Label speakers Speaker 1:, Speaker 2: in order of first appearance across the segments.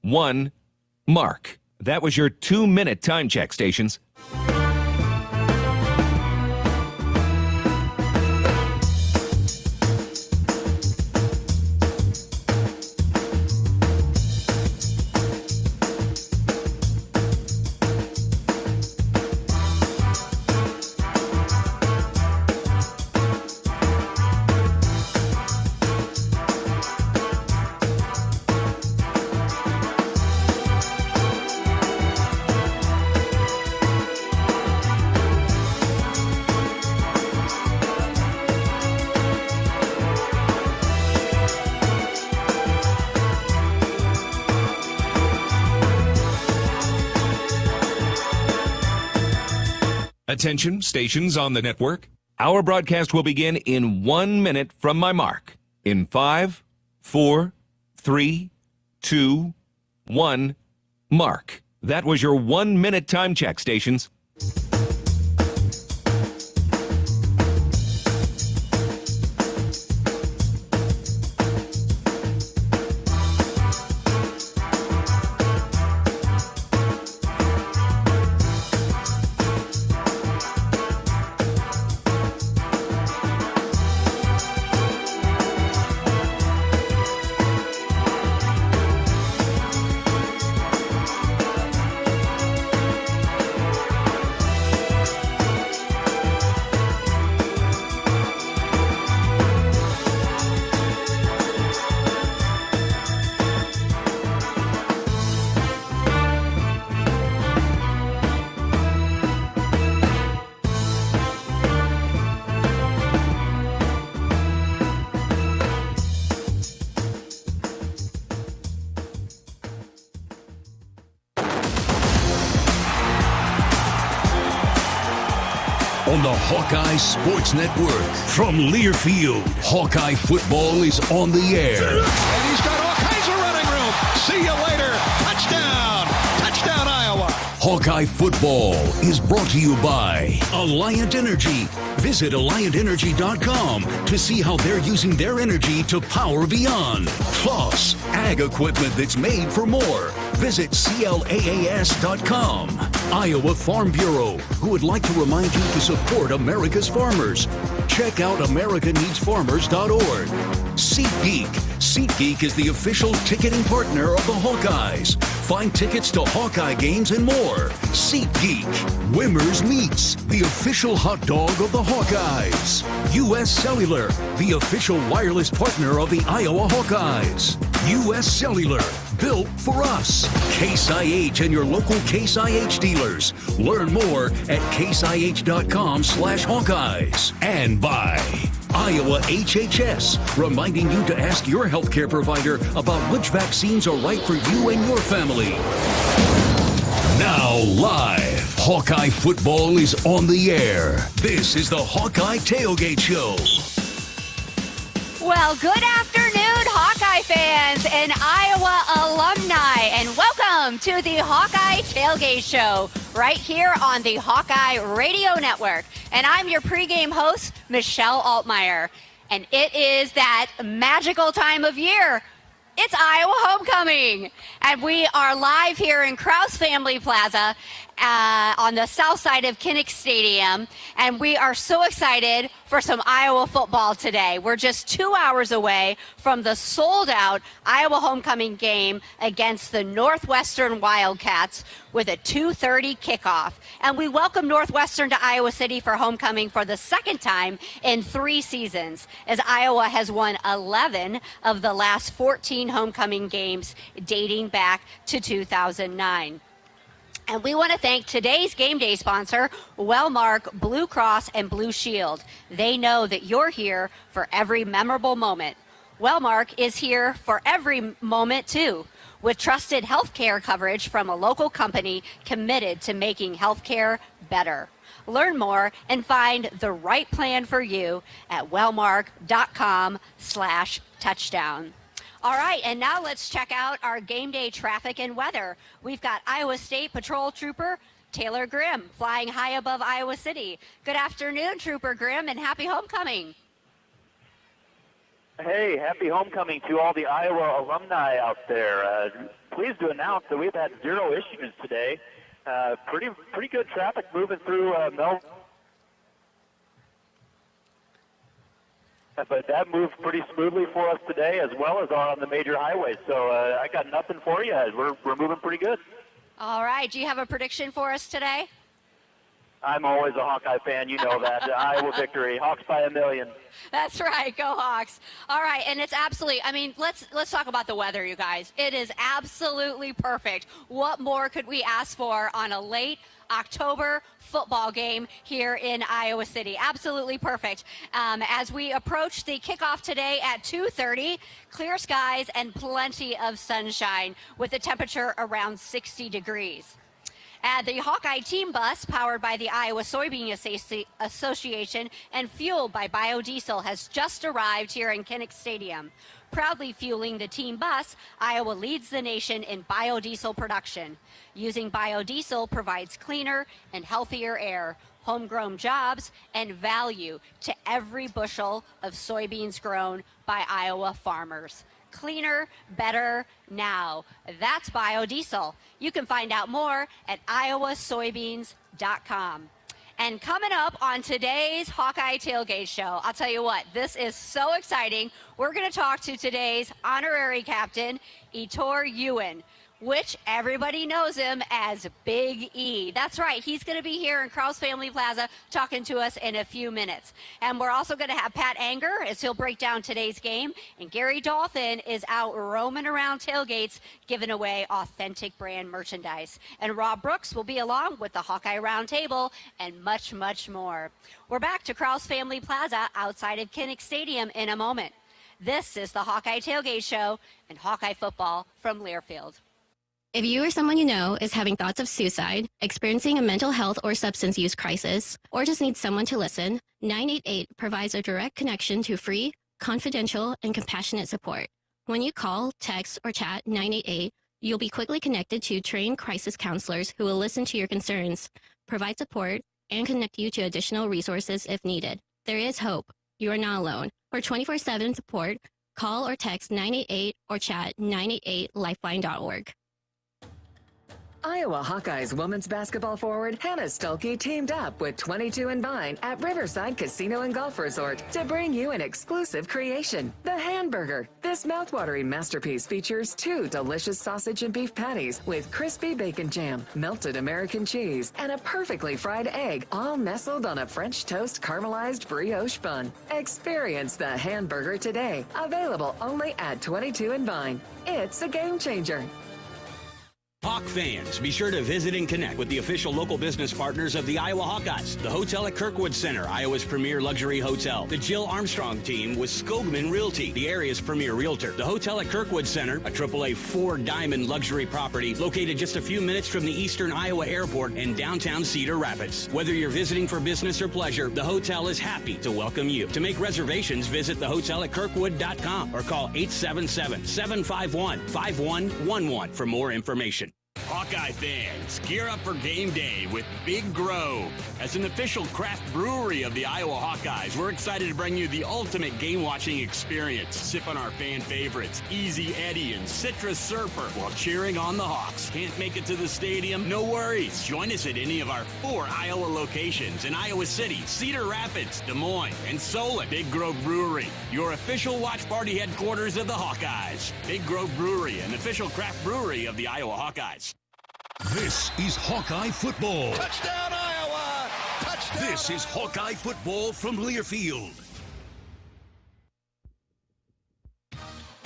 Speaker 1: 1, mark. That was your 2-minute time check, stations. Attention, stations on the network. Our broadcast will begin in 1 minute from my mark. In 5, 4, 3, 2, 1, mark. That was your 1-minute time check, stations.
Speaker 2: On the Hawkeye Sports Network from Learfield, Hawkeye football is on the air.
Speaker 3: And he's got all kinds of running room. See you later. Touchdown. Touchdown, Iowa.
Speaker 2: Hawkeye football is brought to you by Alliant Energy. Visit AlliantEnergy.com to see how they're using their energy to power beyond. Plus, ag equipment that's made for more. Visit CLAAS.com. Iowa Farm Bureau, who would like to remind you to support America's farmers. Check out AmericaNeedsFarmers.org. SeatGeek. SeatGeek is the official ticketing partner of the Hawkeyes. Find tickets to Hawkeye games and more. SeatGeek. Wimmer's Meats, the official hot dog of the Hawkeyes. U.S. Cellular, the official wireless partner of the Iowa Hawkeyes. U.S. Cellular, built for us. Case IH and your local Case IH dealers. Learn more at caseih.com/Hawkeyes. And by Iowa HHS, reminding you to ask your healthcare provider about which vaccines are right for you and your family. Now live, Hawkeye football is on the air. This is the Hawkeye Tailgate Show.
Speaker 4: Well, good afternoon, Hawkeye fans and Iowa alumni, and welcome to the Hawkeye Tailgate Show right here on the Hawkeye Radio Network. And I'm your pregame host, Michelle Altmeyer. And it is that magical time of year. It's Iowa homecoming. And we are live here in Krause Family Plaza on the south side of Kinnick Stadium. And we are so excited for some Iowa football today. We're just 2 hours away from the sold-out Iowa homecoming game against the Northwestern Wildcats with a 2:30 kickoff. And we welcome Northwestern to Iowa City for homecoming for the second time in 3 seasons, as Iowa has won 11 of the last 14 homecoming games dating back to 2009. And we want to thank today's game day sponsor, Wellmark Blue Cross and Blue Shield. They know that you're here for every memorable moment. Wellmark is here for every moment, too, with trusted healthcare coverage from a local company committed to making healthcare better. Learn more and find the right plan for you at wellmark.com/touchdown. All right, and now let's check out our game day traffic and weather. We've got Iowa State Patrol Trooper Taylor Grimm flying high above Iowa City. Good afternoon, Trooper Grimm, and happy homecoming.
Speaker 5: Hey, happy homecoming to all the Iowa alumni out there. pleased to announce that we've had 0 issues today. Pretty good traffic moving through Melbourne. But that moved pretty smoothly for us today, as well as on the major highways. So I got nothing for you. We're moving pretty good.
Speaker 4: All right. Do you have a prediction for us today?
Speaker 5: I'm always a Hawkeye fan. You know that. Iowa victory. Hawks by 1,000,000.
Speaker 4: That's right. Go Hawks. All right. And it's absolutely, I mean, let's talk about the weather, you guys. It is absolutely perfect. What more could we ask for on a late October football game here in Iowa City? Absolutely perfect. As we approach the kickoff today at 2:30, clear skies and plenty of sunshine with a temperature around 60 degrees. The Hawkeye team bus, powered by the Iowa Soybean Association and fueled by biodiesel, has just arrived here in Kinnick Stadium. Proudly fueling the team bus, Iowa leads the nation in biodiesel production. Using biodiesel provides cleaner and healthier air, homegrown jobs, and value to every bushel of soybeans grown by Iowa farmers. Cleaner, better, now. That's biodiesel. You can find out more at iowasoybeans.com. And coming up on today's Hawkeye Tailgate Show, I'll tell you what, this is so exciting. We're going to talk to today's honorary captain, Ettore Ewan, which everybody knows him as Big E. That's right. He's going to be here in Krause Family Plaza talking to us in a few minutes. And we're also going to have Pat Anger as he'll break down today's game. And Gary Dolphin is out roaming around tailgates giving away authentic brand merchandise. And Rob Brooks will be along with the Hawkeye Roundtable and much, much more. We're back to Krause Family Plaza outside of Kinnick Stadium in a moment. This is the Hawkeye Tailgate Show and Hawkeye football from Learfield.
Speaker 6: If you or someone you know is having thoughts of suicide, experiencing a mental health or substance use crisis, or just needs someone to listen, 988 provides a direct connection to free, confidential, and compassionate support. When you call, text, or chat 988, you'll be quickly connected to trained crisis counselors who will listen to your concerns, provide support, and connect you to additional resources if needed. There is hope. You are not alone. For 24/7 support, call or text 988 or chat 988lifeline.org.
Speaker 7: Iowa Hawkeyes women's basketball forward Hannah Stuelke teamed up with 22 and Vine at Riverside Casino and Golf Resort to bring you an exclusive creation, the Hamburger. This mouthwatering masterpiece features 2 delicious sausage and beef patties with crispy bacon jam, melted American cheese, and a perfectly fried egg, all nestled on a French toast caramelized brioche bun. Experience the Hamburger today, available only at 22 and Vine. It's a game changer.
Speaker 8: Hawk fans, be sure to visit and connect with the official local business partners of the Iowa Hawkeyes. The Hotel at Kirkwood Center, Iowa's premier luxury hotel. The Jill Armstrong team with Skogman Realty, the area's premier realtor. The Hotel at Kirkwood Center, a AAA 4-diamond luxury property located just a few minutes from the Eastern Iowa Airport and downtown Cedar Rapids. Whether you're visiting for business or pleasure, the hotel is happy to welcome you. To make reservations, visit thehotelatKirkwood.com or call 877-751-5111 for more information. Hawkeye fans, gear up for game day with Big Grove. As an official craft brewery of the Iowa Hawkeyes, we're excited to bring you the ultimate game-watching experience. Sip on our fan favorites, Easy Eddie and Citrus Surfer, while cheering on the Hawks. Can't make it to the stadium? No worries. Join us at any of our 4 Iowa locations in Iowa City, Cedar Rapids, Des Moines, and Solon. Big Grove Brewery, your official watch party headquarters of the Hawkeyes. Big Grove Brewery, an official craft brewery of the Iowa Hawkeyes.
Speaker 2: This is Hawkeye football.
Speaker 3: Touchdown, Iowa! Touchdown!
Speaker 2: This is Hawkeye football from Learfield.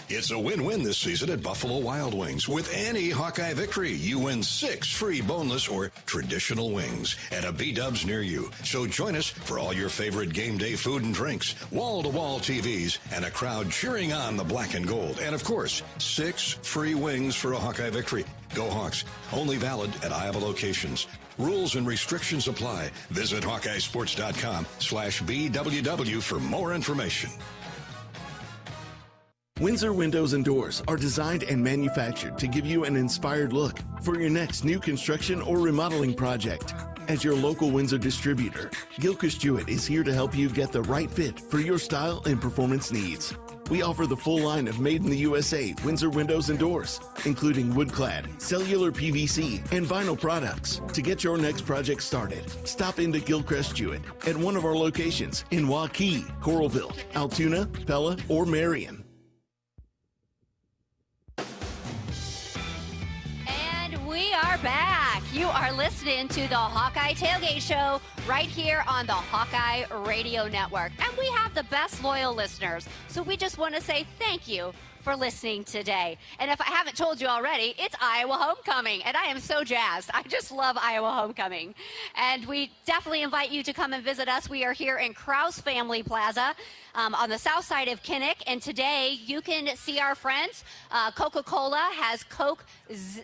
Speaker 9: It's a win-win this season at Buffalo Wild Wings. With any Hawkeye victory, you win 6 free boneless or traditional wings at a B-Dubs near you. So join us for all your favorite game day food and drinks, wall-to-wall TVs, and a crowd cheering on the black and gold. And, of course, 6 free wings for a Hawkeye victory. Go Hawks. Only valid at Iowa locations. Rules and restrictions apply. Visit HawkeyeSports.com/BWW for more information.
Speaker 10: Windsor Windows and Doors are designed and manufactured to give you an inspired look for your next new construction or remodeling project. As your local Windsor distributor, Gilchrist Jewett is here to help you get the right fit for your style and performance needs. We offer the full line of made in the USA Windsor windows and doors, including wood-clad, cellular PVC, and vinyl products. To get your next project started, stop into Gilchrist Jewett at one of our locations in Hawkeyes, Coralville, Altoona, Pella, or Marion.
Speaker 4: We are back. You are listening to the Hawkeye Tailgate Show right here on the Hawkeye Radio Network. And we have the best loyal listeners. So we just want to say thank you for listening today. And if I haven't told you already, it's Iowa Homecoming. And I am so jazzed. I just love Iowa Homecoming. And we definitely invite you to come and visit us. We are here in Krause Family Plaza on the south side of Kinnick. And today you can see our friends. Coca-Cola has Coke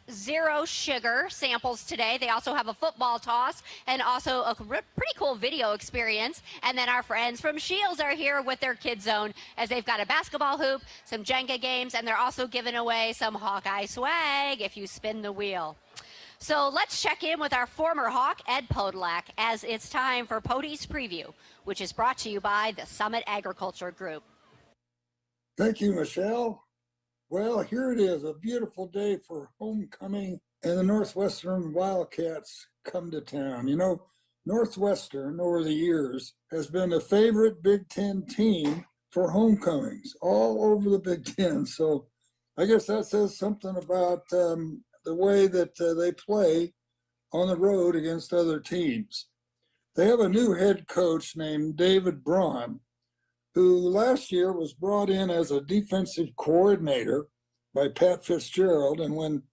Speaker 4: Zero Sugar samples today. They also have a football toss and also a pretty cool video experience. And then our friends from Shields are here with their Kids Zone as they've got a basketball hoop, some Jenga games, and they're also giving away some Hawkeye swag if you spin the wheel. So let's check in with our former Hawk, Ed Podolak, as it's time for Pody's Preview, which is brought to you by the Summit Agriculture Group.
Speaker 11: Thank you, Michelle. Well, here it is, a beautiful day for homecoming, and the Northwestern Wildcats come to town. You know, Northwestern, over the years, has been a favorite Big Ten team for homecomings all over the Big Ten. So I guess that says something about the way that they play on the road against other teams. They have a new head coach named David Braun, who last year was brought in as a defensive coordinator by Pat Fitzgerald. And when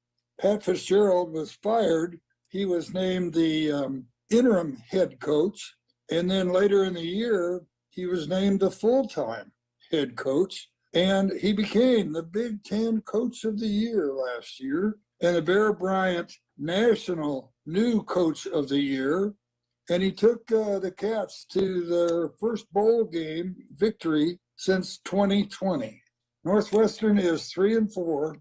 Speaker 11: Pat Fitzgerald was fired, he was named the interim head coach. And then later in the year, he was named the full-time head coach. And he became the Big Ten Coach of the Year last year and the Bear Bryant National New Coach of the Year. And he took the Cats to their first bowl game victory since 2020. Northwestern is 3-4,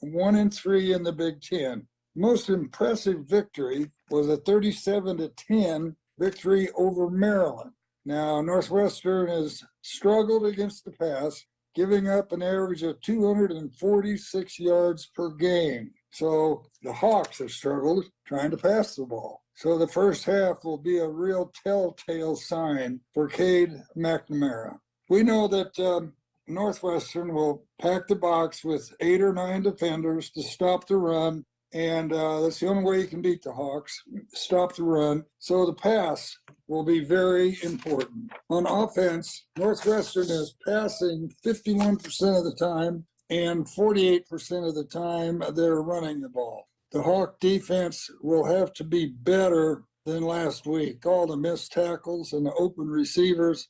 Speaker 11: 1-3 in the Big Ten. Most impressive victory was a 37-10 victory over Maryland. Now, Northwestern has struggled against the pass, giving up an average of 246 yards per game. So the Hawks have struggled trying to pass the ball. So the first half will be a real telltale sign for Cade McNamara. We know that Northwestern will pack the box with 8 or 9 defenders to stop the run, and that's the only way you can beat the Hawks, stop the run. So the pass will be very important. On offense, Northwestern is passing 51% of the time, and 48% of the time they're running the ball. The Hawk defense will have to be better than last week. All the missed tackles and the open receivers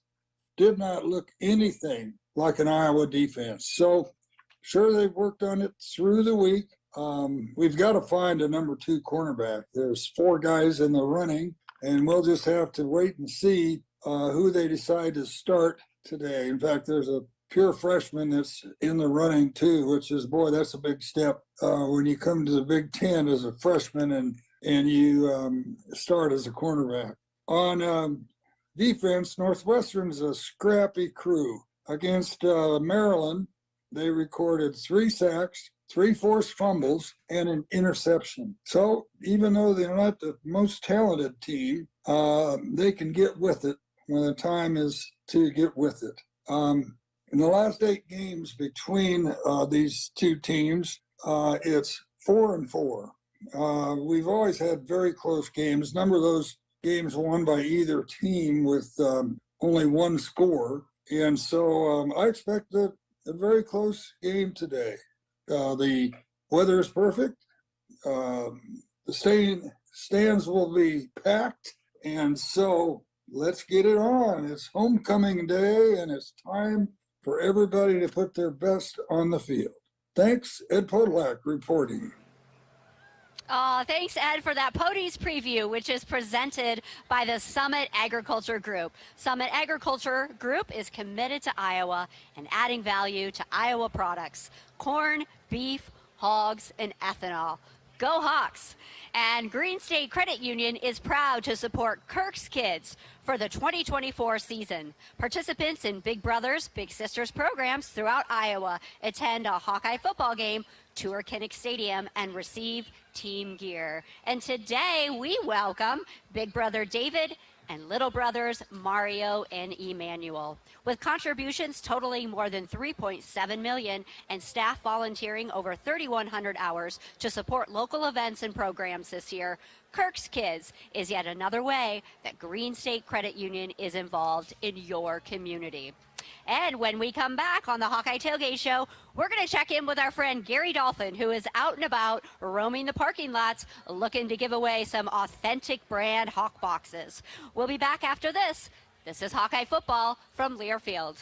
Speaker 11: did not look anything like an Iowa defense. So sure, they've worked on it through the week. We've got to find a number 2 cornerback. There's 4 guys in the running, and we'll just have to wait and see who they decide to start today. In fact, there's a pure freshman that's in the running too, which is, boy, that's a big step when you come to the Big Ten as a freshman and you start as a cornerback. On defense, Northwestern's a scrappy crew. Against Maryland, they recorded 3 sacks, 3 forced fumbles, and an interception. So even though they're not the most talented team, they can get with it when the time is to get with it. In the last 8 games between these 2 teams, it's 4-4. We've always had very close games. A number of those games won by either team with only 1 score. And so I expect a very close game today. The weather is perfect. The stands will be packed. And so let's get it on. It's homecoming day, and it's time for everybody to put their best on the field. Thanks, Ed Podolak reporting.
Speaker 4: Oh, thanks, Ed, for that Pody's Preview, which is presented by the Summit Agriculture Group. Summit Agriculture Group is committed to Iowa and adding value to Iowa products: corn, beef, hogs, and ethanol. Go Hawks! And Green State Credit Union is proud to support Kirk's Kids for the 2024 season. Participants in Big Brothers, Big Sisters programs throughout Iowa attend a Hawkeye football game, tour Kinnick Stadium, and receive team gear. And today we welcome Big Brother David and little brothers Mario and Emmanuel. With contributions totaling more than $3.7 million and staff volunteering over 3,100 hours to support local events and programs this year, Kirk's Kids is yet another way that Green State Credit Union is involved in your community. And when we come back on the Hawkeye Tailgate Show, we're going to check in with our friend Gary Dolphin, who is out and about roaming the parking lots looking to give away some authentic brand Hawk boxes. We'll be back after this. This is Hawkeye Football from Learfield.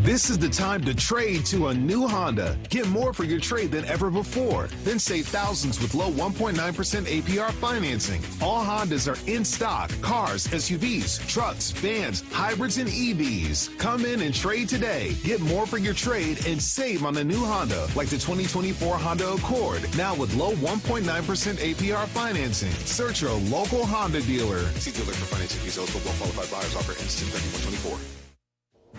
Speaker 12: This is the time to trade to a new Honda. Get more for your trade than ever before. Then save thousands with low 1.9% APR financing. All Hondas are in stock. Cars, SUVs, trucks, vans, hybrids, and EVs. Come in and trade today. Get more for your trade and save on a new Honda, like the 2024 Honda Accord. Now with low 1.9% APR financing. Search your local Honda dealer.
Speaker 13: See dealer for financing fees. Eligible qualified buyers. Offer ends 10/31/24.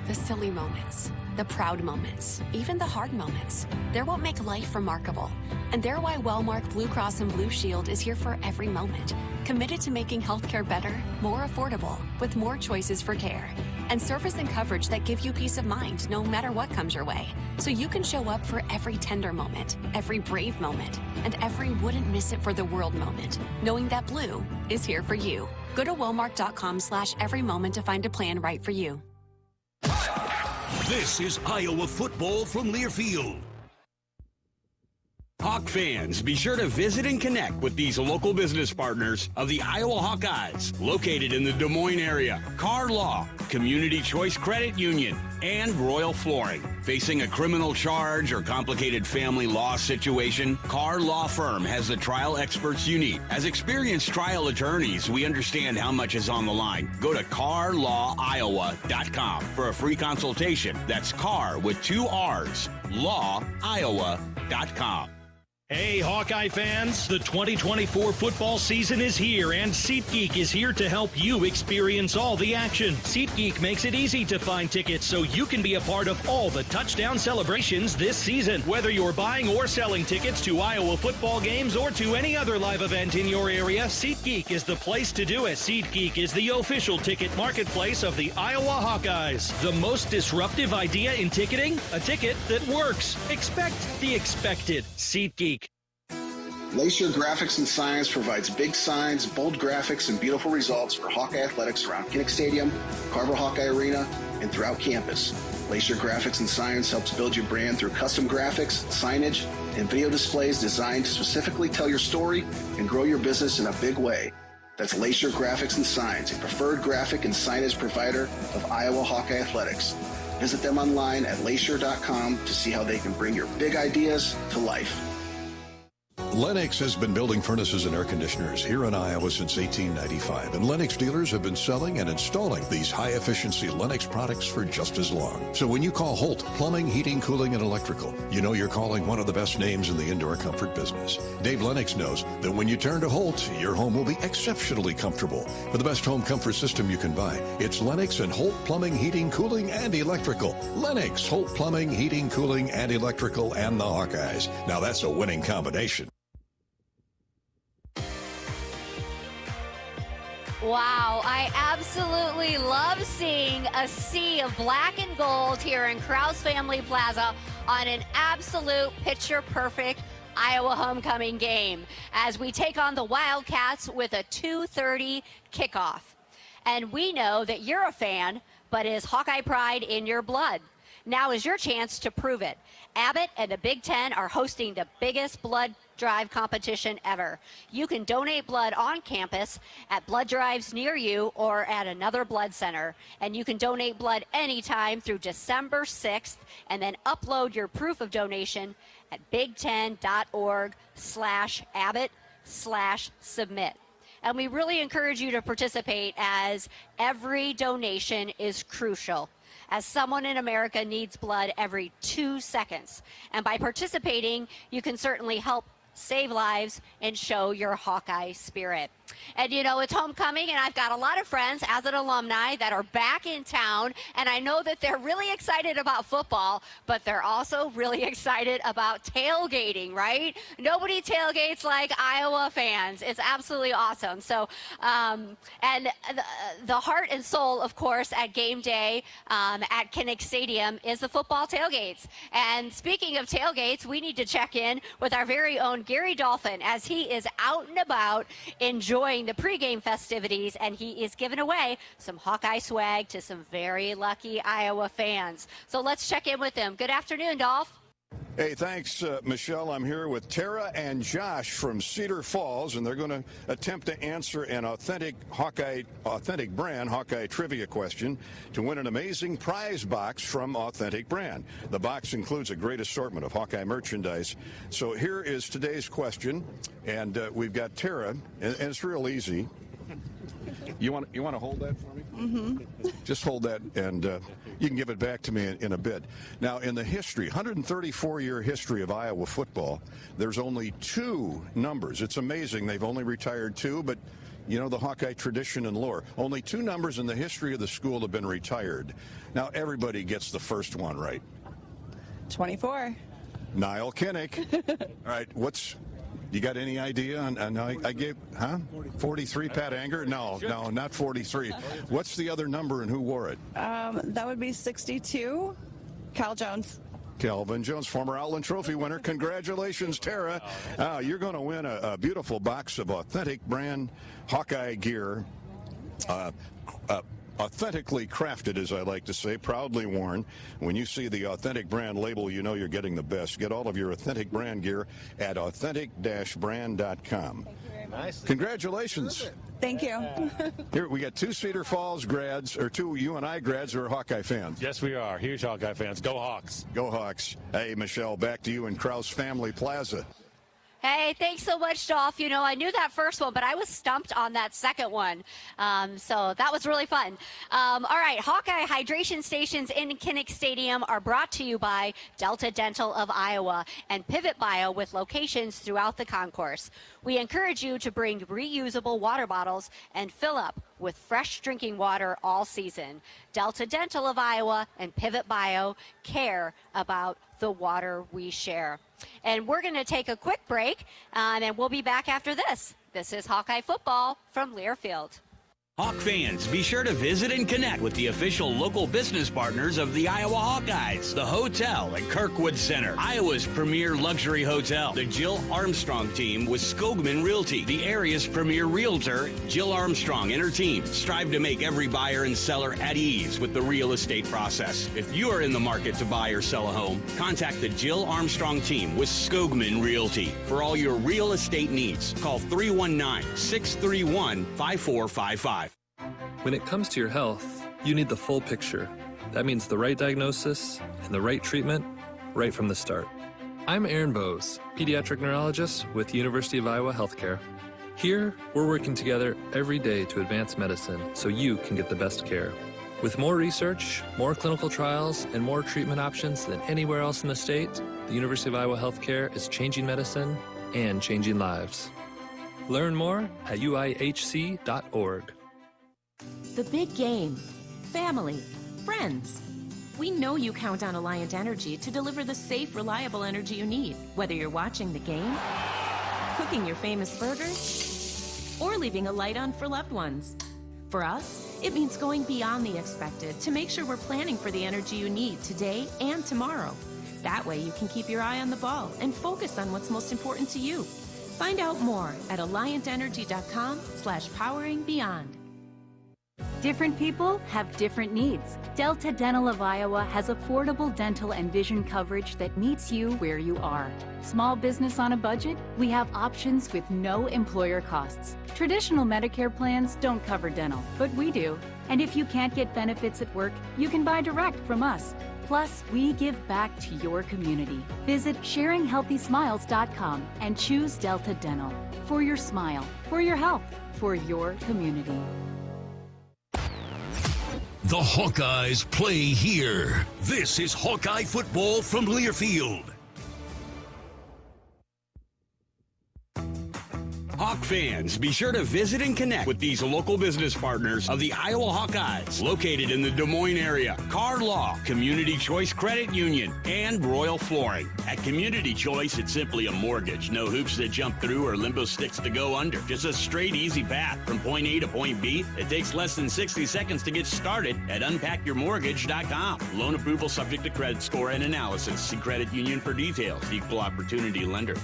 Speaker 14: The silly moments, the proud moments, even the hard moments. They're what make life remarkable. And they're why Wellmark Blue Cross and Blue Shield is here for every moment. Committed to making healthcare better, more affordable, with more choices for care. And service and coverage that give you peace of mind no matter what comes your way. So you can show up for every tender moment, every brave moment, and every wouldn't miss it for the world moment, knowing that Blue is here for you. Go to Wellmark.com/every moment to find a plan right for you.
Speaker 2: This is Iowa football from Learfield.
Speaker 8: Hawk fans, be sure to visit and connect with these local business partners of the Iowa Hawkeyes, located in the Des Moines area. Carr Law, Community Choice Credit Union, and Royal Flooring. Facing a criminal charge or complicated family law situation, Carr Law Firm has the trial experts you need. As experienced trial attorneys, we understand how much is on the line. Go to carlawiowa.com for a free consultation. That's Carr with 2 R's, lawiowa.com.
Speaker 15: Hey, Hawkeye fans, the 2024 football season is here, and SeatGeek is here to help you experience all the action. SeatGeek makes it easy to find tickets so you can be a part of all the touchdown celebrations this season. Whether you're buying or selling tickets to Iowa football games or to any other live event in your area, SeatGeek is the place to do it. SeatGeek is the official ticket marketplace of the Iowa Hawkeyes. The most disruptive idea in ticketing? A ticket that works. Expect the expected. SeatGeek.
Speaker 16: Lacer Graphics and Signs provides big signs, bold graphics, and beautiful results for Hawkeye athletics around Kinnick Stadium, Carver Hawkeye Arena, and throughout campus. Lacer Graphics and Signs helps build your brand through custom graphics, signage, and video displays designed to specifically tell your story and grow your business in a big way. That's Lacer Graphics and Signs, a preferred graphic and signage provider of Iowa Hawkeye athletics. Visit them online at lacer.com to see how they can bring your big ideas to life.
Speaker 9: Lennox has been building furnaces and air conditioners here in Iowa since 1895, and Lennox dealers have been selling and installing these high-efficiency Lennox products for just as long. So when you call Holt Plumbing, Heating, Cooling, and Electrical, you know you're calling one of the best names in the indoor comfort business. Dave Lennox knows that when you turn to Holt, your home will be exceptionally comfortable. For the best home comfort system you can buy, it's Lennox and Holt Plumbing, Heating, Cooling, and Electrical. Lennox, Holt Plumbing, Heating, Cooling, and Electrical, and the Hawkeyes. Now that's a winning combination.
Speaker 4: Wow, I absolutely love seeing a sea of black and gold here in Krause Family Plaza on an absolute picture-perfect Iowa homecoming game as we take on the Wildcats with a 2:30 kickoff. And we know that you're a fan, but is Hawkeye pride in your blood? Now is your chance to prove it. Abbott and the Big Ten are hosting the biggest blood drive competition ever. You can donate blood on campus at blood drives near you or at another blood center. And you can donate blood anytime through December 6th and then upload your proof of donation at big10.org/Abbott/submit. And we really encourage you to participate as every donation is crucial. as someone in America needs blood every 2 seconds. And by participating, you can certainly help save lives and show your Hawkeye spirit. And you know, it's homecoming, and I've got a lot of friends as an alumni that are back in town, and I know that they're really excited about football, but they're also really excited about tailgating, right? Nobody tailgates like Iowa fans. It's absolutely awesome. So, and the heart and soul, of course, at game day at Kinnick Stadium is the football tailgates. And speaking of tailgates, we need to check in with our very own Gary Dolphin as he is out and about enjoying the pregame festivities, and he is giving away some Hawkeye swag to some very lucky Iowa fans. So let's check in with him. Good afternoon, Dolph.
Speaker 9: Hey, thanks, Michelle. I'm here with Tara and Josh from Cedar Falls, and they're going to attempt to answer an authentic brand Hawkeye trivia question to win an amazing prize box from Authentic Brand. The box includes a great assortment of Hawkeye merchandise. So here is today's question, and we've got Tara, and it's real easy. You want to hold that for me? Mm-hmm. Just hold that, and you can give it back to me in a bit. Now, in the history, 134-year history of Iowa football, there's only 2 numbers. It's amazing they've only retired 2, but you know the Hawkeye tradition and lore. Only 2 numbers in the history of the school have been retired. Now, everybody gets the first one right.
Speaker 17: 24.
Speaker 9: Niall Kinnick. All right, you got any idea on I gave, 43, Pat Anger? No, not 43. What's the other number and who wore it?
Speaker 17: That would be 62. Cal Jones.
Speaker 9: Calvin Jones, former Outland Trophy winner. Congratulations, Tara. You're going to win a beautiful box of Authentic Brand Hawkeye gear. Authentically crafted, as I like to say, proudly worn. When you see the Authentic Brand label, you know you're getting the best. Get all of your Authentic Brand gear at authentic-brand.com.
Speaker 17: Thank you very much.
Speaker 9: Nice. Congratulations.
Speaker 17: Thank you.
Speaker 9: Here, we got 2 Cedar Falls grads, or 2 UNI grads who are Hawkeye fans.
Speaker 18: Yes, we are. Huge Hawkeye fans. Go Hawks.
Speaker 9: Go Hawks. Hey, Michelle, back to you in Krause Family Plaza.
Speaker 4: Hey, thanks so much, Dolph. You know, I knew that first one, but I was stumped on that second one. So that was really fun. All right, Hawkeye hydration stations in Kinnick Stadium are brought to you by Delta Dental of Iowa and Pivot Bio with locations throughout the concourse. We encourage you to bring reusable water bottles and fill up with fresh drinking water all season. Delta Dental of Iowa and Pivot Bio care about the water we share. And we're going to take a quick break, and we'll be back after this. This is Hawkeye Football from Learfield.
Speaker 8: Hawk fans, be sure to visit and connect with the official local business partners of the Iowa Hawkeyes. The hotel at Kirkwood Center, Iowa's premier luxury hotel. The Jill Armstrong team with Skogman Realty, the area's premier realtor, Jill Armstrong and her team strive to make every buyer and seller at ease with the real estate process. If you are in the market to buy or sell a home, contact the Jill Armstrong team with Skogman Realty. For all your real estate needs, call 319-631-5455.
Speaker 19: When it comes to your health, you need the full picture. That means the right diagnosis and the right treatment right from the start. I'm Aaron Bose, pediatric neurologist with University of Iowa Healthcare. Here, we're working together every day to advance medicine so you can get the best care. With more research, more clinical trials, and more treatment options than anywhere else in the state, the University of Iowa Healthcare is changing medicine and changing lives. Learn more at uihc.org.
Speaker 20: The big game. Family. Friends. We know you count on Alliant Energy to deliver the safe, reliable energy you need, whether you're watching the game, cooking your famous burgers, or leaving a light on for loved ones. For us, it means going beyond the expected to make sure we're planning for the energy you need today and tomorrow. That way you can keep your eye on the ball and focus on what's most important to you. Find out more at alliantenergy.com/poweringbeyond.
Speaker 21: Different people have different needs. Delta Dental of Iowa has affordable dental and vision coverage that meets you where you are. Small business on a budget? We have options with no employer costs. Traditional Medicare plans don't cover dental, but we do. And if you can't get benefits at work, you can buy direct from us. Plus, we give back to your community. Visit sharinghealthysmiles.com and choose Delta Dental. For your smile, for your health, for your community.
Speaker 2: The Hawkeyes play here. This is Hawkeye football from Learfield.
Speaker 8: Hawk fans, be sure to visit and connect with these local business partners of the Iowa Hawkeyes, located in the Des Moines area. Car Law, Community Choice Credit Union, and Royal Flooring. At Community Choice, it's simply a mortgage. No hoops that jump through or limbo sticks to go under. Just a straight, easy path from point A to point B. It takes less than 60 seconds to get started at unpackyourmortgage.com. Loan approval subject to credit score and analysis. See Credit Union for details. Equal opportunity lender.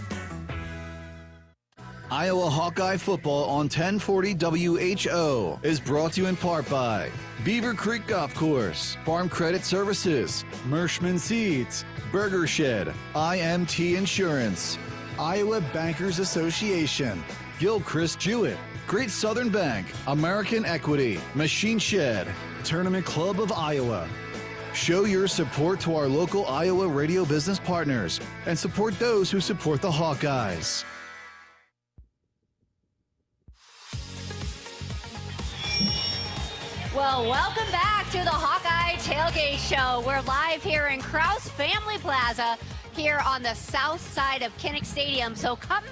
Speaker 1: Iowa Hawkeye football on 1040 WHO is brought to you in part by Beaver Creek Golf Course, Farm Credit Services, Mershman Seeds, Burger Shed, IMT Insurance, Iowa Bankers Association, Gilchrist Jewett, Great Southern Bank, American Equity, Machine Shed, Tournament Club of Iowa. Show your support to our local Iowa radio business partners and support those who support the Hawkeyes.
Speaker 4: Well, welcome back to the Hawkeye Tailgate Show. We're live here in Krause Family Plaza here on the south side of Kinnick Stadium. So come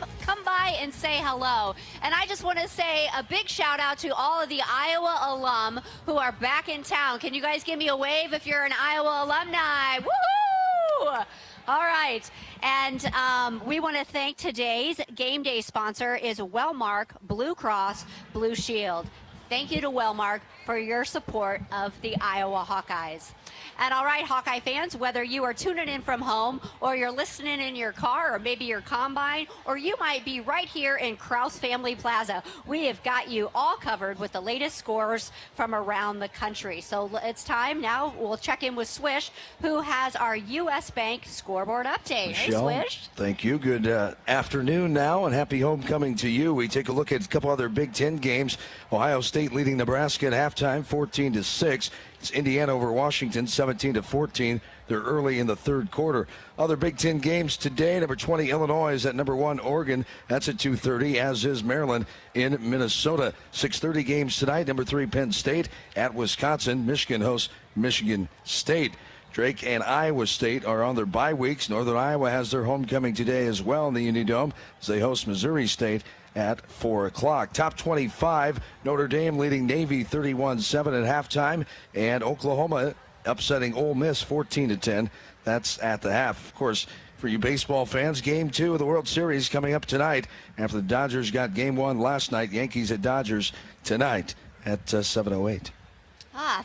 Speaker 4: by and say hello. And I just want to say a big shout out to all of the Iowa alum who are back in town. Can you guys give me a wave if you're an Iowa alumni? Woohoo! All right, and we want to thank today's game day sponsor is Wellmark Blue Cross Blue Shield. Thank you to Wellmark for your support of the Iowa Hawkeyes. And all right, Hawkeye fans, whether you are tuning in from home or you're listening in your car or maybe your combine, or you might be right here in Krause Family Plaza, we have got you all covered with the latest scores from around the country. So it's time now. We'll check in with Swish, who has our U.S. Bank scoreboard update.
Speaker 22: Michelle,
Speaker 4: hey, Swish.
Speaker 22: Thank you. Good afternoon now, and happy homecoming to you. We take a look at a couple other Big Ten games. Ohio State leading Nebraska at halftime, 14-6. It's Indiana over Washington, 17-14. They're early in the third quarter. Other Big Ten games today, number 20 Illinois is at number 1 Oregon. That's at 2:30, as is Maryland in Minnesota. 6:30 games tonight, number 3 Penn State at Wisconsin. Michigan hosts Michigan State. Drake and Iowa State are on their bye weeks. Northern Iowa has their homecoming today as well in the Unidome as they host Missouri State at 4 o'clock. Top 25, Notre Dame leading Navy 31-7 at halftime, and Oklahoma upsetting Ole Miss 14-10. That's at the half. Of course, for you baseball fans, Game 2 of the World Series coming up tonight after the Dodgers got Game 1 last night. Yankees at Dodgers tonight at 7:08.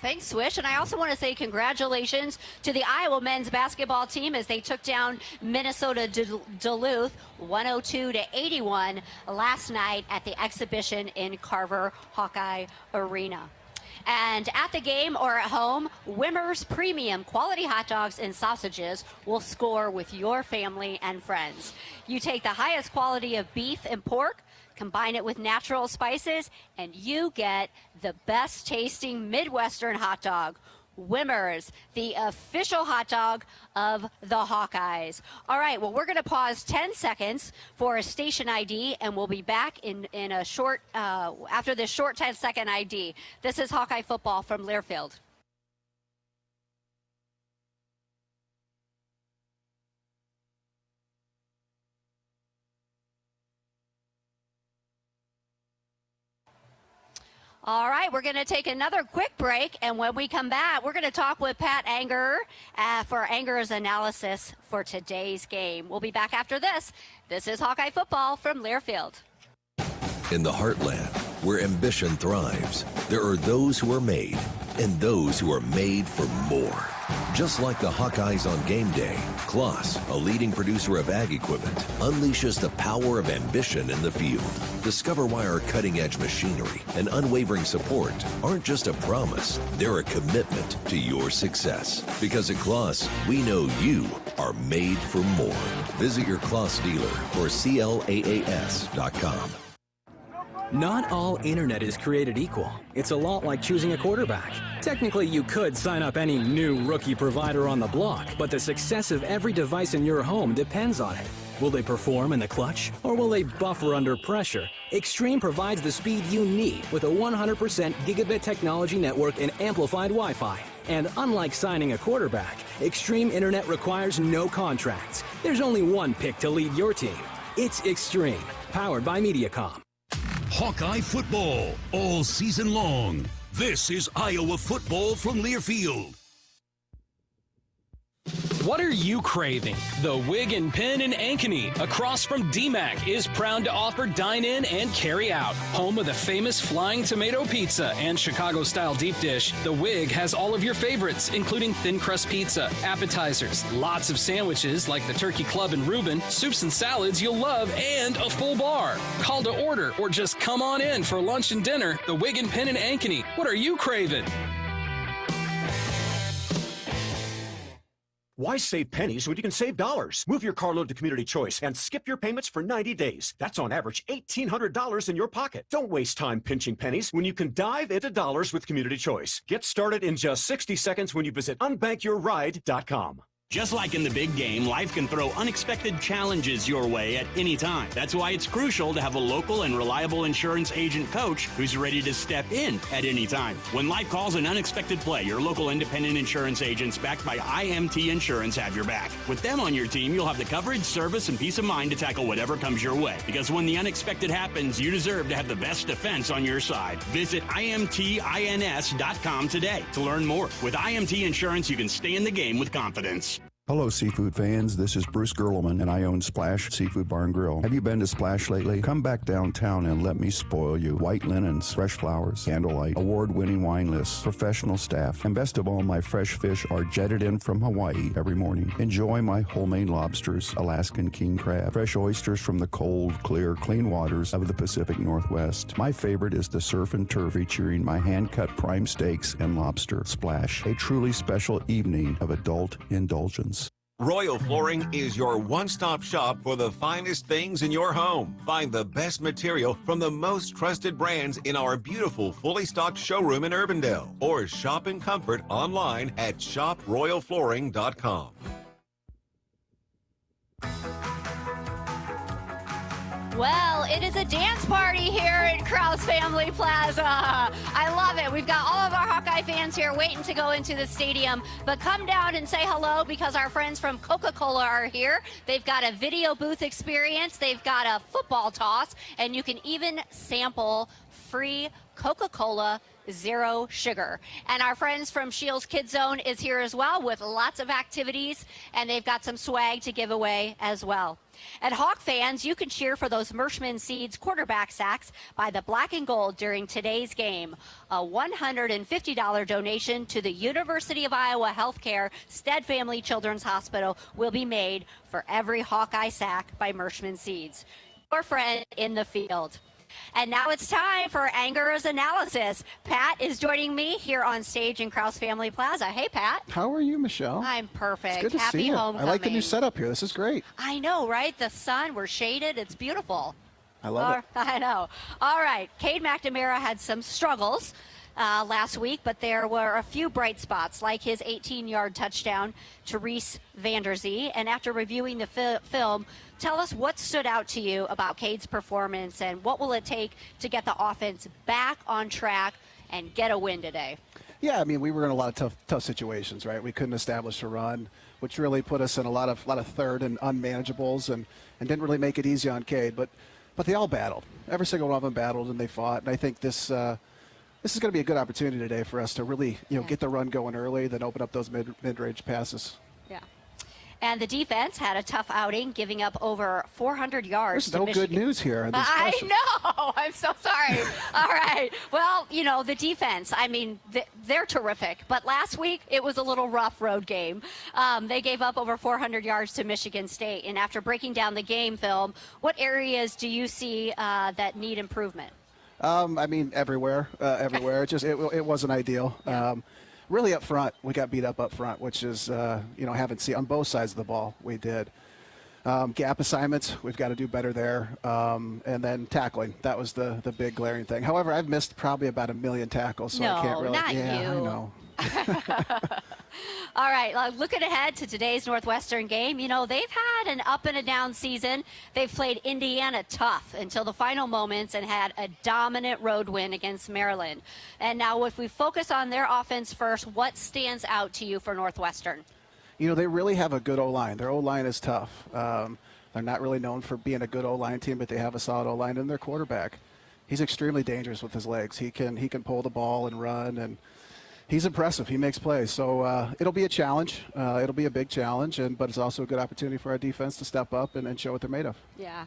Speaker 4: Thanks, Swish. And I also want to say congratulations to the Iowa men's basketball team as they took down Minnesota Duluth 102-81 last night at the exhibition in Carver Hawkeye Arena. And at the game or at home, Wimmer's Premium Quality Hot Dogs and Sausages will score with your family and friends. You take the highest quality of beef and pork, combine it with natural spices, and you get the best tasting Midwestern hot dog. Wimmer's, the official hot dog of the Hawkeyes. All right, well, we're going to pause 10 seconds for a station ID, and we'll be back in a short, after this short 10-second ID. This is Hawkeye football from Learfield. All right, we're going to take another quick break, and when we come back, we're going to talk with Pat Anger for Anger's analysis for today's game. We'll be back after this. This is Hawkeye football from Learfield.
Speaker 23: In the heartland, where ambition thrives, there are those who are made and those who are made for more. Just like the Hawkeyes on game day, Kloss, a leading producer of ag equipment, unleashes the power of ambition in the field. Discover why our cutting-edge machinery and unwavering support aren't just a promise, they're a commitment to your success. Because at Kloss, we know you are made for more. Visit your Kloss dealer or CLAAS.com.
Speaker 24: Not all internet is created equal. It's a lot like choosing a quarterback. Technically, you could sign up any new rookie provider on the block, but the success of every device in your home depends on it. Will they perform in the clutch, or will they buffer under pressure? Extreme provides the speed you need with a 100% gigabit technology network and amplified Wi-Fi. And unlike signing a quarterback, Extreme Internet requires no contracts. There's only one pick to lead your team. It's Extreme, powered by Mediacom.
Speaker 2: Hawkeye football all season long. This is Iowa football from Learfield.
Speaker 15: What are you craving? The Wig and Pin in Ankeny, across from DMAC, is proud to offer dine-in and carry-out. Home of the famous Flying Tomato Pizza and Chicago-style deep dish, the Wig has all of your favorites, including thin crust pizza, appetizers, lots of sandwiches like the Turkey Club and Reuben, soups and salads you'll love, and a full bar. Call to order or just come on in for lunch and dinner. The Wig and Pin in Ankeny. What are you craving?
Speaker 3: Why save pennies when you can save dollars? Move your car loan to Community Choice and skip your payments for 90 days. That's on average $1,800 in your pocket. Don't waste time pinching pennies when you can dive into dollars with Community Choice. Get started in just 60 seconds when you visit unbankyourride.com.
Speaker 8: Just like in the big game, life can throw unexpected challenges your way at any time. That's why it's crucial to have a local and reliable insurance agent coach who's ready to step in at any time. When life calls an unexpected play, your local independent insurance agents backed by IMT Insurance have your back. With them on your team, you'll have the coverage, service, and peace of mind to tackle whatever comes your way. Because when the unexpected happens, you deserve to have the best defense on your side. Visit IMTINS.com today to learn more. With IMT Insurance, you can stay in the game with confidence.
Speaker 5: Hello, seafood fans. This is Bruce Gerleman, and I own Splash Seafood Bar and Grill. Have you been to Splash lately? Come back downtown and let me spoil you. White linens, fresh flowers, candlelight, award-winning wine lists, professional staff, and best of all, my fresh fish are jetted in from Hawaii every morning. Enjoy my homemade lobsters, Alaskan king crab, fresh oysters from the cold, clear, clean waters of the Pacific Northwest. My favorite is the surf and turf featuring my hand-cut prime steaks and lobster. Splash, a truly special evening of adult indulgence.
Speaker 6: Royal Flooring is your one-stop shop for the finest things in your home. Find the best material from the most trusted brands in our beautiful, fully stocked showroom in Urbandale. Or shop in comfort online at shoproyalflooring.com.
Speaker 4: Well, it is a dance party here at Krause Family Plaza. I love it. We've got all of our Hawkeye fans here waiting to go into the stadium. But come down and say hello because our friends from Coca-Cola are here. They've got a video booth experience. They've got a football toss. And you can even sample free Coca-Cola Zero Sugar. And our friends from Shields Kids Zone is here as well with lots of activities. And they've got some swag to give away as well. At Hawk fans, you can cheer for those Mershman Seeds quarterback sacks by the Black and Gold during today's game. A $150 donation to the University of Iowa Healthcare Stead Family Children's Hospital will be made for every Hawkeye sack by Mershman Seeds. Your friend in the field. And now it's time for Anger's Analysis. Pat is joining me here on stage in Krause Family Plaza. Hey, Pat.
Speaker 7: How are you, Michelle?
Speaker 4: I'm perfect.
Speaker 7: It's good to
Speaker 4: Happy
Speaker 7: see you.
Speaker 4: homecoming.
Speaker 7: I like the new setup here. This is great.
Speaker 4: I know, right? The sun, we're shaded. It's beautiful.
Speaker 7: I love it.
Speaker 4: I know. All right. Cade McNamara had some struggles last week, but there were a few bright spots, like his 18-yard touchdown to Reese Vanderzee. And after reviewing the film, tell us what stood out to you about Cade's performance and what will it take to get the offense back on track and get a win today?
Speaker 7: Yeah, I mean, we were in a lot of tough situations, right? We couldn't establish a run, which really put us in a lot of third and unmanageables and didn't really make it easy on Cade. But they all battled. Every single one of them battled, and they fought. And I think this is going to be a good opportunity today for us to really, get the run going early, then open up those mid-range passes.
Speaker 4: Yeah. And the defense had a tough outing, giving up over 400 yards.
Speaker 7: There's no good news here.
Speaker 4: I know. I'm so sorry. All right. Well, the defense, I mean, they're terrific. But last week, it was a little rough road game. They gave up over 400 yards to Michigan State. And after breaking down the game film, what areas do you see that need improvement?
Speaker 7: I mean, everywhere. It wasn't ideal. Yeah. Really up front, we got beat up front, which is, haven't seen on both sides of the ball. We did. Gap assignments, we've got to do better there. And then tackling, that was the big glaring thing. However, I've missed probably about 1 million tackles, so I can't really.
Speaker 4: Not you.
Speaker 7: I know.
Speaker 4: All right, looking ahead to today's Northwestern game, you know, they've had an up and a down season. They've played Indiana tough until the final moments and had a dominant road win against Maryland. And now if we focus on their offense first, what stands out to you for Northwestern?
Speaker 7: You know, they really have a good O-line. Their O-line is tough. They're not really known for being a good O-line team, but they have a solid O-line, and their quarterback, he's extremely dangerous with his legs. He can pull the ball and run, and he's impressive. He makes plays. So it'll be a challenge. It'll be a big challenge, but it's also a good opportunity for our defense to step up and show what they're made of.
Speaker 4: Yeah.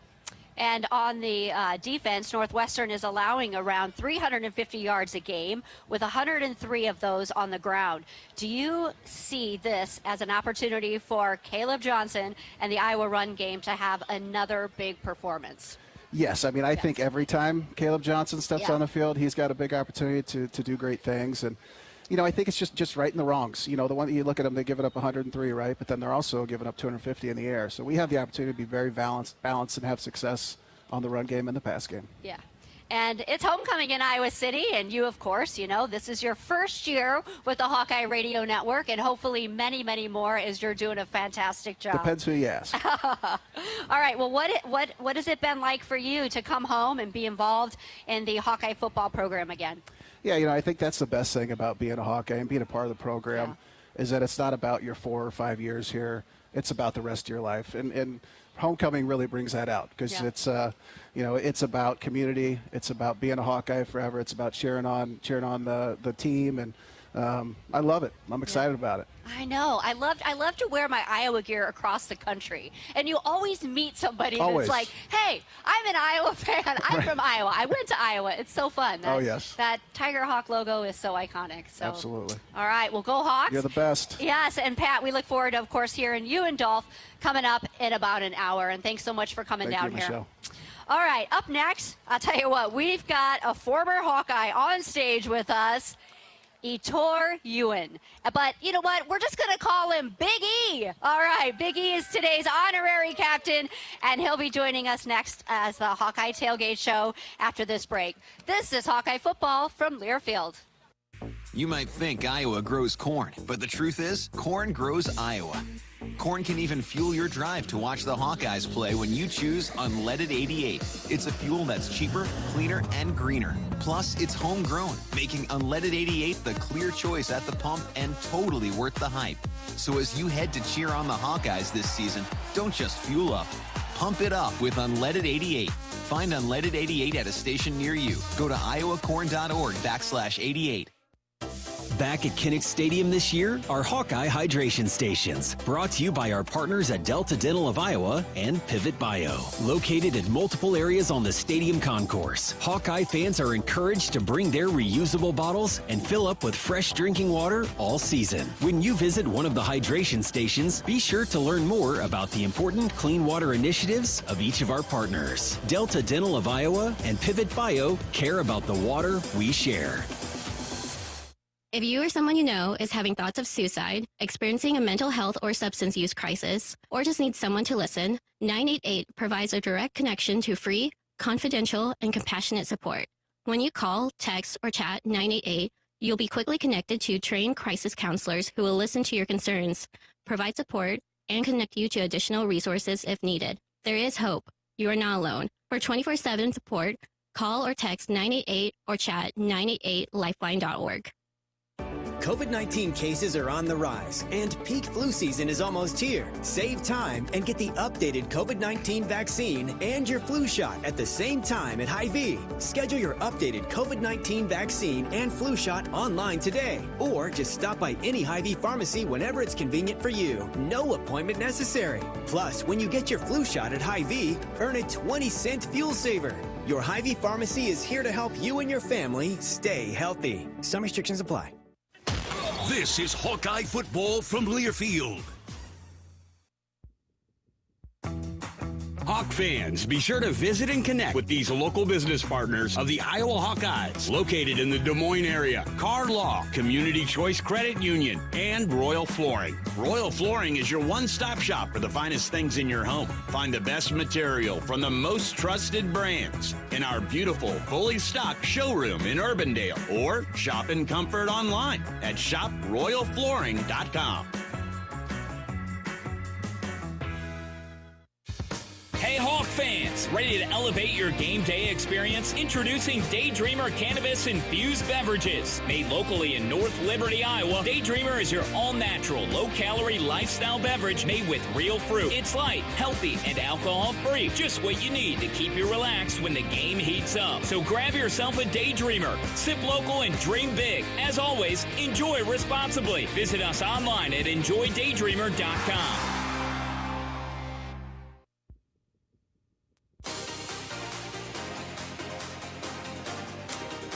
Speaker 4: And on the defense, Northwestern is allowing around 350 yards a game, with 103 of those on the ground. Do you see this as an opportunity for Caleb Johnson and the Iowa run game to have another big performance?
Speaker 7: Yes, I mean, I think every time Caleb Johnson steps on the field, he's got a big opportunity to do great things. And, you know, I think it's just right in the wrongs. You know, the one that you look at them, they give it up 103, right? But then they're also giving up 250 in the air. So we have the opportunity to be very balanced and have success on the run game and the pass game.
Speaker 4: Yeah. And it's homecoming in Iowa City, and you, of course, you know, this is your first year with the Hawkeye Radio Network, and hopefully many, many more, as you're doing a fantastic job.
Speaker 7: Depends who you ask.
Speaker 4: All right, well, what has it been like for you to come home and be involved in the Hawkeye football program again?
Speaker 7: Yeah, you know, I think that's the best thing about being a Hawkeye and being a part of the program is that it's not about your 4 or 5 years here. It's about the rest of your life. And homecoming really brings that out because it's, you know, it's about community. It's about being a Hawkeye forever. It's about cheering on the team. And I love it. I'm excited about it.
Speaker 4: I know. I love to wear my Iowa gear across the country. And you always meet somebody that's like, hey, I'm an Iowa fan. I'm from Iowa. I went to Iowa. It's so fun. That Tiger Hawk logo is so iconic. So.
Speaker 7: Absolutely.
Speaker 4: All right. Well, go Hawks.
Speaker 7: You're the best.
Speaker 4: Yes. And Pat, we look forward to, of course, hearing you and Dolph coming up in about an hour. And thanks so much for coming down here.
Speaker 7: Michelle.
Speaker 4: All right. Up next, I'll tell you what, we've got a former Hawkeye on stage with us. Etor Ewan. But you know what? We're just going to call him Big E. All right. Big E is today's honorary captain, and he'll be joining us next as the Hawkeye Tailgate Show after this break. This is Hawkeye football from Learfield.
Speaker 10: You might think Iowa grows corn, but the truth is, corn grows Iowa. Corn can even fuel your drive to watch the Hawkeyes play when you choose Unleaded 88. It's a fuel that's cheaper, cleaner, and greener. Plus, it's homegrown, making Unleaded 88 the clear choice at the pump and totally worth the hype. So as you head to cheer on the Hawkeyes this season, don't just fuel up. Pump it up with Unleaded 88. Find Unleaded 88 at a station near you. Go to iowacorn.org/88.
Speaker 11: Back at Kinnick Stadium this year are Hawkeye Hydration Stations, brought to you by our partners at Delta Dental of Iowa and Pivot Bio. Located in multiple areas on the stadium concourse, Hawkeye fans are encouraged to bring their reusable bottles and fill up with fresh drinking water all season. When you visit one of the hydration stations, be sure to learn more about the important clean water initiatives of each of our partners. Delta Dental of Iowa and Pivot Bio care about the water we share.
Speaker 12: If you or someone you know is having thoughts of suicide, experiencing a mental health or substance use crisis, or just needs someone to listen, 988 provides a direct connection to free, confidential, and compassionate support. When you call, text, or chat 988, you'll be quickly connected to trained crisis counselors who will listen to your concerns, provide support, and connect you to additional resources if needed. There is hope. You are not alone. For 24/7 support, call or text 988 or chat 988lifeline.org.
Speaker 24: COVID-19 cases are on the rise, and peak flu season is almost here. Save time and get the updated COVID-19 vaccine and your flu shot at the same time at Hy-Vee. Schedule your updated COVID-19 vaccine and flu shot online today, or just stop by any Hy-Vee pharmacy whenever it's convenient for you. No appointment necessary. Plus, when you get your flu shot at Hy-Vee, earn a 20-cent fuel saver. Your Hy-Vee pharmacy is here to help you and your family stay healthy. Some restrictions apply.
Speaker 2: This is Hawkeye football from Learfield.
Speaker 8: Hawk fans, be sure to visit and connect with these local business partners of the Iowa Hawkeyes, located in the Des Moines area. Car Law, Community Choice Credit Union, and Royal Flooring. Royal Flooring is your one-stop shop for the finest things in your home. Find the best material from the most trusted brands in our beautiful, fully stocked showroom in Urbandale, or shop in comfort online at shoproyalflooring.com.
Speaker 13: Hey Hawk fans, ready to elevate your game day experience? Introducing Daydreamer Cannabis Infused Beverages. Made locally in North Liberty, Iowa, Daydreamer is your all-natural, low-calorie lifestyle beverage made with real fruit. It's light, healthy, and alcohol-free. Just what you need to keep you relaxed when the game heats up. So grab yourself a Daydreamer. Sip local and dream big. As always, enjoy responsibly. Visit us online at enjoydaydreamer.com.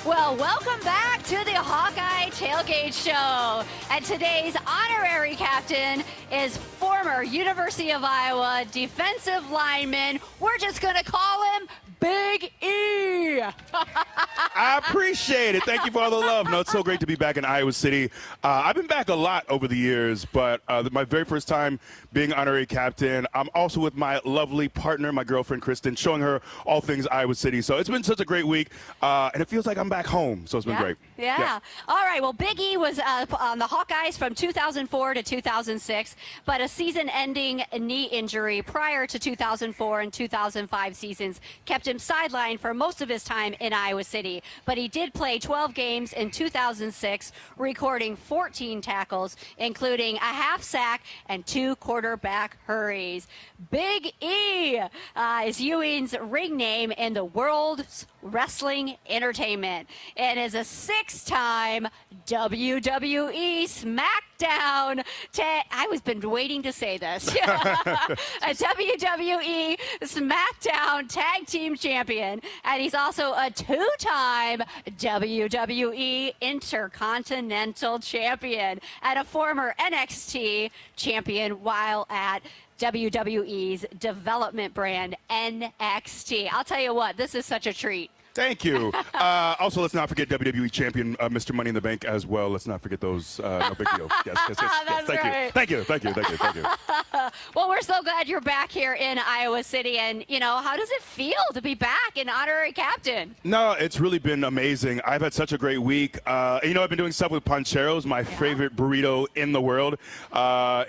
Speaker 4: Well, welcome back to the Hawkeye Tailgate Show. And today's honorary captain is former University of Iowa defensive lineman. We're just going to call him Big E.
Speaker 14: I appreciate it. Thank you for all the love. No, it's so great to be back in Iowa City. I've been back a lot over the years, but my very first time being honorary captain, I'm also with my lovely partner, my girlfriend, Kristen, showing her all things Iowa City. So it's been such a great week, and it feels like I'm back home, so it's been great.
Speaker 4: Yeah. All right. Well, Big E was on the Hawkeyes from 2004 to 2006, but a season-ending knee injury prior to 2004 and 2005 seasons kept him sidelined for most of his time in Iowa City. But he did play 12 games in 2006, recording 14 tackles, including a half sack and 2 quarterback hurries. Big E is Ewing's ring name in the world's wrestling entertainment and is a 6-time WWE SmackDown I was been waiting to say this. A WWE SmackDown Tag Team Champion, and he's also a 2-time WWE Intercontinental Champion and a former NXT champion while at WWE's development brand, NXT. I'll tell you what, this is such a treat.
Speaker 14: Thank you. Also, let's not forget WWE champion Mr. Money in the Bank as well. Let's not forget those. No big deal. Yes.
Speaker 4: That's
Speaker 14: Thank
Speaker 4: right.
Speaker 14: you. Thank you.
Speaker 4: Well, we're so glad you're back here in Iowa City. And, how does it feel to be back in honorary captain?
Speaker 14: No, it's really been amazing. I've had such a great week. I've been doing stuff with Pancheros. My favorite burrito in the world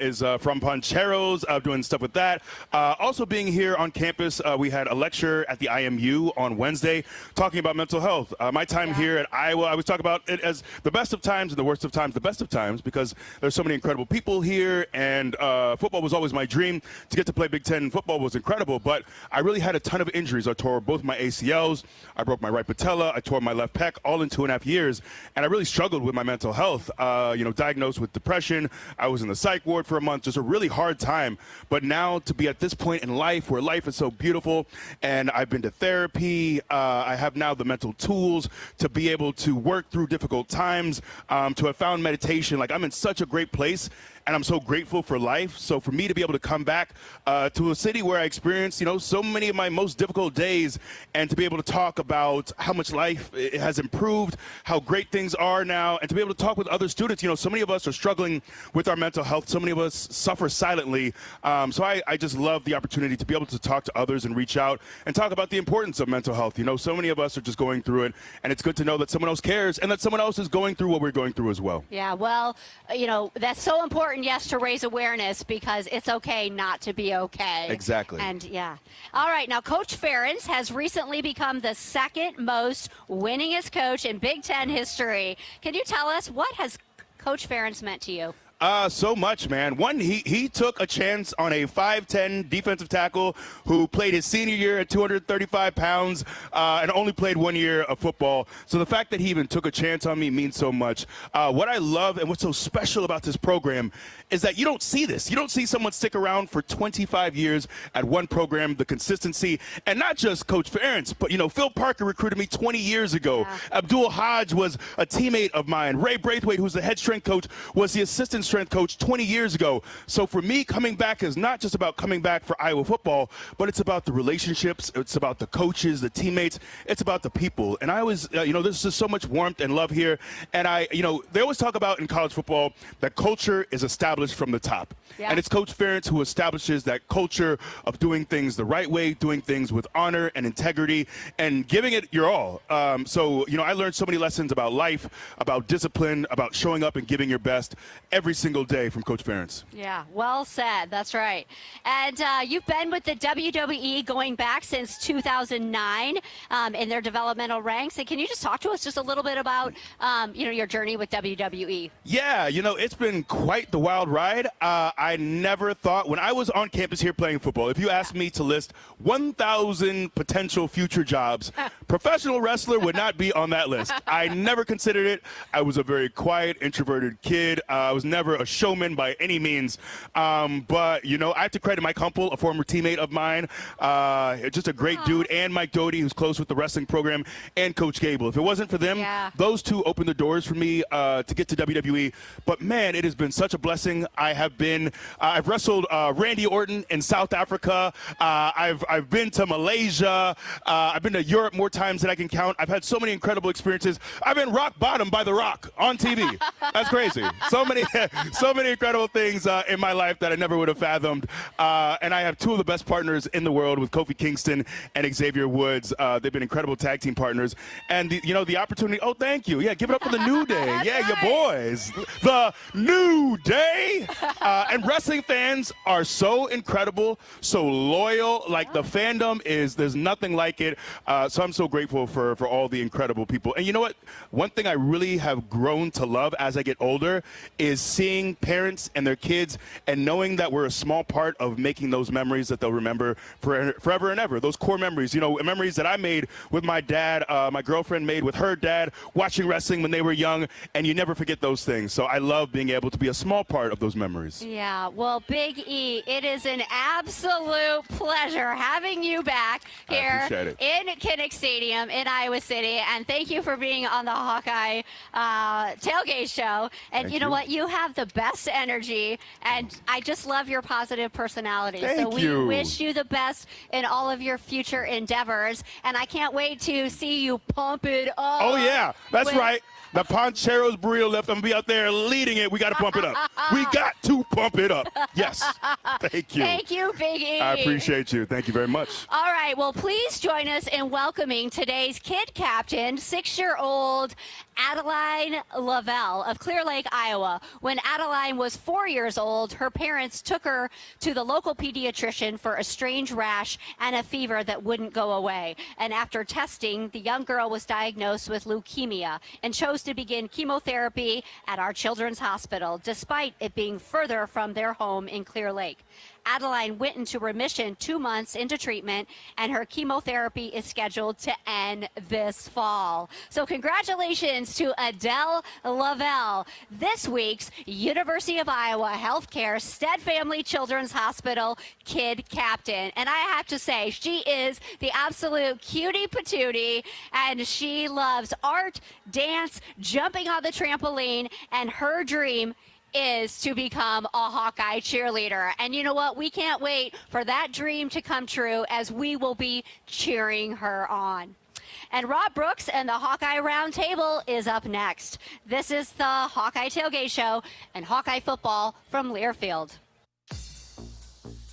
Speaker 14: is from Pancheros. Doing stuff with that. Also being here on campus, we had a lecture at the IMU on Wednesday talking about mental health. My time here at Iowa, I was talking about it as the best of times and the worst of times, the best of times, because there's so many incredible people here, and football was always my dream. To get to play Big Ten football was incredible, but I really had a ton of injuries. I tore both my ACLs, I broke my right patella, I tore my left pec, all in 2.5 years, and I really struggled with my mental health. Diagnosed with depression. I was in the psych ward for a month, just a really hard time. But now to be at this point in life where life is so beautiful, and I've been to therapy, I have now the mental tools to be able to work through difficult times, to have found meditation. Like, I'm in such a great place, and I'm so grateful for life. So for me to be able to come back to a city where I experienced, so many of my most difficult days, and to be able to talk about how much life has improved, how great things are now, and to be able to talk with other students. So many of us are struggling with our mental health. So many of us suffer silently. So I just love the opportunity to be able to talk to others and reach out and talk about the importance of mental health. So many of us are just going through it, and it's good to know that someone else cares and that someone else is going through what we're going through as well.
Speaker 4: Yeah, well, that's so important, yes, to raise awareness, because it's okay not to be okay.
Speaker 14: Exactly.
Speaker 4: And all right, now Coach Ferentz has recently become the second most winningest coach in Big Ten history. Can you tell us, what has Coach Ferentz meant to you?
Speaker 14: So much, man. One, he took a chance on a 5'10" defensive tackle who played his senior year at 235 pounds and only played 1 year of football. So the fact that he even took a chance on me means so much. What I love and what's so special about this program is that you don't see this. You don't see someone stick around for 25 years at one program, the consistency, and not just Coach Ferentz, but, Phil Parker recruited me 20 years ago. Abdul Hodge was a teammate of mine. Ray Braithwaite, who's the head strength coach, was the assistant strength coach 20 years ago. So for me, coming back is not just about coming back for Iowa football, but it's about the relationships. It's about the coaches, the teammates. It's about the people. And I always, there's just so much warmth and love here. And they always talk about in college football that culture is established from the top. Yeah. And it's Coach Ferentz who establishes that culture of doing things the right way, doing things with honor and integrity, and giving it your all. So I learned so many lessons about life, about discipline, about showing up and giving your best every single day from Coach Ferentz.
Speaker 4: Yeah, well said. That's right. And you've been with the WWE going back since 2009 in their developmental ranks. And can you just talk to us just a little bit about, your journey with WWE?
Speaker 14: Yeah, it's been quite the wild ride. I never thought when I was on campus here playing football, if you asked me to list 1,000 potential future jobs, professional wrestler would not be on that list. I never considered it. I was a very quiet, introverted kid. I was never a showman by any means. But, I have to credit Mike Humple, a former teammate of mine, just a great dude, and Mike Doty, who's close with the wrestling program, and Coach Gable. If it wasn't for them, those two opened the doors for me to get to WWE. But, man, it has been such a blessing. I've wrestled Randy Orton in South Africa. I've been to Malaysia. I've been to Europe more times than I can count. I've had so many incredible experiences. I've been rock bottom by The Rock on TV. That's crazy. So many incredible things in my life that I never would have fathomed. And I have two of the best partners in the world with Kofi Kingston and Xavier Woods. They've been incredible tag team partners. And the opportunity. Oh, thank you. Yeah, give it up for the New Day. Yeah, your boys. The New Day. And wrestling fans are so incredible, so loyal. Like the fandom there's nothing like it. So I'm so grateful for all the incredible people. And you know what? One thing I really have grown to love as I get older is seeing parents and their kids and knowing that we're a small part of making those memories that they'll remember forever and ever. Those core memories, memories that I made with my dad, my girlfriend made with her dad, watching wrestling when they were young, and you never forget those things. So I love being able to be a small part of those memories.
Speaker 4: Yeah, well, Big E, it is an absolute pleasure having you back here in Kinnick Stadium in Iowa City. And thank you for being on the Hawkeye Tailgate Show. And you know what? You have the best energy, and I just love your positive personality.
Speaker 14: Thank
Speaker 4: we
Speaker 14: you.
Speaker 4: Wish you the best in all of your future endeavors. And I can't wait to see you pump it up.
Speaker 14: Oh, yeah, that's right. The Poncheros burrito lift, I'm going to be out there leading it. We got to pump it up. We got to pump it up. Yes. Thank you.
Speaker 4: Thank you, Big E.
Speaker 14: I appreciate you. Thank you very much.
Speaker 4: All right. Well, please join us in welcoming today's kid captain, 6-year-old Adeline Lavelle of Clear Lake, Iowa. When Adeline was 4 years old, her parents took her to the local pediatrician for a strange rash and a fever that wouldn't go away. And after testing, the young girl was diagnosed with leukemia and chose to begin chemotherapy at our children's hospital, despite it being further from their home in Clear Lake. Adeline went into remission 2 months into treatment, and her chemotherapy is scheduled to end this fall. So congratulations to Adele Lavelle, this week's University of Iowa Healthcare Stead Family Children's Hospital kid captain. And I have to say, she is the absolute cutie patootie, and she loves art, dance, jumping on the trampoline, and her dream is to become a Hawkeye cheerleader. And you know what? We can't wait for that dream to come true, as we will be cheering her on. And Rob Brooks and the Hawkeye Roundtable is up next. This is the Hawkeye Tailgate Show and Hawkeye football from Learfield.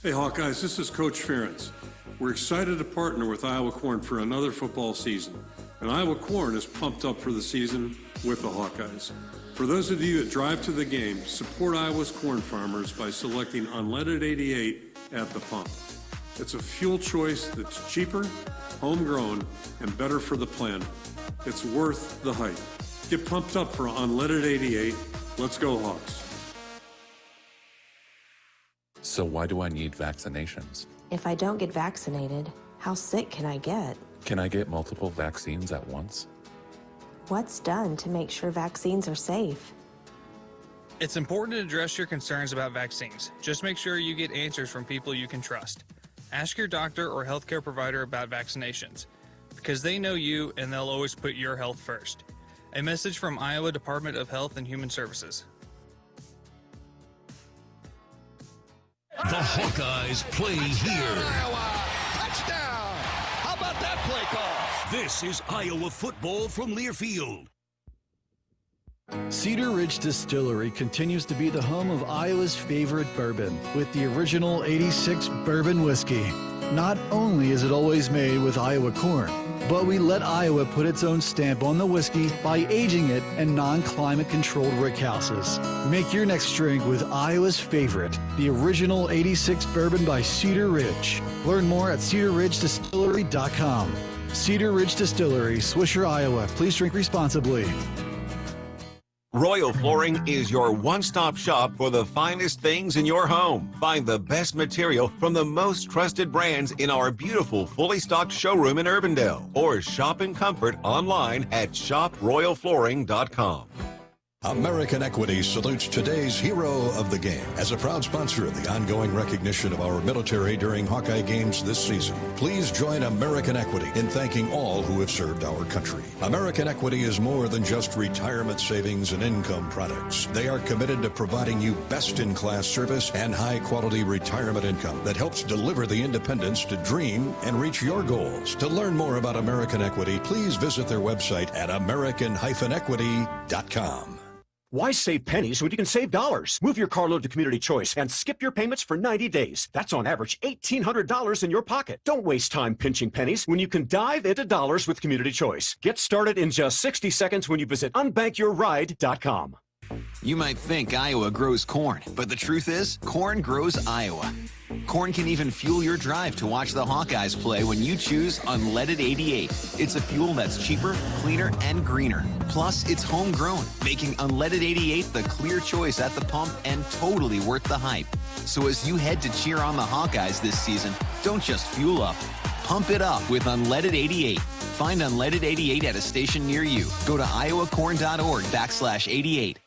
Speaker 9: Hey Hawkeyes, this is Coach Ferentz. We're excited to partner with Iowa Corn for another football season. And Iowa Corn is pumped up for the season with the Hawkeyes. For those of you that drive to the game, support Iowa's corn farmers by selecting unleaded 88 at the pump. It's a fuel choice that's cheaper, homegrown, and better for the planet. It's worth the hype. Get pumped up for unleaded 88. Let's go Hawks.
Speaker 16: So why do I need vaccinations?
Speaker 17: If I don't get vaccinated, how sick can I get?
Speaker 16: Can I get multiple vaccines at once?
Speaker 17: What's done to make sure vaccines are safe?
Speaker 18: It's important to address your concerns about vaccines. Just make sure you get answers from people you can trust. Ask your doctor or healthcare provider about vaccinations, because they know you and they'll always put your health first. A message from Iowa Department of Health and Human Services.
Speaker 2: The Hawkeyes play here.
Speaker 1: Iowa, touchdown! How about that play call?
Speaker 2: This is Iowa football from Learfield.
Speaker 19: Cedar Ridge Distillery continues to be the home of Iowa's favorite bourbon with the original 86 bourbon whiskey. Not only is it always made with Iowa corn, but we let Iowa put its own stamp on the whiskey by aging it in non-climate controlled rickhouses. Make your next drink with Iowa's favorite, the original 86 bourbon by Cedar Ridge. Learn more at cedarridgedistillery.com. Cedar Ridge Distillery, Swisher, Iowa. Please drink responsibly.
Speaker 6: Royal Flooring is your one-stop shop for the finest things in your home. Find the best material from the most trusted brands in our beautiful, fully stocked showroom in Urbandale. Or shop in comfort online at shoproyalflooring.com.
Speaker 23: American Equity salutes today's hero of the game. As a proud sponsor of the ongoing recognition of our military during Hawkeye games this season, please join American Equity in thanking all who have served our country. American Equity is more than just retirement savings and income products. They are committed to providing you best-in-class service and high-quality retirement income that helps deliver the independence to dream and reach your goals. To learn more about American Equity, please visit their website at american-equity.com.
Speaker 3: Why save pennies when you can save dollars? Move your carload to Community Choice and skip your payments for 90 days. That's on average $1,800 in your pocket. Don't waste time pinching pennies when you can dive into dollars with Community Choice. Get started in just 60 seconds when you visit unbankyourride.com.
Speaker 10: You might think Iowa grows corn, but the truth is, corn grows Iowa. Corn can even fuel your drive to watch the Hawkeyes play when you choose Unleaded 88. It's a fuel that's cheaper, cleaner, and greener. Plus, it's homegrown, making Unleaded 88 the clear choice at the pump and totally worth the hype. So as you head to cheer on the Hawkeyes this season, don't just fuel up. Pump it up with Unleaded 88. Find Unleaded 88 at a station near you. Go to iowacorn.org/88.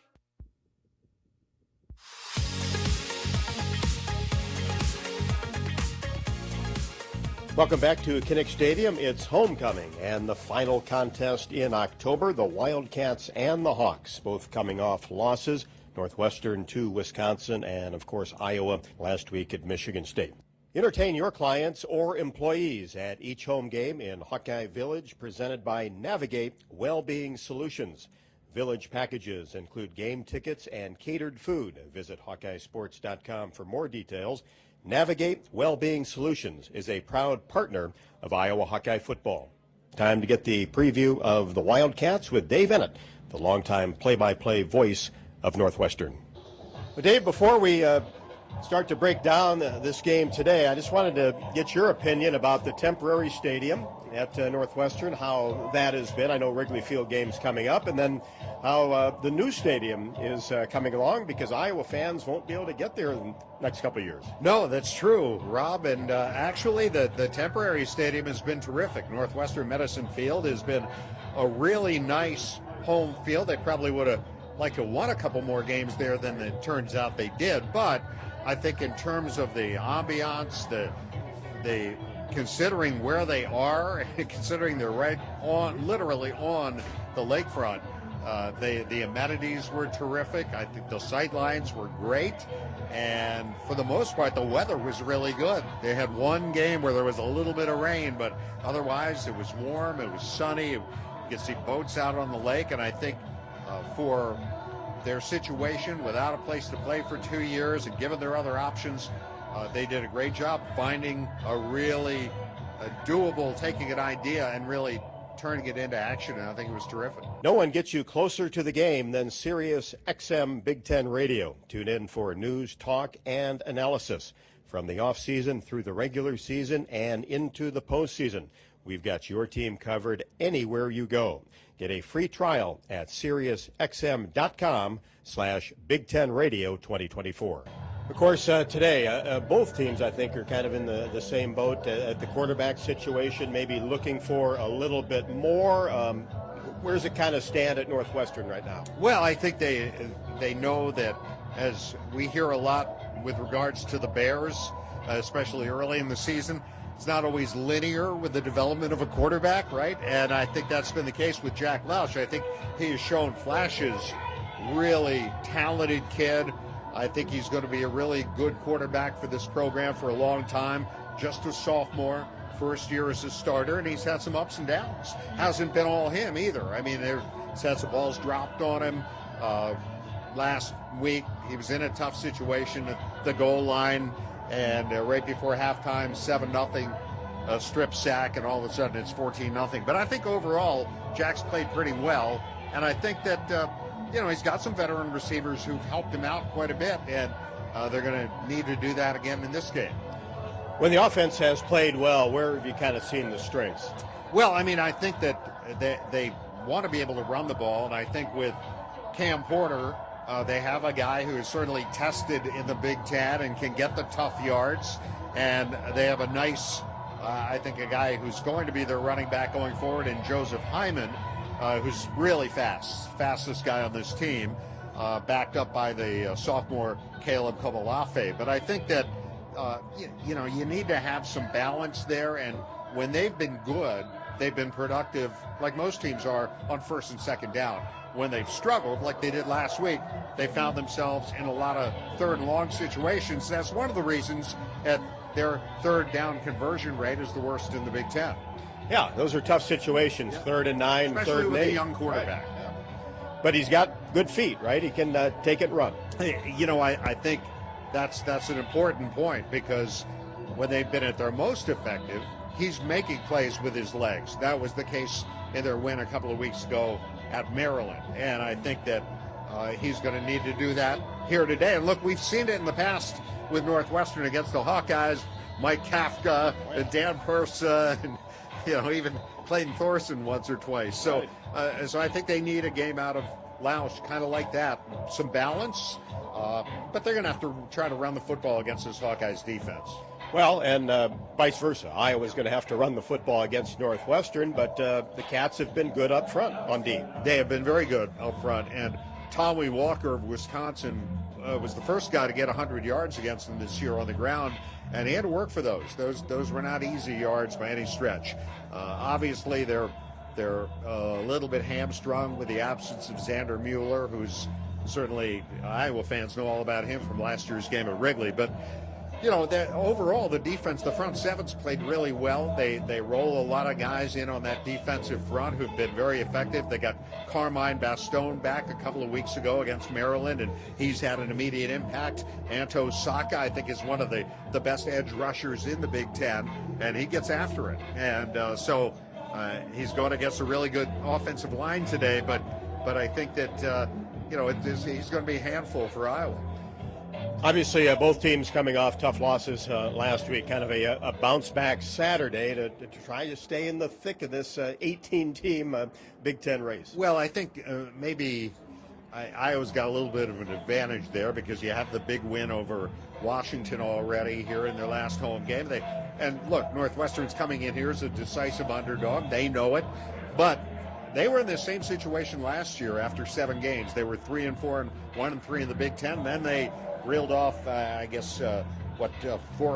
Speaker 20: Welcome back to Kinnick Stadium. It's homecoming and the final contest in October. The Wildcats and the Hawks both coming off losses. Northwestern to Wisconsin and, of course, Iowa last week at Michigan State. Entertain your clients or employees at each home game in Hawkeye Village, presented by Navigate Wellbeing Solutions. Village packages include game tickets and catered food. Visit HawkeyeSports.com for more details. Navigate Wellbeing Solutions is a proud partner of Iowa Hawkeye football. Time to get the preview of the Wildcats with Dave Ennett, the longtime play-by-play voice of Northwestern. Well, Dave, before we start to break down this game today, I just wanted to get your opinion about the temporary stadium at Northwestern, how that has been. I know Wrigley Field game's coming up, and then how the new stadium is coming along, because Iowa fans won't be able to get there in the next couple of years.
Speaker 21: No, that's true, Rob, and actually the temporary stadium has been terrific. Northwestern Medicine Field has been a really nice home field. They probably would have liked to won a couple more games there than it turns out they did, but I think in terms of the ambiance, the considering where they are, considering they're right on, literally on the lakefront, the amenities were terrific. I think the sightlines were great, and for the most part, the weather was really good. They had one game where there was a little bit of rain, but otherwise it was warm, it was sunny. You could see boats out on the lake, and I think for their situation, without a place to play for 2 years and given their other options, they did a great job finding a really doable, taking an idea and really turning it into action, and I think it was terrific.
Speaker 20: No one gets you closer to the game than Sirius XM Big Ten Radio. Tune in for news, talk, and analysis from the offseason through the regular season and into the postseason. We've got your team covered anywhere you go. Get a free trial at SiriusXM.com/Big Ten Radio 2024. Of course, today, both teams, I think, are kind of in the same boat at the quarterback situation, maybe looking for a little bit more. Where does it kind of stand at Northwestern right now?
Speaker 21: Well, I think they know that, as we hear a lot with regards to the Bears, especially early in the season, it's not always linear with the development of a quarterback, right? And I think that's been the case with Jack Lausch. I think he has shown flashes, really talented kid, I think he's going to be a really good quarterback for this program for a long time. Just a sophomore, first year as a starter, and he's had some ups and downs. Hasn't been all him either. I mean, he's had some balls dropped on him. Last week, he was in a tough situation at the goal line, and right before halftime, 7-0, a strip sack, and all of a sudden it's 14-0. But I think overall, Jack's played pretty well, and I think that he's got some veteran receivers who've helped him out quite a bit, and they're going to need to do that again in this game.
Speaker 20: When the offense has played well, where have you kind of seen the strengths?
Speaker 21: Well, I mean, I think that they want to be able to run the ball, and I think with Cam Porter, they have a guy who is certainly tested in the Big Ten and can get the tough yards, and they have a nice, I think, a guy who's going to be their running back going forward, in Joseph Hyman, who's really fastest guy on this team, backed up by the sophomore Caleb Kobolafe. But I think that you need to have some balance there, and when they've been good, they've been productive, like most teams are, on first and second down. When they've struggled, like they did last week, they found themselves in a lot of third and long situations. That's one of the reasons that their third down conversion rate is the worst in the Big Ten.
Speaker 20: Yeah, those are tough situations, 3rd and 9,
Speaker 21: especially
Speaker 20: 3rd and 8.
Speaker 21: With a young quarterback.
Speaker 20: Right. Yeah. But he's got good feet, right? He can take it and run.
Speaker 21: I think that's an important point, because when they've been at their most effective, he's making plays with his legs. That was the case in their win a couple of weeks ago at Maryland, and I think that he's going to need to do that here today. And look, we've seen it in the past with Northwestern against the Hawkeyes, Mike Kafka and Dan Persa, and even Clayton Thorson once or twice. So I think they need a game out of Lausch, kind of like that, some balance, but they're going to have to try to run the football against this Hawkeyes defense.
Speaker 20: Well, and vice versa. Iowa's going to have to run the football against Northwestern, but the Cats have been good up front on D.
Speaker 21: They have been very good up front, and Tommy Walker of Wisconsin was the first guy to get 100 yards against them this year on the ground, and he had to work for those. Those were not easy yards by any stretch. Obviously, they're a little bit hamstrung with the absence of Xander Mueller, who's certainly, Iowa fans know all about him from last year's game at Wrigley, but overall, the defense, the front seven's played really well. They roll a lot of guys in on that defensive front who've been very effective. They got Carmine Bastone back a couple of weeks ago against Maryland, and he's had an immediate impact. Anto Saka, I think, is one of the best edge rushers in the Big Ten, and he gets after it. And so he's going against a really good offensive line today, but I think that he's going to be a handful for Iowa.
Speaker 20: Obviously, both teams coming off tough losses last week, kind of a bounce-back Saturday to try to stay in the thick of this 18-team Big Ten race.
Speaker 21: Well, I think maybe Iowa's got a little bit of an advantage there, because you have the big win over Washington already here in their last home game. And look, Northwestern's coming in here as a decisive underdog. They know it, but they were in the same situation last year after 7 games. They were 3-4 and 1-3 in the Big Ten. Then they reeled off, 4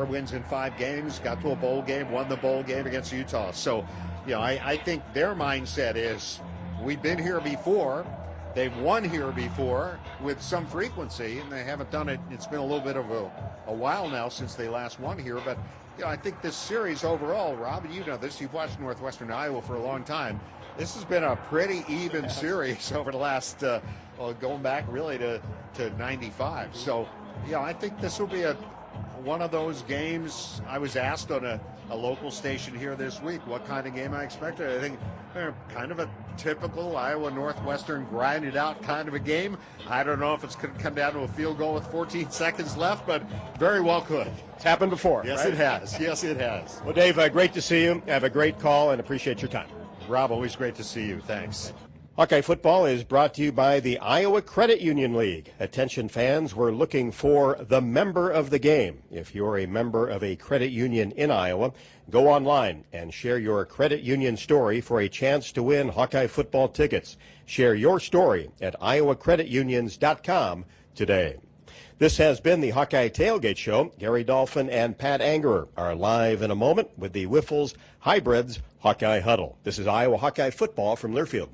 Speaker 21: wins in 5 games, got to a bowl game, won the bowl game against Utah. So, I think their mindset is, we've been here before. They've won here before with some frequency, and they haven't done it. It's been a little bit of a while now since they last won here. But, I think this series overall, Rob, you know this, you've watched Northwestern Iowa for a long time. This has been a pretty even series over the last, going back really to 95. So, I think this will be one of those games. I was asked on a local station here this week what kind of game I expected. I think kind of a typical Iowa Northwestern grinded out kind of a game. I don't know if it's going to come down to a field goal with 14 seconds left, but very well could.
Speaker 20: It's happened before.
Speaker 21: Yes,
Speaker 20: right?
Speaker 21: It has. Yes, it has.
Speaker 20: Well, Dave, great to see you. Have a great call and appreciate your time.
Speaker 21: Rob, always great to see you. Thanks.
Speaker 20: Hawkeye football is brought to you by the Iowa Credit Union League. Attention fans, we're looking for the member of the game. If you're a member of a credit union in Iowa, go online and share your credit union story for a chance to win Hawkeye football tickets. Share your story at iowacreditunions.com today. This has been the Hawkeye Tailgate Show. Gary Dolphin and Pat Angerer are live in a moment with the Wiffles Hybrids Hawkeye Huddle. This is Iowa Hawkeye football from Learfield.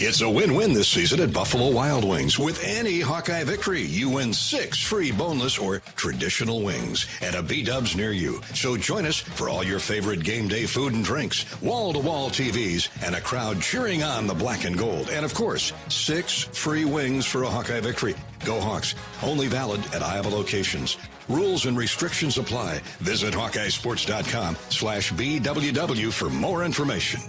Speaker 5: It's a win-win this season at Buffalo Wild Wings. With any Hawkeye victory, you win 6 free boneless or traditional wings at a B-Dubs near you. So join us for all your favorite game day food and drinks, wall-to-wall TVs, and a crowd cheering on the black and gold. And, of course, 6 free wings for a Hawkeye victory. Go Hawks. Only valid at Iowa locations. Rules and restrictions apply. Visit HawkeyeSports.com/BWW for more information.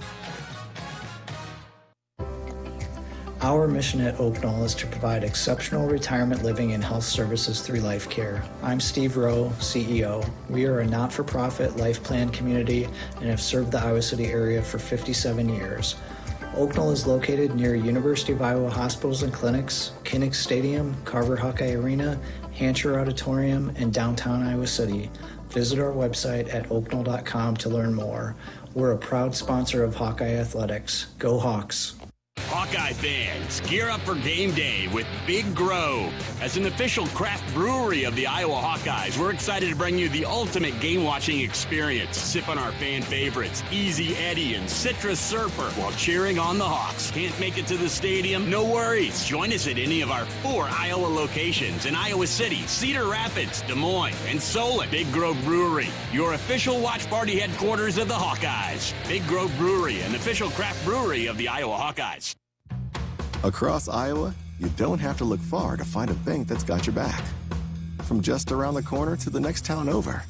Speaker 7: Our mission at Oak Knoll is to provide exceptional retirement living and health services through life care. I'm Steve Rowe, CEO. We are a not-for-profit life plan community and have served the Iowa City area for 57 years. Oak Knoll is located near University of Iowa hospitals and clinics, Kinnick Stadium, Carver Hawkeye Arena, Hancher Auditorium, and downtown Iowa City. Visit our website at oakknoll.com to learn more. We're a proud sponsor of Hawkeye Athletics. Go Hawks!
Speaker 8: Hawkeye fans, gear up for game day with Big Grow. As an official craft brewery of the Iowa Hawkeyes, we're excited to bring you the ultimate game-watching experience. Sip on our fan favorites, Easy Eddie and Citrus Surfer, while cheering on the Hawks. Can't make it to the stadium? No worries. Join us at any of our 4 Iowa locations in Iowa City, Cedar Rapids, Des Moines, and Solon. Big Grove Brewery, your official watch party headquarters of the Hawkeyes. Big Grove Brewery, an official craft brewery of the Iowa Hawkeyes.
Speaker 15: Across Iowa, you don't have to look far to find a bank that's got your back. From just around the corner to the next town over,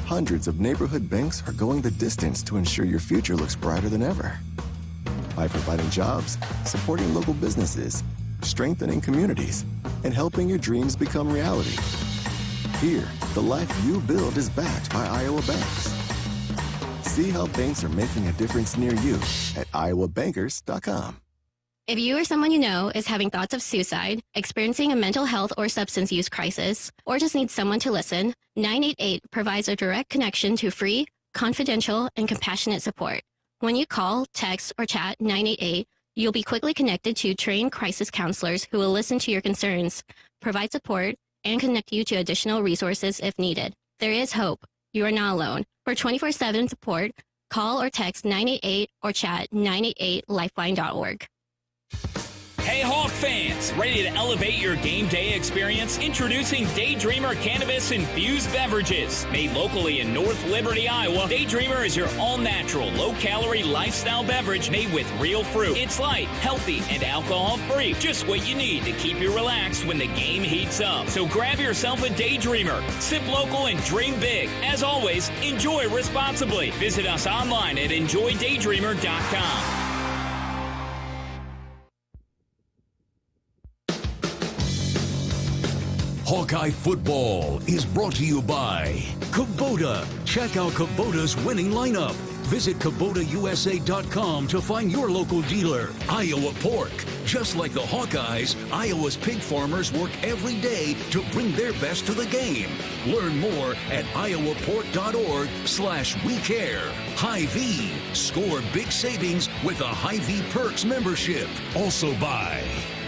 Speaker 15: hundreds of neighborhood banks are going the distance to ensure your future looks brighter than ever. By providing jobs, supporting local businesses, strengthening communities, and helping your dreams become reality. Here, the life you build is backed by Iowa banks. See how banks are making a difference near you at iowabankers.com.
Speaker 12: If you or someone you know is having thoughts of suicide, experiencing a mental health or substance use crisis, or just needs someone to listen, 988 provides a direct connection to free, confidential, and compassionate support. When you call, text, or chat 988, you'll be quickly connected to trained crisis counselors who will listen to your concerns, provide support, and connect you to additional resources if needed. There is hope. You are not alone. For 24/7 support, call or text 988 or chat 988lifeline.org.
Speaker 13: Hey Hawk fans, ready to elevate your game day experience? Introducing Daydreamer Cannabis Infused Beverages. Made locally in North Liberty, Iowa, Daydreamer is your all-natural, low-calorie lifestyle beverage made with real fruit. It's light, healthy, and alcohol-free. Just what you need to keep you relaxed when the game heats up. So grab yourself a Daydreamer. Sip local and dream big. As always, enjoy responsibly. Visit us online at enjoydaydreamer.com.
Speaker 2: Hawkeye football is brought to you by Kubota. Check out Kubota's winning lineup. Visit KubotaUSA.com to find your local dealer. Iowa Pork. Just like the Hawkeyes, Iowa's pig farmers work every day to bring their best to the game. Learn more at iowapork.org/WeCare. Hy-Vee. Score big savings with a Hy-Vee Perks membership. Also by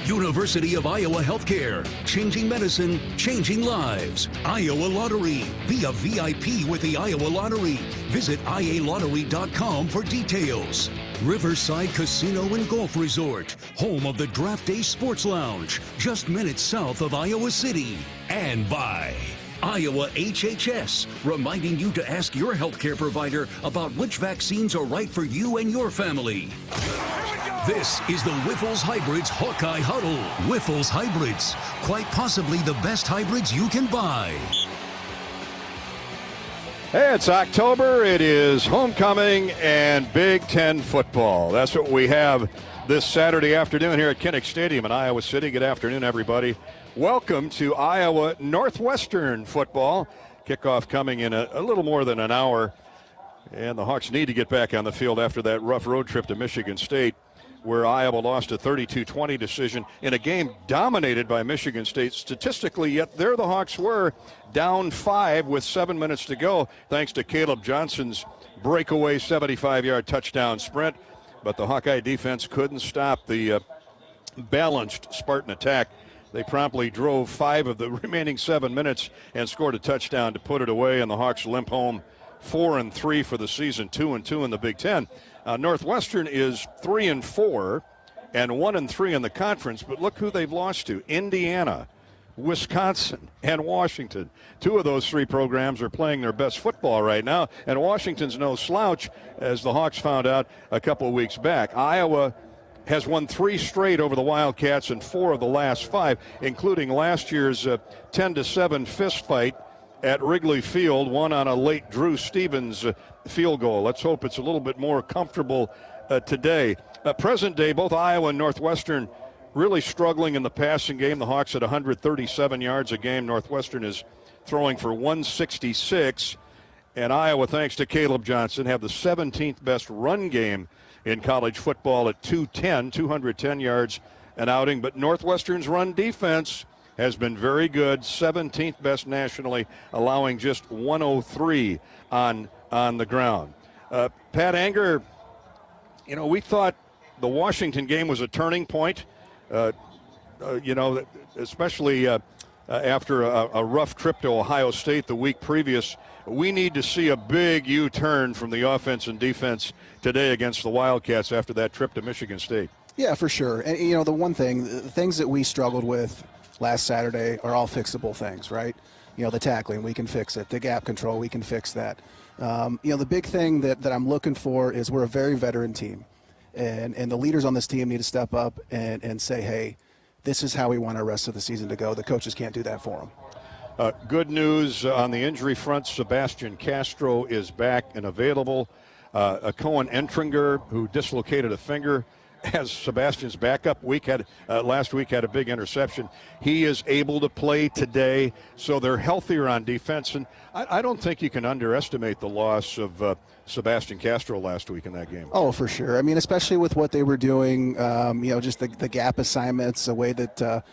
Speaker 2: University of Iowa Healthcare, changing medicine, changing lives. Iowa Lottery, be a VIP with the Iowa Lottery. Visit ialottery.com for details. Riverside Casino and Golf Resort, home of the Draft Day Sports Lounge, just minutes south of Iowa City. And by Iowa HHS, reminding you to ask your healthcare provider about which vaccines are right for you and your family. This is the Wyffels Hybrids Hawkeye Huddle. Wyffels Hybrids, quite possibly the best hybrids you can buy.
Speaker 21: Hey, it's October. It is homecoming and Big Ten football. That's what we have this Saturday afternoon here at Kinnick Stadium in Iowa City. Good afternoon, everybody. Welcome to Iowa Northwestern football. Kickoff coming in a little more than an hour. And the Hawks need to get back on the field after that rough road trip to Michigan State, where Iowa lost a 32-20 decision in a game dominated by Michigan State statistically, yet there the Hawks were down 5 with 7 minutes to go, thanks to Caleb Johnson's breakaway 75-yard touchdown sprint. But the Hawkeye defense couldn't stop the balanced Spartan attack. They promptly drove 5 of the remaining 7 minutes and scored a touchdown to put it away, and the Hawks limp home 4-3 for the season, 2-2 in the Big Ten. Northwestern is 3-4,
Speaker 11: and 1-3 in the conference. But look who they've lost to: Indiana, Wisconsin, and Washington. 2 of those 3 programs are playing their best football right now, and Washington's no slouch, as the Hawks found out a couple of weeks back. Iowa has won 3 straight over the Wildcats in 4 of the last 5, including last year's 10-7 fist fight at Wrigley Field, one on a late Drew Stevens field goal. Let's hope it's a little bit more comfortable today. Present day, both Iowa and Northwestern really struggling in the passing game. The Hawks at 137 yards a game. Northwestern is throwing for 166. And Iowa, thanks to Caleb Johnson, have the 17th best run game in college football at 210 yards an outing. But Northwestern's run defense has been very good, 17th best nationally, allowing just 103 on the ground. Pat Anger, we thought the Washington game was a turning point, especially after a rough trip to Ohio State the week previous. We need to see a big U-turn from the offense and defense today against the Wildcats after that trip to Michigan State.
Speaker 14: Yeah, for sure. And, the things that we struggled with last Saturday are all fixable things, right? The tackling, we can fix it. The gap control, we can fix that. The big thing that I'm looking for is we're a very veteran team. And the leaders on this team need to step up and say, hey, this is how we want our rest of the season to go. The coaches can't do that for them.
Speaker 11: Good news on the injury front. Sebastian Castro is back and available. Cohen Entringer, who dislocated a finger, as Sebastian's backup last week had a big interception. He is able to play today, so they're healthier on defense. And I don't think you can underestimate the loss of Sebastian Castro last week in that game.
Speaker 14: Oh, for sure. I mean, especially with what they were doing, just the gap assignments, the way that,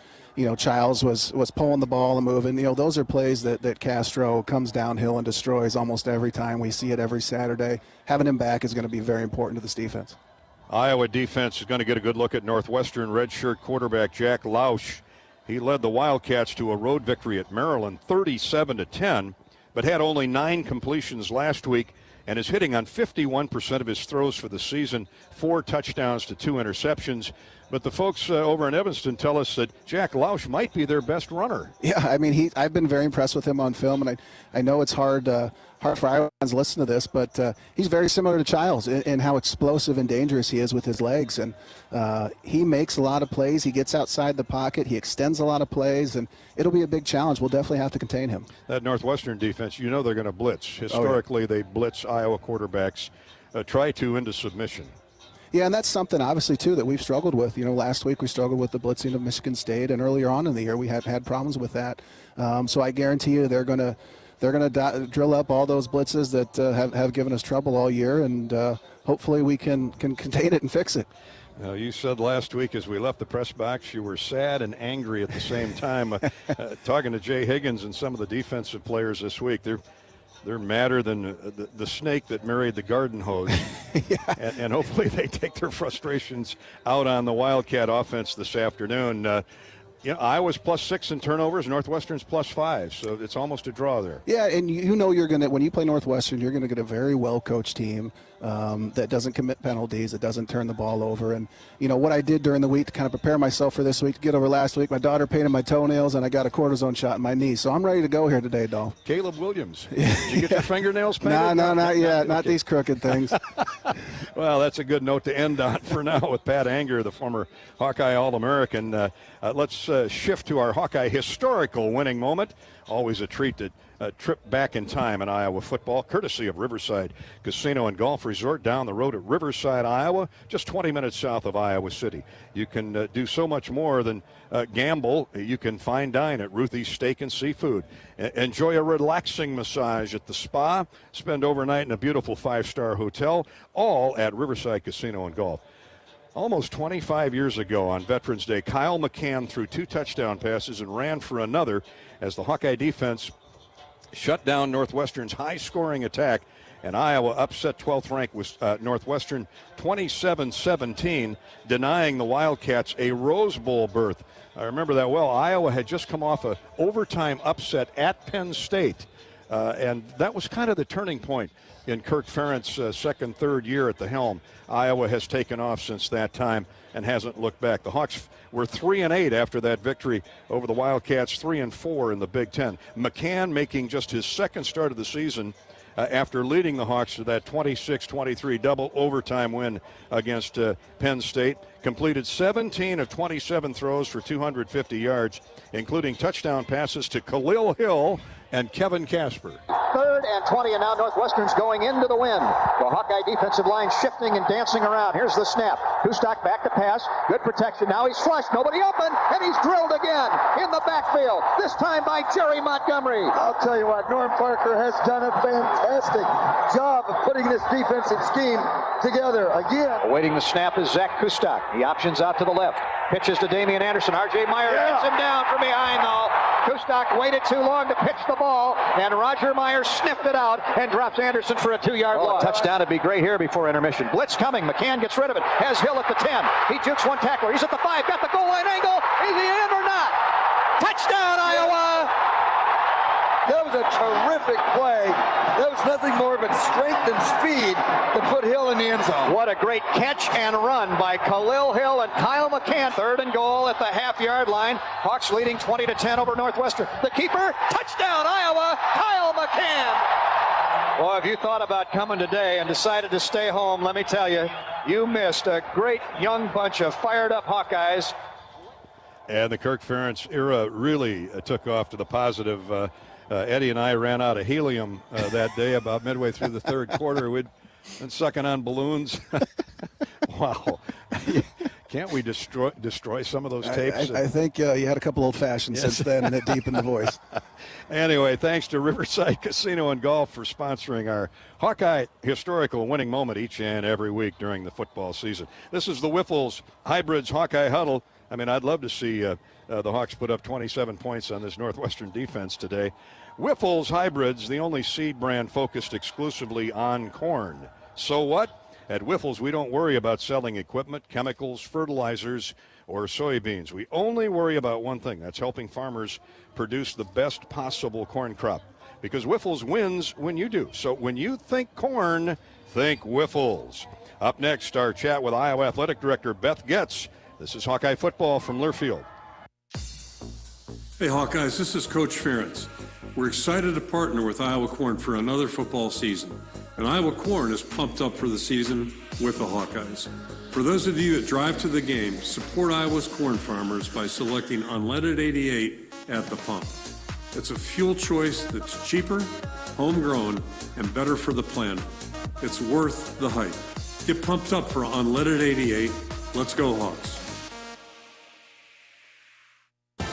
Speaker 14: Childs was pulling the ball and moving. Those are plays that Castro comes downhill and destroys almost every time. We see it every Saturday. Having him back is going to be very important to this defense.
Speaker 11: Iowa defense is going to get a good look at Northwestern redshirt quarterback Jack Lausch. He led the Wildcats to a road victory at Maryland, 37-10, but had only 9 completions last week and is hitting on 51% of his throws for the season, 4 touchdowns to 2 interceptions. But the folks over in Evanston tell us that Jack Lausch might be their best runner.
Speaker 14: Yeah, I mean, I've been very impressed with him on film, and I know it's hard for Iowa fans to listen to this, but he's very similar to Childs in how explosive and dangerous he is with his legs. And he makes a lot of plays. He gets outside the pocket. He extends a lot of plays, and it'll be a big challenge. We'll definitely have to contain him.
Speaker 11: That Northwestern defense, they're going to blitz. Historically, They blitz Iowa quarterbacks, try to into submission.
Speaker 14: Yeah, and that's something, obviously, too, that we've struggled with. Last week we struggled with the blitzing of Michigan State, and earlier on in the year we had problems with that. So I guarantee you they're going to drill up all those blitzes that have given us trouble all year, and hopefully we can contain it and fix it.
Speaker 11: Now, you said last week as we left the press box you were sad and angry at the same time. Talking to Jay Higgins and some of the defensive players this week, they're madder than the snake that married the garden hose.
Speaker 14: Yeah.
Speaker 11: And hopefully they take their frustrations out on the Wildcat offense this afternoon. Iowa's +6 in turnovers, Northwestern's +5, so it's almost a draw there.
Speaker 14: Yeah, and when you play Northwestern, you're going to get a very well-coached team that doesn't commit penalties, that doesn't turn the ball over. And, what I did during the week to kind of prepare myself for this week, to get over last week, my daughter painted my toenails, and I got a cortisone shot in my knee. So I'm ready to go here today, Dolph.
Speaker 11: Caleb Williams, did you get your fingernails painted?
Speaker 14: No, not yet. Not these crooked things.
Speaker 11: Well, that's a good note to end on for now with Pat Anger, the former Hawkeye All-American. Let's shift to our Hawkeye historical winning moment. Always a treat to trip back in time in Iowa football, courtesy of Riverside Casino and Golf Resort down the road at Riverside, Iowa, just 20 minutes south of Iowa City. You can do so much more than gamble. You can fine dine at Ruthie's Steak and Seafood. Enjoy a relaxing massage at the spa. Spend overnight in a beautiful 5-star hotel, all at Riverside Casino and Golf. Almost 25 years ago on Veterans Day, Kyle McCann threw 2 touchdown passes and ran for another as the Hawkeye defense shut down Northwestern's high-scoring attack, and Iowa upset 12th-ranked Northwestern 27-17, denying the Wildcats a Rose Bowl berth. I remember that well. Iowa had just come off an overtime upset at Penn State And that was kind of the turning point in Kirk Ferentz' second, third year at the helm. Iowa has taken off since that time and hasn't looked back. The Hawks were 3-8 after that victory over the Wildcats, 3-4 in the Big Ten. McCann making just his second start of the season after leading the Hawks to that 26-23 double overtime win against Penn State. Completed 17 of 27 throws for 250 yards, including touchdown passes to Khalil Hill and Kevin Casper.
Speaker 4: 3rd and 20, and now Northwestern's going into the wind. The Hawkeye defensive line shifting and dancing around. Here's the snap. Kustak back to pass. Good protection. Now he's flushed. Nobody open, and he's drilled again in the backfield, this time by Jerry Montgomery.
Speaker 9: I'll tell you what, Norm Parker has done a fantastic job of putting this defensive scheme together again.
Speaker 4: Awaiting the snap is Zach Kustak. He options out to the left. Pitches to Damian Anderson. R.J. Meyer hits him down from behind, though. Kustak waited too long to pitch the ball, and Roger Meyer sniffed it out and drops Anderson for a 2-yard loss. Touchdown would be great here before intermission. Blitz coming. McCann gets rid of it. Has Hill at the 10. He jukes one tackler. He's at the 5. Got the goal line angle. Is he in or not? Touchdown, Iowa!
Speaker 9: That was a terrific play. That was nothing more but strength and speed to put Hill in the end zone.
Speaker 4: What a great catch and run by Khalil Hill and Kyle McCann. 3rd and goal at the half-yard line. Hawks leading 20-10 over Northwestern. The keeper, touchdown, Iowa, Kyle McCann. Well, if you thought about coming today and decided to stay home, let me tell you, you missed a great young bunch of fired-up Hawkeyes.
Speaker 11: And the Kirk Ferentz era really took off to the positive. Eddie and I ran out of helium that day about midway through the third quarter. We'd been sucking on balloons. Wow. Can't we destroy some of those tapes?
Speaker 14: I think you had a couple old fashions since then, and it deepened the voice.
Speaker 11: Anyway, thanks to Riverside Casino and Golf for sponsoring our Hawkeye historical winning moment each and every week during the football season. This is the Wiffles Hybrids Hawkeye Huddle. I mean, I'd love to see the Hawks put up 27 points on this Northwestern defense today. Wiffles Hybrids, the only seed brand focused exclusively on corn. So what? At Wiffles, we don't worry about selling equipment, chemicals, fertilizers, or soybeans. We only worry about one thing. That's helping farmers produce the best possible corn crop. Because Wiffles wins when you do. So when you think corn, think Wiffles. Up next, our chat with Iowa Athletic Director Beth Getz. This is Hawkeye football from Learfield.
Speaker 22: Hey Hawkeyes, this is Coach Ferentz. We're excited to partner with Iowa Corn for another football season. And Iowa Corn is pumped up for the season with the Hawkeyes. For those of you that drive to the game, support Iowa's corn farmers by selecting unleaded 88 at the pump. It's a fuel choice that's cheaper, homegrown, and better for the planet. It's worth the hype. Get pumped up for unleaded 88. Let's go Hawks.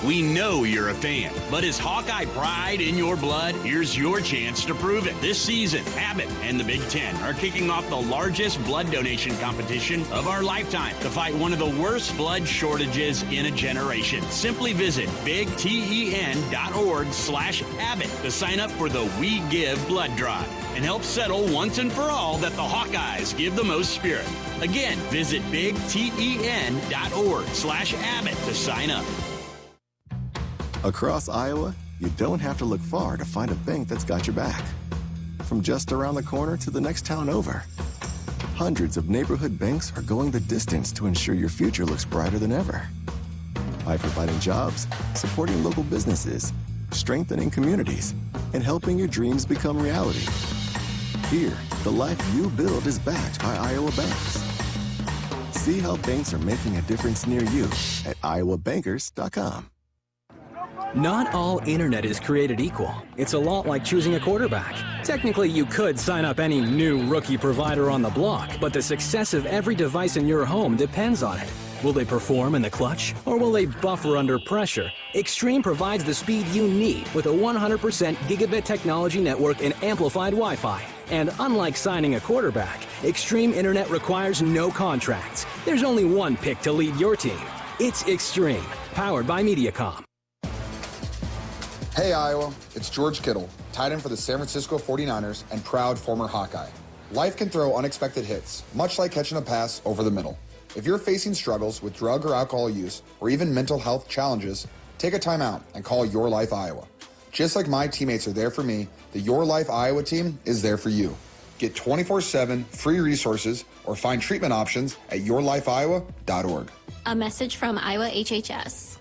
Speaker 8: We know you're a fan, but is Hawkeye pride in your blood? Here's your chance to prove it. This season, Abbott and the Big Ten are kicking off the largest blood donation competition of our lifetime to fight one of the worst blood shortages in a generation. Simply visit bigten.org/Abbott to sign up for the We Give blood drive and help settle once and for all that the Hawkeyes give the most spirit. Again, visit bigten.org/Abbott to sign up.
Speaker 15: Across Iowa, you don't have to look far to find a bank that's got your back. From just around the corner to the next town over, hundreds of neighborhood banks are going the distance to ensure your future looks brighter than ever. By providing jobs, supporting local businesses, strengthening communities, and helping your dreams become reality. Here, the life you build is backed by Iowa banks. See how banks are making a difference near you at iowabankers.com.
Speaker 24: Not all internet is created equal. It's a lot like choosing a quarterback. Technically, you could sign up any new rookie provider on the block, but the success of every device in your home depends on it. Will they perform in the clutch, or will they buffer under pressure? Extreme provides the speed you need with a 100% gigabit technology network and amplified Wi-Fi. And unlike signing a quarterback, Extreme Internet requires no contracts. There's only one pick to lead your team. It's Extreme, powered by Mediacom.
Speaker 25: Hey Iowa, it's George Kittle, tight end for the San Francisco 49ers and proud former Hawkeye. Life can throw unexpected hits, much like catching a pass over the middle. If you're facing struggles with drug or alcohol use, or even mental health challenges, take a time out and call Your Life Iowa. Just like my teammates are there for me, the Your Life Iowa team is there for you. Get 24/7 free resources or find treatment options at yourlifeiowa.org.
Speaker 12: A message from Iowa HHS.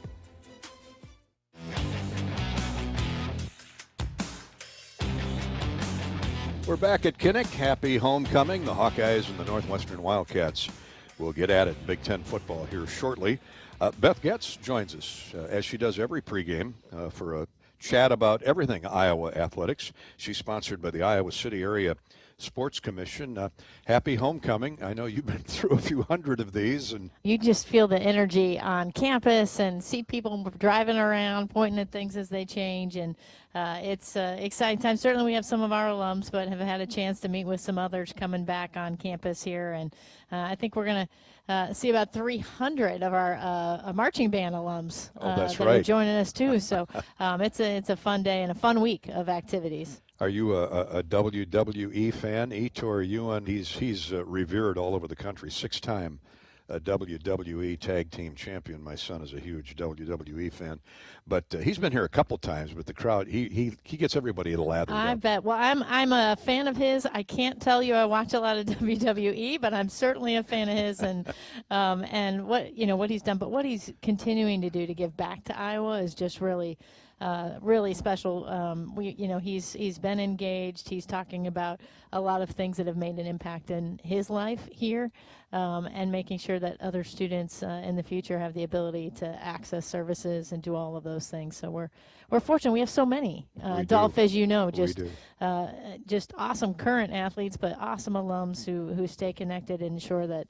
Speaker 11: We're back at Kinnick. Happy homecoming. The Hawkeyes and the Northwestern Wildcats will get at it. Big Ten football here shortly. Beth Getz joins us, as she does every pregame, for a chat about everything Iowa athletics. She's sponsored by the Iowa City Area Sports Commission. Happy homecoming. I know you've been through a few hundred of these. And
Speaker 1: you just feel the energy on campus and see people driving around, pointing at things as they change. And it's exciting time. Certainly we have some of our alums, but have had a chance to meet with some others coming back on campus here. And I think we're going to see about 300 of our marching band alums that are joining us too. So it's a fun day and a fun week of activities.
Speaker 11: Are you a WWE fan? Ettore Ewan, he's revered all over the country. 6-time WWE Tag Team Champion. My son is a huge WWE fan. But he's been here a couple times, but the crowd, he gets everybody lathered up.
Speaker 1: I bet. Well, I'm a fan of his. I can't tell you I watch a lot of WWE, but I'm certainly a fan of his and what he's done. But what he's continuing to do to give back to Iowa is just really special. He's been engaged. He's talking about a lot of things that have made an impact in his life here, and making sure that other students in the future have the ability to access services and do all of those things. So we're fortunate. We have so many. Dolph, as you know, just awesome current athletes, but awesome alums who stay connected and ensure that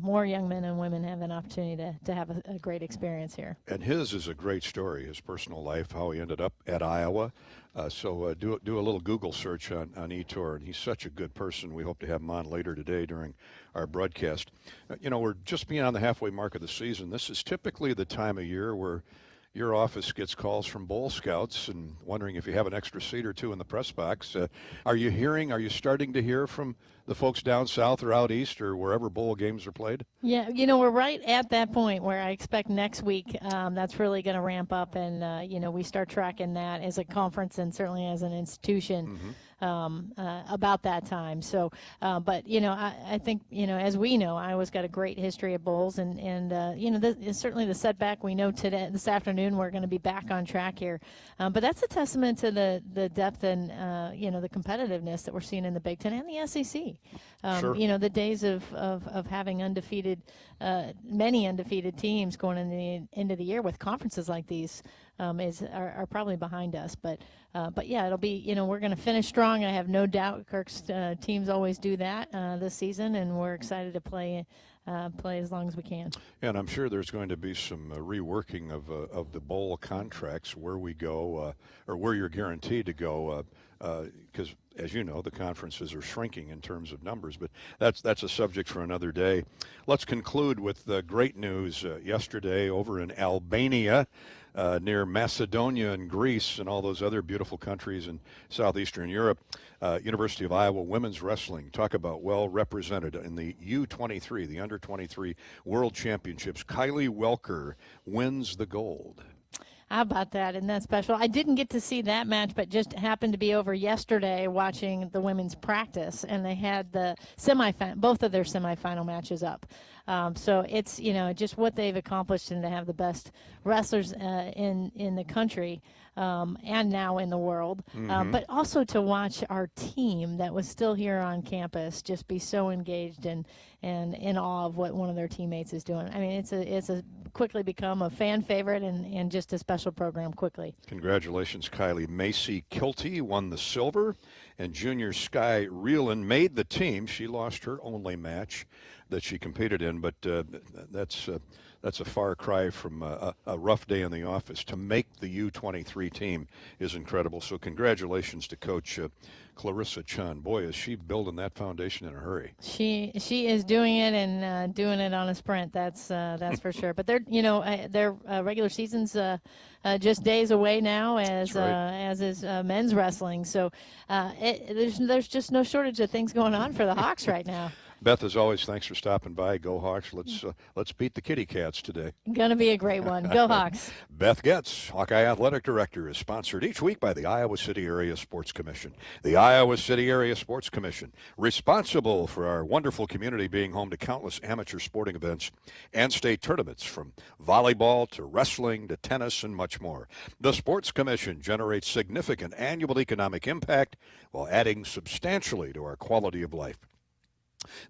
Speaker 1: more young men and women have an opportunity to have a great experience here.
Speaker 11: And his is a great story, his personal life, how he ended up at Iowa. So do a little Google search on Ettore, and he's such a good person. We hope to have him on later today during our broadcast. We're just beyond the halfway mark of the season. This is typically the time of year where your office gets calls from Bowl Scouts and wondering if you have an extra seat or two in the press box. Are you starting to hear from the folks down south or out east or wherever bowl games are played?
Speaker 1: Yeah, we're right at that point where I expect next week that's really going to ramp up, and we start tracking that as a conference and certainly as an institution. About that time. So, but I think as we know, Iowa's got a great history of bowls, and certainly the setback we know this afternoon we're going to be back on track here. But that's a testament to the depth and the competitiveness that we're seeing in the Big Ten and the SEC.
Speaker 11: Sure.
Speaker 1: The days of having many undefeated teams going in the end of the year with conferences like these are probably behind us. But yeah, it'll be, we're going to finish strong. I have no doubt Kirk's teams always do that this season, and we're excited to play as long as we can.
Speaker 11: And I'm sure there's going to be some reworking of the bowl contracts, where we go or where you're guaranteed to go, because as you know, the conferences are shrinking in terms of numbers, but that's a subject for another day. Let's conclude with great news yesterday over in Albania, near Macedonia and Greece and all those other beautiful countries in southeastern Europe. University of Iowa women's wrestling, talk about well represented in the U23, the under-23 World Championships. Kylie Welker wins the gold.
Speaker 1: How about that? Isn't that special? I didn't get to see that match, but just happened to be over yesterday watching the women's practice, and they had the both of their semifinal matches up. So it's just what they've accomplished, and to have the best wrestlers in the country and now in the world, but also to watch our team that was still here on campus just be so engaged and in awe of what one of their teammates is doing. I mean, it's a quickly become a fan favorite and just a special program quickly.
Speaker 11: Congratulations, Kylie. Macy Kilty won the silver, and junior Sky Reelan made the team. She lost her only match that she competed in, but that's a far cry from a rough day in the office. To make the U23 team is incredible. So congratulations to Coach Clarissa Chun. Boy, is she building that foundation in a hurry.
Speaker 1: She is doing it, and doing it on a sprint. That's for sure. But their regular season's just days away now, as is men's wrestling. So there's just no shortage of things going on for the Hawks right now.
Speaker 11: Beth, as always, thanks for stopping by. Go Hawks. Let's beat the Kitty Cats today.
Speaker 1: Going to be a great one. Go Hawks.
Speaker 11: Beth Getz, Hawkeye Athletic Director, is sponsored each week by the Iowa City Area Sports Commission. The Iowa City Area Sports Commission, responsible for our wonderful community being home to countless amateur sporting events and state tournaments, from volleyball to wrestling to tennis and much more. The Sports Commission generates significant annual economic impact while adding substantially to our quality of life.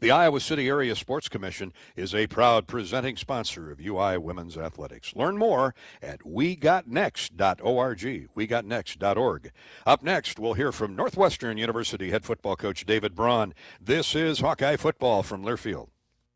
Speaker 11: The Iowa City Area Sports Commission is a proud presenting sponsor of UI Women's Athletics. Learn more at wegotnext.org, wegotnext.org. Up next, we'll hear from Northwestern University head football coach David Braun. This is Hawkeye Football from Learfield.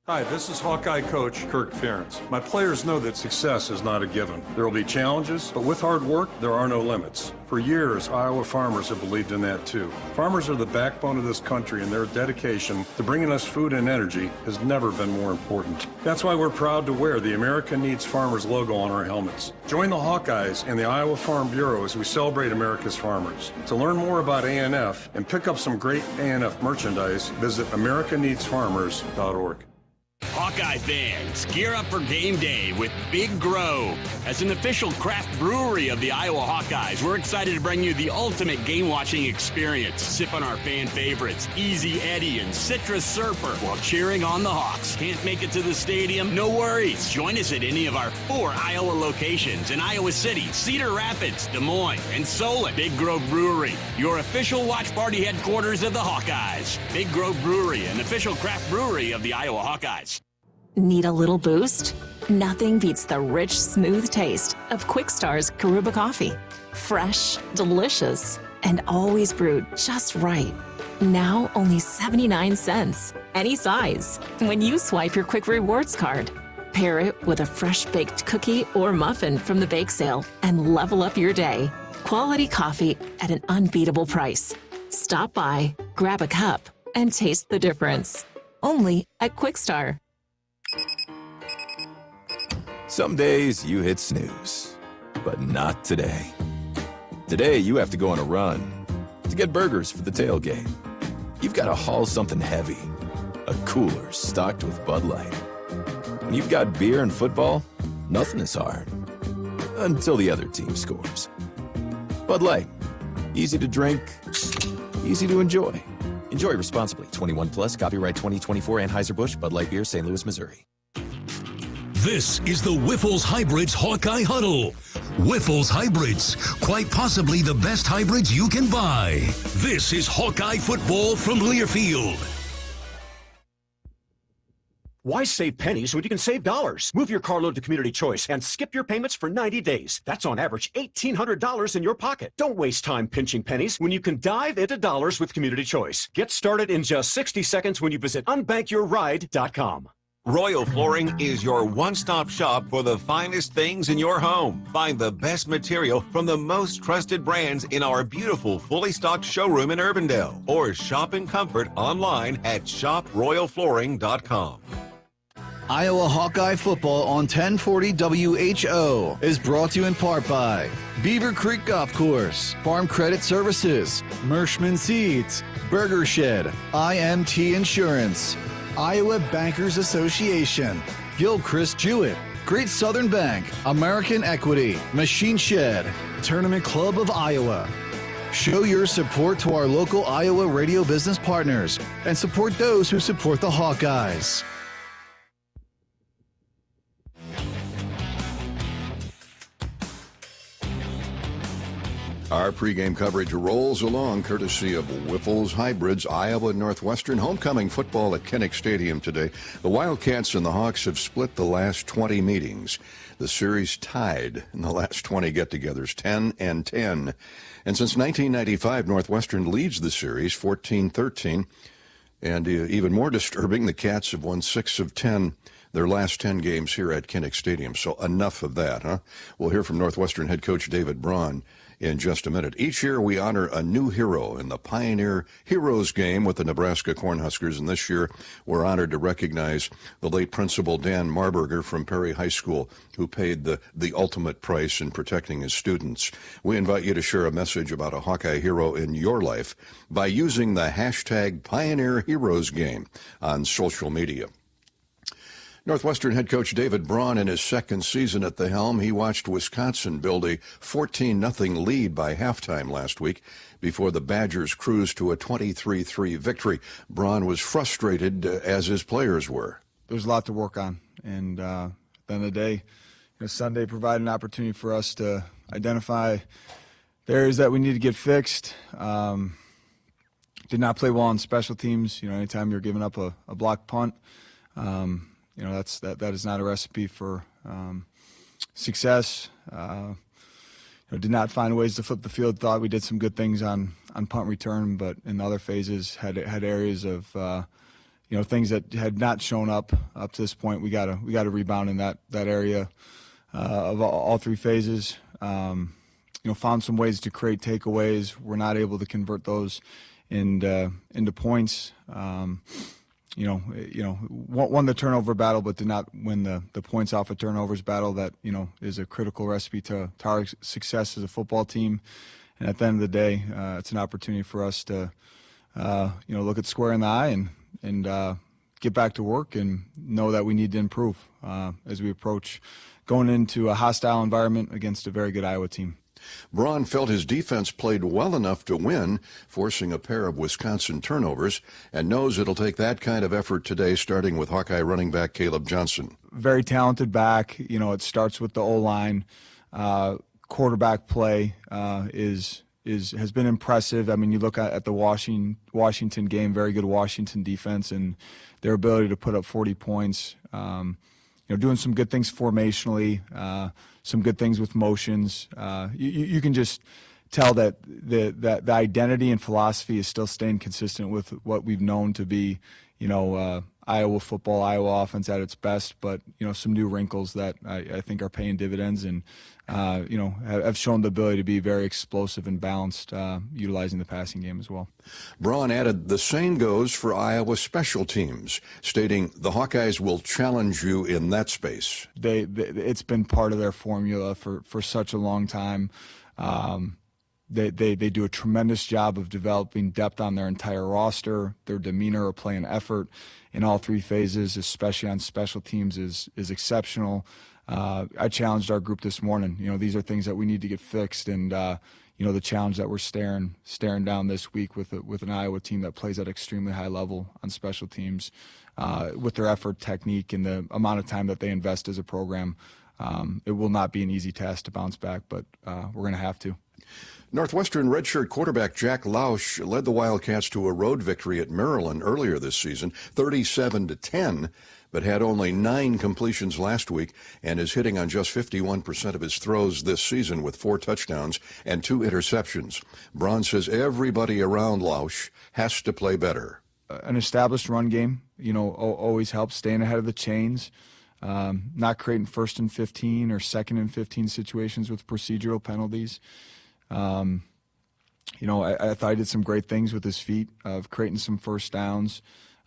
Speaker 22: Hi, this is Hawkeye coach Kirk Ferentz. My players know that success is not a given. There will be challenges, but with hard work, there are no limits. For years, Iowa farmers have believed in that too. Farmers are the backbone of this country, and their dedication to bringing us food and energy has never been more important. That's why we're proud to wear the America Needs Farmers logo on our helmets. Join the Hawkeyes and the Iowa Farm Bureau as we celebrate America's farmers. To learn more about ANF and pick up some great ANF merchandise, visit americaneedsfarmers.org.
Speaker 8: Hawkeye fans, gear up for game day with Big Grow. As an official craft brewery of the Iowa Hawkeyes, we're excited to bring you the ultimate game-watching experience. Sip on our fan favorites, Easy Eddie and Citrus Surfer, while cheering on the Hawks. Can't make it to the stadium? No worries. Join us at any of our 4 Iowa locations in Iowa City, Cedar Rapids, Des Moines, and Solon. Big Grove Brewery, your official watch party headquarters of the Hawkeyes. Big Grove Brewery, an official craft brewery of the Iowa Hawkeyes.
Speaker 6: Need a little boost? Nothing beats the rich, smooth taste of Quick Star's Karuba coffee. Fresh, delicious, and always brewed just right. Now only 79 cents. Any size. When you swipe your Quick Rewards card. Pair it with a fresh baked cookie or muffin from the bake sale and level up your day. Quality coffee at an unbeatable price. Stop by, grab a cup, and taste the difference. Only at Quick Star.
Speaker 23: Some days you hit snooze, but not today. Today you have to go on a run to get burgers for the tailgate. You've got to haul something heavy, a cooler stocked with Bud Light. When you've got beer and football, nothing is hard, until the other team scores. Bud Light, easy to drink, easy to enjoy. Enjoy responsibly. 21 plus, copyright 2024, Anheuser-Busch, Bud Light Beer, St. Louis, Missouri.
Speaker 2: This is the Whiffles Hybrids Hawkeye Huddle. Whiffles Hybrids, quite possibly the best hybrids you can buy. This is Hawkeye football from Learfield.
Speaker 3: Why save pennies when you can save dollars? Move your carload to Community Choice and skip your payments for 90 days. That's on average $1,800 in your pocket. Don't waste time pinching pennies when you can dive into dollars with Community Choice. Get started in just 60 seconds when you visit unbankyourride.com.
Speaker 16: Royal Flooring is your one-stop shop for the finest things in your home. Find the best material from the most trusted brands in our beautiful, fully stocked showroom in Urbandale. Or shop in comfort online at shoproyalflooring.com.
Speaker 17: Iowa Hawkeye football on 1040 WHO is brought to you in part by Beaver Creek Golf Course, Farm Credit Services, Mershman Seeds, Burger Shed, IMT Insurance, Iowa Bankers Association, Gilchrist Jewett, Great Southern Bank, American Equity, Machine Shed, Tournament Club of Iowa. Show your support to our local Iowa radio business partners and support those who support the Hawkeyes.
Speaker 5: Our pregame coverage rolls along courtesy of Whiffles Hybrids, Iowa Northwestern homecoming football at Kinnick Stadium today. The Wildcats and the Hawks have split the last 20 meetings. The series tied in the last 20 get-togethers, 10-10. And since 1995, Northwestern leads the series 14-13. And even more disturbing, the Cats have won 6 of 10 their last 10 games here at Kinnick Stadium. So enough of that, huh? We'll hear from Northwestern head coach David Braun in just a minute. Each year we honor a new hero in the Pioneer Heroes game with the Nebraska Cornhuskers, and this year we're honored to recognize the late Principal Dan Marburger from Perry High School, who paid the ultimate price in protecting his students. We invite you to share a message about a Hawkeye hero in your life by using the hashtag Pioneer Heroes game on social media. Northwestern head coach David Braun in his second season at the helm. He watched Wisconsin build a 14-0 lead by halftime last week before the Badgers cruised to a 23-3 victory. Braun was frustrated, as his players were.
Speaker 7: There's a lot to work on, and at the end of the day, Sunday provided an opportunity for us to identify the areas that we need to get fixed. Did not play well on special teams. Anytime you're giving up a blocked punt, that is not a recipe for success. Did not find ways to flip the field. Thought we did some good things on punt return, but in other phases had areas of things that had not shown up to this point. We got to rebound in that area of all three phases. Found some ways to create takeaways. We're not able to convert those into points. Won the turnover battle, but did not win the points off of turnovers battle. That is a critical recipe to our success as a football team. And at the end of the day, it's an opportunity for us to look it square in the eye and get back to work and know that we need to improve as we approach going into a hostile environment against a very good Iowa team.
Speaker 5: Braun felt his defense played well enough to win, forcing a pair of Wisconsin turnovers, and knows it'll take that kind of effort today, starting with Hawkeye running back Caleb Johnson.
Speaker 7: Very talented back. It starts with the O-line. Quarterback play has been impressive. I mean, you look at the Washington game, very good Washington defense, and their ability to put up 40 points. Doing some good things formationally, some good things with motions. You can just tell that the identity and philosophy is still staying consistent with what we've known to be, Iowa football, Iowa offense at its best, but, some new wrinkles that I think are paying dividends and, have shown the ability to be very explosive and balanced, utilizing the passing game as well.
Speaker 5: Braun added, the same goes for Iowa special teams, stating the Hawkeyes will challenge you in that space.
Speaker 7: It's been part of their formula for such a long time. They do a tremendous job of developing depth on their entire roster. Their demeanor or play and effort in all three phases, especially on special teams, is exceptional. I challenged our group this morning. These are things that we need to get fixed, and the challenge that we're staring down this week with an Iowa team that plays at extremely high level on special teams, with their effort, technique, and the amount of time that they invest as a program. It will not be an easy task to bounce back, but we're going to have to.
Speaker 5: Northwestern redshirt quarterback Jack Lausch led the Wildcats to a road victory at Maryland earlier this season, 37-10, but had only 9 completions last week and is hitting on just 51% of his throws this season with 4 touchdowns and 2 interceptions. Braun says everybody around Lausch has to play better.
Speaker 7: An established run game, always helps, staying ahead of the chains, not creating 1st and 15 or 2nd and 15 situations with procedural penalties. I thought he did some great things with his feet of creating some first downs.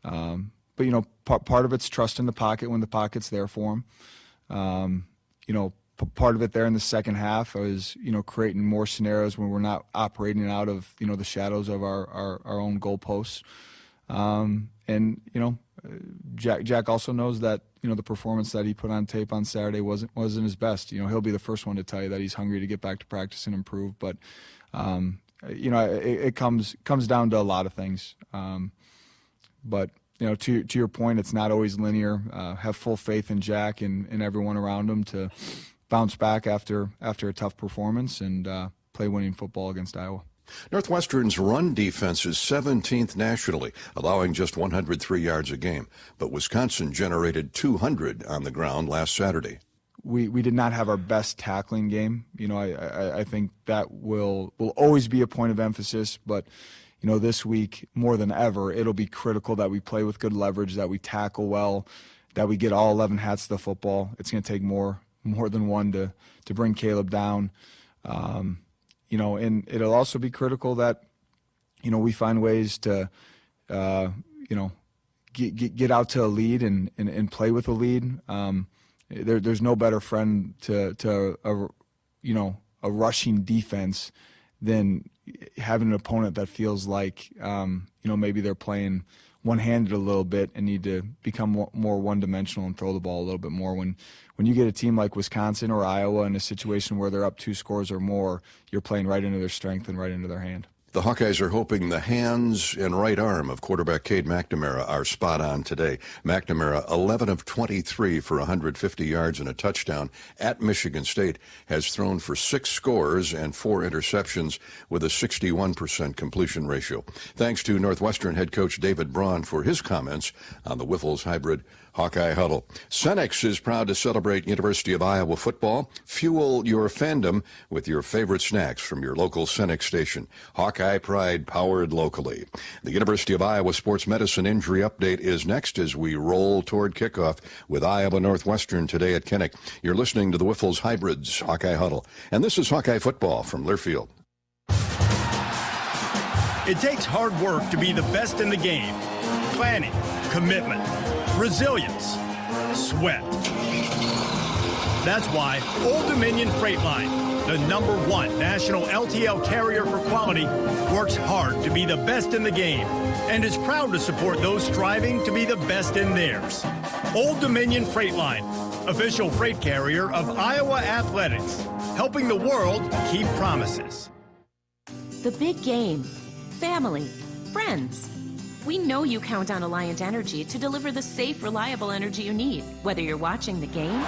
Speaker 7: But part of it's trust in the pocket when the pocket's there for him. Part of it there in the second half is, creating more scenarios when we're not operating out of, the shadows of our own goalposts. Jack also knows that, the performance that he put on tape on Saturday wasn't his best. He'll be the first one to tell you that he's hungry to get back to practice and improve. But, it comes down to a lot of things. But to your point, it's not always linear. Have full faith in Jack and everyone around him to bounce back after a tough performance and play winning football against Iowa.
Speaker 5: Northwestern's run defense is 17th nationally, allowing just 103 yards a game. But Wisconsin generated 200 on the ground last Saturday.
Speaker 7: We did not have our best tackling game. I think that will always be a point of emphasis. But, this week, more than ever, it'll be critical that we play with good leverage, that we tackle well, that we get all 11 hats to the football. It's going to take more than one to bring Caleb down. you know, and it'll also be critical that, you know, we find ways to, you know, get out to a lead and play with a lead. There's no better friend to a rushing defense than having an opponent that feels like, you know, maybe they're playing one-handed a little bit and need to become more one-dimensional and throw the ball a little bit more. When you get a team like Wisconsin or Iowa in a situation where they're up 2 scores or more, you're playing right into their strength and right into their hand.
Speaker 5: The Hawkeyes are hoping the hands and right arm of quarterback Cade McNamara are spot on today. McNamara, 11 of 23 for 150 yards and a touchdown at Michigan State, has thrown for 6 scores and 4 interceptions with a 61% completion ratio. Thanks to Northwestern head coach David Braun for his comments on the Wiffles Hybrid Hawkeye Huddle. Cenex is proud to celebrate University of Iowa football. Fuel your fandom with your favorite snacks from your local Cenex station. Hawkeye Pride, powered locally. The University of Iowa Sports Medicine injury update is next as we roll toward kickoff with Iowa Northwestern today at Kinnick. You're listening to the Wiffles Hybrids Hawkeye Huddle. And this is Hawkeye football from Learfield.
Speaker 10: It takes hard work to be the best in the game. Planning, commitment, resilience, sweat. That's why Old Dominion Freight Line, the #1 national LTL carrier for quality, works hard to be the best in the game and is proud to support those striving to be the best in theirs. Old Dominion Freight Line, official freight carrier of Iowa Athletics, helping the world keep promises.
Speaker 6: The big game, family, friends. We know you count on Alliant Energy to deliver the safe, reliable energy you need, whether you're watching the game,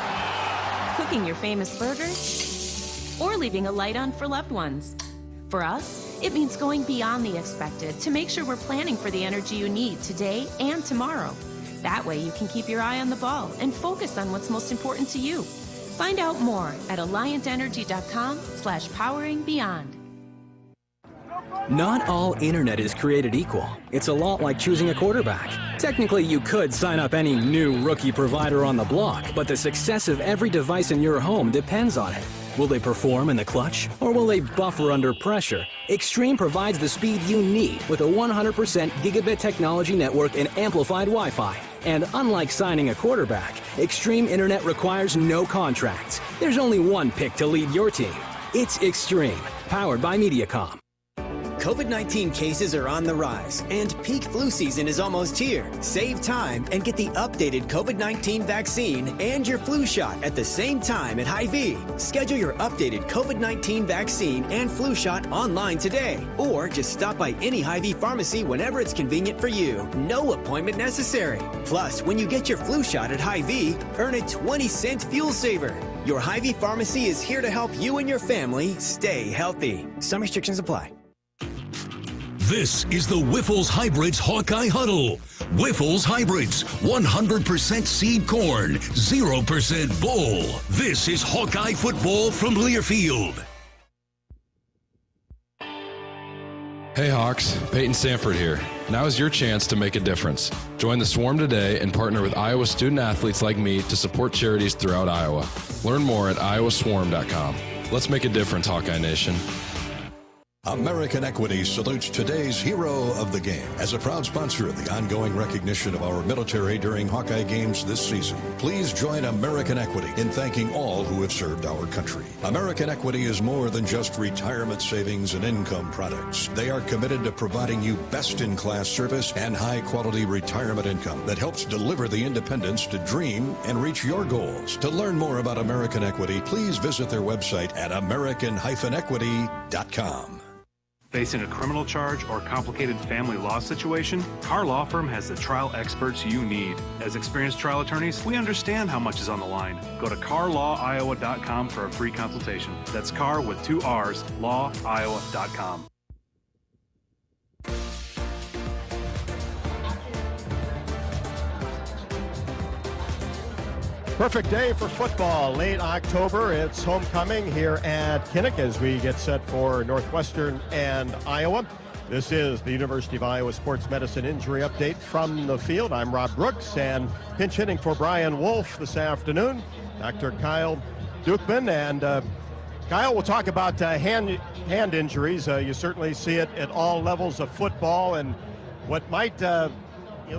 Speaker 6: cooking your famous burgers, or leaving a light on for loved ones. For us, it means going beyond the expected to make sure we're planning for the energy you need today and tomorrow. That way you can keep your eye on the ball and focus on what's most important to you. Find out more at alliantenergy.com/poweringbeyond.
Speaker 24: Not all internet is created equal. It's a lot like choosing a quarterback. Technically, you could sign up any new rookie provider on the block, but the success of every device in your home depends on it. Will they perform in the clutch, or will they buffer under pressure? Extreme provides the speed you need with a 100% gigabit technology network and amplified Wi-Fi. And unlike signing a quarterback, Extreme Internet requires no contracts. There's only one pick to lead your team. It's Extreme, powered by Mediacom.
Speaker 13: COVID-19 cases are on the rise, and peak flu season is almost here. Save time and get the updated COVID-19 vaccine and your flu shot at the same time at Hy-Vee. Schedule your updated COVID-19 vaccine and flu shot online today, or just stop by any Hy-Vee pharmacy whenever it's convenient for you. No appointment necessary. Plus, when you get your flu shot at Hy-Vee, earn a 20-cent fuel saver. Your Hy-Vee pharmacy is here to help you and your family stay healthy. Some restrictions apply.
Speaker 2: This is the Wiffles Hybrids Hawkeye Huddle. Wiffles Hybrids, 100% seed corn, 0% bull. This is Hawkeye football from Learfield.
Speaker 18: Hey Hawks, Peyton Sanford here. Now is your chance to make a difference. Join the Swarm today and partner with Iowa student athletes like me to support charities throughout Iowa. Learn more at iowaswarm.com. Let's make a difference, Hawkeye Nation.
Speaker 5: American Equity salutes today's hero of the game. As a proud sponsor of the ongoing recognition of our military during Hawkeye games this season, please join American Equity in thanking all who have served our country. American Equity is more than just retirement savings and income products. They are committed to providing you best-in-class service and high-quality retirement income that helps deliver the independence to dream and reach your goals. To learn more about American Equity, please visit their website at american-equity.com.
Speaker 19: Facing a criminal charge or complicated family law situation, Carr Law Firm has the trial experts you need. As experienced trial attorneys, we understand how much is on the line. Go to carlawiowa.com for a free consultation. That's Carr with 2 R's, lawiowa.com.
Speaker 20: Perfect day for football. Late October, it's homecoming here at Kinnick as we get set for Northwestern and Iowa. This is the University of Iowa Sports Medicine Injury Update from the field. I'm Rob Brooks, and pinch hitting for Brian Wolf this afternoon, Dr. Kyle Dukeman. And Kyle, we'll talk about hand injuries. You certainly see it at all levels of football, and what might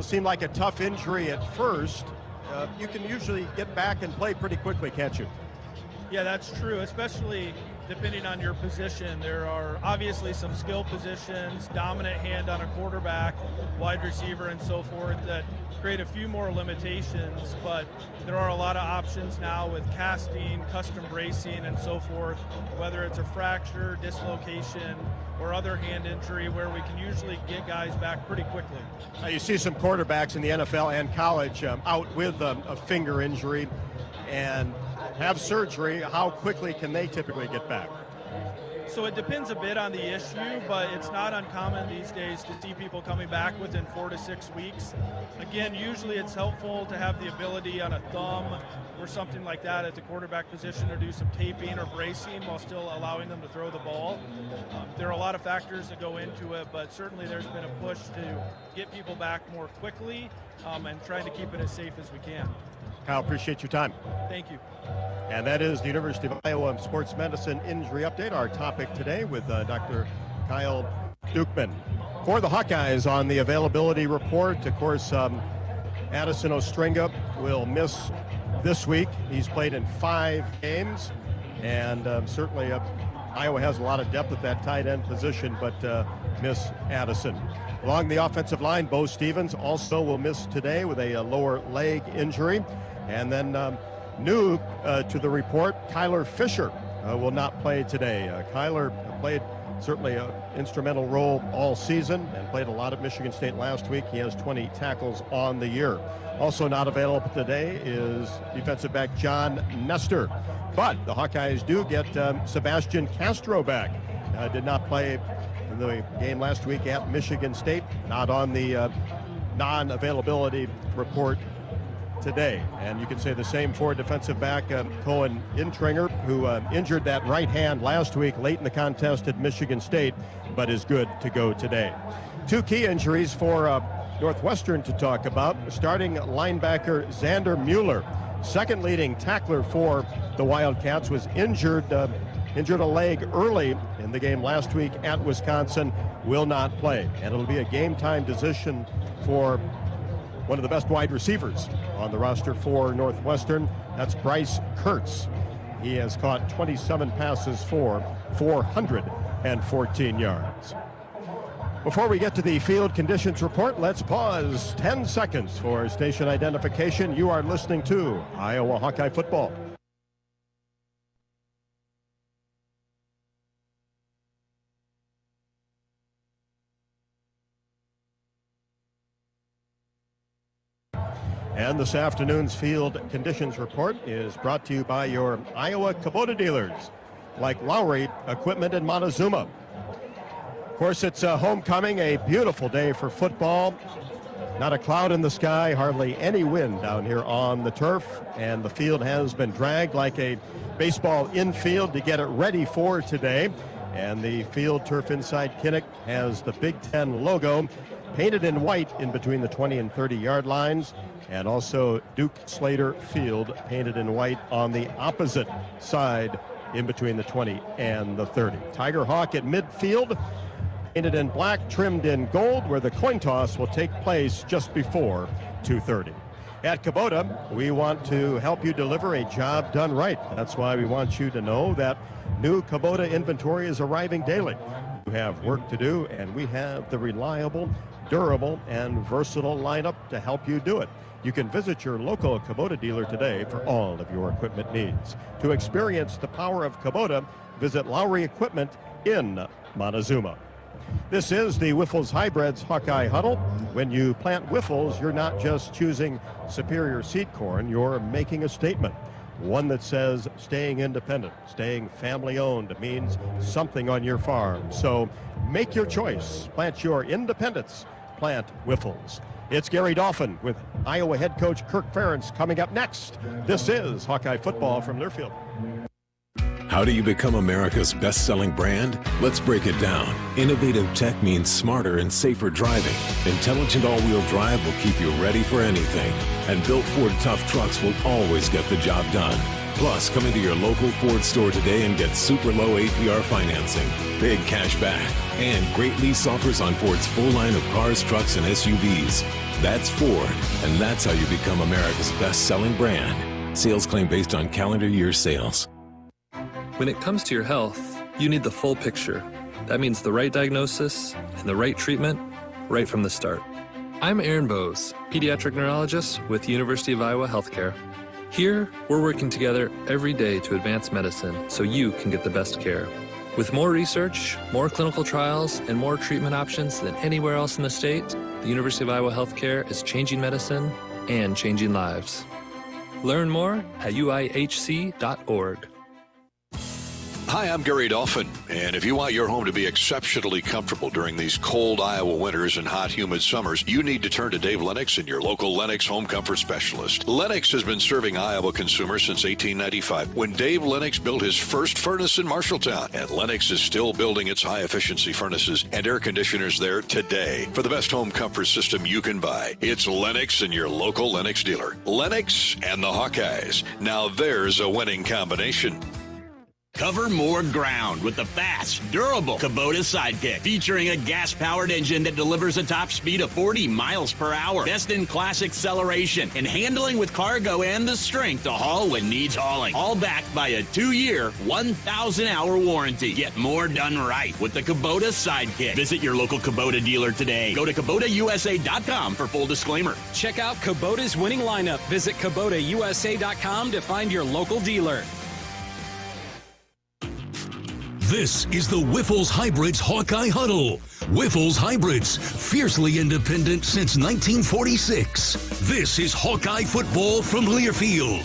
Speaker 20: seem like a tough injury at first, you can usually get back and play pretty quickly, can't you?
Speaker 4: Yeah, that's true, especially depending on your position. There are obviously some skill positions, dominant hand on a quarterback, wide receiver, and so forth that create a few more limitations, but there are a lot of options now with casting, custom bracing, and so forth, whether it's a fracture, dislocation, or other hand injury where we can usually get guys back pretty quickly.
Speaker 20: You see some quarterbacks in the NFL and college out with a finger injury and have surgery. How quickly can they typically get back?
Speaker 4: So it depends a bit on the issue, but it's not uncommon these days to see people coming back within 4 to 6 weeks. Again, usually it's helpful to have the ability on a thumb or something like that at the quarterback position to do some taping or bracing while still allowing them to throw the ball. There are a lot of factors that go into it, but certainly there's been a push to get people back more quickly and trying to keep it as safe as we can.
Speaker 20: Kyle, appreciate your time.
Speaker 4: Thank you.
Speaker 20: And that is the University of Iowa Sports Medicine Injury Update, our topic today with Dr. Kyle Dukeman. For the Hawkeyes on the availability report, of course, Addison Ostringa will miss this week. He's played in 5 games, and certainly Iowa has a lot of depth at that tight end position, but miss Addison. Along the offensive line, Bo Stevens also will miss today with a lower leg injury. And then new to the report, Kyler Fisher will not play today. Kyler played certainly an instrumental role all season and played a lot at Michigan State last week. He has 20 tackles on the year. Also not available today is defensive back John Nestor. But the Hawkeyes do get Sebastian Castro back. Did not play in the game last week at Michigan State. Not on the non-availability report today. And you can say the same for defensive back Cohen Intringer, who injured that right hand last week late in the contest at Michigan State, but is good to go today. 2 key injuries for Northwestern to talk about. Starting linebacker Xander Mueller, second leading tackler for the Wildcats, was injured a leg early in the game last week at Wisconsin, will not play. And it'll be a game-time decision for one of the best wide receivers on the roster for Northwestern. That's Bryce Kurtz. He has caught 27 passes for 414 yards. Before we get to the field conditions report, let's pause 10 seconds for station identification. You are listening to Iowa Hawkeye Football. And this afternoon's field conditions report is brought to you by your Iowa Kubota dealers, like Lowry Equipment in Montezuma. Of course, it's homecoming, a beautiful day for football. Not a cloud in the sky, hardly any wind down here on the turf, and the field has been dragged like a baseball infield to get it ready for today. And the field turf inside Kinnick has the Big Ten logo painted in white in between the 20 and 30 yard lines, and also Duke Slater Field painted in white on the opposite side in between the 20 and the 30. Tiger Hawk at midfield, painted in black, trimmed in gold, where the coin toss will take place just before 2:30. At Kubota, we want to help you deliver a job done right. That's why we want you to know that new Kubota inventory is arriving daily. You have work to do, and we have the reliable, durable, and versatile lineup to help you do it. You can visit your local Kubota dealer today for all of your equipment needs. To experience the power of Kubota, visit Lowry Equipment in Montezuma. This is the Wiffles Hybrids Hawkeye Huddle. When you plant Wiffles, you're not just choosing superior seed corn, you're making a statement. One that says staying independent, staying family-owned means something on your farm. So make your choice. Plant your independence. Plant Wiffles. It's Gary Dolphin with Iowa head coach Kirk Ferentz coming up next. This is Hawkeye Football from Learfield.
Speaker 9: How do you become America's best-selling brand? Let's break it down. Innovative tech means smarter and safer driving. Intelligent all-wheel drive will keep you ready for anything. And built Ford tough trucks will always get the job done. Plus, come into your local Ford store today and get super low APR financing, big cash back, and great lease offers on Ford's full line of cars, trucks, and SUVs. That's Ford, and that's how you become America's best-selling brand. Sales claim based on calendar year sales.
Speaker 12: When it comes to your health, you need the full picture. That means the right diagnosis and the right treatment right from the start. I'm Aaron Bose, pediatric neurologist with University of Iowa Healthcare. Here, we're working together every day to advance medicine so you can get the best care. With more research, more clinical trials, and more treatment options than anywhere else in the state, the University of Iowa Healthcare is changing medicine and changing lives. Learn more at uihc.org.
Speaker 5: Hi, I'm Gary Dolphin, and if you want your home to be exceptionally comfortable during these cold Iowa winters and hot, humid summers, you need to turn to Dave Lennox and your local Lennox home comfort specialist. Lennox has been serving Iowa consumers since 1895, when Dave Lennox built his first furnace in Marshalltown, and Lennox is still building its high-efficiency furnaces and air conditioners there today. For the best home comfort system you can buy, it's Lennox and your local Lennox dealer. Lennox and the Hawkeyes. Now there's a winning combination.
Speaker 8: Cover more ground with the fast, durable Kubota Sidekick, featuring a gas-powered engine that delivers a top speed of 40 miles per hour, best-in-class acceleration, and handling with cargo and the strength to haul when needs hauling. All backed by a 2-year, 1,000-hour warranty. Get more done right with the Kubota Sidekick. Visit your local Kubota dealer today. Go to KubotaUSA.com for full disclaimer.
Speaker 24: Check out Kubota's winning lineup. Visit KubotaUSA.com to find your local dealer.
Speaker 2: This is the Whiffles Hybrids Hawkeye Huddle. Whiffles Hybrids, fiercely independent since 1946. This is Hawkeye football from Learfield.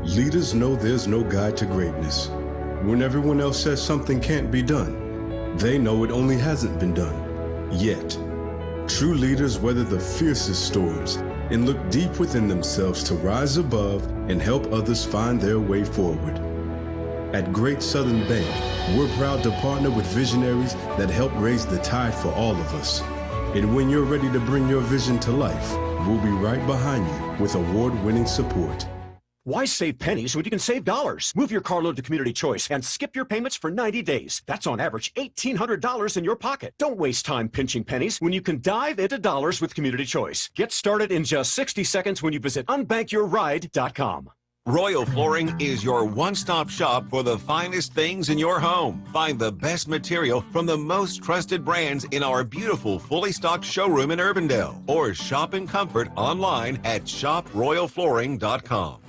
Speaker 14: Leaders know there's no guide to greatness. When everyone else says something can't be done, they know it only hasn't been done yet. True leaders weather the fiercest storms and look deep within themselves to rise above and help others find their way forward. At Great Southern Bank, we're proud to partner with visionaries that help raise the tide for all of us. And when you're ready to bring your vision to life, we'll be right behind you with award-winning support.
Speaker 3: Why save pennies when you can save dollars? Move your carload to Community Choice and skip your payments for 90 days. That's on average $1,800 in your pocket. Don't waste time pinching pennies when you can dive into dollars with Community Choice. Get started in just 60 seconds when you visit unbankyourride.com.
Speaker 16: Royal Flooring is your one-stop shop for the finest things in your home. Find the best material from the most trusted brands in our beautiful, fully stocked showroom in Urbandale. Or shop in comfort online at shoproyalflooring.com.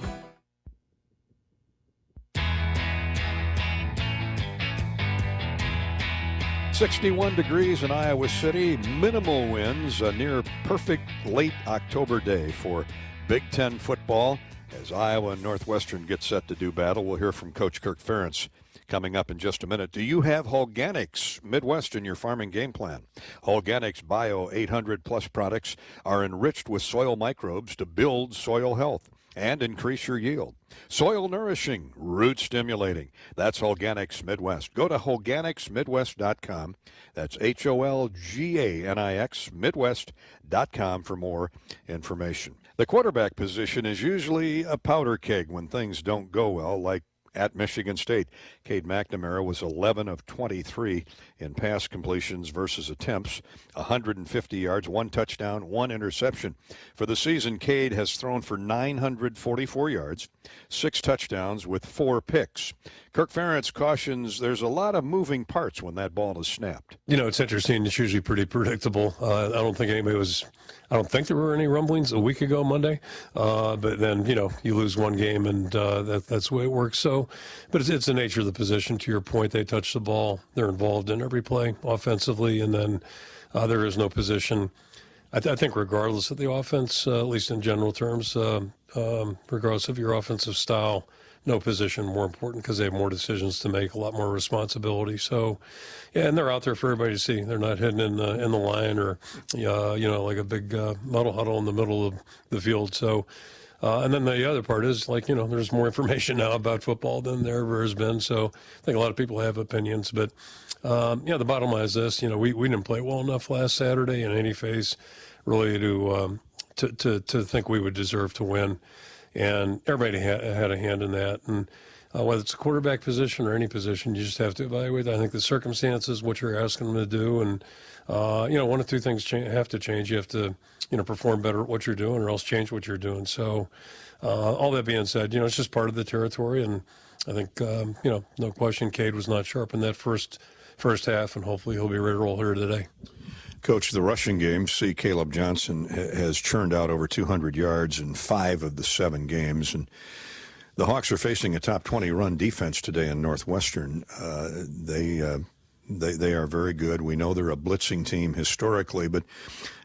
Speaker 11: 61 degrees in Iowa City, minimal winds, a near perfect late October day for Big Ten football as Iowa and Northwestern get set to do battle. We'll hear from Coach Kirk Ferentz coming up in just a minute. Do you have Hawkeyes Midwest in your farming game plan? Hawkeyes Bio 800 Plus products are enriched with soil microbes to build soil health and increase your yield. Soil nourishing, root stimulating. That's Hawkeyes Midwest. Go to HawkeyesMidwest.com. That's HOLGANIX Midwest.com for more information. The quarterback position is usually a powder keg when things don't go well, like at Michigan State. Cade McNamara was 11 of 23 in pass completions versus attempts, 150 yards, 1 touchdown, 1 interception. For the season, Cade has thrown for 944 yards, 6 touchdowns with 4 picks. Kirk Ferentz cautions there's a lot of moving parts when that ball is snapped.
Speaker 15: You know, it's interesting. It's usually pretty predictable. I don't think there were any rumblings a week ago Monday, but then, you know, you lose one game and that's the way it works. So, but it's the nature of the position. To your point, they touch the ball. They're involved in every play offensively, and then there is no position. I think regardless of the offense, at least in general terms, regardless of your offensive style, no position more important because they have more decisions to make, a lot more responsibility. So, yeah, and they're out there for everybody to see. They're not hidden in the line or, you know, like a big muddle huddle in the middle of the field. So, and then the other part is, like, you know, there's more information now about football than there ever has been. So I think a lot of people have opinions. But, yeah, the bottom line is this. You know, we didn't play well enough last Saturday in any phase really to to think we would deserve to win. And everybody had a hand in that. And whether it's a quarterback position or any position, you just have to evaluate. I think the circumstances, what you're asking them to do, and one of two things have to change. You have to, perform better at what you're doing, or else change what you're doing. So, all that being said, it's just part of the territory, and I think, no question, Cade was not sharp in that first half, and hopefully he'll be ready to roll here today.
Speaker 5: Coach, the rushing game, see Caleb Johnson has churned out over 200 yards in 5 of the 7 games, and the Hawks are facing a top 20 run defense today in Northwestern. They are very good. We know they're a blitzing team historically, but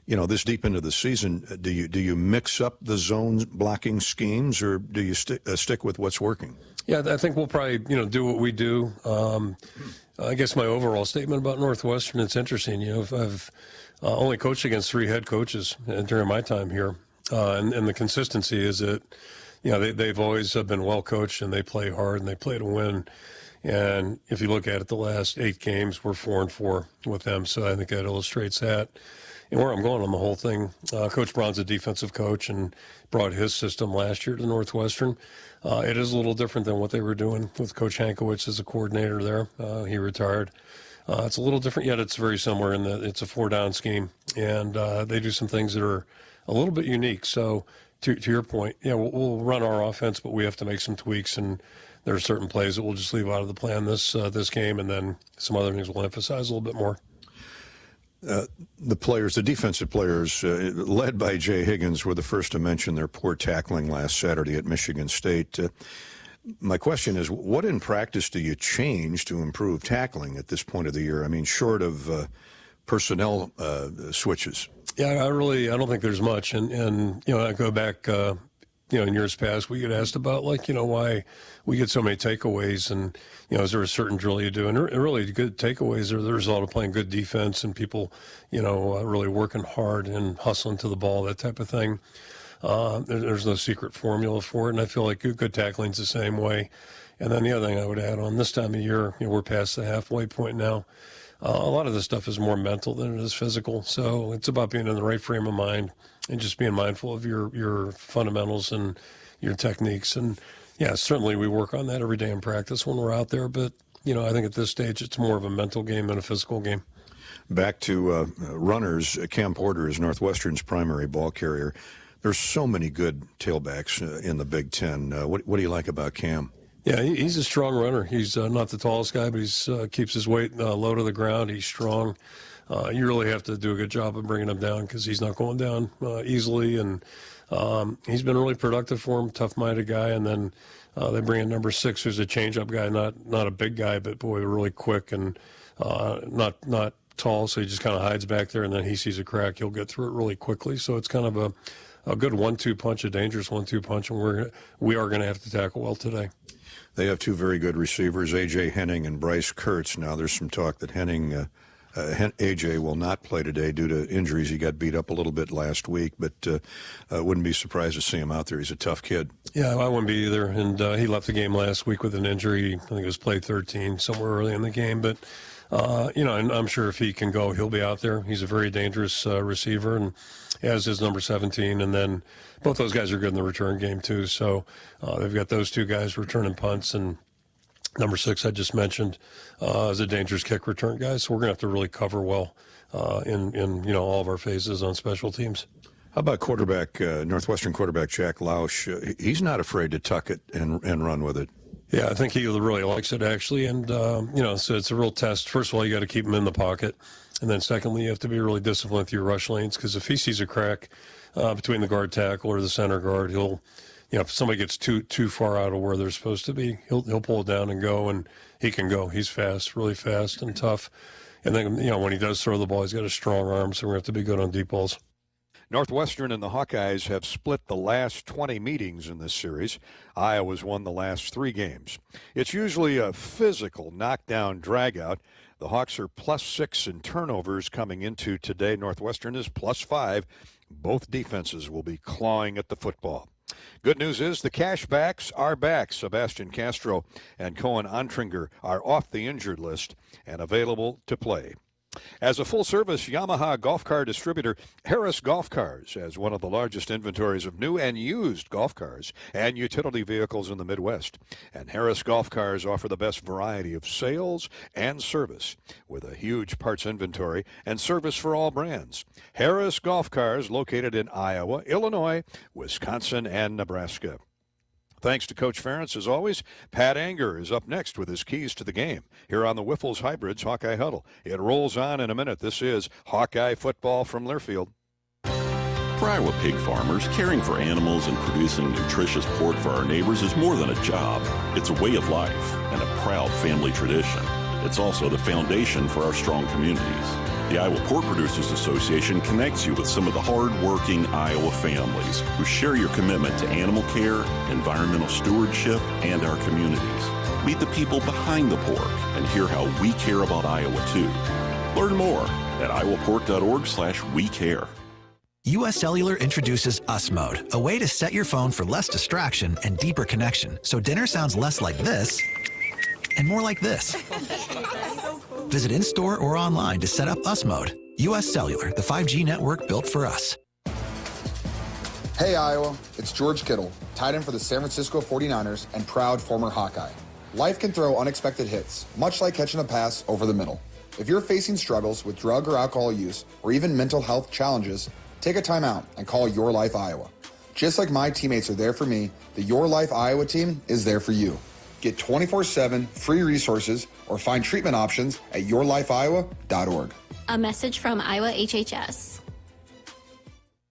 Speaker 5: this deep into the season, do you mix up the zone blocking schemes, or do you stick with what's working?
Speaker 15: Yeah, I think we'll probably do what we do. I guess my overall statement about Northwestern, it's interesting. I've only coached against 3 head coaches during my time here, and the consistency is that they've always been well coached, and they play hard and they play to win. And if you look at it, the last 8 games, we're 4-4 with them. So I think that illustrates that. And where I'm going on the whole thing, Coach Braun's a defensive coach and brought his system last year to Northwestern. It is a little different than what they were doing with Coach Hankowitz as a coordinator there. He retired. It's a little different, yet it's very similar in that it's a 4-down scheme. And they do some things that are a little bit unique. So to your point, we'll run our offense, but we have to make some tweaks, and there are certain plays that we'll just leave out of the plan this game, and then some other things we'll emphasize a little bit more.
Speaker 5: The defensive players, led by Jay Higgins, were the first to mention their poor tackling last Saturday at Michigan State. My question is, what in practice do you change to improve tackling at this point of the year? I mean, short of personnel switches.
Speaker 15: Yeah, I don't think there's much. And I go back, in years past, we get asked about, why we get so many takeaways, and, is there a certain drill you do? And really good takeaways are the result of playing good defense and people, really working hard and hustling to the ball, that type of thing. There's no secret formula for it, and I feel like good tackling's the same way. And then the other thing I would add on, this time of year, we're past the halfway point now. A lot of this stuff is more mental than it is physical. So it's about being in the right frame of mind and just being mindful of your fundamentals and your techniques. And, yeah, certainly we work on that every day in practice when we're out there. But, I think at this stage it's more of a mental game than a physical game.
Speaker 5: Back to runners, Cam Porter is Northwestern's primary ball carrier. There's so many good tailbacks in the Big Ten. What do you like about Cam?
Speaker 15: Yeah, he's a strong runner. He's not the tallest guy, but he keeps his weight low to the ground. He's strong. You really have to do a good job of bringing him down because he's not going down easily. And he's been really productive for him, tough-minded guy. And then they bring in number 6, who's a change-up guy, not a big guy, but, boy, really quick and not tall, so he just kind of hides back there. And then he sees a crack. He'll get through it really quickly. So it's kind of a good 1-2 punch, a dangerous 1-2 punch, and we are going to have to tackle well today.
Speaker 5: They have 2 very good receivers, A.J. Henning and Bryce Kurtz. Now, there's some talk that A.J. will not play today due to injuries. He got beat up a little bit last week, but wouldn't be surprised to see him out there. He's a tough kid.
Speaker 15: Yeah, I wouldn't be either. And he left the game last week with an injury. I think it was play 13, somewhere early in the game. But, and I'm sure if he can go, he'll be out there. He's a very dangerous receiver, and as is number 17. And then both those guys are good in the return game, too. So they've got those 2 guys returning punts, and number 6 I just mentioned is a dangerous kick return guy. So we're going to have to really cover well in all of our phases on special teams.
Speaker 5: How about Northwestern quarterback Jack Lausch? He's not afraid to tuck it and run with it.
Speaker 15: Yeah, I think he really likes it, actually. And, so it's a real test. First of all, you got to keep him in the pocket. And then secondly, you have to be really disciplined with your rush lanes, because if he sees a crack between the guard tackle or the center guard, he'll, if somebody gets too far out of where they're supposed to be, he'll pull it down and go, and he can go. He's fast, really fast and tough. And then, when he does throw the ball, he's got a strong arm, so we're going to have to be good on deep balls.
Speaker 11: Northwestern and the Hawkeyes have split the last 20 meetings in this series. Iowa's won the last 3 games. It's usually a physical knockdown dragout. The Hawks are +6 in turnovers coming into today. Northwestern is +5. Both defenses will be clawing at the football. Good news is the Cashbacks are back. Sebastian Castro and Cohen Antringer are off the injured list and available to play. As a full-service Yamaha golf car distributor, Harris Golf Cars has one of the largest inventories of new and used golf cars and utility vehicles in the Midwest. And Harris Golf Cars offer the best variety of sales and service with a huge parts inventory and service for all brands. Harris Golf Cars, located in Iowa, Illinois, Wisconsin, and Nebraska. Thanks to Coach Ferentz, as always. Pat Anger is up next with his keys to the game here on the Wiffles Hybrids Hawkeye Huddle. It rolls on in a minute. This is Hawkeye football from Learfield.
Speaker 1: For Iowa pig farmers, caring for animals and producing nutritious pork for our neighbors is more than a job. It's a way of life and a proud family tradition. It's also the foundation for our strong communities. The Iowa Pork Producers Association connects you with some of the hard-working Iowa families who share your commitment to animal care, environmental stewardship, and our communities. Meet the people behind the pork and hear how we care about Iowa, too. Learn more at iowapork.org/wecare.
Speaker 21: U.S. Cellular introduces US Mode, a way to set your phone for less distraction and deeper connection, so dinner sounds less like this and more like this. Visit in-store or online to set up US Mode. U.S. Cellular, the 5G network built for us.
Speaker 22: Hey Iowa, it's George Kittle, tight end for the San Francisco 49ers and proud former Hawkeye. Life can throw unexpected hits, much like catching a pass over the middle. If you're facing struggles with drug or alcohol use, or even mental health challenges, take a time out and call Your Life Iowa. Just like my teammates are there for me, the Your Life Iowa team is there for you. Get 24/7 free resources or find treatment options at yourlifeiowa.org.
Speaker 23: A message from Iowa HHS.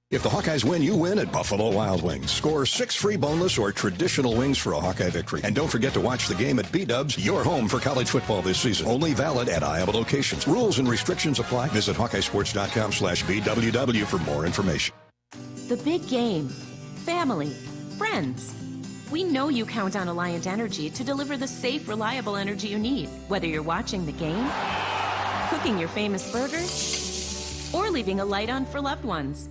Speaker 5: If the Hawkeyes win, you win at Buffalo Wild Wings. Score 6 free boneless or traditional wings for a Hawkeye victory. And don't forget to watch the game at B-Dubs, your home for college football this season. Only valid at Iowa locations. Rules and restrictions apply. Visit HawkeyeSports.com/BWW for more information.
Speaker 25: The big game. Family. Friends. We know you count on Alliant Energy to deliver the safe, reliable energy you need, whether you're watching the game, cooking your famous burger, or leaving a light on for loved ones.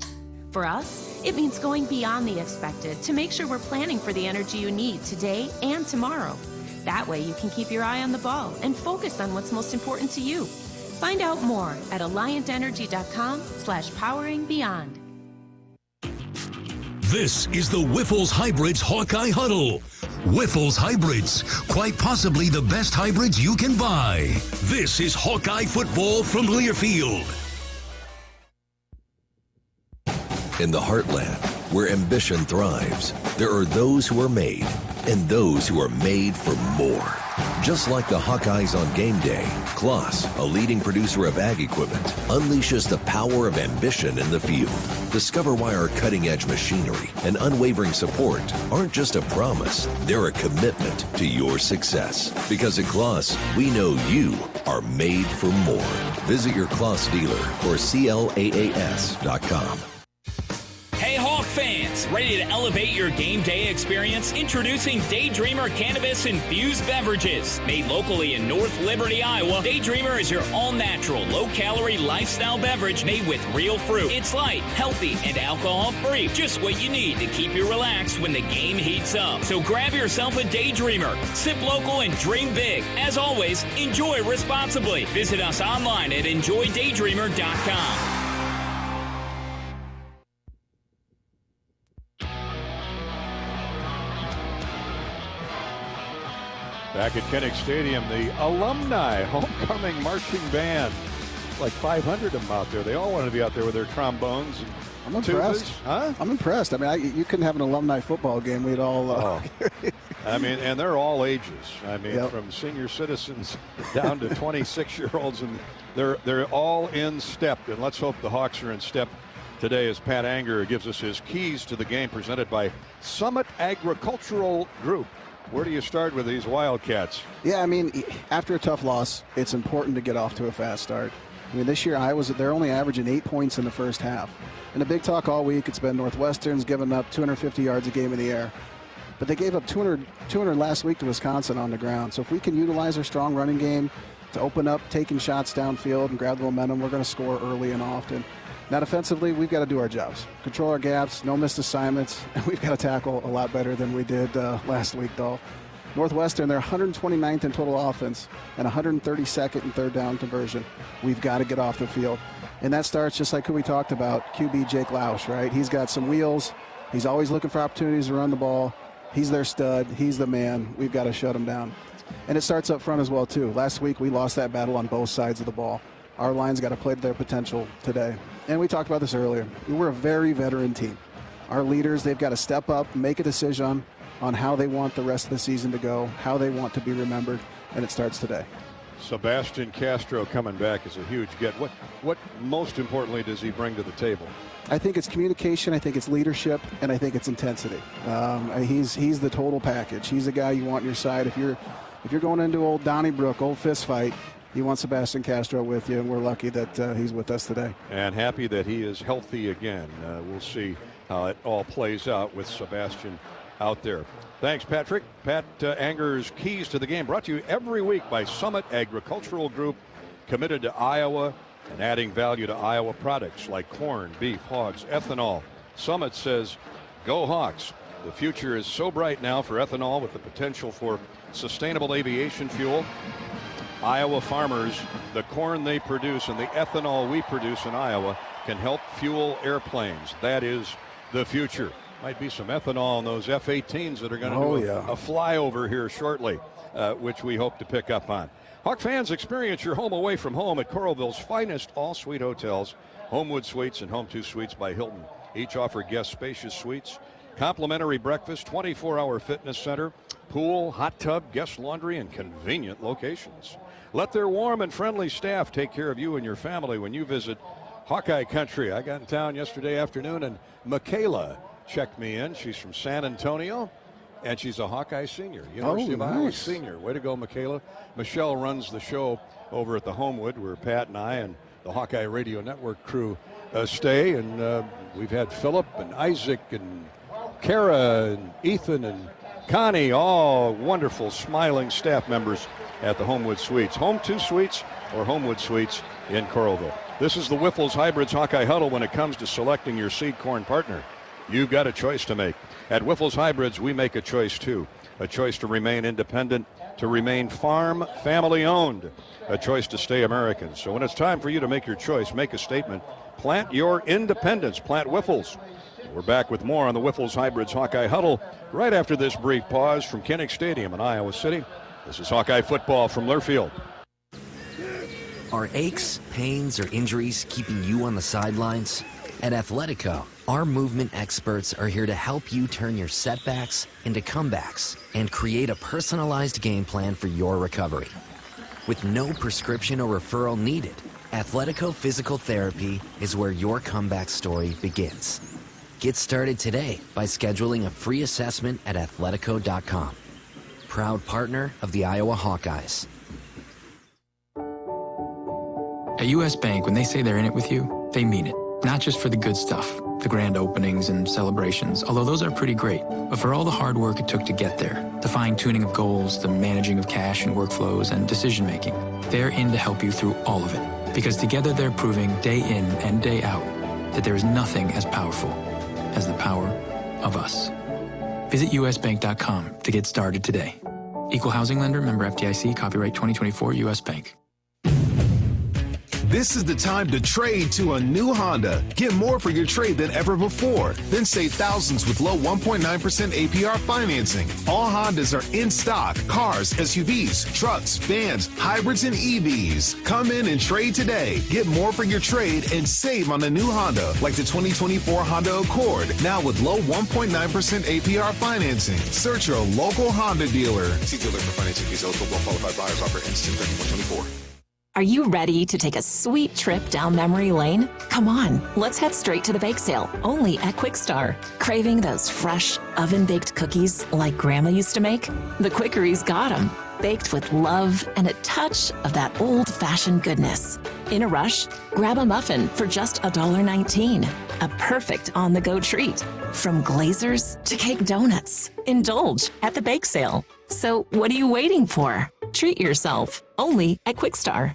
Speaker 25: For us, it means going beyond the expected to make sure we're planning for the energy you need today and tomorrow. That way you can keep your eye on the ball and focus on what's most important to you. Find out more at alliantenergy.com/poweringbeyond.
Speaker 2: This is the Wiffles Hybrids Hawkeye Huddle. Wiffles Hybrids, quite possibly the best hybrids you can buy. This is Hawkeye football from Learfield.
Speaker 26: In the heartland, where ambition thrives, there are those who are made and those who are made for more. Just like the Hawkeyes on game day, Kloss, a leading producer of ag equipment, unleashes the power of ambition in the field. Discover why our cutting-edge machinery and unwavering support aren't just a promise, they're a commitment to your success. Because at Kloss, we know you are made for more. Visit your Kloss dealer or CLAAS.com.
Speaker 8: Hey Hawk fans, ready to elevate your game day experience? Introducing Daydreamer Cannabis Infused Beverages. Made locally in North Liberty, Iowa, Daydreamer is your all-natural, low-calorie lifestyle beverage made with real fruit. It's light, healthy, and alcohol-free. Just what you need to keep you relaxed when the game heats up. So grab yourself a Daydreamer. Sip local and dream big. As always, enjoy responsibly. Visit us online at enjoydaydreamer.com.
Speaker 11: Back at Kinnick Stadium, the alumni homecoming marching band. Like 500 of them out there. They all want to be out there with their trombones.
Speaker 27: I'm impressed.
Speaker 11: Huh?
Speaker 27: I'm impressed. I mean, you couldn't have an alumni football game. We'd all.
Speaker 11: I mean, and they're all ages. I mean,
Speaker 27: Yep.
Speaker 11: from senior citizens down to 26-year-olds, and they're all in step. And let's hope the Hawks are in step today as Pat Anger gives us his keys to the game, presented by Summit Agricultural Group. Where do you start with these Wildcats?
Speaker 27: Yeah, I mean, after a tough loss, it's important to get off to a fast start. I mean, this year they're only averaging 8 points in the first half. And the big talk all week, it's been Northwestern's giving up 250 yards a game in the air. But they gave up 200 last week to Wisconsin on the ground. So if we can utilize our strong running game to open up taking shots downfield and grab the momentum, we're going to score early and often. Now, defensively, we've got to do our jobs. Control our gaps, no missed assignments, and we've got to tackle a lot better than we did last week, Dolph. Northwestern, they're 129th in total offense and 132nd in third down conversion. We've got to get off the field. And that starts just like who we talked about, QB Jake Lausch, right? He's got some wheels. He's always looking for opportunities to run the ball. He's their stud. He's the man. We've got to shut him down. And it starts up front as well, too. Last week, we lost that battle on both sides of the ball. Our line's got to play to their potential today. And we talked about this earlier. We're a very veteran team. Our leaders, they've got to step up, make a decision on how they want the rest of the season to go, how they want to be remembered, and it starts today.
Speaker 11: Sebastian Castro coming back is a huge get. What most importantly does he bring to the table?
Speaker 27: I think it's communication, I think it's leadership, and I think it's intensity. He's the total package. He's the guy you want on your side. If you're going into old Donnybrook, old fist fight, you want Sebastian Castro with you, and we're lucky that he's with us today.
Speaker 11: And happy that he is healthy again. We'll see how it all plays out with Sebastian out there. Thanks, Patrick. Pat Anger's Keys to the Game brought to you every week by Summit Agricultural Group, committed to Iowa and adding value to Iowa products like corn, beef, hogs, ethanol. Summit says, go Hawks. The future is so bright now for ethanol with the potential for sustainable aviation fuel. Iowa farmers, the corn they produce and the ethanol we produce in Iowa can help fuel airplanes. That is the future. Might be some ethanol in those F-18s that are going to do a flyover here shortly, which we hope to pick up on. Hawk fans, experience your home away from home at Coralville's finest all-suite hotels, Homewood Suites and Home 2 Suites by Hilton. Each offer guests spacious suites, complimentary breakfast, 24-hour fitness center, pool, hot tub, guest laundry, and convenient locations. Let their warm and friendly staff take care of you and your family when you visit Hawkeye Country. I got in town yesterday afternoon, and Michaela checked me in. She's from San Antonio, and she's a Hawkeye senior. University of Iowa senior. Way to go, Michaela. Michelle runs the show over at the Homewood, where Pat and I and the Hawkeye Radio Network crew stay. And we've had Philip and Isaac and Kara and Ethan and Connie, all wonderful, smiling staff members at the Homewood Suites. Home 2 Suites or Homewood Suites in Coralville. This is the Wiffles Hybrids Hawkeye Huddle. When it comes to selecting your seed corn partner, you've got a choice to make. At Wiffles Hybrids, we make a choice too. A choice to remain independent, to remain farm family owned, a choice to stay American. So when it's time for you to make your choice, make a statement. Plant your independence. Plant Wiffles. We're back with more on the Wiffles Hybrids Hawkeye Huddle right after this brief pause from Kinnick Stadium in Iowa City. This is Hawkeye football from Learfield.
Speaker 6: Are aches, pains, or injuries keeping you on the sidelines? At Athletico, our movement experts are here to help you turn your setbacks into comebacks and create a personalized game plan for your recovery. With no prescription or referral needed, Athletico Physical Therapy is where your comeback story begins. Get started today by scheduling a free assessment at athletico.com. Proud partner of the Iowa Hawkeyes.
Speaker 7: At U.S. Bank, when they say they're in it with you, they mean it. Not just for the good stuff, the grand openings and celebrations, although those are pretty great, but for all the hard work it took to get there, the fine-tuning of goals, the managing of cash and workflows, and decision-making. They're in to help you through all of it, because together they're proving day in and day out that there is nothing as powerful as the power of us. Visit usbank.com to get started today. Equal housing lender, member FDIC, copyright 2024 U.S. Bank.
Speaker 9: This is the time to trade to a new Honda. Get more for your trade than ever before. Then save thousands with low 1.9% APR financing. All Hondas are in stock. Cars, SUVs, trucks, vans, hybrids, and EVs. Come in and trade today. Get more for your trade and save on a new Honda, like the 2024 Honda Accord, now with low 1.9% APR financing. Search your local Honda dealer.
Speaker 10: See dealer for financing fees. Eligible qualified buyers. Offer ends 10/31/24.
Speaker 13: Are you ready to take a sweet trip down memory lane? Come on, let's head straight to the bake sale, only at Quick Star. Craving those fresh, oven-baked cookies like Grandma used to make? The Quickery's got them, baked with love and a touch of that old-fashioned goodness. In a rush? Grab a muffin for just $1.19. A perfect on-the-go treat. From glazers to cake donuts. Indulge at the bake sale. So what are you waiting for? Treat yourself, only at Quick Star.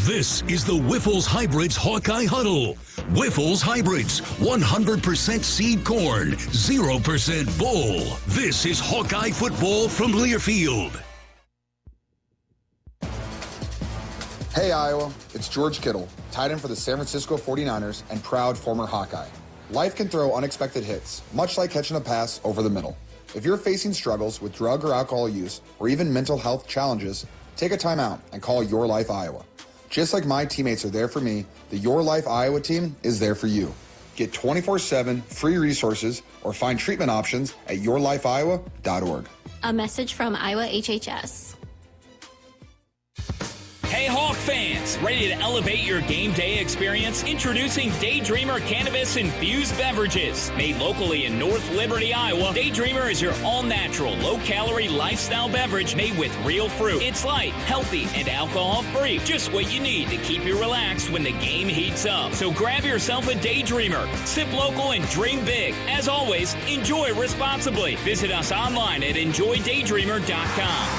Speaker 2: This is the Wiffles Hybrids Hawkeye Huddle. Wiffles Hybrids, 100% seed corn, 0% bull. This is Hawkeye football from Learfield.
Speaker 22: Hey Iowa, it's George Kittle, tight end for the San Francisco 49ers and proud former Hawkeye. Life can throw unexpected hits, much like catching a pass over the middle. If you're facing struggles with drug or alcohol use, or even mental health challenges, take a time out and call Your Life Iowa. Just like my teammates are there for me, the Your Life Iowa team is there for you. Get 24/7 free resources or find treatment options at yourlifeiowa.org.
Speaker 23: A message from Iowa HHS.
Speaker 4: Hey Hawk fans, ready to elevate your game day experience? Introducing Daydreamer Cannabis Infused Beverages. Made locally in North Liberty, Iowa, Daydreamer is your all-natural, low-calorie lifestyle beverage made with real fruit. It's light, healthy, and alcohol-free. Just what you need to keep you relaxed when the game heats up. So grab yourself a Daydreamer. Sip local and dream big. As always, enjoy responsibly. Visit us online at enjoydaydreamer.com.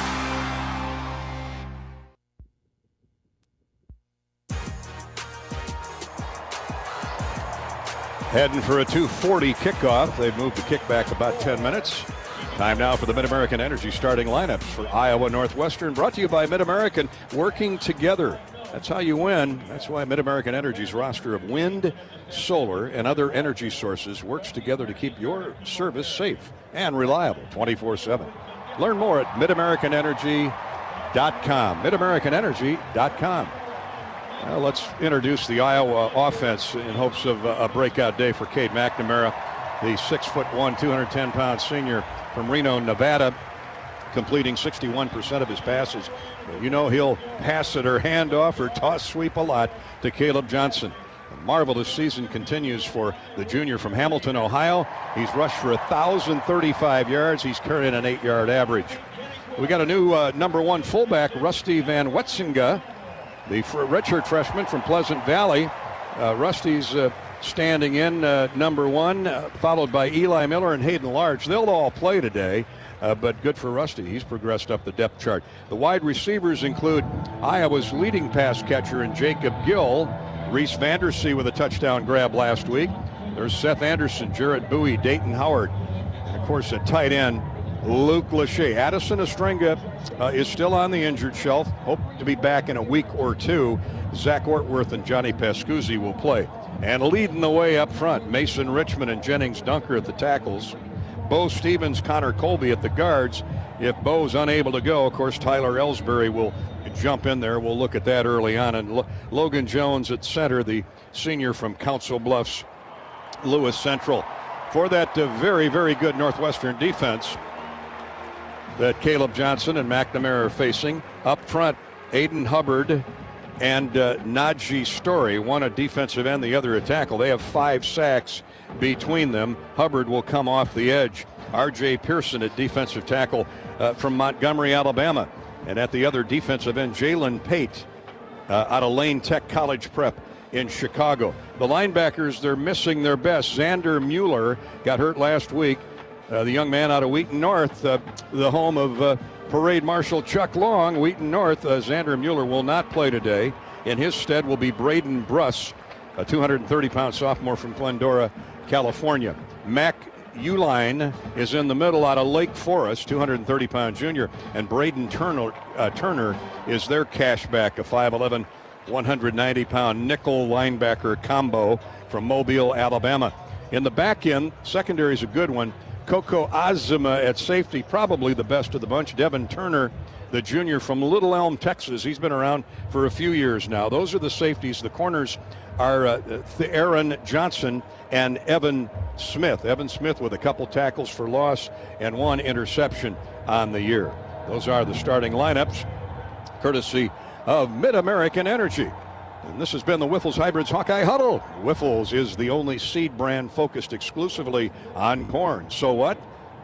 Speaker 11: Heading for a 2:40 kickoff. They've moved the kick back about 10 minutes. Time now for the Mid-American Energy starting lineups for Iowa Northwestern. Brought to you by Mid-American, working together. That's how you win. That's why Mid-American Energy's roster of wind, solar, and other energy sources works together to keep your service safe and reliable 24/7. Learn more at midamericanenergy.com. midamericanenergy.com. Well, let's introduce the Iowa offense in hopes of a breakout day for Cade McNamara, the 6'1", 210-pound senior from Reno, Nevada, completing 61% of his passes. You know he'll pass it or hand off or toss sweep a lot to Caleb Johnson. A marvelous season continues for the junior from Hamilton, Ohio. He's rushed for 1,035 yards. He's carrying an 8-yard average. We got a new number one fullback, Rusty Van Wetsinga, the redshirt freshman from Pleasant Valley. Rusty's standing in number one, followed by Eli Miller and Hayden Large. They'll all play today, but good for Rusty. He's progressed up the depth chart. The wide receivers include Iowa's leading pass catcher in Jacob Gill, Reese Vandersea with a touchdown grab last week. There's Seth Anderson, Jarrett Bowie, Dayton Howard, and of course at tight end, Luke Lachey. Addison Estrenga is still on the injured shelf. Hope to be back in a week or two. Zach Ortworth and Johnny Pascuzzi will play. And leading the way up front, Mason Richmond and Jennings Dunker at the tackles. Bo Stevens, Connor Colby at the guards. If Bo's unable to go, of course, Tyler Ellsbury will jump in there. We'll look at that early on. And Logan Jones at center, the senior from Council Bluffs, Lewis Central. For that very, very good Northwestern defense that Caleb Johnson and McNamara are facing. Up front, Aiden Hubbard and Najee Story, one a defensive end, the other a tackle. They have 5 sacks between them. Hubbard will come off the edge. R.J. Pearson at defensive tackle from Montgomery, Alabama. And at the other defensive end, Jalen Pate out of Lane Tech College Prep in Chicago. The linebackers, they're missing their best. Xander Mueller got hurt last week. The young man out of Wheaton North, the home of Parade Marshal Chuck Long. Wheaton North, Xander Mueller will not play today. In his stead will be Braden Bruss, a 230-pound sophomore from Glendora, California. Mac Uline is in the middle out of Lake Forest, 230-pound junior. And Braden Turner is their cashback, a 5'11", 190-pound nickel linebacker combo from Mobile, Alabama. In the back end, secondary is a good one. Coco Azuma at safety, probably the best of the bunch. Devin Turner, the junior from Little Elm, Texas. He's been around for a few years now. Those are the safeties. The corners are Aaron Johnson and Evan Smith. Evan Smith with a couple tackles for loss and 1 interception on the year. Those are the starting lineups, courtesy of Mid-American Energy. And this has been the Wiffles Hybrids Hawkeye Huddle. Wiffles is the only seed brand focused exclusively on corn. So what?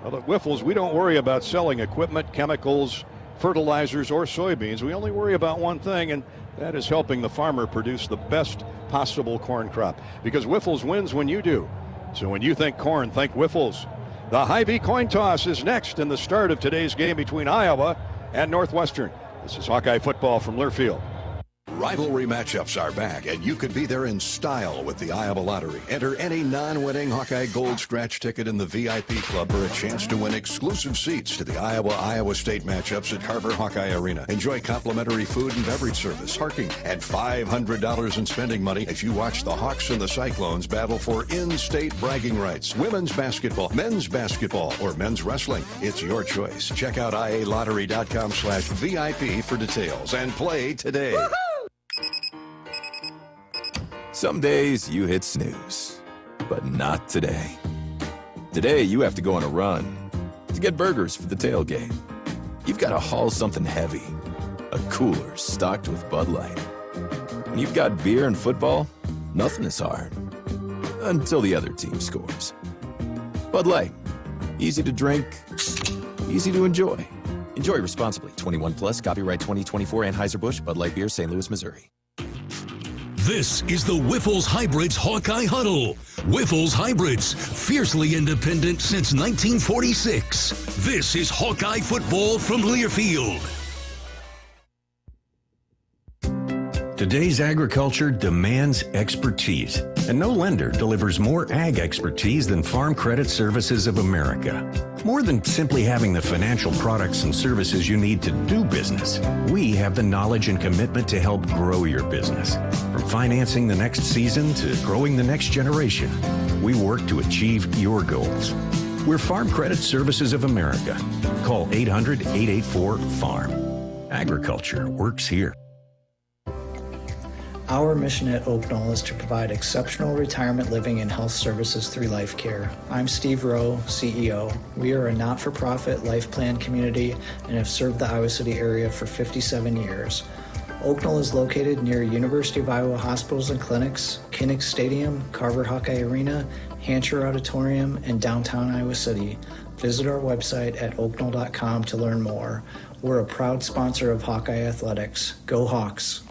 Speaker 11: Well, at Wiffles, we don't worry about selling equipment, chemicals, fertilizers, or soybeans. We only worry about one thing, and that is helping the farmer produce the best possible corn crop. Because Wiffles wins when you do. So when you think corn, think Wiffles. The Hy-Vee coin toss is next in the start of today's game between Iowa and Northwestern. This is Hawkeye football from Learfield.
Speaker 5: Rivalry matchups are back, and you could be there in style with the Iowa Lottery. Enter any non-winning Hawkeye Gold Scratch ticket in the VIP Club for a chance to win exclusive seats to the Iowa State matchups at Carver Hawkeye Arena. Enjoy complimentary food and beverage service, parking, and $500 in spending money as you watch the Hawks and the Cyclones battle for in-state bragging rights. Women's basketball, men's basketball, or men's wrestling. It's your choice. Check out ialottery.com/VIP for details and play today. Woo-hoo!
Speaker 12: Some days you hit snooze, but not today. Today you have to go on a run to get burgers for the tailgate. You've got to haul something heavy, a cooler stocked with Bud Light. When you've got beer and football, nothing is hard, until the other team scores. Bud Light, easy to drink, easy to enjoy. Enjoy responsibly. 21 plus, copyright 2024, Anheuser-Busch, Bud Light Beer, St. Louis, Missouri.
Speaker 2: This is the Whiffles Hybrids Hawkeye Huddle. Whiffles Hybrids, fiercely independent since 1946. This is Hawkeye football from Learfield.
Speaker 14: Today's agriculture demands expertise, and no lender delivers more ag expertise than Farm Credit Services of America. More than simply having the financial products and services you need to do business, we have the knowledge and commitment to help grow your business. From financing the next season to growing the next generation, we work to achieve your goals. We're Farm Credit Services of America. Call 800-884-FARM. Agriculture works here.
Speaker 17: Our mission at Oak Knoll is to provide exceptional retirement living and health services through life care. I'm Steve Rowe, CEO. We are a not-for-profit life plan community and have served the Iowa City area for 57 years. Oak Knoll is located near University of Iowa hospitals and clinics, Kinnick Stadium, Carver Hawkeye Arena, Hancher Auditorium, and downtown Iowa City. Visit our website at oakknoll.com to learn more. We're a proud sponsor of Hawkeye Athletics. Go Hawks!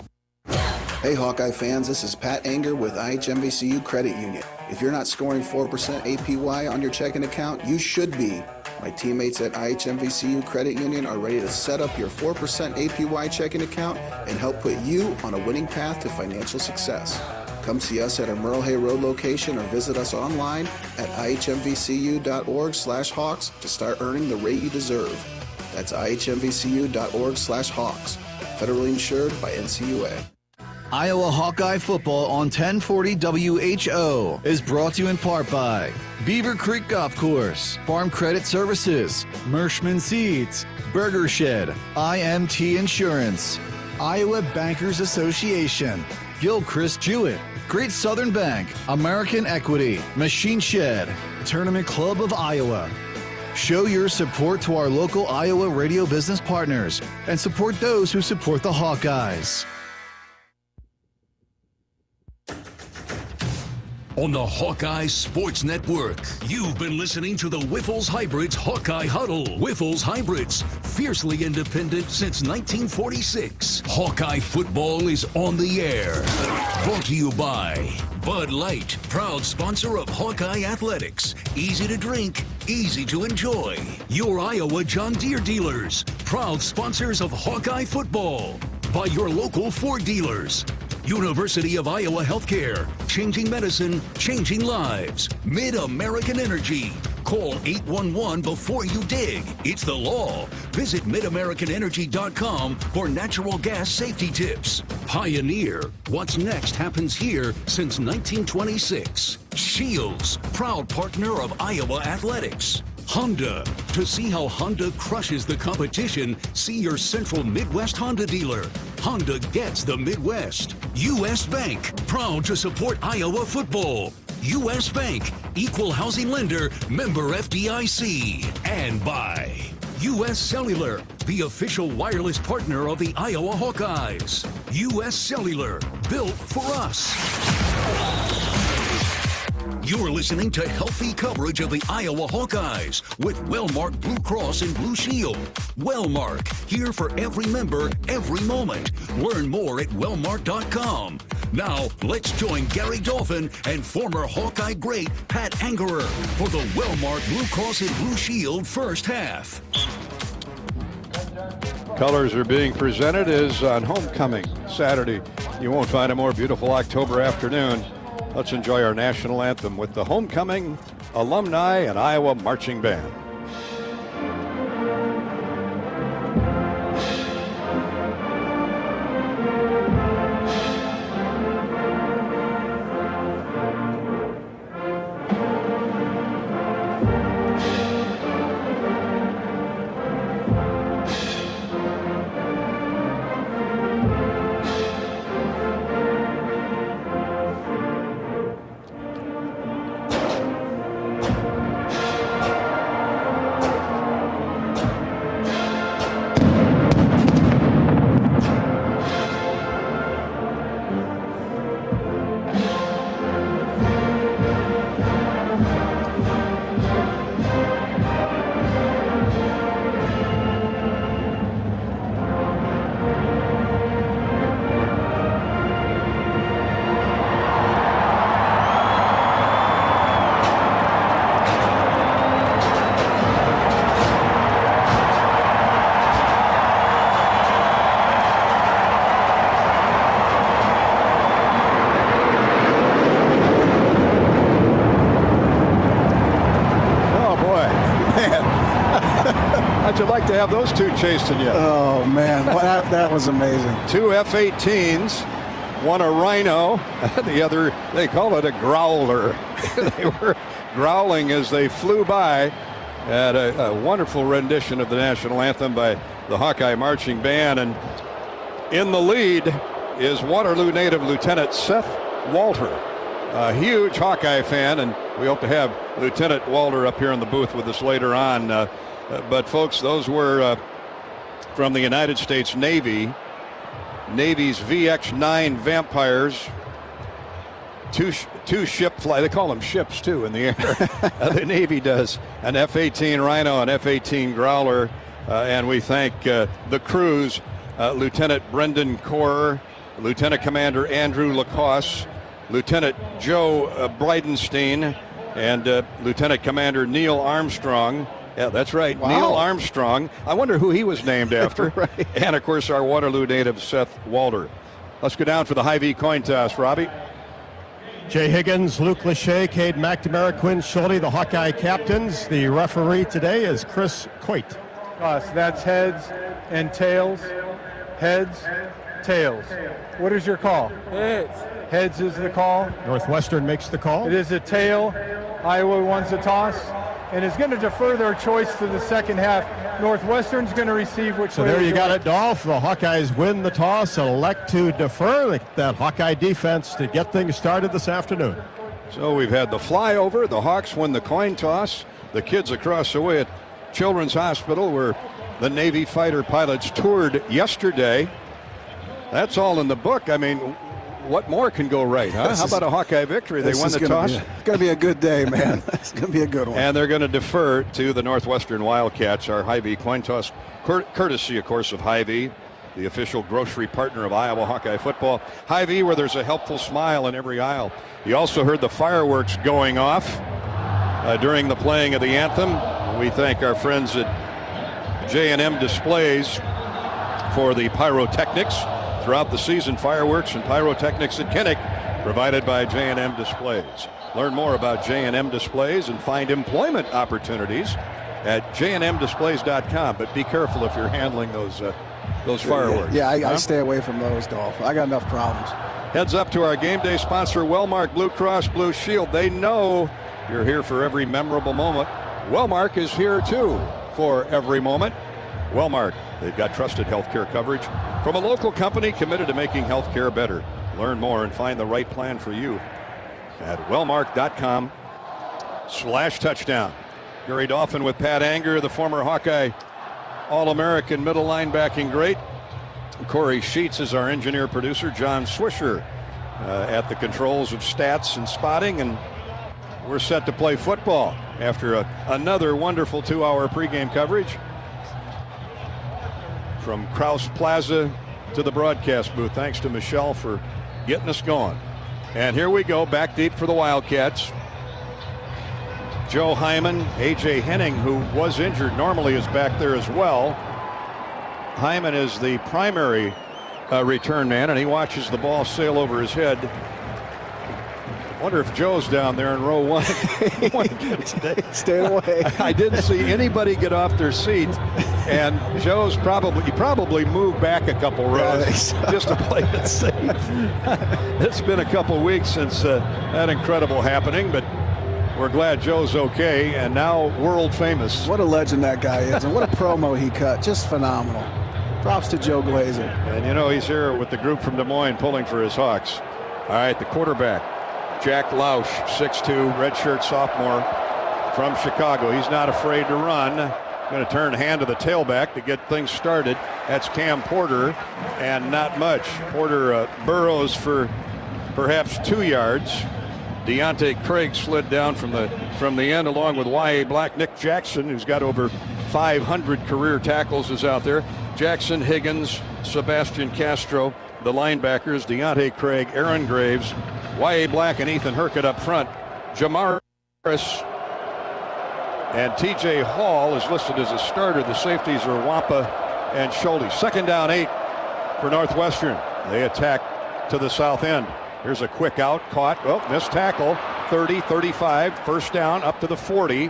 Speaker 27: Hey Hawkeye fans, this is Pat Anger with IHMVCU Credit Union. If you're not scoring 4% APY on your checking account, you should be. My teammates at IHMVCU Credit Union are ready to set up your 4% APY checking account and help put you on a winning path to financial success. Come see us at our Merle Hay Road location or visit us online at ihmvcu.org/Hawks to start earning the rate you deserve. That's ihmvcu.org/Hawks. Federally insured by NCUA.
Speaker 18: Iowa Hawkeye football on 1040 WHO is brought to you in part by Beaver Creek Golf Course, Farm Credit Services, Mershman Seeds, Burger Shed, IMT Insurance, Iowa Bankers Association, Gilchrist Jewett, Great Southern Bank, American Equity, Machine Shed, Tournament Club of Iowa. Show your support to our local Iowa radio business partners and support those who support the Hawkeyes.
Speaker 2: On the Hawkeye Sports Network, you've been listening to the Whiffles Hybrids Hawkeye Huddle. Whiffles Hybrids, fiercely independent since 1946. Hawkeye football is on the air. Brought to you by Bud Light, proud sponsor of Hawkeye Athletics. Easy to drink, easy to enjoy. Your Iowa John Deere dealers, proud sponsors of Hawkeye football. By your local Ford dealers. University of Iowa Healthcare, changing medicine, changing lives. Mid-American Energy. Call 811 before you dig. It's the law. Visit midamericanenergy.com for natural gas safety tips. Pioneer. What's next happens here since 1926. Shields, proud partner of Iowa Athletics. Honda. To see how Honda crushes the competition, see your Central Midwest Honda dealer. Honda gets the Midwest. U.S. Bank. Proud to support Iowa football. U.S. Bank. Equal housing lender. Member FDIC. And by U.S. Cellular. The official wireless partner of the Iowa Hawkeyes. U.S. Cellular. Built for us. You're listening to healthy coverage of the Iowa Hawkeyes with Wellmark Blue Cross and Blue Shield. Wellmark, here for every member, every moment. Learn more at wellmark.com. Now, let's join Gary Dolphin and former Hawkeye great Pat Angerer for the Wellmark Blue Cross and Blue Shield first half.
Speaker 11: colors are being presented is on homecoming Saturday. You won't find a more beautiful October afternoon. Let's enjoy our national anthem with the homecoming alumni and Iowa marching band. How'd you like to have those two chasing you?
Speaker 27: Oh, man. That was amazing.
Speaker 11: Two F-18s, one a Rhino, the other, they call it a growler. They were growling as they flew by at a wonderful rendition of the national anthem by the Hawkeye Marching Band. And in the lead is Waterloo native Lieutenant Seth Walter, a huge Hawkeye fan, and we hope to have Lieutenant Walter up here in the booth with us later on. But folks, those were from the United States Navy's VX-9 Vampires. Two ship fly. They call them ships too in the air. The Navy does an F-18 Rhino, an F-18 Growler, and we thank the crews: Lieutenant Brendan Corr, Lieutenant Commander Andrew Lacoste, Lieutenant Joe Bridenstine, and Lieutenant Commander Neil Armstrong. Yeah, that's right. Wow. Neil Armstrong. I wonder who he was named after. Right. And, of course, our Waterloo native, Seth Walter. Let's go down for the Hy-Vee coin toss, Robbie.
Speaker 1: Jay Higgins, Luke Lachey, Cade McNamara, Quinn Schulte, the Hawkeye captains. The referee today is Chris Coit.
Speaker 3: That's heads and tails. Heads, tails. What is your call? Heads. Heads is the call.
Speaker 1: Northwestern makes the call.
Speaker 3: It is a tail. Iowa wants a toss and is going to defer their choice to the second half. Northwestern's going to receive which
Speaker 1: so
Speaker 3: way.
Speaker 1: So there you got it, Dolph. The Hawkeyes win the toss and elect to defer that Hawkeye defense to get things started this afternoon.
Speaker 11: So we've had the flyover. The Hawks win the coin toss. The kids across the way at Children's Hospital, where the Navy fighter pilots toured yesterday. That's all in the book. I mean, what more can go right, huh? How about a Hawkeye victory? They won the toss.
Speaker 27: It's going to be a good day, man. It's going to be a good one.
Speaker 11: And they're going to defer to the Northwestern Wildcats, our Hy-Vee coin toss, courtesy, of course, of Hy-Vee, the official grocery partner of Iowa Hawkeye football. Hy-Vee, where there's a helpful smile in every aisle. You also heard the fireworks going off during the playing of the anthem. We thank our friends at J&M Displays for the pyrotechnics. Throughout the season, fireworks and pyrotechnics at Kinnick, provided by J&M Displays. Learn more about J&M Displays and find employment opportunities at jnmdisplays.com. But be careful if you're handling those fireworks.
Speaker 27: Yeah, I stay away from those, Dolph. I got enough problems.
Speaker 11: Heads up to our game day sponsor, Wellmark Blue Cross Blue Shield. They know you're here for every memorable moment. Wellmark is here, too, for every moment. Wellmark, they've got trusted healthcare coverage from a local company committed to making healthcare better. Learn more and find the right plan for you at wellmark.com/touchdown. Gary Dolphin with Pat Anger, the former Hawkeye All-American middle linebacking great. Corey Sheets is our engineer producer. John Swisher at the controls of stats and spotting, and we're set to play football after another wonderful 2-hour pregame coverage. From Krause Plaza to the broadcast booth. Thanks to Michelle for getting us going. And here we go, back deep for the Wildcats. Joe Hyman, A.J. Henning, who was injured, normally is back there as well. Hyman is the primary return man, and he watches the ball sail over his head. Wonder if Joe's down there in row 1.
Speaker 27: Stay away.
Speaker 11: I didn't see anybody get off their seat, and Joe's probably moved back a couple rows just to play it safe. It's been a couple weeks since that incredible happening, but we're glad Joe's okay, and now world famous.
Speaker 27: What a legend that guy is, and what a promo he cut. Just phenomenal. Props to Joe Glazer.
Speaker 11: And you know, he's here with the group from Des Moines pulling for his Hawks. All right, the quarterback, Jack Lausch, 6'2", redshirt sophomore from Chicago. He's not afraid to run. Going to turn hand to the tailback to get things started. That's Cam Porter, and not much. Porter burrows for perhaps 2 yards. Deontay Craig slid down from the end along with Y.A. Black. Nick Jackson, who's got over 500 career tackles, is out there. Jackson, Higgins, Sebastian Castro, the linebackers, Deontay Craig, Aaron Graves, Y.A. Black, and Ethan Hurkett up front. Jamar Harris and T.J. Hall is listed as a starter. The safeties are Wampa and Schulte. 2nd down 8 for Northwestern. They attack to the south end. Here's a quick out, caught, missed tackle, 30, 35, 1st down up to the 40.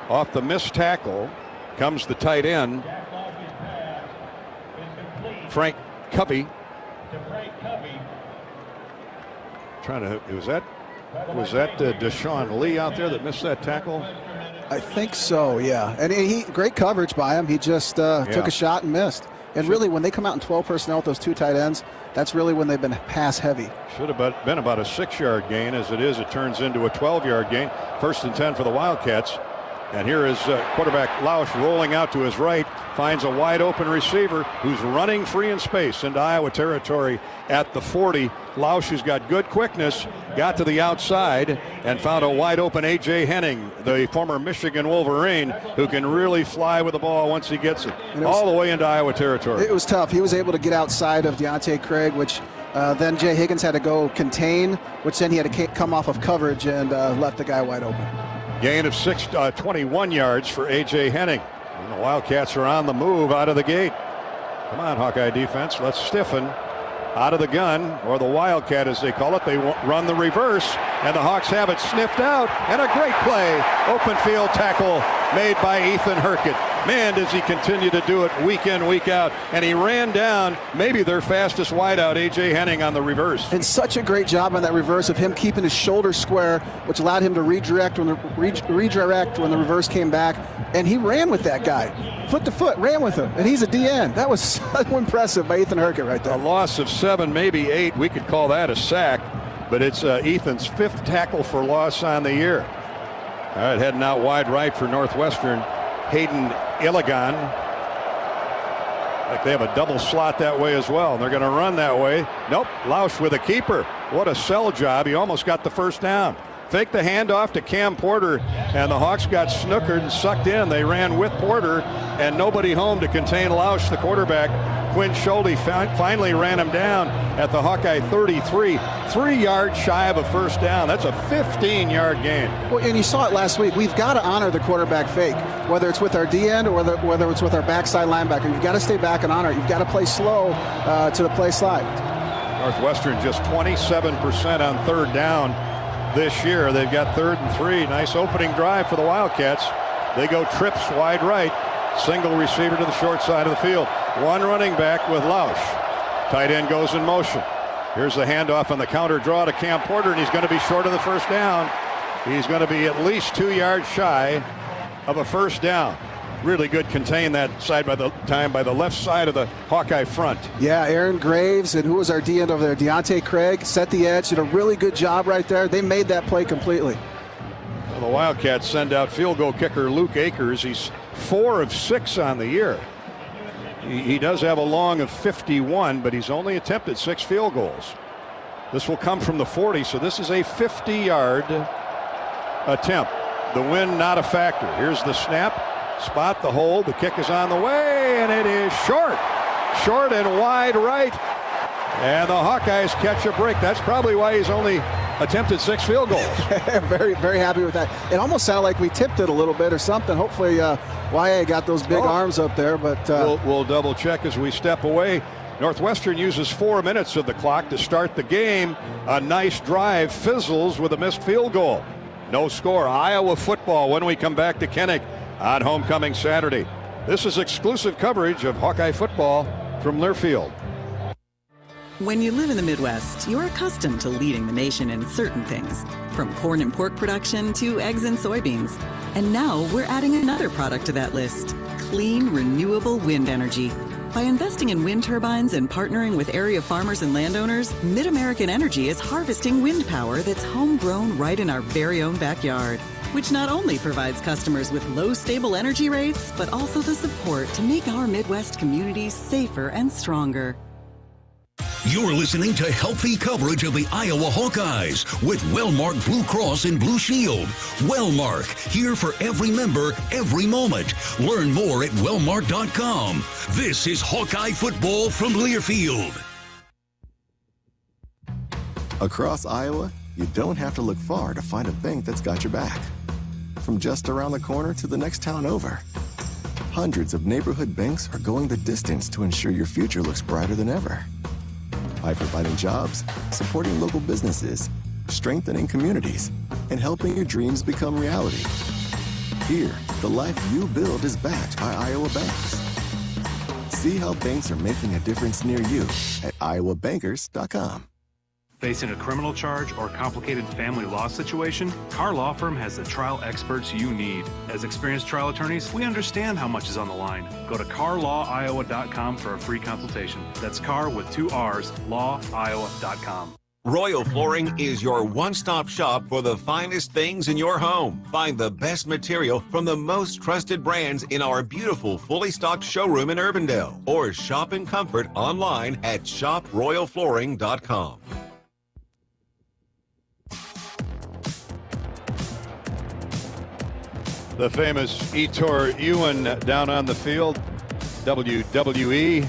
Speaker 11: Off the missed tackle comes the tight end, Frank Covey. Was that Deshaun Lee out there that missed that tackle?
Speaker 27: I think so, yeah. And great coverage by him. He just took a shot and missed. And really, when they come out in 12 personnel with those 2 tight ends, that's really when they've been pass heavy.
Speaker 11: Should have been about a 6-yard gain. As it is, it turns into a 12-yard gain. 1st and 10 for the Wildcats. And here is quarterback Lausch rolling out to his right, finds a wide open receiver who's running free in space into Iowa territory at the 40. Lausch, who's got good quickness, got to the outside and found a wide open A.J. Henning, the former Michigan Wolverine, who can really fly with the ball once he gets it, all the way into Iowa territory.
Speaker 27: It was tough. He was able to get outside of Deontay Craig, which then Jay Higgins had to go contain, which then he had to come off of coverage and left the guy wide open.
Speaker 11: Gain of 21 yards for A.J. Henning. And the Wildcats are on the move out of the gate. Come on, Hawkeye defense. Let's stiffen. Out of the gun, or the Wildcat as they call it. They run the reverse, and the Hawks have it sniffed out. And a great play. Open field tackle made by Ethan Hurkett. Man, does he continue to do it week in, week out. And he ran down maybe their fastest wideout, A.J. Henning, on the reverse.
Speaker 27: And such a great job on that reverse of him keeping his shoulder square, which allowed him to redirect when the reverse came back. And he ran with that guy. Foot to foot, ran with him. And he's a DN. That was so impressive by Ethan Hurkett right there.
Speaker 11: A loss of 7, maybe 8. We could call that a sack. But it's Ethan's 5th tackle for loss on the year. All right, heading out wide right for Northwestern. Hayden Illigan. Like they have a double slot that way as well. They're going to run that way. Nope, Lausch with a keeper. What a sell job. He almost got the 1st down. Fake the handoff to Cam Porter, and the Hawks got snookered and sucked in. They ran with Porter, and nobody home to contain Lausch, the quarterback. Quinn Schulte finally ran him down at the Hawkeye 33, 3 yards shy of a 1st down. That's a 15-yard gain.
Speaker 27: Well, and you saw it last week. We've got to honor the quarterback fake, whether it's with our D end or whether it's with our backside linebacker. You've got to stay back and honor it. You've got to play slow to the play slide.
Speaker 11: Northwestern just 27% on 3rd down this year. They've got 3rd and 3. Nice opening drive for the Wildcats. They go trips wide right. Single receiver to the short side of the field. One running back with Lausch. Tight end goes in motion. Here's the handoff on the counter draw to Cam Porter, and he's going to be short of the 1st down. He's going to be at least 2 yards shy of a 1st down. Really good contain that side by the left side of the Hawkeye front.
Speaker 27: Yeah, Aaron Graves and who was our D end over there? Deontay Craig set the edge, did a really good job right there. They made that play completely.
Speaker 11: Well, the Wildcats send out field goal kicker Luke Akers. He's 4 of 6 on the year. He does have a long of 51, but he's only attempted 6 field goals. This will come from the 40, so this is a 50-yard attempt. The wind not a factor. Here's the snap. Spot the hold. The kick is on the way, and it is short. Short and wide right. And the Hawkeyes catch a break. That's probably why he's only attempted 6 field goals.
Speaker 27: Very, very happy with that. It almost sounded like we tipped it a little bit or something. Hopefully, YA got those big arms up there. But
Speaker 11: we'll double check as we step away. Northwestern uses 4 minutes of the clock to start the game. A nice drive fizzles with a missed field goal. No score. Iowa football when we come back to Kinnick on Homecoming Saturday. This is exclusive coverage of Hawkeye football from Learfield.
Speaker 15: When you live in the Midwest, you're accustomed to leading the nation in certain things, from corn and pork production to eggs and soybeans. And now we're adding another product to that list, clean, renewable wind energy. By investing in wind turbines and partnering with area farmers and landowners, Mid-American Energy is harvesting wind power that's homegrown right in our very own backyard, which not only provides customers with low, stable energy rates, but also the support to make our Midwest communities safer and stronger.
Speaker 2: You're listening to healthy coverage of the Iowa Hawkeyes with Wellmark Blue Cross and Blue Shield. Wellmark, here for every member, every moment. Learn more at wellmark.com. This is Hawkeye football from Learfield.
Speaker 16: Across Iowa, you don't have to look far to find a bank that's got your back. From just around the corner to the next town over, hundreds of neighborhood banks are going the distance to ensure your future looks brighter than ever. By providing jobs, supporting local businesses, strengthening communities, and helping your dreams become reality. Here, the life you build is backed by Iowa banks. See how banks are making a difference near you at iowabankers.com.
Speaker 19: Facing a criminal charge or complicated family law situation, Carr Law Firm has the trial experts you need. As experienced trial attorneys, we understand how much is on the line. Go to carlawiowa.com for a free consultation. That's Carr with 2 R's, lawiowa.com.
Speaker 20: Royal Flooring is your one-stop shop for the finest things in your home. Find the best material from the most trusted brands in our beautiful, fully stocked showroom in Urbandale. Or shop in comfort online at shoproyalflooring.com.
Speaker 11: The famous Ettore Ewan down on the field. WWE,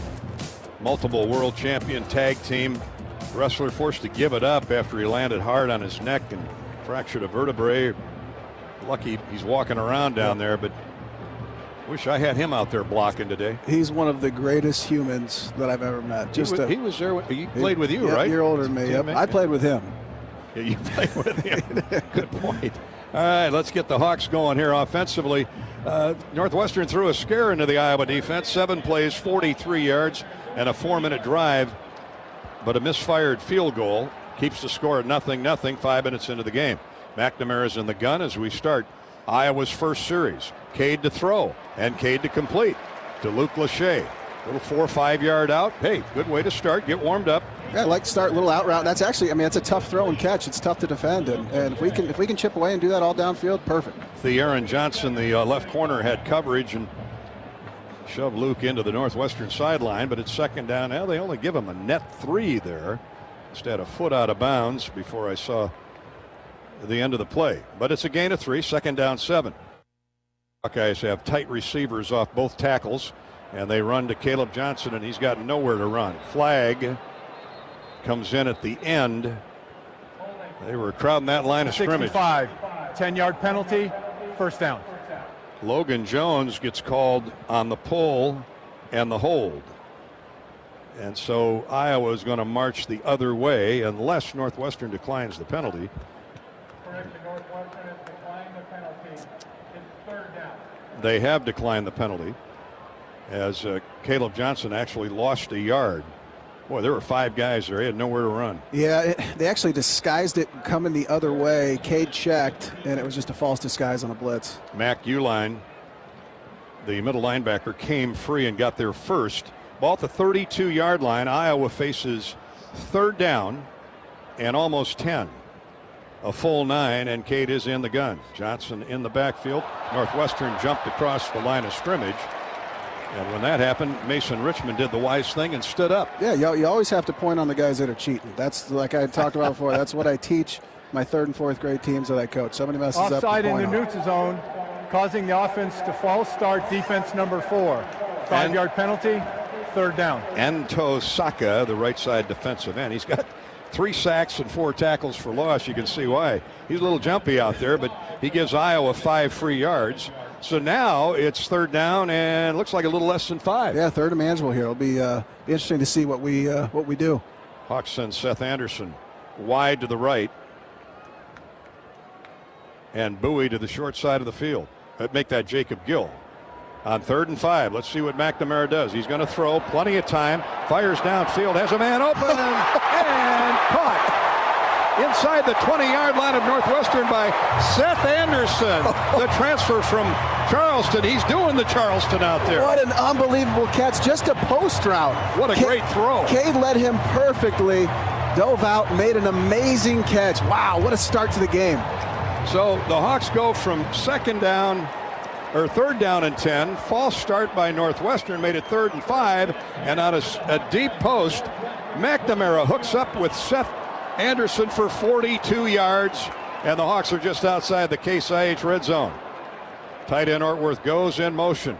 Speaker 11: multiple world champion tag team wrestler, forced to give it up after he landed hard on his neck and fractured a vertebrae. Lucky he's walking around down there, but wish I had him out there blocking today.
Speaker 27: He's one of the greatest humans that I've ever met.
Speaker 11: He was there. He played with you, right?
Speaker 27: You're older than me. Yep. I played with him.
Speaker 11: Yeah, you played with him. Good point. All right, let's get the Hawks going here offensively. Northwestern threw a scare into the Iowa defense. 7 plays, 43 yards, and a 4-minute drive. But a misfired field goal keeps the score at 0-0, 5 minutes into the game. McNamara's in the gun as we start Iowa's first series. Cade to throw, and Cade to complete to Luke Lachey. Little 4 or 5 yard out. Hey, good way to start. Get warmed up.
Speaker 27: Yeah, I like to start a little out route. That's actually, it's a tough throw and catch. It's tough to defend, and if we can chip away and do that all downfield, perfect.
Speaker 11: Aaron Johnson, the left corner, had coverage and shoved Luke into the Northwestern sideline, but it's second down. Now they only give him a net 3 there. Instead, a foot out of bounds before I saw the end of the play. But it's a gain of 3, second down 7. Hawkeyes have tight receivers off both tackles, and they run to Caleb Johnson, and he's got nowhere to run. Flag comes in at the end. They were crowding that line of scrimmage.
Speaker 3: 65, 10-yard penalty, first down.
Speaker 11: Logan Jones gets called on the pull and the hold. And so Iowa is going to march the other way unless Northwestern declines the penalty. They have declined the penalty as Caleb Johnson actually lost a yard. Boy, there were 5 guys there. He had nowhere to run.
Speaker 27: Yeah, they actually disguised it coming the other way. Cade checked, and it was just a false disguise on a blitz.
Speaker 11: Mac Uline, the middle linebacker, came free and got there first. Ball at the 32-yard line. Iowa faces third down and almost 10. A full 9, and Cade is in the gun. Johnson in the backfield. Northwestern jumped across the line of scrimmage. And when that happened, Mason Richmond did the wise thing and stood up.
Speaker 27: Yeah, you always have to point on the guys that are cheating. That's, like I talked about before, that's what I teach my 3rd and 4th grade teams that I coach. Somebody messes up.
Speaker 3: Offside in the neutral zone, causing the offense to false start, defense number 4. 5-yard penalty, third down.
Speaker 11: Ento Saka, the right side defensive end. He's got 3 sacks and 4 tackles for loss. You can see why. He's a little jumpy out there, but he gives Iowa 5 free yards. So now it's 3rd down and looks like a little less than 5.
Speaker 27: Yeah, 3rd and manageable here. It'll be interesting to see what we do.
Speaker 11: Hawks send Seth Anderson wide to the right and Bowie to the short side of the field. Make that Jacob Gill. On 3rd and 5, let's see what McNamara does. He's going to throw, plenty of time, fires downfield, has a man open, and caught inside the 20-yard line of Northwestern by Seth Anderson, the transfer from Charleston. He's doing the Charleston out there.
Speaker 27: What an unbelievable catch, just a post route.
Speaker 11: What a great throw.
Speaker 27: Cade led him perfectly, dove out, made an amazing catch. Wow, what a start to the game.
Speaker 11: So the Hawks go from 3rd down and 10. False start by Northwestern made it 3rd and 5. And on a deep post, McNamara hooks up with Seth Anderson for 42 yards. And the Hawks are just outside the Case IH red zone. Tight end Ortworth goes in motion.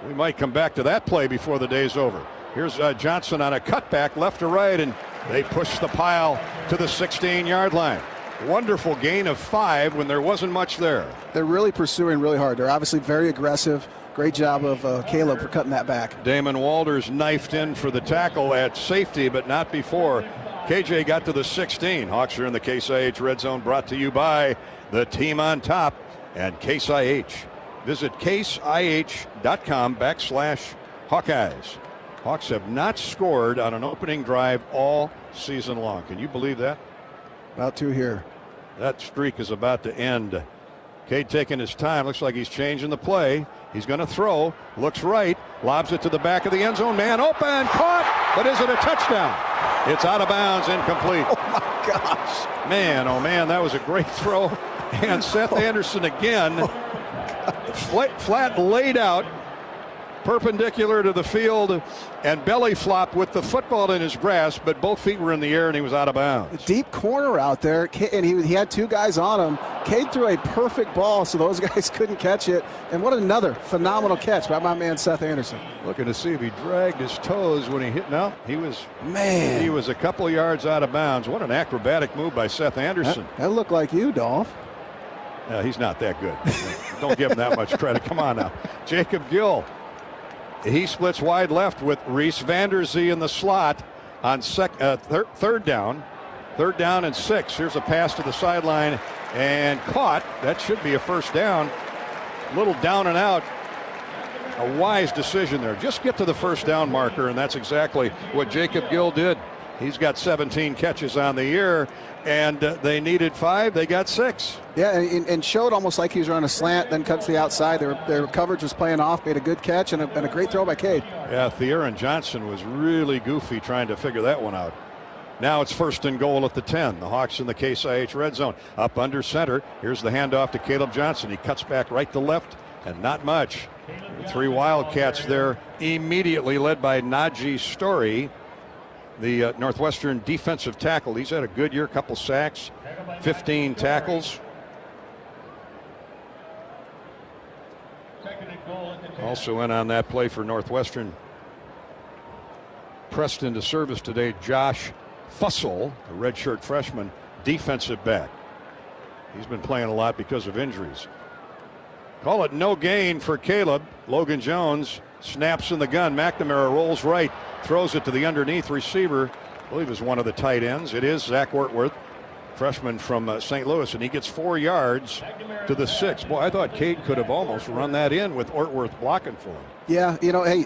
Speaker 11: We might come back to that play before the day's over. Here's Johnson on a cutback left to right, and they push the pile to the 16-yard line. Wonderful gain of 5 when there wasn't much there.
Speaker 27: They're really pursuing really hard. They're obviously very aggressive. Great job of Caleb for cutting that back.
Speaker 11: Damon Walters knifed in for the tackle at safety, but not before KJ got to the 16. Hawks are in the Case IH red zone, brought to you by the team on top and Case IH. Visit caseih.com/Hawkeyes. Hawks have not scored on an opening drive all season long. Can you believe that?
Speaker 27: About 2 here.
Speaker 11: That streak is about to end. Cade taking his time. Looks like he's changing the play. He's going to throw. Looks right. Lobs it to the back of the end zone. Man open. Caught. But is it a touchdown? It's out of bounds. Incomplete.
Speaker 27: Oh, my gosh.
Speaker 11: Man, oh, man. That was a great throw. And Seth Anderson again. Flat laid out. Perpendicular to the field and belly flop with the football in his grasp, but both feet were in the air and he was out of bounds.
Speaker 27: Deep corner out there, and he had 2 guys on him. Cade threw a perfect ball, so those guys couldn't catch it. And what another phenomenal catch by my man Seth Anderson.
Speaker 11: Looking to see if he dragged his toes when he hit. No, he was a couple yards out of bounds. What an acrobatic move by Seth Anderson.
Speaker 27: That looked like you, Dolph.
Speaker 11: He's not that good. Don't give him that much credit. Come on now. Jacob Gill. He splits wide left with Reese Vanderzee in the slot on 3rd down. 3rd down and 6. Here's a pass to the sideline and caught. That should be a 1st down. A little down and out. A wise decision there. Just get to the 1st down marker, and that's exactly what Jacob Gill did. He's got 17 catches on the year, and they needed 5. They got 6.
Speaker 27: Yeah, and showed almost like he was running a slant, then cut to the outside. Their coverage was playing off, made a good catch, and a great throw by Cade.
Speaker 11: Yeah, Theoren Johnson was really goofy trying to figure that one out. Now it's 1st and goal at the 10. The Hawks in the Case IH red zone. Up under center. Here's the handoff to Caleb Johnson. He cuts back right to left, and not much. 3 Wildcats there immediately, led by Najee Story, the Northwestern defensive tackle. He's had a good year, couple sacks, 15 tackles. Also in on that play for Northwestern, pressed into service today, Josh Fussell, a redshirt freshman, defensive back. He's been playing a lot because of injuries. Call it no gain for Caleb. Logan Jones snaps in the gun. McNamara rolls right, throws it to the underneath receiver. I believe is one of the tight ends. It is Zach Ortworth, freshman from St. Louis, and he gets 4 yards to the 6. Boy, I thought Cade could have almost run that in with Ortworth blocking for him.
Speaker 27: Yeah, you know, hey,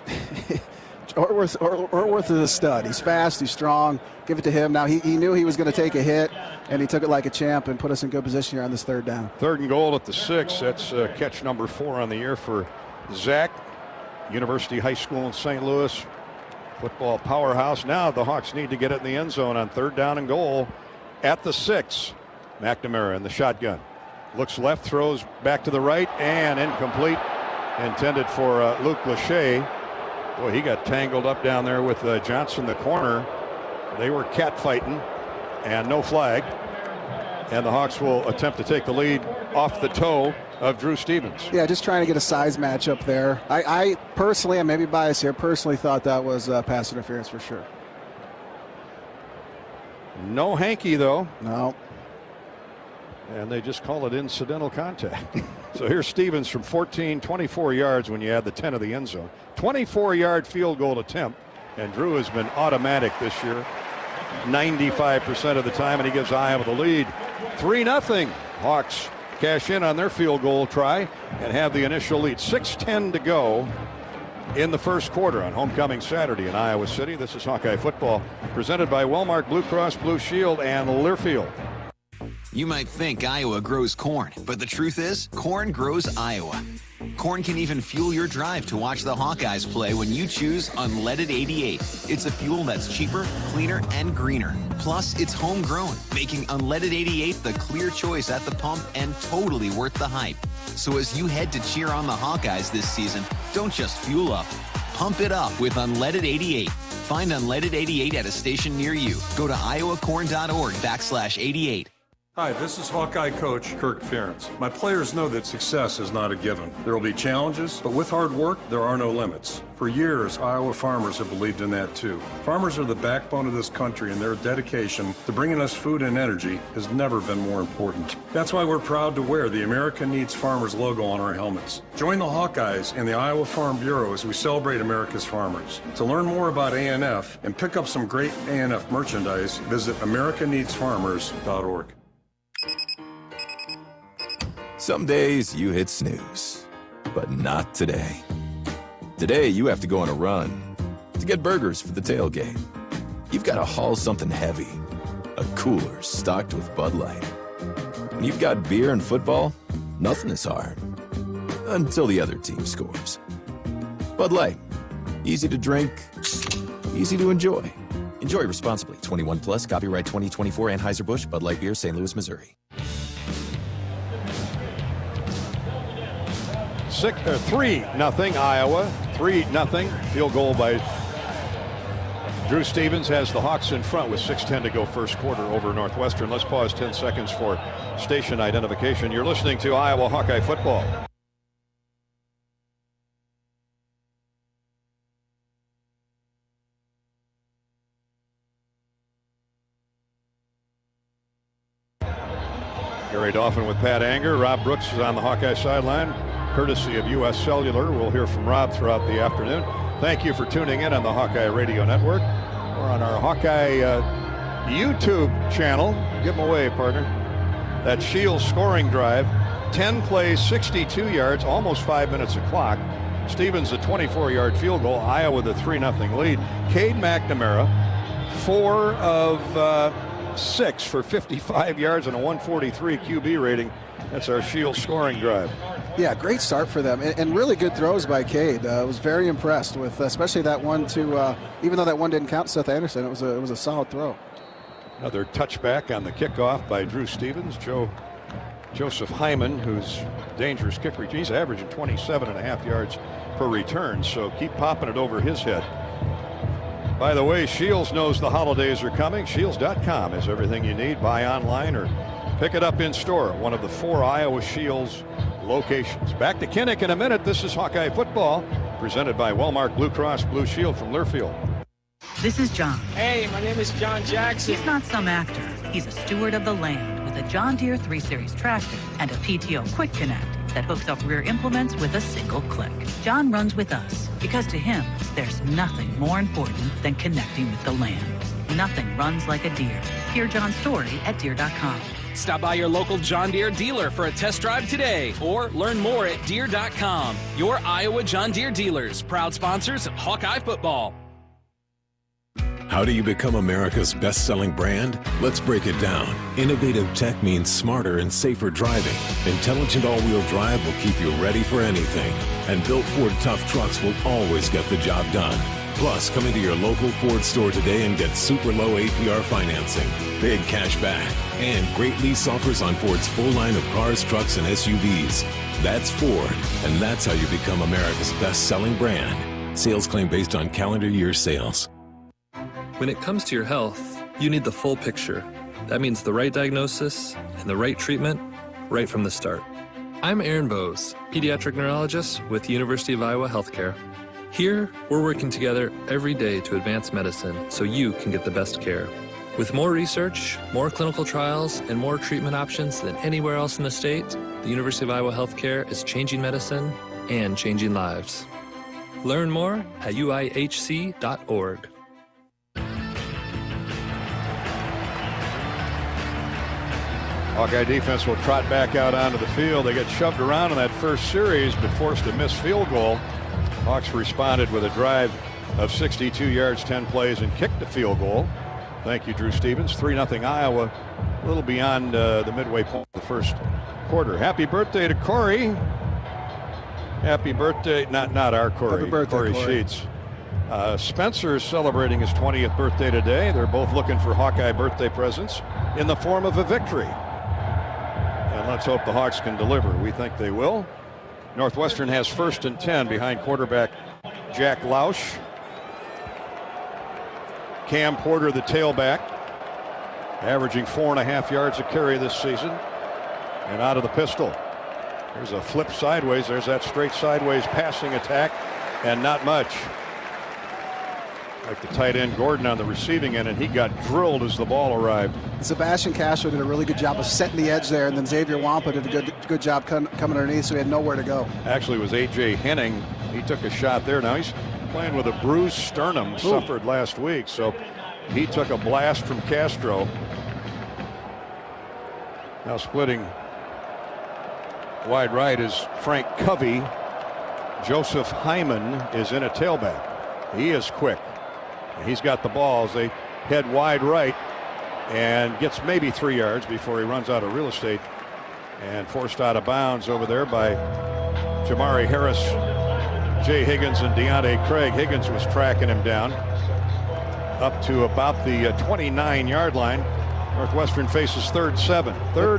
Speaker 27: Ortworth is a stud. He's fast, he's strong. Give it to him. Now, he knew he was going to take a hit, and he took it like a champ and put us in good position here on this 3rd down.
Speaker 11: 3rd and goal at the 6. That's catch number 4 on the year for Zach. University High School in St. Louis. Football powerhouse. Now the Hawks need to get it in the end zone on 3rd down and goal at the 6. McNamara in the shotgun. Looks left, throws back to the right, and incomplete. Intended for Luke Lachey. Boy, he got tangled up down there with Johnson, the corner. They were catfighting, and no flag. And the Hawks will attempt to take the lead off the toe of Drew Stevens.
Speaker 27: Yeah, just trying to get a size matchup there. I personally, I may be biased here, personally thought that was pass interference for sure.
Speaker 11: No hanky, though.
Speaker 27: No.
Speaker 11: And they just call it incidental contact. So here's Stevens from 24 yards when you add the 10 of the end zone. 24-yard field goal attempt. And Drew has been automatic this year 95% of the time, and he gives Iowa the lead. 3-0. Hawks cash in on their field goal try and have the initial lead. 6:10 to go in the first quarter on homecoming Saturday in Iowa City. This is Hawkeye football presented by Wellmark Blue Cross Blue Shield and Learfield.
Speaker 6: You might think Iowa grows corn, but the truth is, corn grows Iowa. Corn can even fuel your drive to watch the Hawkeyes play when you choose Unleaded 88. It's a fuel that's cheaper, cleaner, and greener. Plus, it's homegrown, making Unleaded 88 the clear choice at the pump and totally worth the hype. So as you head to cheer on the Hawkeyes this season, don't just fuel up. Pump it up with Unleaded 88. Find Unleaded 88 at a station near you. Go to iowacorn.org/88.
Speaker 7: Hi, this is Hawkeye coach Kirk Ferentz. My players know that success is not a given. There will be challenges, but with hard work, there are no limits. For years, Iowa farmers have believed in that too. Farmers are the backbone of this country, and their dedication to bringing us food and energy has never been more important. That's why we're proud to wear the America Needs Farmers logo on our helmets. Join the Hawkeyes and the Iowa Farm Bureau as we celebrate America's farmers. To learn more about ANF and pick up some great ANF merchandise, visit americaneedsfarmers.org.
Speaker 12: Some days you hit snooze, but not today. Today you have to go on a run to get burgers for the tailgate. You've got to haul something heavy, a cooler stocked with Bud Light. When you've got beer and football, nothing is hard, until the other team scores. Bud Light, easy to drink, easy to enjoy. Enjoy responsibly. 21 plus, copyright 2024 Anheuser-Busch, Bud Light Beer, St. Louis, Missouri.
Speaker 11: 3-0 Iowa. 3-0. Field goal by Drew Stevens has the Hawks in front with 6:10 to go first quarter over Northwestern. Let's pause 10 seconds for station identification. You're listening to Iowa Hawkeye football. Gary Dolphin with Pat Anger. Rob Brooks is on the Hawkeye sideline, courtesy of U.S. Cellular. We'll hear from Rob throughout the afternoon. Thank you for tuning in on the Hawkeye Radio Network. We're on our Hawkeye YouTube channel. Give them away, partner. That Shields scoring drive. 10 plays, 62 yards, almost 5 minutes of clock. Stevens a 24-yard field goal. Iowa the 3-0 lead. Cade McNamara, 4 of 6 for 55 yards and a 143 QB rating. That's our Shields scoring drive.
Speaker 27: Yeah, great start for them, and really good throws by Cade. I was very impressed with, especially that one to, even though that one didn't count Seth Anderson, it was a solid throw.
Speaker 11: Another touchback on the kickoff by Drew Stevens. Joseph Hyman, who's dangerous kick return, he's averaging 27.5 yards per return, so keep popping it over his head. By the way, Shields knows the holidays are coming. Shields.com is everything you need. Buy online or pick it up in store at one of the 4 Iowa Shields locations. Back to Kinnick in a minute. This is Hawkeye football, presented by Wellmark Blue Cross Blue Shield from Learfield.
Speaker 8: This is John.
Speaker 21: Hey, my name is John Jackson.
Speaker 8: He's not some actor. He's a steward of the land with a John Deere 3 Series tractor and a PTO Quick Connect that hooks up rear implements with a single click. John runs with us because to him, there's nothing more important than connecting with the land. Nothing runs like a Deere. Hear John's story at Deere.com.
Speaker 4: Stop by your local John Deere dealer for a test drive today or learn more at Deere.com. Your Iowa John Deere dealers, proud sponsors of Hawkeye football.
Speaker 9: How do you become America's best-selling brand? Let's break it down. Innovative tech means smarter and safer driving. Intelligent all-wheel drive will keep you ready for anything. And built Ford tough trucks will always get the job done. Plus, come into your local Ford store today and get super low APR financing, big cash back, and great lease offers on Ford's full line of cars, trucks, and SUVs. That's Ford, and that's how you become America's best-selling brand. Sales claim based on calendar year sales.
Speaker 24: When it comes to your health, you need the full picture. That means the right diagnosis and the right treatment right from the start. I'm Aaron Bose, pediatric neurologist with University of Iowa Healthcare. Here, we're working together every day to advance medicine so you can get the best care. With more research, more clinical trials, and more treatment options than anywhere else in the state, the University of Iowa Healthcare is changing medicine and changing lives. Learn more at uihc.org.
Speaker 11: Hawkeye defense will trot back out onto the field. They got shoved around in that first series, but forced a missed field goal. Hawks responded with a drive of 62 yards, 10 plays, and kicked a field goal. Thank you, Drew Stevens. 3-0 Iowa, a little beyond the midway point of the first quarter. Happy birthday to Corey. Happy birthday, not our Corey.
Speaker 27: Happy birthday,
Speaker 11: Corey Sheets. Spencer is celebrating his 20th birthday today. They're both looking for Hawkeye birthday presents in the form of a victory. And let's hope the Hawks can deliver. We think they will. Northwestern has 1st and 10 behind quarterback Jack Lausch. Cam Porter, the tailback, averaging 4.5 yards a carry this season. And out of the pistol. There's a flip sideways. There's that straight sideways passing attack, and not much. Like the tight end Gordon on the receiving end, and he got drilled as the ball arrived.
Speaker 27: Sebastian Castro did a really good job of setting the edge there, and then Xavier Wampa did a good job coming underneath, so he had nowhere to go. Actually, it was A.J. Henning. He took a shot there. Now he's playing with a bruised sternum, suffered last week, so he took a blast from Castro. Now splitting wide right is Frank Covey. Joseph Hyman is in a tailback. He is quick. He's got the ball as they head wide right and gets maybe 3 yards before he runs out of real estate and forced out of bounds over there by Jamari Harris, Jay Higgins, and Deontay Craig. Higgins was tracking him down up to about the 29-yard line. Northwestern faces 3rd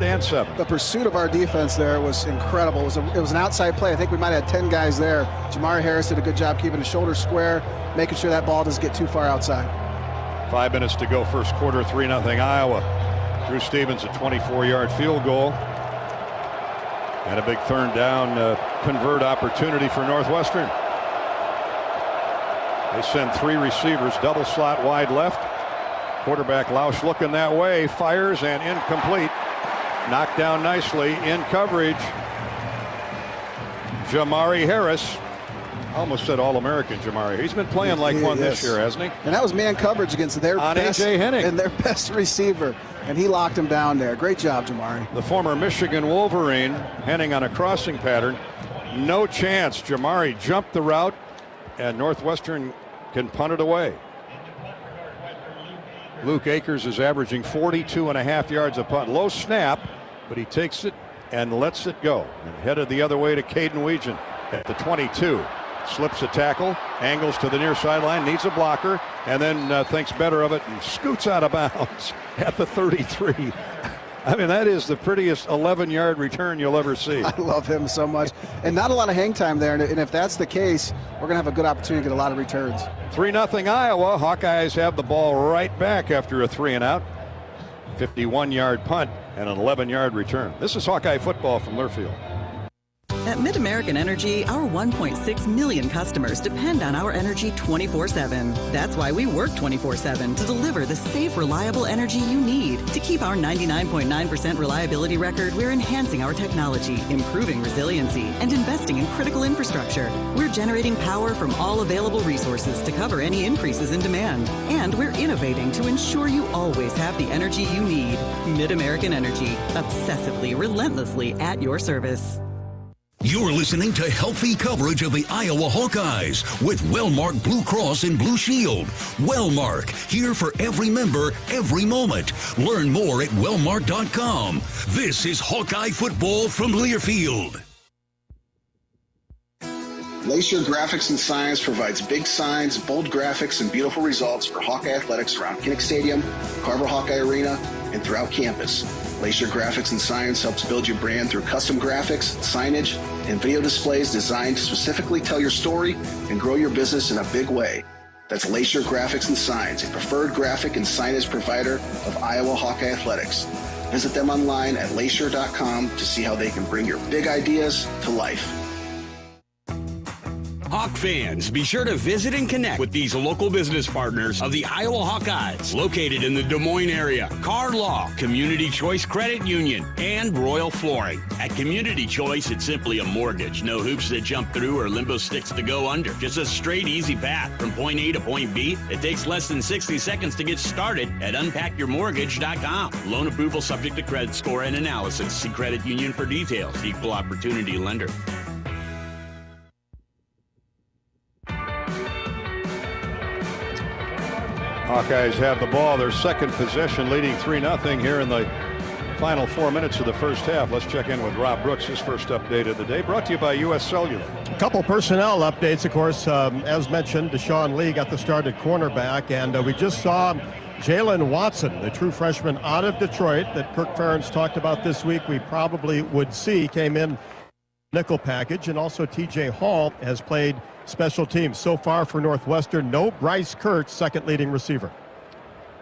Speaker 27: and 7. The pursuit of our defense there was incredible. It was an outside play. I think we might have had 10 guys there. Jamari Harris did a good job keeping his shoulders square, making sure that ball doesn't get too far outside. 5 minutes to go, first quarter, 3-0 Iowa. Drew Stevens, a 24-yard field goal. And a big third down convert opportunity for Northwestern. They send 3 receivers, double slot wide left. Quarterback Lausch looking that way, fires, and incomplete. Knocked down nicely in coverage. Jamari Harris. Almost said All-American Jamari. He's been playing like one this year, hasn't he? And that was man coverage against their best
Speaker 11: A.J. Henning.
Speaker 27: And their best receiver. And he locked him down there. Great job, Jamari.
Speaker 11: The former Michigan Wolverine, Henning on a crossing pattern. No chance. Jamari jumped the route, and Northwestern can punt it away. Luke Akers is averaging 42.5 yards a punt. Low snap, but he takes it and lets it go. And headed the other way to Caden Weegan at the 22. Slips a tackle, angles to the near sideline, needs a blocker, and then thinks better of it and scoots out of bounds at the 33. I mean, that is the prettiest 11-yard return you'll ever see.
Speaker 27: I love him so much. And not a lot of hang time there. And if that's the case, we're going to have a good opportunity to get a lot of returns.
Speaker 11: 3-0 Iowa. Hawkeyes have the ball right back after a 3-and-out. 51-yard punt and an 11-yard return. This is Hawkeye football from Learfield.
Speaker 15: At Mid-American Energy, our 1.6 million customers depend on our energy 24/7. That's why we work 24/7 to deliver the safe, reliable energy you need. To keep our 99.9% reliability record, we're enhancing our technology, improving resiliency, and investing in critical infrastructure. We're generating power from all available resources to cover any increases in demand. And we're innovating to ensure you always have the energy you need. Mid-American Energy, obsessively, relentlessly at your service.
Speaker 2: You're listening to healthy coverage of the Iowa Hawkeyes with Wellmark Blue Cross and Blue Shield. Wellmark, here for every member, every moment. Learn more at wellmark.com. This is Hawkeye football from Learfield.
Speaker 5: Glacier Graphics and Signs provides big signs, bold graphics, and beautiful results for Hawkeye athletics around Kinnick Stadium, Carver Hawkeye Arena, and throughout campus. Glacier Graphics and Signs helps build your brand through custom graphics, signage, and video displays designed to specifically tell your story and grow your business in a big way. That's Glacier Graphics and Signs, a preferred graphic and signage provider of Iowa Hawkeye athletics. Visit them online at glacier.com to see how they can bring your big ideas to life.
Speaker 10: Hawk fans, be sure to visit and connect with these local business partners of the Iowa Hawkeyes, located in the Des Moines area. Car Law, Community Choice Credit Union, and Royal Flooring. At Community Choice, it's simply a mortgage. No hoops that jump through or limbo sticks to go under. Just a straight, easy path from point A to point B. It takes less than 60 seconds to get started at unpackyourmortgage.com. Loan approval subject to credit score and analysis. See Credit Union for details. Equal opportunity lender.
Speaker 11: Hawkeyes have the ball, their second possession, leading 3-0 here in the final 4 minutes of the first half. Let's check in with Rob Brooks, his first update of the day, brought to you by U.S. Cellular.
Speaker 1: A couple personnel updates, of course. As mentioned, Deshaun Lee got the start at cornerback, and we just saw Jalen Watson, the true freshman out of Detroit that Kirk Ferentz talked about this week. We probably would see came in nickel package, and also TJ Hall has played special teams so far for Northwestern. No Bryce Kurtz, second leading receiver.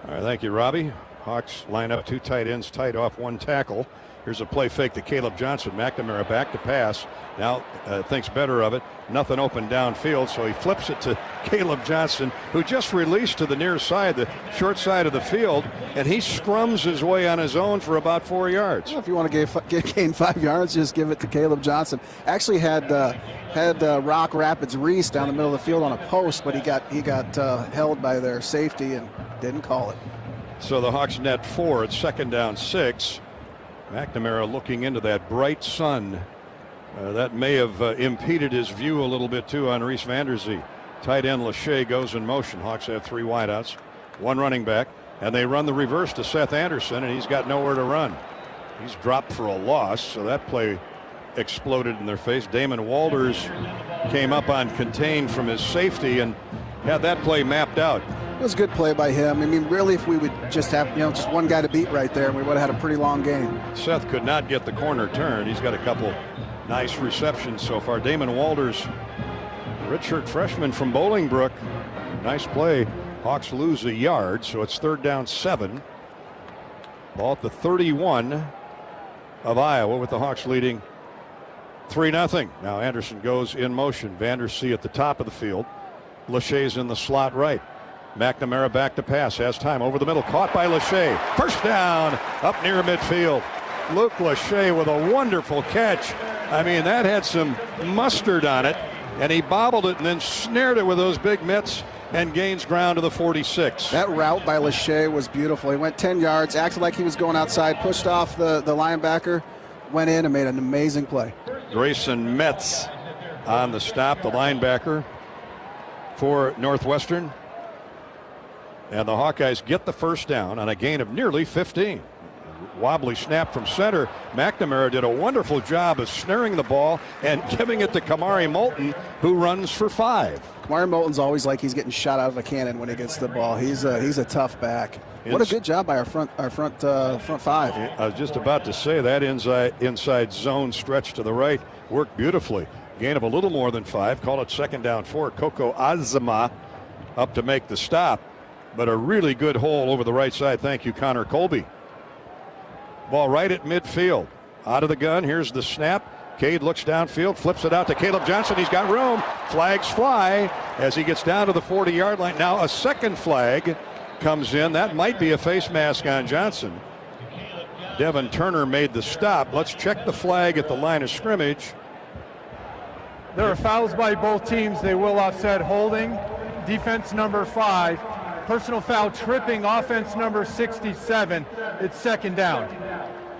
Speaker 11: All right, thank you, Robbie. Hawks line up two tight ends, tight off one tackle. Here's a play fake to Caleb Johnson. McNamara back to pass. Now thinks better of it. Nothing open downfield, so he flips it to Caleb Johnson, who just released to the near side, the short side of the field, and he scrums his way on his own for about 4 yards.
Speaker 27: Well, if you want to gain 5 yards, just give it to Caleb Johnson. Actually had Rock Rapids Reese down the middle of the field on a post, but he got held by their safety and didn't call it.
Speaker 11: So the Hawks net 4. It's second down 6. McNamara looking into that bright sun. That may have impeded his view a little bit too on Reese Vanderzee. Tight end Lachey goes in motion. Hawks have 3 wideouts, 1 running back, and they run the reverse to Seth Anderson, and he's got nowhere to run. He's dropped for a loss, so that play exploded in their face. Damon Walters came up on contain from his safety and had that play mapped out.
Speaker 27: It was a good play by him. I mean, really, if we would just have, just one guy to beat right there, we would have had a pretty long game.
Speaker 11: Seth could not get the corner turn. He's got a couple nice receptions so far. Damon Walters, redshirt freshman from Bolingbrook. Nice play. Hawks lose a yard, so it's third down 7. Ball at the 31 of Iowa, with the Hawks leading 3-0. Now Anderson goes in motion. Vanderzee at the top of the field. Lachey's in the slot right. McNamara back to pass, has time over the middle, caught by Lachey. First down up near midfield. Luke Lachey with a wonderful catch. I mean, that had some mustard on it, and he bobbled it and then snared it with those big mitts and gains ground to the 46.
Speaker 27: That route by Lachey was beautiful. He went 10 yards, acted like he was going outside, pushed off the linebacker, went in and made an amazing play.
Speaker 11: Grayson Metz on the stop, the linebacker for Northwestern. And the Hawkeyes get the first down on a gain of nearly 15. Wobbly snap from center. McNamara did a wonderful job of snaring the ball and giving it to Kamari Moulton, who runs for 5.
Speaker 27: Kamari Moulton's always like he's getting shot out of a cannon when he gets the ball. He's a tough back. What a good job by our front 5.
Speaker 11: I was just about to say that inside zone stretch to the right worked beautifully. Gain of a little more than 5. Call it second down 4. Coco Azama up to make the stop. But a really good hole over the right side. Thank you, Connor Colby. Ball right at midfield. Out of the gun. Here's the snap. Cade looks downfield, flips it out to Caleb Johnson. He's got room. Flags fly as he gets down to the 40-yard line. Now a second flag comes in. That might be a face mask on Johnson. Devin Turner made the stop. Let's check the flag at the line of scrimmage.
Speaker 3: There are fouls by both teams. They will offset holding. Defense number 5. Personal foul tripping, offense number 67. It's second down.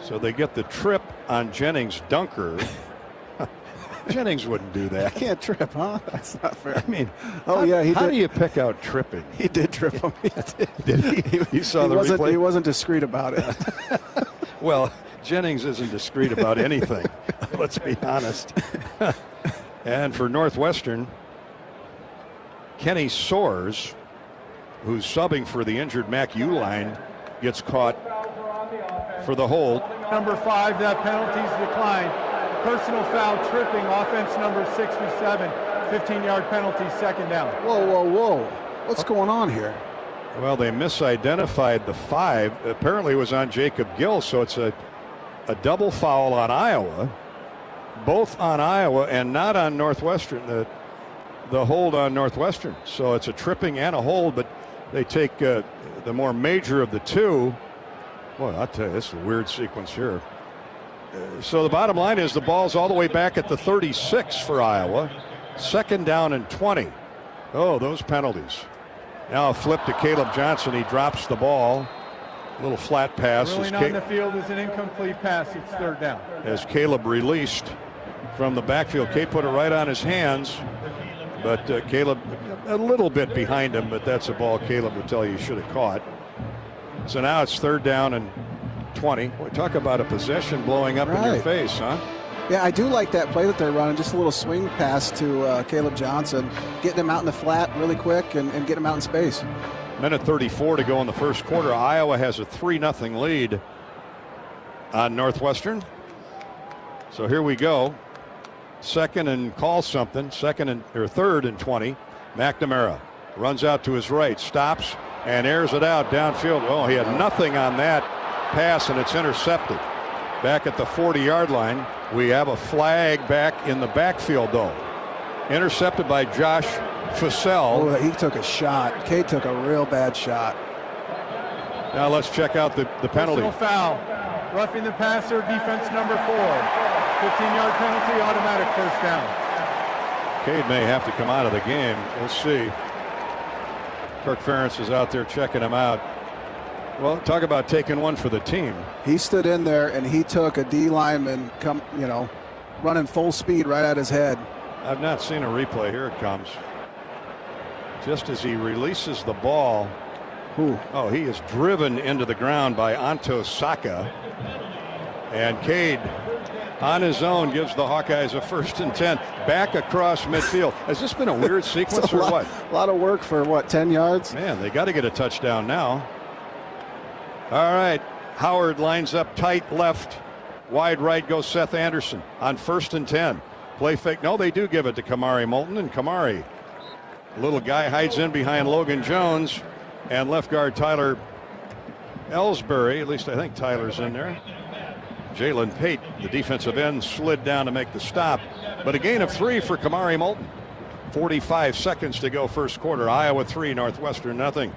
Speaker 11: So they get the trip on Jennings' dunker. Jennings wouldn't do that.
Speaker 27: He can't trip, huh? That's not fair.
Speaker 11: I mean,
Speaker 27: how
Speaker 11: do you pick out tripping?
Speaker 27: He did trip him.
Speaker 11: Did he? You saw the replay?
Speaker 27: He wasn't discreet about it.
Speaker 11: Well, Jennings isn't discreet about anything. Let's be honest. And for Northwestern, Kenny Soares, who's subbing for the injured Mac Uline, gets caught for the hold.
Speaker 3: Number 5, that penalty's declined. Personal foul tripping, offense number 67. 15-yard penalty, second down.
Speaker 27: Whoa. What's going on here?
Speaker 11: Well, they misidentified the 5. Apparently it was on Jacob Gill, so it's a double foul on Iowa. Both on Iowa and not on Northwestern. the hold on Northwestern. So it's a tripping and a hold, but they take the more major of the two. Boy, I'll tell you, this is a weird sequence here. So the bottom line is the ball's all the way back at the 36 for Iowa. 2nd down and 20. Oh, those penalties. Now a flip to Caleb Johnson. He drops the ball. A little flat pass.
Speaker 3: Rolling on the field is an incomplete pass. It's 3rd down.
Speaker 11: As Caleb released from the backfield, Kate put it right on his hands. But Caleb a little bit behind him, but that's a ball Caleb would tell you he should have caught. So now it's 3rd down and 20. Boy, talk about a possession blowing up in your face, huh?
Speaker 27: Yeah, I do like that play that they're running. Just a little swing pass to Caleb Johnson, getting him out in the flat really quick and getting him out in space.
Speaker 11: Minute 34 to go in the first quarter. Iowa has a 3-0 lead on Northwestern. So here we go. 2nd and call something. 3rd and 20. McNamara runs out to his right, stops and airs it out downfield. Oh, he had nothing on that pass, and it's intercepted. Back at the 40-yard line, we have a flag back in the backfield, though. Intercepted by Josh Fussell.
Speaker 27: Oh, he took a shot. Cade took a real bad shot.
Speaker 11: Now let's check out the penalty.
Speaker 3: Personal foul. Roughing the passer, defense number 4. 15-yard penalty, automatic 1st down.
Speaker 11: Cade may have to come out of the game. We'll see. Kirk Ferentz is out there checking him out. Well, talk about taking one for the team.
Speaker 27: He stood in there and he took a D lineman, running full speed right at his head.
Speaker 11: I've not seen a replay. Here it comes. Just as he releases the ball. Oh, he is driven into the ground by Anto Saka. And Cade, on his own, gives the Hawkeyes a 1st and 10 back across midfield. Has this been a weird sequence or what?
Speaker 27: A lot of work for 10 yards?
Speaker 11: Man, they got to get a touchdown now. All right, Howard lines up tight left. Wide right goes Seth Anderson on 1st and 10. Play fake. No, they do give it to Kamari Moulton, and Kamari, little guy, hides in behind Logan Jones, and left guard Tyler Ellsbury. At least I think Tyler's in there. Jalen Pate, the defensive end, slid down to make the stop, but a gain of 3 for Kamari Moulton. 45 seconds to go first quarter. Iowa 3, Northwestern nothing.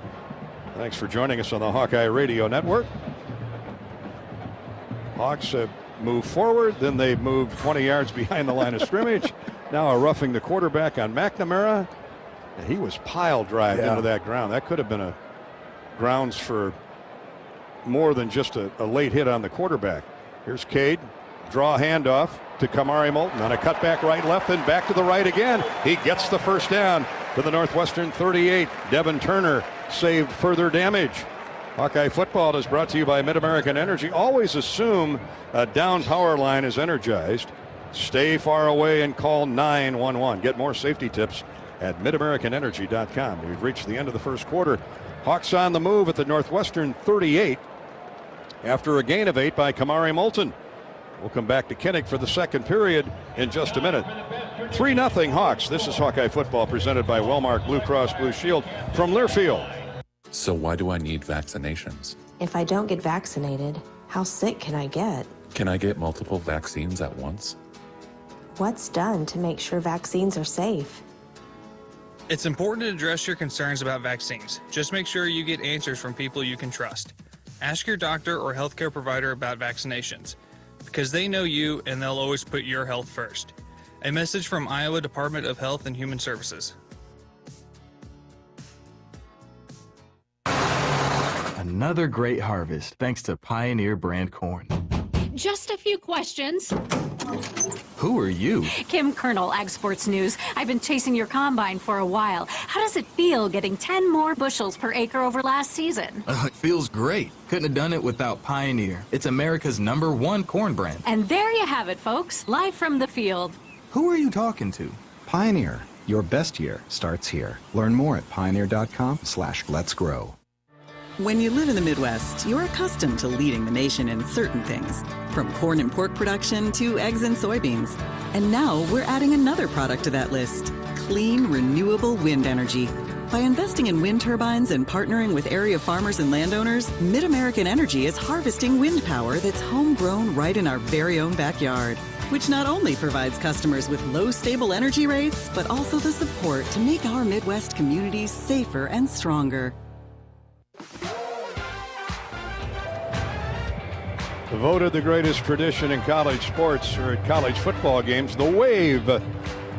Speaker 11: Thanks for joining us on the Hawkeye Radio Network. Hawks have moved forward, then they've moved 20 yards behind the line of scrimmage. Now a roughing the quarterback on McNamara. And he was pile drived into that ground. That could have been a grounds for more than just a late hit on the quarterback. Here's Cade, draw handoff to Kamari Moulton on a cutback right, left, and back to the right again. He gets the 1st down to the Northwestern 38. Devin Turner saved further damage. Hawkeye football is brought to you by Mid-American Energy. Always assume a down power line is energized. Stay far away and call 911. Get more safety tips at midamericanenergy.com. We've reached the end of the first quarter. Hawks on the move at the Northwestern 38 after a gain of 8 by Kamari Moulton. We'll come back to Kinnick for the second period in just a minute. 3-0 Hawks. This is Hawkeye football presented by Wellmark Blue Cross Blue Shield from Learfield.
Speaker 13: So why do I need vaccinations?
Speaker 14: If I don't get vaccinated, how sick can I get?
Speaker 13: Can I get multiple vaccines at once?
Speaker 14: What's done to make sure vaccines are safe?
Speaker 17: It's important to address your concerns about vaccines. Just make sure you get answers from people you can trust. Ask your doctor or healthcare provider about vaccinations, because they know you and they'll always put your health first. A message from Iowa Department of Health and Human Services.
Speaker 22: Another great harvest thanks to Pioneer brand corn.
Speaker 23: Just a few questions.
Speaker 22: Who are you?
Speaker 23: Kim Colonel, Ag Sports News. I've been chasing your combine for a while. How does it feel getting 10 more bushels per acre over last season?
Speaker 22: It feels great. Couldn't have done it without Pioneer. It's America's #1 corn brand.
Speaker 23: And there you have it, folks. Live from the field.
Speaker 22: Who are you talking to?
Speaker 25: Pioneer. Your best year starts here. Learn more at pioneer.com/letsgrow.
Speaker 15: When you live in the Midwest, you're accustomed to leading the nation in certain things, from corn and pork production to eggs and soybeans. And now we're adding another product to that list, clean, renewable wind energy. By investing in wind turbines and partnering with area farmers and landowners, Mid-American Energy is harvesting wind power that's homegrown right in our very own backyard. which not only provides customers with low stable energy rates, but also the support to make our Midwest communities safer and stronger.
Speaker 11: Voted the greatest tradition in college sports or at college football games, the Wave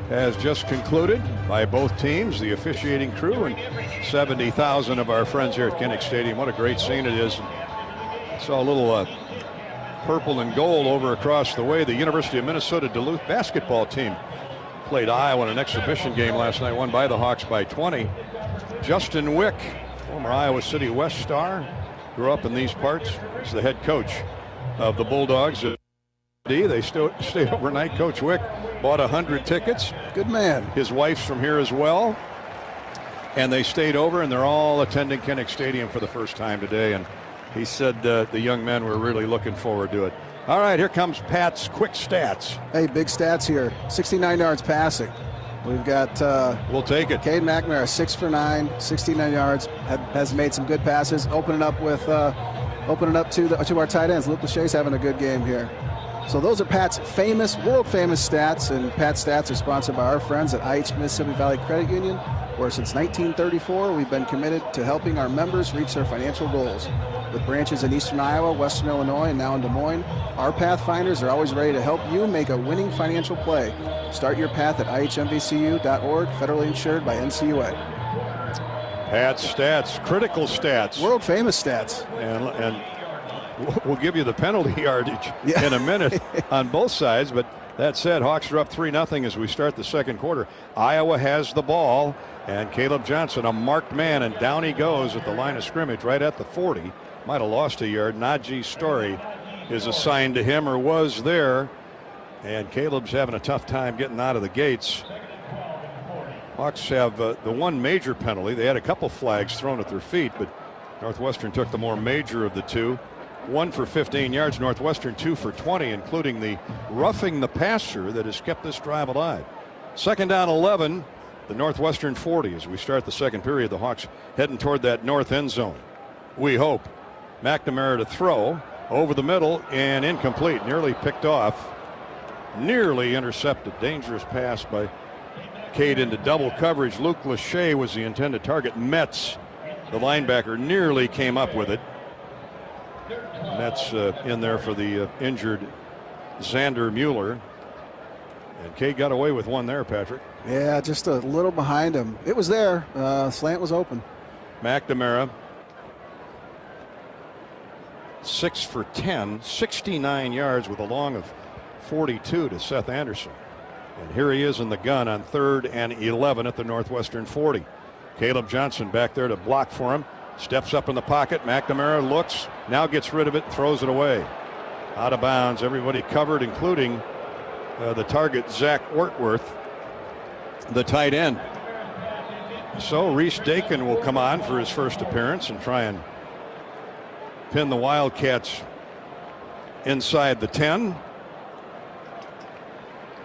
Speaker 11: has just concluded by both teams, the officiating crew, and 70,000 of our friends here at Kinnick Stadium. What a great scene it is. Saw a little purple and gold over across the way. The University of Minnesota Duluth basketball team played Iowa in an exhibition game last night, won by the Hawks by 20. Justin Wick, former Iowa City West star, grew up in these parts. He's the head coach of the Bulldogs. They stayed overnight. Coach Wick bought 100 tickets.
Speaker 27: Good man.
Speaker 11: His wife's from here as well. And they stayed over, and they're all attending Kinnick Stadium for the first time today. And he said the young men were really looking forward to it. All right, here comes Pat's quick stats.
Speaker 27: Hey, big stats here. 69 yards passing. We've got
Speaker 11: we'll take it.
Speaker 27: Cade McNamara, 6 for 9, 69 yards. Has made some good passes. Opening up to our tight ends. Luke Lachey's having a good game here. So those are Pat's world famous stats, and Pat's stats are sponsored by our friends at IH Mississippi Valley Credit Union, where since 1934 we've been committed to helping our members reach their financial goals. With branches in eastern Iowa, western Illinois, and now in Des Moines, our Pathfinders are always ready to help you make a winning financial play. Start your path at ihmvcu.org, federally insured by NCUA.
Speaker 11: Pat's stats, critical stats.
Speaker 27: World famous stats.
Speaker 11: And we'll give you the penalty yardage in a minute on both sides. But that said, Hawks are up 3-0 as we start the second quarter. Iowa has the ball, and Caleb Johnson, a marked man, and down he goes at the line of scrimmage right at the 40. Might have lost a yard. Najee Story is assigned to him, or was there. And Caleb's having a tough time getting out of the gates. Hawks have the one major penalty. They had a couple flags thrown at their feet, but Northwestern took the more major of the two. 1 for 15 yards, Northwestern 2 for 20, including the roughing the passer that has kept this drive alive. Second down 11, the Northwestern 40 as we start the second period. The Hawks heading toward that north end zone. We hope. McNamara to throw over the middle and incomplete, nearly picked off, nearly intercepted. Dangerous pass by Cade into double coverage. Luke Lachey was the intended target. Metz, the linebacker, nearly came up with it. Metz in there for the injured Xander Mueller. And Cade got away with one there, Patrick.
Speaker 27: Yeah, just a little behind him. It was there. Slant was open.
Speaker 11: McNamara, 6 for 10, 69 yards with a long of 42 to Seth Anderson. And here he is in the gun on 3rd and 11 at the Northwestern 40. Caleb Johnson back there to block for him. Steps up in the pocket. McNamara looks, now gets rid of it, throws it away. Out of bounds. Everybody covered, including the target, Zach Ortworth, the tight end. So Reese Dakin will come on for his first appearance and try and pin the Wildcats inside the 10.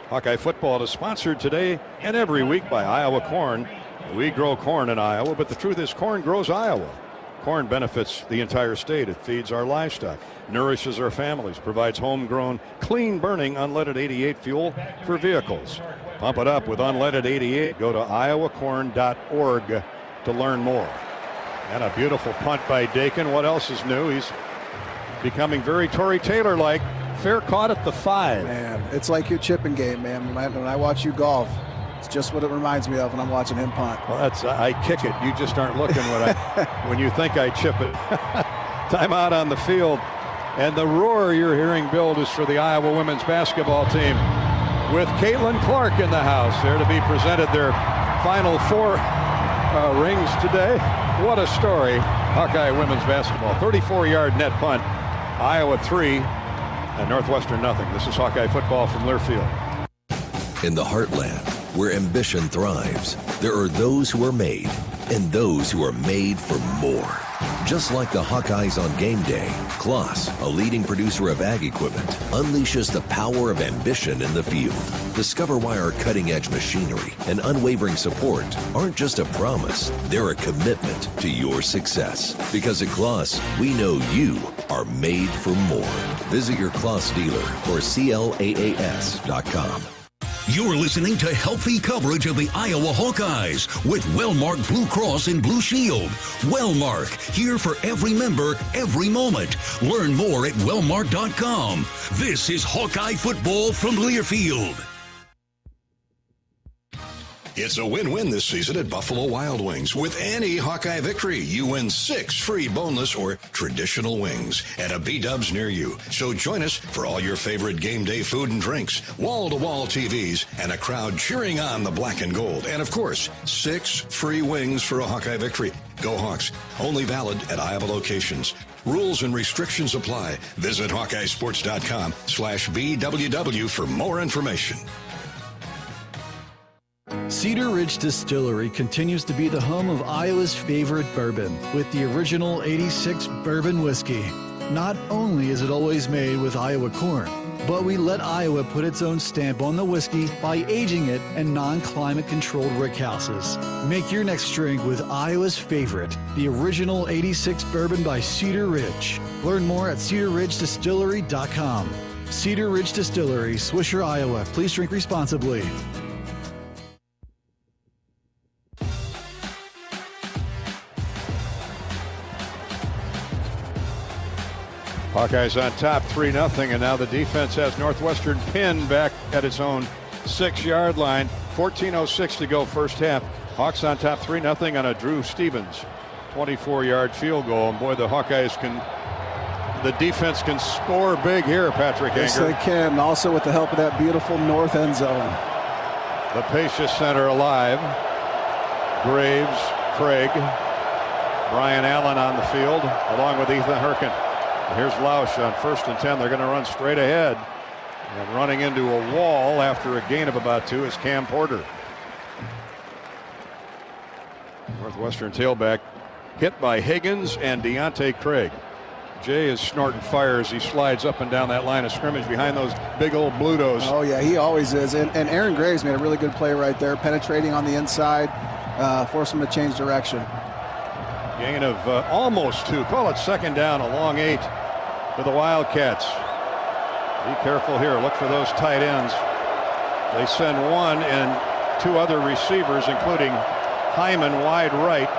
Speaker 11: Hawkeye football is sponsored today and every week by Iowa Corn. We grow corn in Iowa, but the truth is corn grows Iowa. Corn benefits the entire state. It feeds our livestock, nourishes our families, provides homegrown, clean-burning unleaded 88 fuel for vehicles. Pump it up with unleaded 88. Go to iowacorn.org to learn more. And a beautiful punt by Dakin. What else is new? He's becoming very Tory Taylor-like. Fair caught at the 5.
Speaker 27: Man, it's like your chipping game, man. When I watch you golf, it's just what it reminds me of when I'm watching him punt.
Speaker 11: Well, that's I kick it. You just aren't looking when you think I chip it. Timeout on the field. And the roar you're hearing build is for the Iowa women's basketball team, with Caitlin Clark in the house. There to be presented their Final Four rings today. What a story. Hawkeye women's basketball. 34-yard net punt. Iowa 3 and Northwestern nothing. This is Hawkeye football from Learfield.
Speaker 6: In the heartland, where ambition thrives, there are those who are made and those who are made for more. Just like the Hawkeyes on game day, Kloss, a leading producer of ag equipment, unleashes the power of ambition in the field. Discover why our cutting-edge machinery and unwavering support aren't just a promise, they're a commitment to your success. Because at Kloss, we know you are made for more. Visit your Kloss dealer or CLAAS.com.
Speaker 2: You're listening to healthy coverage of the Iowa Hawkeyes with Wellmark Blue Cross and Blue Shield. Wellmark, here for every member, every moment. Learn more at wellmark.com. This is Hawkeye football from Learfield.
Speaker 7: It's a win-win this season at Buffalo Wild Wings. With any Hawkeye victory, you win 6 free boneless or traditional wings at a B-Dubs near you. So join us for all your favorite game day food and drinks, wall-to-wall TVs, and a crowd cheering on the black and gold. And of course, 6 free wings for a Hawkeye victory. Go Hawks. Only valid at Iowa locations. Rules and restrictions apply. Visit HawkeyeSports.com/BWW for more information.
Speaker 12: Cedar Ridge Distillery continues to be the home of Iowa's favorite bourbon with the original 86 bourbon whiskey. Not only is it always made with Iowa corn, but we let Iowa put its own stamp on the whiskey by aging it in non-climate controlled rickhouses. Make your next drink with Iowa's favorite, the original 86 bourbon by Cedar Ridge. Learn more at cedarridgedistillery.com. Cedar Ridge Distillery, Swisher, Iowa. Please drink responsibly.
Speaker 11: Hawkeyes on top 3-0, and now the defense has Northwestern pinned back at its own 6-yard line. 14:06 to go first half. Hawks on top 3-0 on a Drew Stevens 24-yard field goal. And boy, the defense can score big here, Patrick Anger.
Speaker 27: Yes, they can. Also with the help of that beautiful north end zone.
Speaker 11: The Pacia Center alive. Graves, Craig, Brian Allen on the field, along with Ethan Herkin. Here's Lausch on 1st and 10. They're going to run straight ahead. And running into a wall after a gain of about 2 is Cam Porter. Northwestern tailback hit by Higgins and Deontay Craig. Jay is snorting fire as he slides up and down that line of scrimmage behind those big old Blutos.
Speaker 27: Oh, yeah, he always is. And Aaron Graves made a really good play right there, penetrating on the inside, forced him to change direction.
Speaker 11: Gain of almost 2. Call it second down, a long 8 for the Wildcats. Be careful here. Look for those tight ends. They send 1 and 2 other receivers, including Hyman wide right.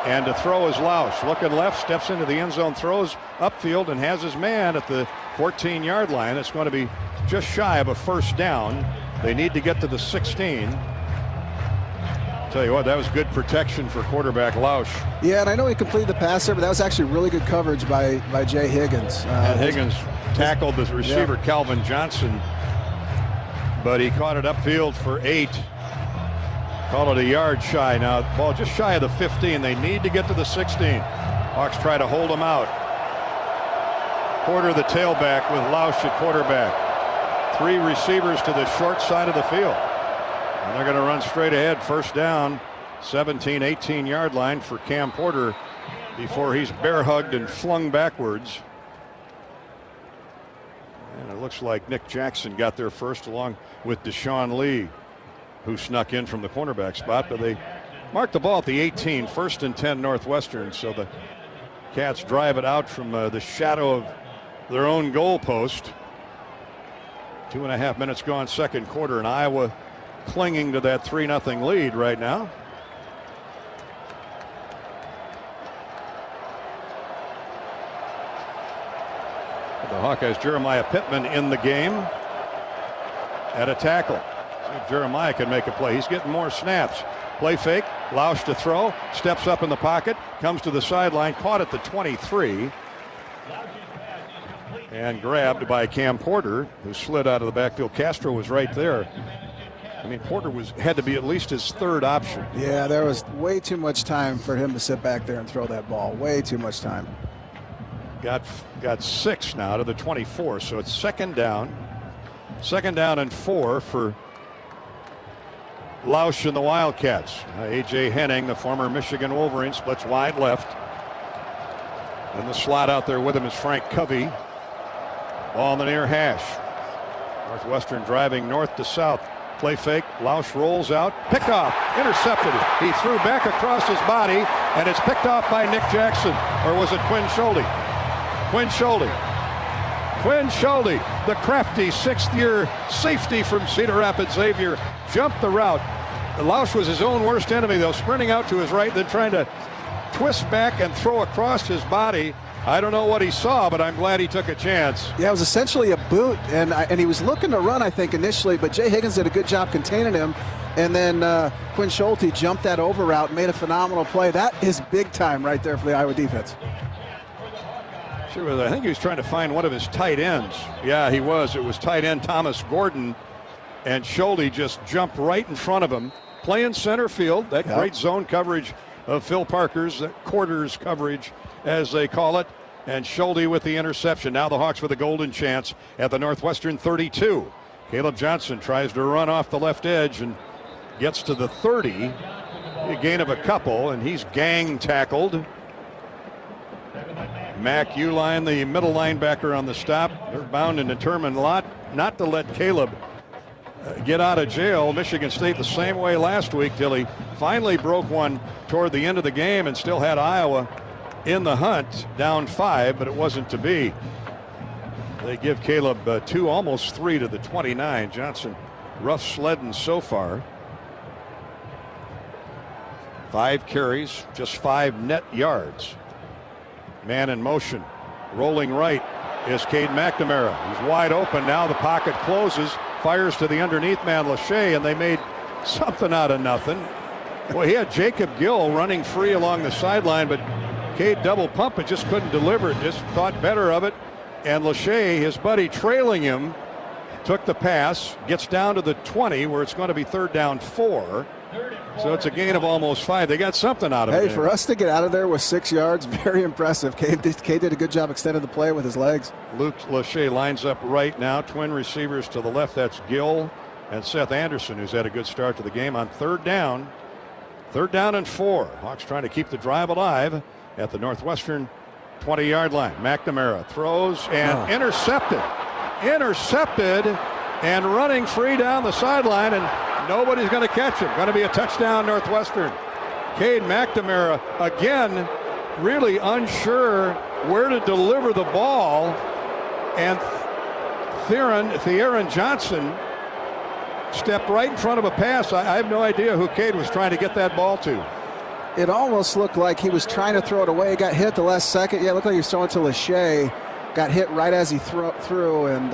Speaker 11: And to throw is Lausch. Looking left, steps into the end zone, throws upfield, and has his man at the 14-yard line. It's going to be just shy of a first down. They need to get to the 16. Tell you what, that was good protection for quarterback Lausch.
Speaker 27: Yeah, and I know he completed the pass there, but that was actually really good coverage by Jay Higgins.
Speaker 11: And Higgins tackled the receiver, Calvin Johnson, but he caught it upfield for 8. Call it a yard shy now. Ball just shy of the 15. They need to get to the 16. Hawks try to hold him out. Porter the tailback with Lausch at quarterback. 3 receivers to the short side of the field. And they're going to run straight ahead. First down, 17, 18-yard line for Cam Porter before he's bear hugged and flung backwards. And it looks like Nick Jackson got there first along with Deshaun Lee, who snuck in from the cornerback spot, but they marked the ball at the 18, 1st and 10 Northwestern. So the Cats drive it out from the shadow of their own goal post. 2.5 minutes gone second quarter, and Iowa clinging to that 3-0 lead right now. The Hawkeyes, Jeremiah Pittman in the game at a tackle. See if Jeremiah can make a play. He's getting more snaps. Play fake, Lausch to throw, steps up in the pocket, comes to the sideline, caught at the 23, and grabbed by Cam Porter, who slid out of the backfield. Castro was right there. I mean, Porter had to be at least his 3rd option.
Speaker 27: Yeah, there was way too much time for him to sit back there and throw that ball. Way too much time.
Speaker 11: Got 6 now to the 24, so it's second down. Second down and 4 for Lausch and the Wildcats. A.J. Henning, the former Michigan Wolverine, splits wide left. And the slot out there with him is Frank Covey. Ball in the near hash. Northwestern driving north to south. Play fake. Lausch rolls out. Picked off. Intercepted. He threw back across his body, and it's picked off by Nick Jackson. Or was it Quinn Schulte? Quinn Schulte. Quinn Schulte, the crafty sixth-year safety from Cedar Rapids Xavier, jumped the route. Lausch was his own worst enemy, though, sprinting out to his right, then trying to twist back and throw across his body. I don't know what he saw, but I'm glad he took a chance.
Speaker 27: Yeah, it was essentially a boot, and he was looking to run, I think, initially, but Jay Higgins did a good job containing him, and then Quinn Schulte jumped that over route, made a phenomenal play. That is big time right there for the Iowa defense.
Speaker 11: Sure, I think he was trying to find one of his tight ends. Yeah, he was. It was tight end Thomas Gordon, and Schulte just jumped right in front of him, playing center field. That great zone coverage of Phil Parker's, that quarters coverage, as they call it, and Schulte with the interception. Now the Hawks with a golden chance at the Northwestern 32. Caleb Johnson tries to run off the left edge and gets to the 30. A gain of a couple, and he's gang tackled. Mac Uline, the middle linebacker on the stop. They're bound and determined not to let Caleb get out of jail. Michigan State the same way last week till he finally broke one toward the end of the game and still had Iowa in the hunt, down 5, but it wasn't to be. They give Caleb 2, almost 3 to the 29. Johnson rough sledding so far. 5 carries, just 5 net yards. Man in motion, rolling right is Cade McNamara. He's wide open now. The pocket closes, fires to the underneath man Lachey, and they made something out of nothing. Well, he had Jacob Gill running free along the sideline, but Cade double pump it, just couldn't deliver it, just thought better of it. And Lachey, his buddy trailing him, took the pass, gets down to the 20 where it's going to be 3rd down 4. So it's a gain of almost 5. They got something out of it.
Speaker 27: Hey, for us to get out of there with 6 yards, very impressive. Cade did a good job extending the play with his legs.
Speaker 11: Luke Lachey lines up right now. Twin receivers to the left. That's Gill and Seth Anderson, who's had a good start to the game on 3rd down. 3rd down and 4. Hawks trying to keep the drive alive at the Northwestern 20-yard line. McNamara throws and intercepted. Intercepted and running free down the sideline, and nobody's going to catch him. Going to be a touchdown Northwestern. Cade McNamara again really unsure where to deliver the ball, and Theron Johnson stepped right in front of a pass. I have no idea who Cade was trying to get that ball to.
Speaker 27: It almost looked like he was trying to throw it away. Got hit the last second. Yeah, it looked like he was throwing to Lachey. Got hit right as he threw, and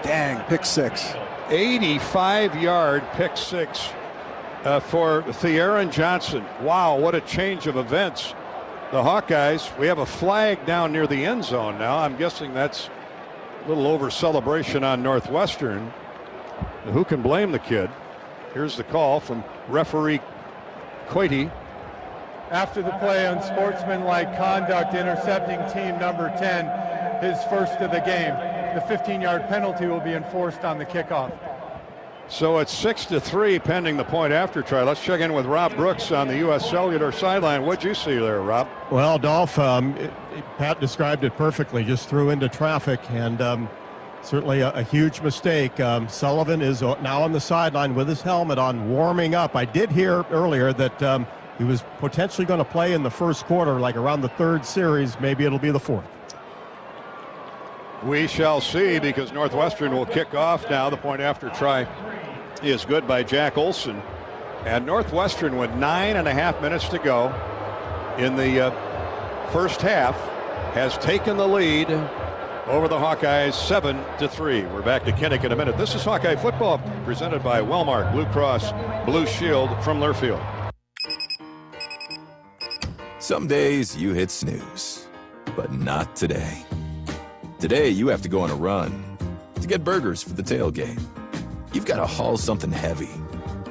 Speaker 27: dang, pick 6.
Speaker 11: 85-yard pick 6 for Theron Johnson. Wow, what a change of events. The Hawkeyes, we have a flag down near the end zone now. I'm guessing that's a little over celebration on Northwestern. Who can blame the kid? Here's the call from referee Quatey.
Speaker 3: After the play, unsportsmanlike conduct, intercepting team number 10, his first of the game. The 15-yard penalty will be enforced on the kickoff.
Speaker 11: So it's 6-3 pending the point after try. Let's check in with Rob Brooks on the U.S. Cellular sideline. What'd you see there, Rob?
Speaker 1: Well, Dolph, Pat described it perfectly. Just threw into traffic, and certainly a huge mistake. Sullivan is now on the sideline with his helmet on, warming up. I did hear earlier that he was potentially going to play in the first quarter, like around the 3rd series. Maybe it'll be the 4th.
Speaker 11: We shall see, because Northwestern will kick off now. The point after try is good by Jack Olson. And Northwestern, with 9.5 minutes to go in the first half, has taken the lead over the Hawkeyes 7-3. We're back to Kinnick in a minute. This is Hawkeye football presented by Wellmark Blue Cross Blue Shield from Learfield.
Speaker 8: Some days you hit snooze, but not today. Today, you have to go on a run to get burgers for the tailgate. You've got to haul something heavy,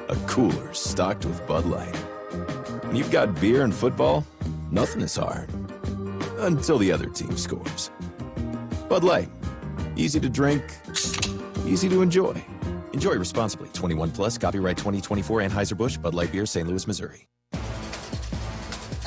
Speaker 8: a cooler stocked with Bud Light. And you've got beer and football, nothing is hard. Until the other team scores. Bud Light, easy to drink, easy to enjoy. Enjoy responsibly. 21 plus, copyright 2024, Anheuser-Busch, Bud Light Beer, St. Louis, Missouri.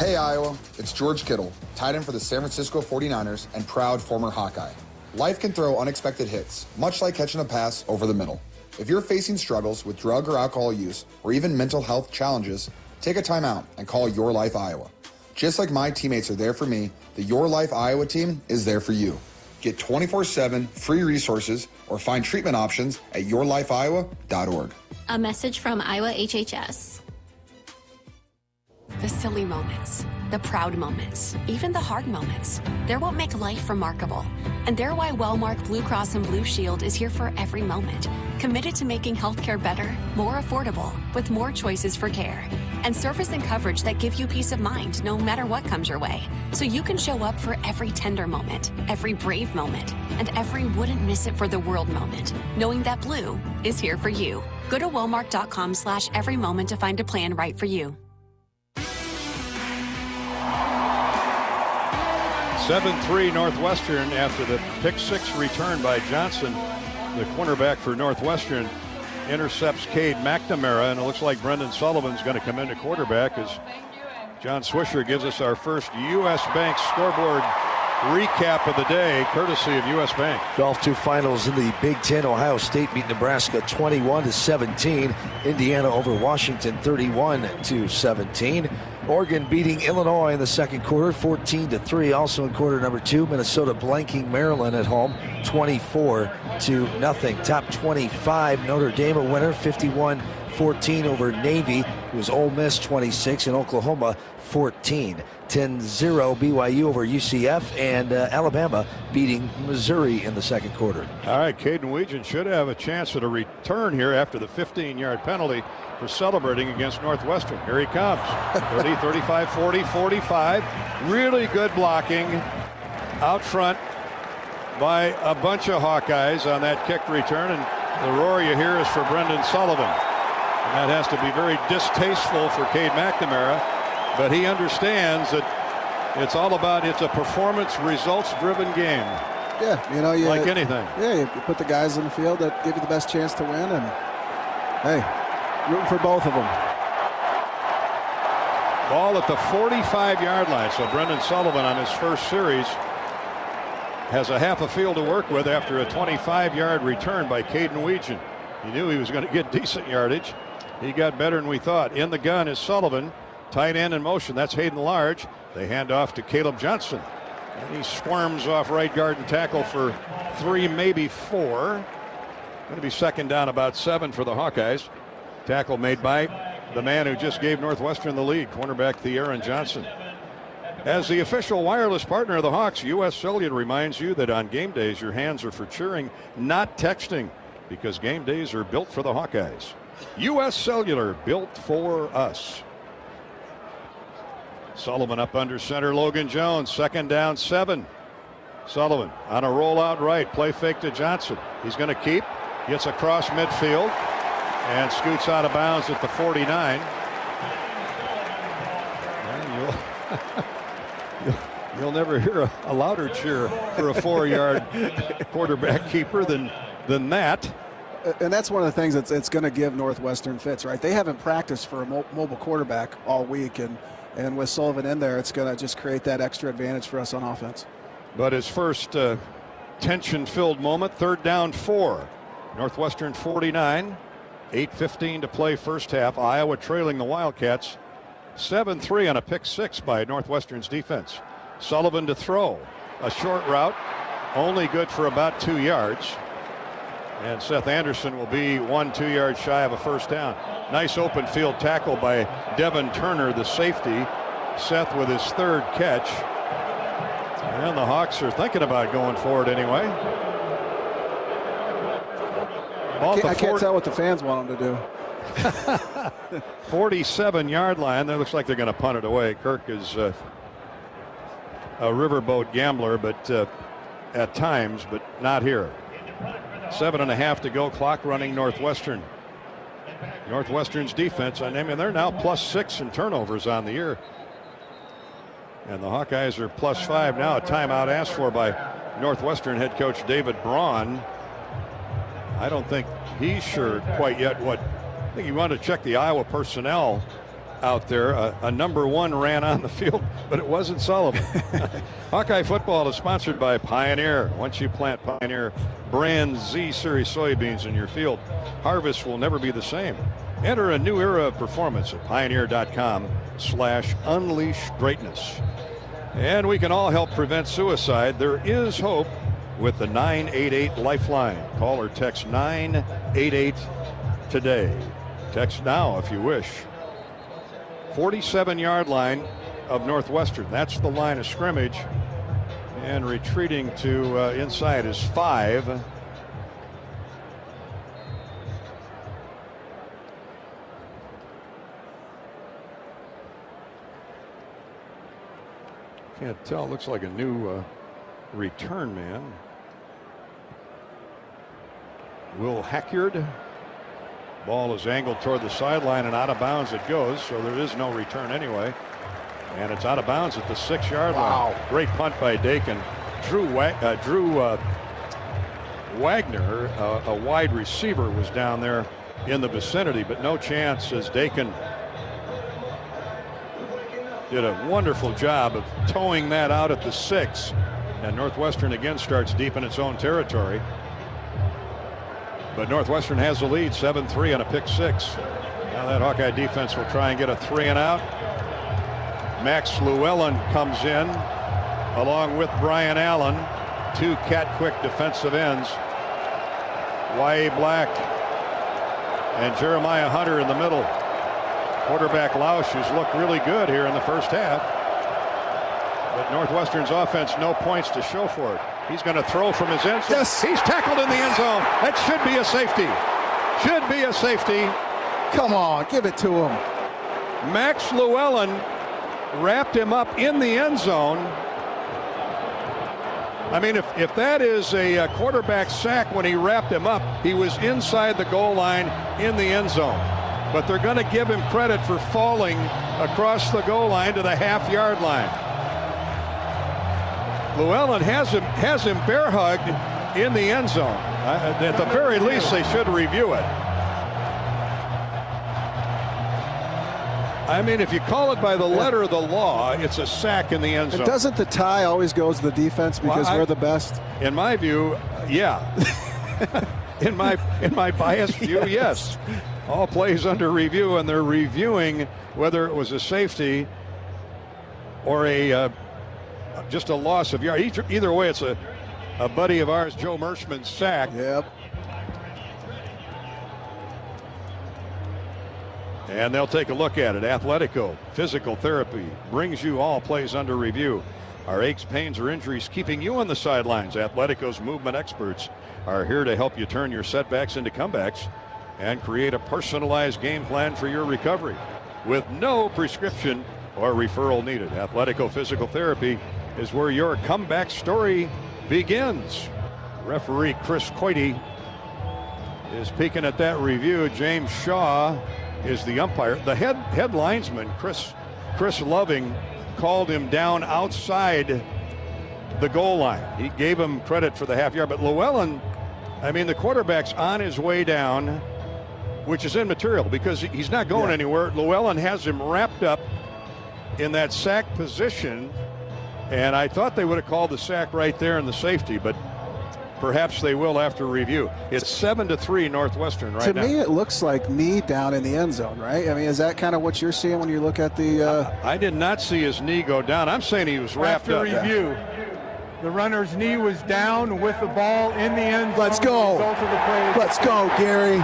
Speaker 4: Hey Iowa, it's George Kittle, tight end for the San Francisco 49ers and proud former Hawkeye. Life can throw unexpected hits, much like catching a pass over the middle. If you're facing struggles with drug or alcohol use, or even mental health challenges, take a time out and call Your Life Iowa. Just like my teammates are there for me, the Your Life Iowa team is there for you. Get 24/7 free resources or find treatment options at yourlifeiowa.org.
Speaker 16: A message from Iowa HHS.
Speaker 18: The silly moments, the proud moments, even the hard moments. They're what make life remarkable. And they're why Wellmark Blue Cross and Blue Shield is here for every moment. Committed to making healthcare better, more affordable, with more choices for care. And service and coverage that give you peace of mind no matter what comes your way. So you can show up for every tender moment, every brave moment, and every wouldn't miss it for the world moment, knowing that Blue is here for you. Go to Wellmark.com/every moment to find a plan right for you.
Speaker 11: 7-3 Northwestern after the pick six return by Johnson. The cornerback for Northwestern intercepts Cade McNamara, and it looks like Brendan Sullivan's going to come into quarterback as John Swisher gives us our first U.S. Bank scoreboard recap of the day, courtesy of U.S. Bank.
Speaker 19: Golf 2 finals in the Big Ten. Ohio State beat Nebraska 21-17. Indiana over Washington 31-17. Oregon beating Illinois in the second quarter 14-3. Also in quarter number 2, Minnesota blanking Maryland at home 24-0. Top 25, Notre Dame a winner 51-14 over Navy. It was Ole Miss 26 and Oklahoma 14. 10-0 BYU over UCF, and Alabama beating Missouri in the second quarter.
Speaker 11: All right, Caden Weegan should have a chance at a return here after the 15-yard penalty for celebrating against Northwestern. Here he comes. 30, 35, 40, 45. Really good blocking out front by a bunch of Hawkeyes on that kick return, and the roar you hear is for Brendan Sullivan. And that has to be very distasteful for Cade McNamara. But he understands that it's all about, it's a performance results-driven game.
Speaker 27: Yeah, you know,
Speaker 11: like anything.
Speaker 27: Yeah, you put the guys in the field that give you the best chance to win, and hey, rooting for both of them.
Speaker 11: Ball at the 45-yard line. So Brendan Sullivan on his first series has a half a field to work with after a 25-yard return by Caden Weegan. He knew he was going to get decent yardage. He got better than we thought. In the gun is Sullivan. Tight end in motion. That's Hayden Large. They hand off to Caleb Johnson. And he squirms off right guard and tackle for 3, maybe 4. Going to be second down, about 7 for the Hawkeyes. Tackle made by the man who just gave Northwestern the lead, cornerback Thearon Johnson. As the official wireless partner of the Hawks, U.S. Cellular reminds you that on game days, your hands are for cheering, not texting, because game days are built for the Hawkeyes. U.S. Cellular, built for us. Sullivan up under center. Logan Jones, second down, 7. Sullivan on a rollout right, play fake to Johnson. He's going to keep, gets across midfield, and scoots out of bounds at the 49. You'll never hear a louder cheer for a 4-yard quarterback keeper than that.
Speaker 27: And that's one of the things that's it's going to give Northwestern fits, right? They haven't practiced for a mobile quarterback all week, and with Sullivan in there, it's going to just create that extra advantage for us on offense.
Speaker 11: But his first tension-filled moment, third down 4. Northwestern 49, 8:15 to play first half. Iowa trailing the Wildcats 7-3 on a pick 6 by Northwestern's defense. Sullivan to throw. A short route, only good for about 2 yards. And Seth Anderson will be 1-2 yards shy of a first down. Nice open field tackle by Devin Turner, the safety. Seth with his third catch. And the Hawks are thinking about going forward anyway.
Speaker 27: I can't tell what the fans want them to do.
Speaker 11: 47-yard line. That looks like they're going to punt it away. Kirk is a riverboat gambler, but at times, but not here. 7.5 to go. Clock running. Northwestern. Northwestern's defense, I mean, they're now +6 in turnovers on the year. And the Hawkeyes are +5 now. A timeout asked for by Northwestern head coach David Braun. I don't think he's sure quite yet what. I think he wanted to check the Iowa personnel out there. A number 1 ran on the field, but it wasn't Sullivan. Hawkeye football is sponsored by Pioneer. Once you plant Pioneer brand Z Series soybeans in your field, harvest will never be the same. Enter a new era of performance at pioneer.com/unleash greatness. And we can all help prevent suicide. There is hope with the 988 Lifeline. Call or text 988 today. Text now if you wish. 47-yard line of Northwestern. That's the line of scrimmage. And retreating to inside is 5. Can't tell. Looks like a new return man. Will Hackyard. Ball is angled toward the sideline and out of bounds it goes, so there is no return anyway. And it's out of bounds at the 6-yard line. Great punt by Dakin. Drew Wagner, a wide receiver, was down there in the vicinity, but no chance as Dakin did a wonderful job of towing that out at the 6. And Northwestern again starts deep in its own territory. But Northwestern has the lead, 7-3 on a pick 6. Now that Hawkeye defense will try and get a 3 and out. Max Llewellyn comes in along with Brian Allen, 2 cat-quick defensive ends. Y.A. Black and Jeremiah Hunter in the middle. Quarterback Lausch, who's looked really good here in the first half. But Northwestern's offense, no points to show for it. He's going to throw from his end zone.
Speaker 27: Yes.
Speaker 11: He's tackled in the end zone. That should be a safety. Should be a safety.
Speaker 27: Come on, give it to him.
Speaker 11: Max Llewellyn wrapped him up in the end zone. I mean, if that is a quarterback sack when he wrapped him up, he was inside the goal line in the end zone. But they're going to give him credit for falling across the goal line to the half-yard line. Llewellyn has him bear hugged in the end zone. At the very least, they should review it. I mean, if you call it by the letter of the law, it's a sack in the end zone.
Speaker 27: And doesn't the tie always go to the defense because we're the best?
Speaker 11: In my view, yeah. in my biased view, yes. All plays under review, and they're reviewing whether it was a safety or just a loss of yard. Either way, it's a buddy of ours, Joe Mershman's sack.
Speaker 27: Yep.
Speaker 11: And they'll take a look at it. Athletico Physical Therapy brings you all plays under review. Are aches, pains, or injuries keeping you on the sidelines? Athletico's movement experts are here to help you turn your setbacks into comebacks and create a personalized game plan for your recovery with no prescription or referral needed. Athletico Physical Therapy is where your comeback story begins. Referee Chris Coity is peeking at that review. James Shaw is the umpire. The head linesman, Chris Loving, called him down outside the goal line. He gave him credit for the half yard, but Llewellyn, I mean, the quarterback's on his way down, which is immaterial because he's not going anywhere. Llewellyn has him wrapped up in that sack position, and I thought they would have called the sack right there in the safety, but perhaps they will after review. It's 7-3 Northwestern right now.
Speaker 27: To me, it looks like knee down in the end zone, right? I mean, is that kind of what you're seeing when you look at the...
Speaker 11: I did not see his knee go down. I'm saying he was wrapped up.
Speaker 3: After review, the runner's knee was down with the ball in the end zone.
Speaker 27: Let's go. Let's go, Gary.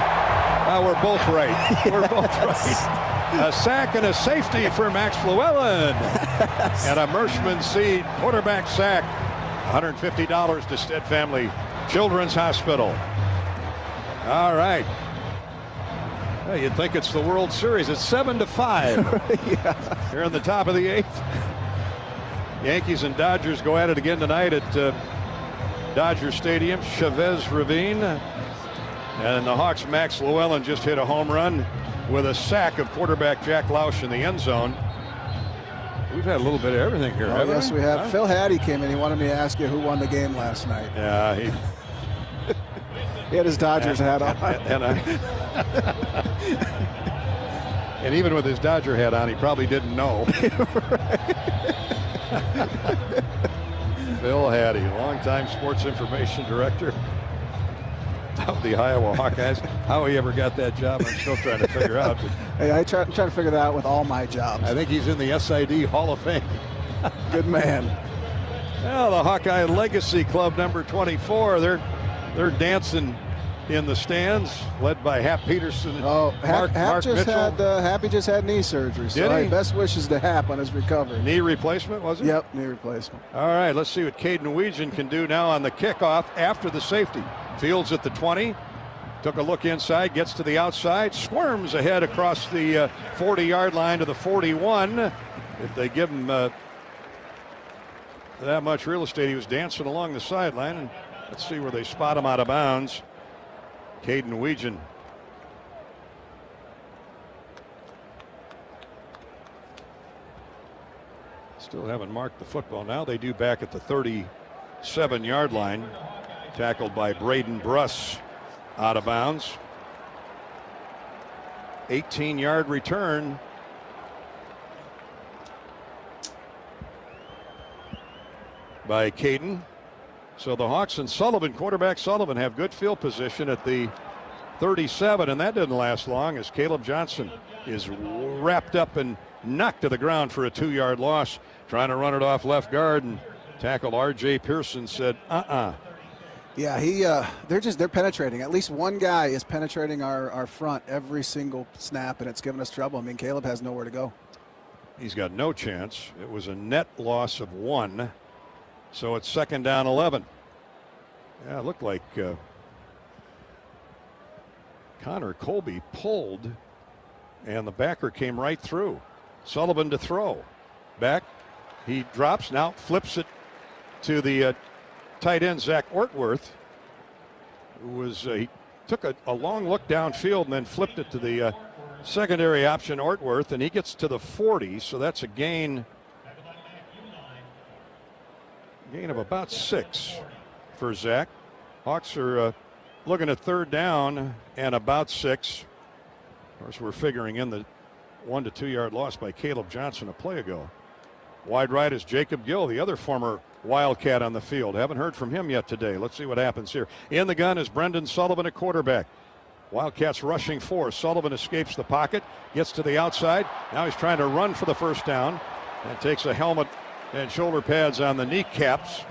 Speaker 11: We're both right. Yes. We're both right. A sack and a safety for Max Llewellyn. And a Mershman seed quarterback sack. $150 to Stead Family Children's Hospital. All right. Well, you'd think it's the World Series. It's 7-5. Here in the top of the 8th. Yankees and Dodgers go at it again tonight at Dodger Stadium, Chavez Ravine. And the Hawks' Max Llewellyn just hit a home run with a sack of quarterback Jack Lausch in the end zone. We've had a little bit of everything here, haven't we?
Speaker 27: Yes, we have. Phil Hattie came in. He wanted me to ask you who won the game last night.
Speaker 11: Yeah, he
Speaker 27: had his Dodgers hat on.
Speaker 11: And even with his Dodger hat on, he probably didn't know. Phil Hattie, longtime sports information director of the Iowa Hawkeyes. How he ever got that job, I'm still trying to figure out.
Speaker 27: Hey, I try to figure that out with all my jobs.
Speaker 11: I think he's in the SID Hall of Fame.
Speaker 27: Good man.
Speaker 11: Well, the Hawkeye Legacy Club number 24, they're dancing in the stands, led by Hap Peterson and Mark Mitchell.
Speaker 27: Happy just had knee surgery. So
Speaker 11: Did he?
Speaker 27: Best wishes to Hap on his recovery.
Speaker 11: Knee replacement, was it?
Speaker 27: Yep, knee replacement.
Speaker 11: All right, let's see what Caden Weegan can do now on the kickoff after the safety. Fields at the 20. Took a look inside, gets to the outside, squirms ahead across the 40-yard line to the 41. If they give him that much real estate, he was dancing along the sideline. And let's see where they spot him out of bounds. Caden Weegan. Still haven't marked the football. Now they do back at the 37-yard line. Tackled by Braden Bruss out of bounds. 18-yard return. By Caden. So the Hawks and Sullivan, quarterback Sullivan, have good field position at the 37, and that didn't last long as Caleb Johnson is wrapped up and knocked to the ground for a 2-yard loss. Trying to run it off left guard, and tackle R.J. Pearson said,
Speaker 27: Yeah, they're penetrating. At least one guy is penetrating our front every single snap, and it's giving us trouble. I mean, Caleb has nowhere to go.
Speaker 11: He's got no chance. It was a net loss of 1. So it's 2nd down 11. Yeah, it looked like Connor Colby pulled, and the backer came right through. Sullivan to throw. Back. He drops, now flips it to the tight end, Zach Ortworth, who was he took a long look downfield and then flipped it to the secondary option, Ortworth, and he gets to the 40, so that's a gain of about 6 for Zach. Hawks are looking at 3rd down and about 6. Of course, we're figuring in the 1 to 2 yard loss by Caleb Johnson a play ago. Wide right is Jacob Gill, the other former Wildcat on the field. Haven't heard from him yet today. Let's see what happens here. In the gun is Brendan Sullivan at quarterback. Wildcats rushing 4. Sullivan escapes the pocket, gets to the outside. Now he's trying to run for the 1st down and takes a helmet and shoulder pads on the kneecaps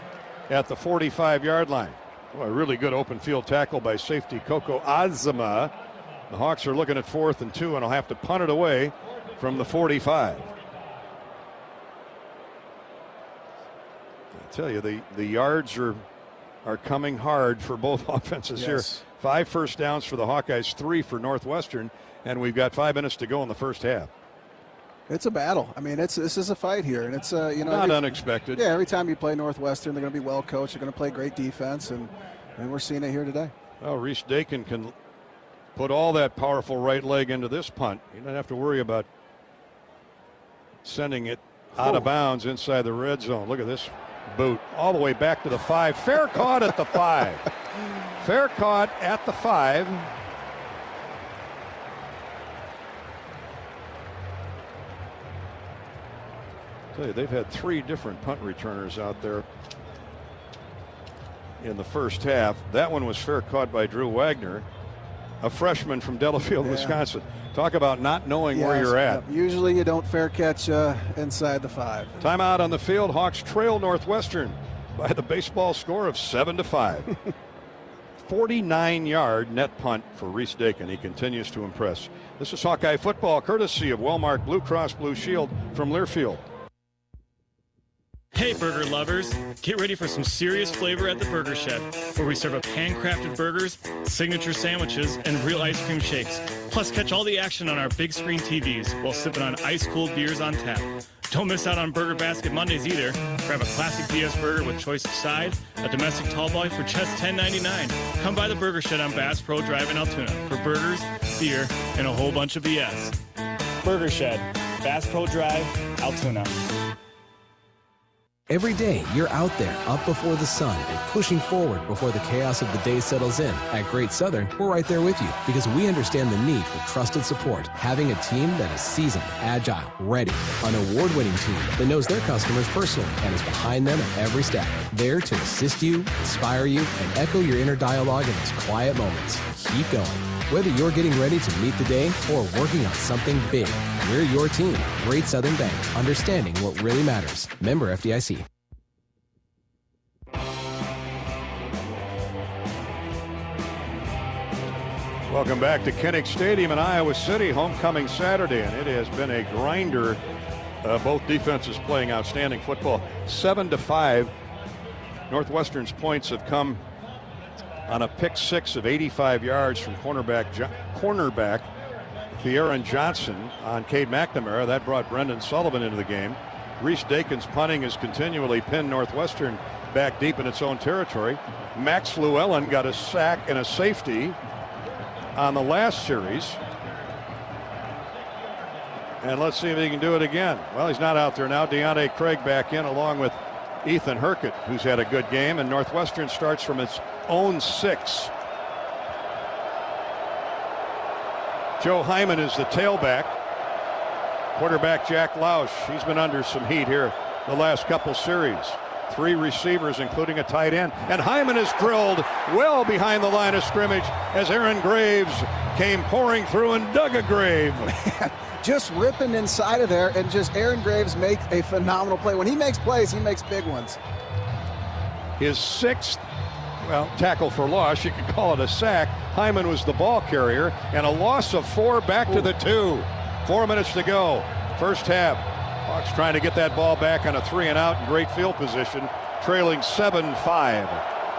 Speaker 11: at the 45-yard line. Well, a really good open field tackle by safety Coco Azama. The Hawks are looking at 4th and 2, and will have to punt it away from the 45. I tell you, the yards are coming hard for both offenses here. 5 first downs for the Hawkeyes, 3 for Northwestern, and we've got 5 minutes to go in the first half.
Speaker 27: It's a battle. I mean, this is a fight here, and it's
Speaker 11: not unexpected.
Speaker 27: Yeah, every time you play Northwestern, they're going to be well coached. They're going to play great defense, and we're seeing it here today.
Speaker 11: Well, Reese Dakin can put all that powerful right leg into this punt. You don't have to worry about sending it out of bounds inside the red zone. Look at this boot all the way back to the 5. Fair caught at the 5. Fair caught at the 5. They've had 3 different punt returners out there in the first half. That one was fair caught by Drew Wagner, a freshman from Delafield, Wisconsin. Talk about not knowing where you're at.
Speaker 27: Usually you don't fair catch inside the 5.
Speaker 11: Timeout on the field. Hawks trail Northwestern by the baseball score of 7-5. 49-yard net punt for Reese Dakin. He continues to impress. This is Hawkeye football, courtesy of Wellmark Blue Cross Blue Shield from Learfield.
Speaker 5: Hey burger lovers, get ready for some serious flavor at the Burger Shed, where we serve up handcrafted burgers, signature sandwiches, and real ice cream shakes. Plus catch all the action on our big screen TVs while sipping on ice-cold beers on tap. Don't miss out on Burger Basket Mondays either. Grab a classic BS burger with choice of side, a domestic tall boy for just $10.99. Come by the Burger Shed on Bass Pro Drive in Altoona for burgers, beer, and a whole bunch of BS. Burger Shed, Bass Pro Drive, Altoona.
Speaker 9: Every day, you're out there, up before the sun, and pushing forward before the chaos of the day settles in. At Great Southern, we're right there with you because we understand the need for trusted support. Having a team that is seasoned, agile, ready. An award-winning team that knows their customers personally and is behind them at every step. There to assist you, inspire you, and echo your inner dialogue in those quiet moments. Keep going. Whether you're getting ready to meet the day or working on something big, we're your team. Great Southern Bank, understanding what really matters. Member FDIC.
Speaker 11: Welcome back to Kinnick Stadium in Iowa City, homecoming Saturday, and it has been a grinder. Both defenses playing outstanding football. 7-5. Northwestern's points have come on a pick six of 85 yards from cornerback Theron Johnson on Cade McNamara. That brought Brendan Sullivan into the game. Reese Dakin's punting has continually pinned Northwestern back deep in its own territory. Max Llewellyn got a sack and a safety on the last series. And let's see if he can do it again. Well, he's not out there now. Deontay Craig back in along with Ethan Herkett, who's had a good game, and Northwestern starts from its own 6. Joe Hyman is the tailback. Quarterback Jack Lausch, he's been under some heat here the last couple series. 3 receivers, including a tight end. And Hyman is drilled well behind the line of scrimmage as Aaron Graves came pouring through and dug a grave.
Speaker 27: Just ripping inside of there, and just Aaron Graves makes a phenomenal play. When he makes plays, he makes big ones.
Speaker 11: His 6th, tackle for loss, you could call it a sack. Hyman was the ball carrier, and a loss of 4 back to the 2. 4 minutes to go, first half. Hawks trying to get that ball back on a 3-and-out in great field position, trailing 7-5.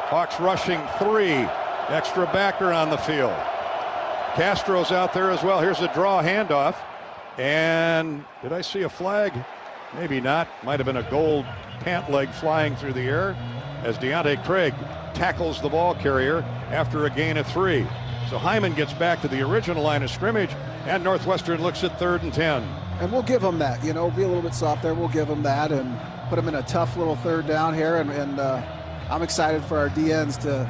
Speaker 11: Hawks rushing 3, extra backer on the field. Castro's out there as well. Here's a draw handoff. And did I see a flag? Maybe not. Might have been a gold pant leg flying through the air as Deontay Craig tackles the ball carrier after a gain of 3. So Hyman gets back to the original line of scrimmage, and Northwestern looks at 3rd and 10.
Speaker 27: And we'll give them that, be a little bit soft there. We'll give them that and put them in a tough little 3rd down here. And I'm excited for our DNs to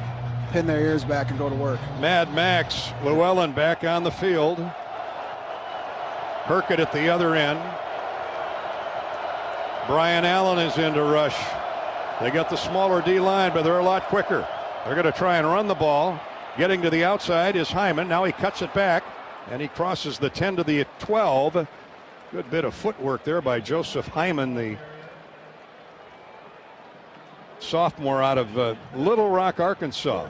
Speaker 27: pin their ears back and go to work.
Speaker 11: Mad Max Llewellyn back on the field. Herkett at the other end. Brian Allen is in to rush. They got the smaller D-line, but they're a lot quicker. They're going to try and run the ball. Getting to the outside is Hyman. Now he cuts it back, and he crosses the 10 to the 12. Good bit of footwork there by Joseph Hyman, the sophomore out of Little Rock, Arkansas.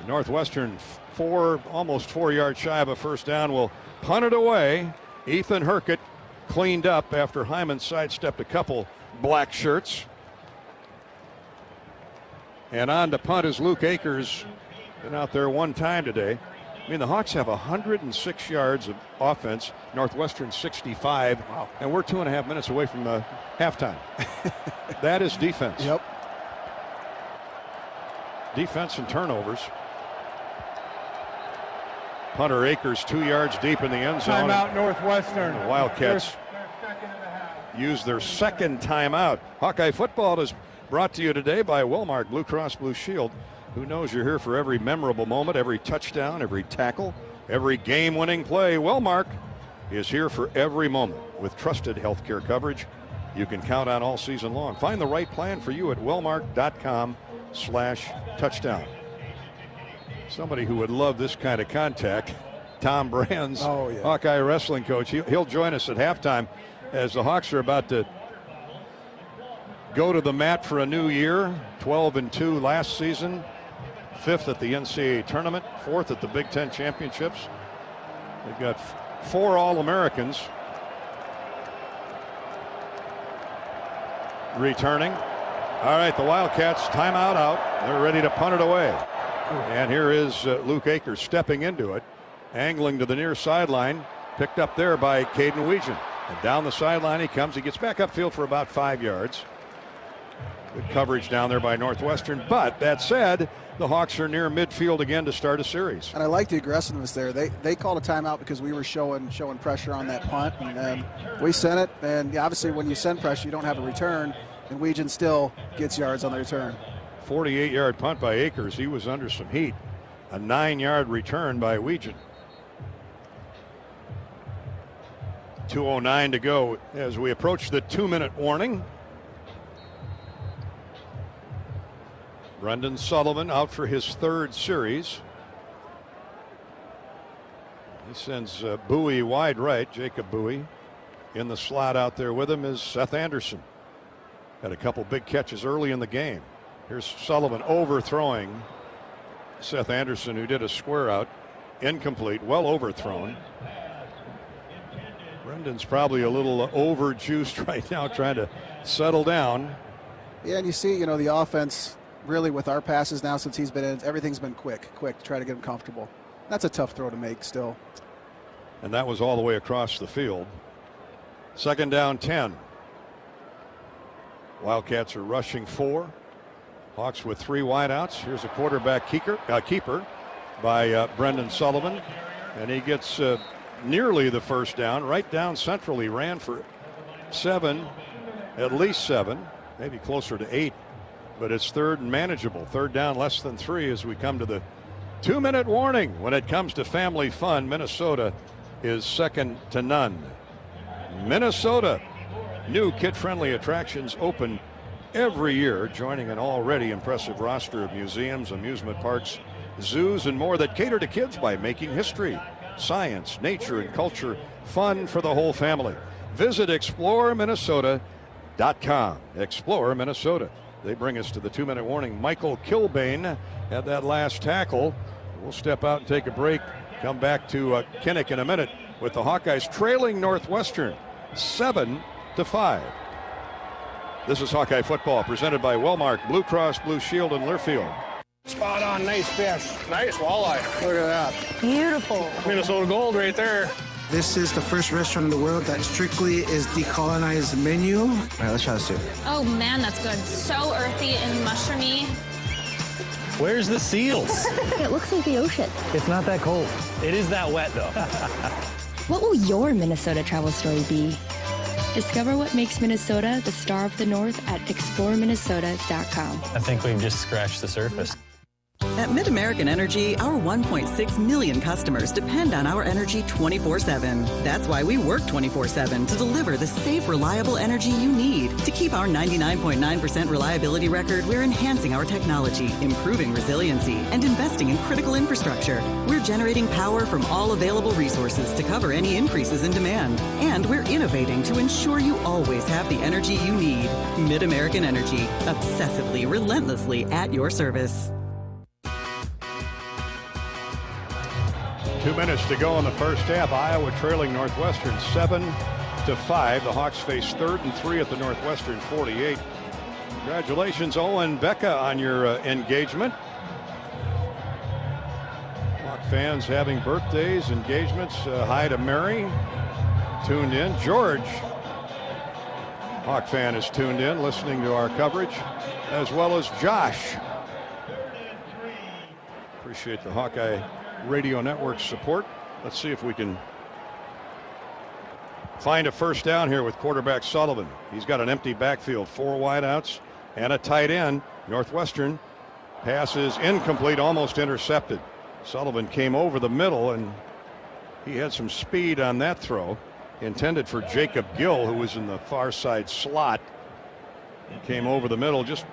Speaker 11: Northwestern almost 4 yards shy of a first down, will punt it away. Ethan Herkett cleaned up after Hyman sidestepped a couple black shirts. And on to punt is Luke Akers. Been out there one time today. I mean, the Hawks have 106 yards of offense, Northwestern 65, wow. And we're 2.5 minutes away from halftime. That is defense.
Speaker 27: Yep.
Speaker 11: Defense and turnovers. Punter Akers 2 yards deep in the end zone.
Speaker 3: Timeout Northwestern.
Speaker 11: The Wildcats use their 2nd timeout. Hawkeye football is brought to you today by Wellmark Blue Cross Blue Shield. Who knows you're here for every memorable moment, every touchdown, every tackle, every game-winning play. Wellmark is here for every moment with trusted healthcare coverage you can count on all season long. Find the right plan for you at wellmark.com/touchdown. Somebody who would love this kind of contact, Tom Brands, Hawkeye wrestling coach. He'll join us at halftime as the Hawks are about to go to the mat for a new year. 12-2 last season. 5th at the NCAA tournament, 4th at the Big Ten championships. They've got 4 All-Americans returning. All right, the Wildcats timeout out. They're ready to punt it away. And here is Luke Akers stepping into it, angling to the near sideline, picked up there by Caden Weegan. And down the sideline he comes. He gets back upfield for about 5 yards. Good coverage down there by Northwestern. But that said, the Hawks are near midfield again to start a series.
Speaker 27: And I like the aggressiveness there. They called a timeout because we were showing pressure on that punt, and we sent it. And obviously, when you send pressure, you don't have a return. and Weegan still gets yards on the return.
Speaker 11: 48-yard punt by Akers. He was under some heat. A 9-yard return by Weegan. 2:09 to go as we approach the 2-minute warning. Brendan Sullivan out for his 3rd series. He sends Bowie wide right, Jacob Bowie. In the slot out there with him is Seth Anderson. Had a couple big catches early in the game. Here's Sullivan overthrowing Seth Anderson, who did a square out. Incomplete, well overthrown. Brendan's probably a little overjuiced right now, trying to settle down.
Speaker 27: Yeah, and you see, the offense really with our passes now since he's been in, everything's been quick to try to get him comfortable. That's a tough throw to make still.
Speaker 11: And that was all the way across the field. 2nd down 10. Wildcats are rushing 4. Hawks with 3 wideouts. Here's a quarterback keeper by Brendan Sullivan. And he gets nearly the first down. Right down central. He ran for 7, at least 7, maybe closer to 8. But it's 3rd and manageable. 3rd down, less than 3 as we come to the 2-minute warning. When it comes to family fun, Minnesota is second to none. Minnesota, new kid-friendly attractions open every year, joining an already impressive roster of museums, amusement parks, zoos, and more that cater to kids by making history, science, nature, and culture fun for the whole family. Visit ExploreMinnesota.com. Explore Minnesota. They bring us to the 2-minute warning. Michael Kilbane had that last tackle. We'll step out and take a break. Come back to Kinnick in a minute with the Hawkeyes trailing Northwestern 7-5. This is Hawkeye football presented by Wellmark, Blue Cross Blue Shield, and Learfield.
Speaker 10: Spot on, nice fish. Nice walleye.
Speaker 27: Look at that.
Speaker 10: Beautiful. Minnesota gold right there.
Speaker 13: This is the first restaurant in the world that strictly is decolonized menu. All right, let's try the soup.
Speaker 16: Oh man, that's good. So earthy and mushroomy.
Speaker 14: Where's the seals?
Speaker 20: It looks like the ocean.
Speaker 14: It's not that cold. It is that wet, though.
Speaker 20: What will your Minnesota travel story be? Discover what makes Minnesota the star of the North at ExploreMinnesota.com.
Speaker 14: I think we've just scratched the surface.
Speaker 15: At MidAmerican Energy, our 1.6 million customers depend on our energy 24/7. That's why we work 24/7 to deliver the safe, reliable energy you need. To keep our 99.9% reliability record, we're enhancing our technology, improving resiliency, and investing in critical infrastructure. We're generating power from all available resources to cover any increases in demand. And we're innovating to ensure you always have the energy you need. MidAmerican Energy, obsessively, relentlessly at your service.
Speaker 11: 2 minutes to go in the first half. Iowa trailing Northwestern 7-5. The Hawks face 3rd and 3 at the Northwestern 48. Congratulations, Owen Becca, on your engagement. Hawk fans having birthdays, engagements. Hi to Mary, tuned in. George, Hawk fan, is tuned in, listening to our coverage, as well as Josh. Appreciate the Hawkeye Radio Network support. Let's see if we can find a first down here with quarterback Sullivan. He's got an empty backfield, 4 wideouts and a tight end. Northwestern pass is incomplete, almost intercepted. Sullivan came over the middle, and he had some speed on that throw, intended for Jacob Gill, who was in the far side slot. He came over the middle, just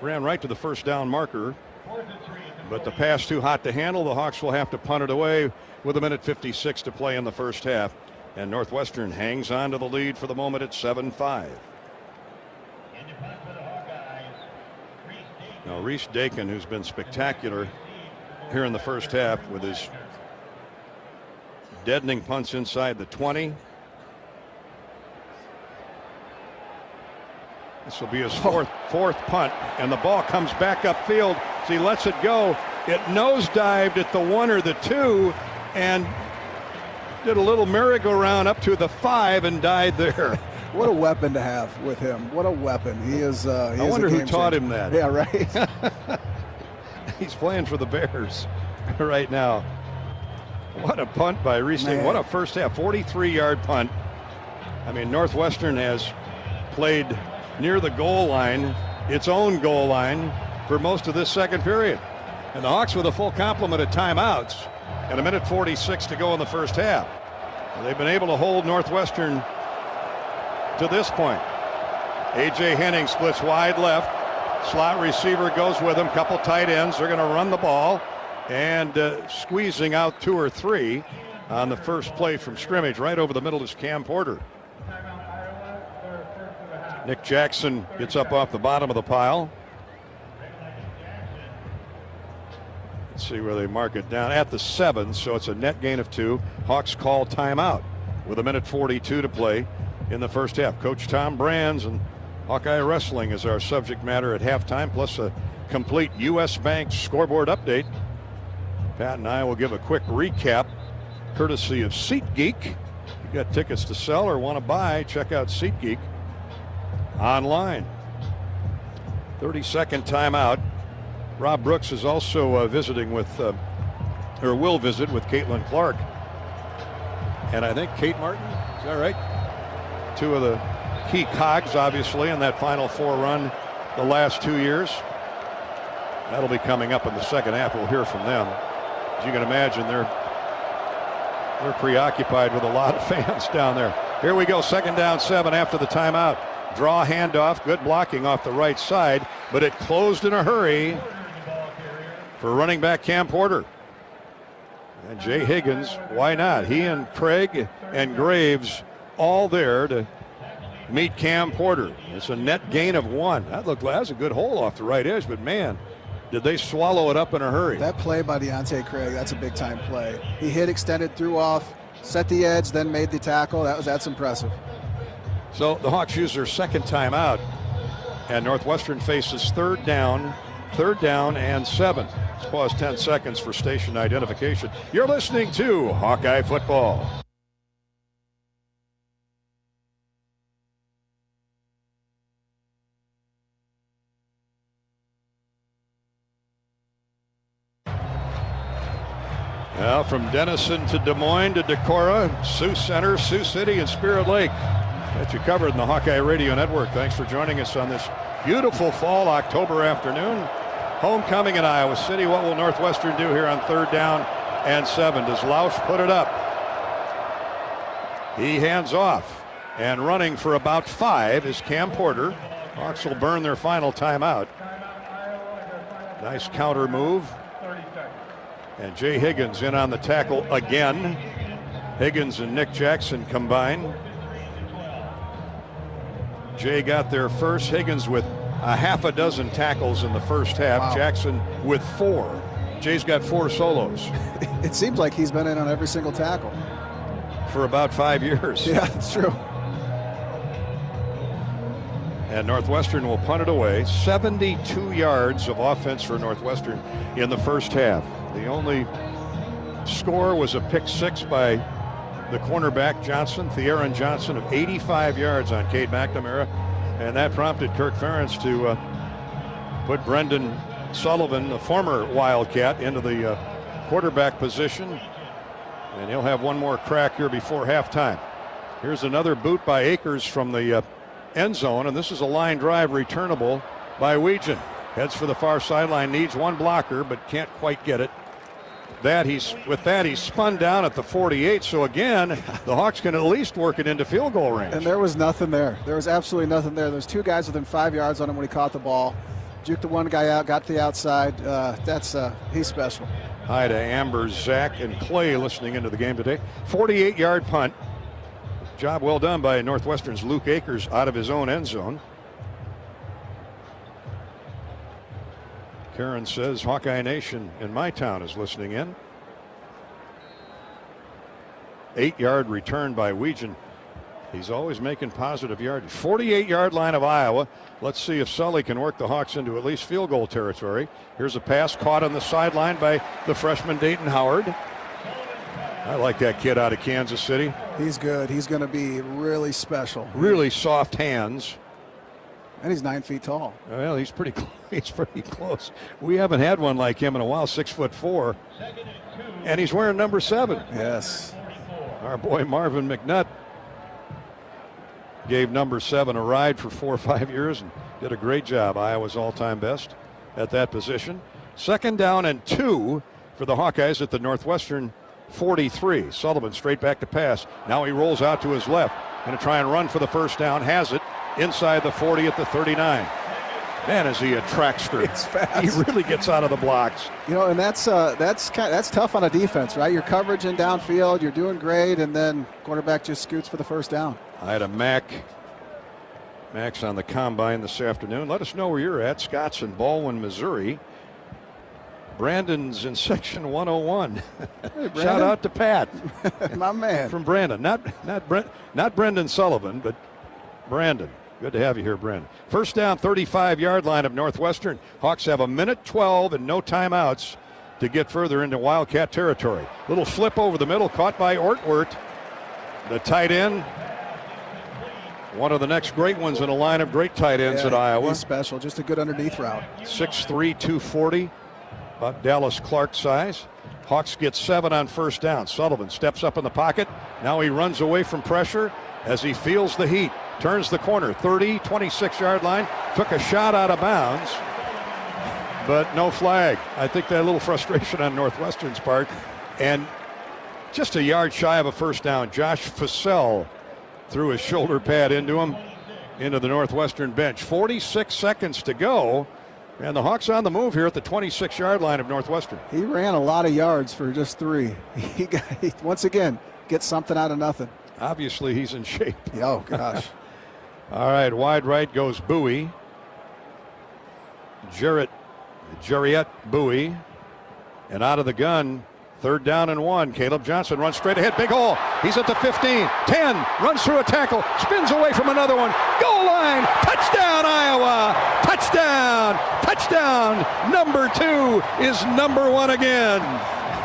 Speaker 11: ran right to the first down marker. But the pass too hot to handle. The Hawks will have to punt it away with 1:56 to play in the first half. And Northwestern hangs on to the lead for the moment at 7-5. Now Reese Dakin, who's been spectacular here in the first half with his deadening punts inside the 20. This will be his fourth punt, and the ball comes back upfield. So he lets it go. It nosedived at the 1 or the 2 and did a little merry-go-round up to the 5 and died there.
Speaker 27: What a weapon to have with him. What a weapon. He is. I
Speaker 11: wonder who taught him that.
Speaker 27: Yeah, right.
Speaker 11: He's playing for the Bears right now. What a punt by Reese. What a first half. 43-yard punt. I mean, Northwestern has played near the goal line, its own goal line, for most of this second period. And the Hawks with a full complement of timeouts and 1:46 to go in the first half. They've been able to hold Northwestern to this point. A.J. Henning splits wide left. Slot receiver goes with him. Couple tight ends. They're going to run the ball. And squeezing out 2 or 3 on the first play from scrimmage. Right over the middle is Cam Porter. Nick Jackson gets up off the bottom of the pile. Let's see where they mark it down. At the 7, so it's a net gain of 2. Hawks call timeout with 1:42 to play in the first half. Coach Tom Brands and Hawkeye Wrestling is our subject matter at halftime, plus a complete U.S. Bank scoreboard update. Pat and I will give a quick recap courtesy of SeatGeek. If you got tickets to sell or want to buy, check out SeatGeek online. 30-second timeout. Rob Brooks is also visiting with, or will visit with Caitlin Clark. And I think Kate Martin, is that right? 2 of the key cogs, obviously, in that Final Four run the last 2 years. That'll be coming up in the second half. We'll hear from them. As you can imagine, they're preoccupied with a lot of fans down there. Here we go, 2nd down 7 after the timeout. Draw handoff, good blocking off the right side, but it closed in a hurry for running back Cam Porter. And Jay Higgins, why not? He and Craig and Graves all there to meet Cam Porter. It's a net gain of 1. That was a good hole off the right edge, but man, did they swallow it up in a hurry.
Speaker 27: That play by Deontay Craig, that's a big time play. He hit, extended, threw off, set the edge, then made the tackle. That's impressive.
Speaker 11: So the Hawks use their 2nd timeout, and Northwestern faces 3rd down and 7. Let's pause 10 seconds for station identification. You're listening to Hawkeye Football. Now from Denison to Des Moines to Decorah, Sioux Center, Sioux City, and Spirit Lake. Got you covered in the Hawkeye Radio Network. Thanks for joining us on this beautiful fall October afternoon. Homecoming in Iowa City. What will Northwestern do here on 3rd down and 7? Does Lausch put it up? He hands off. And running for about 5 is Cam Porter. Hawks will burn their final timeout. Nice counter move. And Jay Higgins in on the tackle again. Higgins and Nick Jackson combine. Jay got there first. Higgins with a half a dozen tackles in the first half. Wow. Jackson with 4. Jay's got 4 solos.
Speaker 27: It seems like he's been in on every single tackle.
Speaker 11: For about 5 years.
Speaker 27: Yeah, that's true.
Speaker 11: And Northwestern will punt it away. 72 yards of offense for Northwestern in the first half. The only score was a pick 6 by the cornerback Johnson, Theron Johnson, of 85 yards on Cade McNamara. And that prompted Kirk Ferentz to put Brendan Sullivan, the former Wildcat, into the quarterback position. And he'll have one more crack here before halftime. Here's another boot by Akers from the end zone, and this is a line drive returnable by Weegan. Heads for the far sideline, needs one blocker, but can't quite get it. With that, he's spun down at the 48. So again, the Hawks can at least work it into field goal range.
Speaker 27: And there was nothing there. There was absolutely nothing there. There's 2 guys within 5 yards on him when he caught the ball. Juked the one guy out, got to the outside. He's special.
Speaker 11: Hi to Amber, Zach, and Clay listening into the game today. 48-yard punt. Job well done by Northwestern's Luke Akers out of his own end zone. Karen says Hawkeye Nation in my town is listening in. 8-yard return by Weegan. He's always making positive yardage. 48-yard line of Iowa. Let's see if Sully can work the Hawks into at least field goal territory. Here's a pass caught on the sideline by the freshman Dayton Howard. I like that kid out of Kansas City.
Speaker 27: He's good. He's going to be really special.
Speaker 11: Really soft hands.
Speaker 27: And he's 9 feet tall.
Speaker 11: Well, he's pretty close. We haven't had one like him in a while, 6'4", and he's wearing number 7.
Speaker 27: Yes.
Speaker 11: Our boy Marvin McNutt gave number 7 a ride for 4 or 5 years and did a great job. Iowa's all-time best at that position. 2nd down and 2 for the Hawkeyes at the Northwestern 43. Sullivan straight back to pass. Now he rolls out to his left. Going to try and run for the first down. Has it inside the 40 at the 39. Man, is he a trackster.
Speaker 27: It's fast.
Speaker 11: He really gets out of the blocks.
Speaker 27: You know, and that's tough on a defense, right? Your coverage in downfield, you're doing great, and then quarterback just scoots for the first down.
Speaker 11: I had a Max on the combine this afternoon. Let us know where you're at. Scott's in Baldwin, Missouri. Brandon's in section 101.
Speaker 27: Hey,
Speaker 11: Shout out to Pat.
Speaker 27: My man.
Speaker 11: From Brandon. Not Brendan Sullivan, but Brandon. Good to have you here, Brandon. First down, 35-yard line of Northwestern. Hawks have 1:12 and no timeouts to get further into Wildcat territory. Little flip over the middle, caught by Ortwert. The tight end. One of the next great ones in a line of great tight ends at Iowa.
Speaker 27: He's special, just a good underneath route.
Speaker 11: 6'3", 240, about Dallas Clark size. Hawks get 7 on first down. Sullivan steps up in the pocket. Now he runs away from pressure as he feels the heat. Turns the corner, 30, 26-yard line. Took a shot out of bounds, but no flag. I think that a little frustration on Northwestern's part. And just a yard shy of a first down. Josh Fussell threw his shoulder pad into him, into the Northwestern bench. 46 seconds to go, and the Hawks on the move here at the 26-yard line of Northwestern.
Speaker 27: He ran a lot of yards for just 3. He once again gets something out of nothing.
Speaker 11: Obviously, he's in shape.
Speaker 27: Oh, gosh.
Speaker 11: All right, wide right goes Bowie. Jarrett Bowie. And out of the gun, 3rd down and 1. Caleb Johnson runs straight ahead. Big hole. He's at the 15. 10. Runs through a tackle. Spins away from another one. Goal line. Touchdown, Iowa. Touchdown. Touchdown. Number 2 is number 1 again.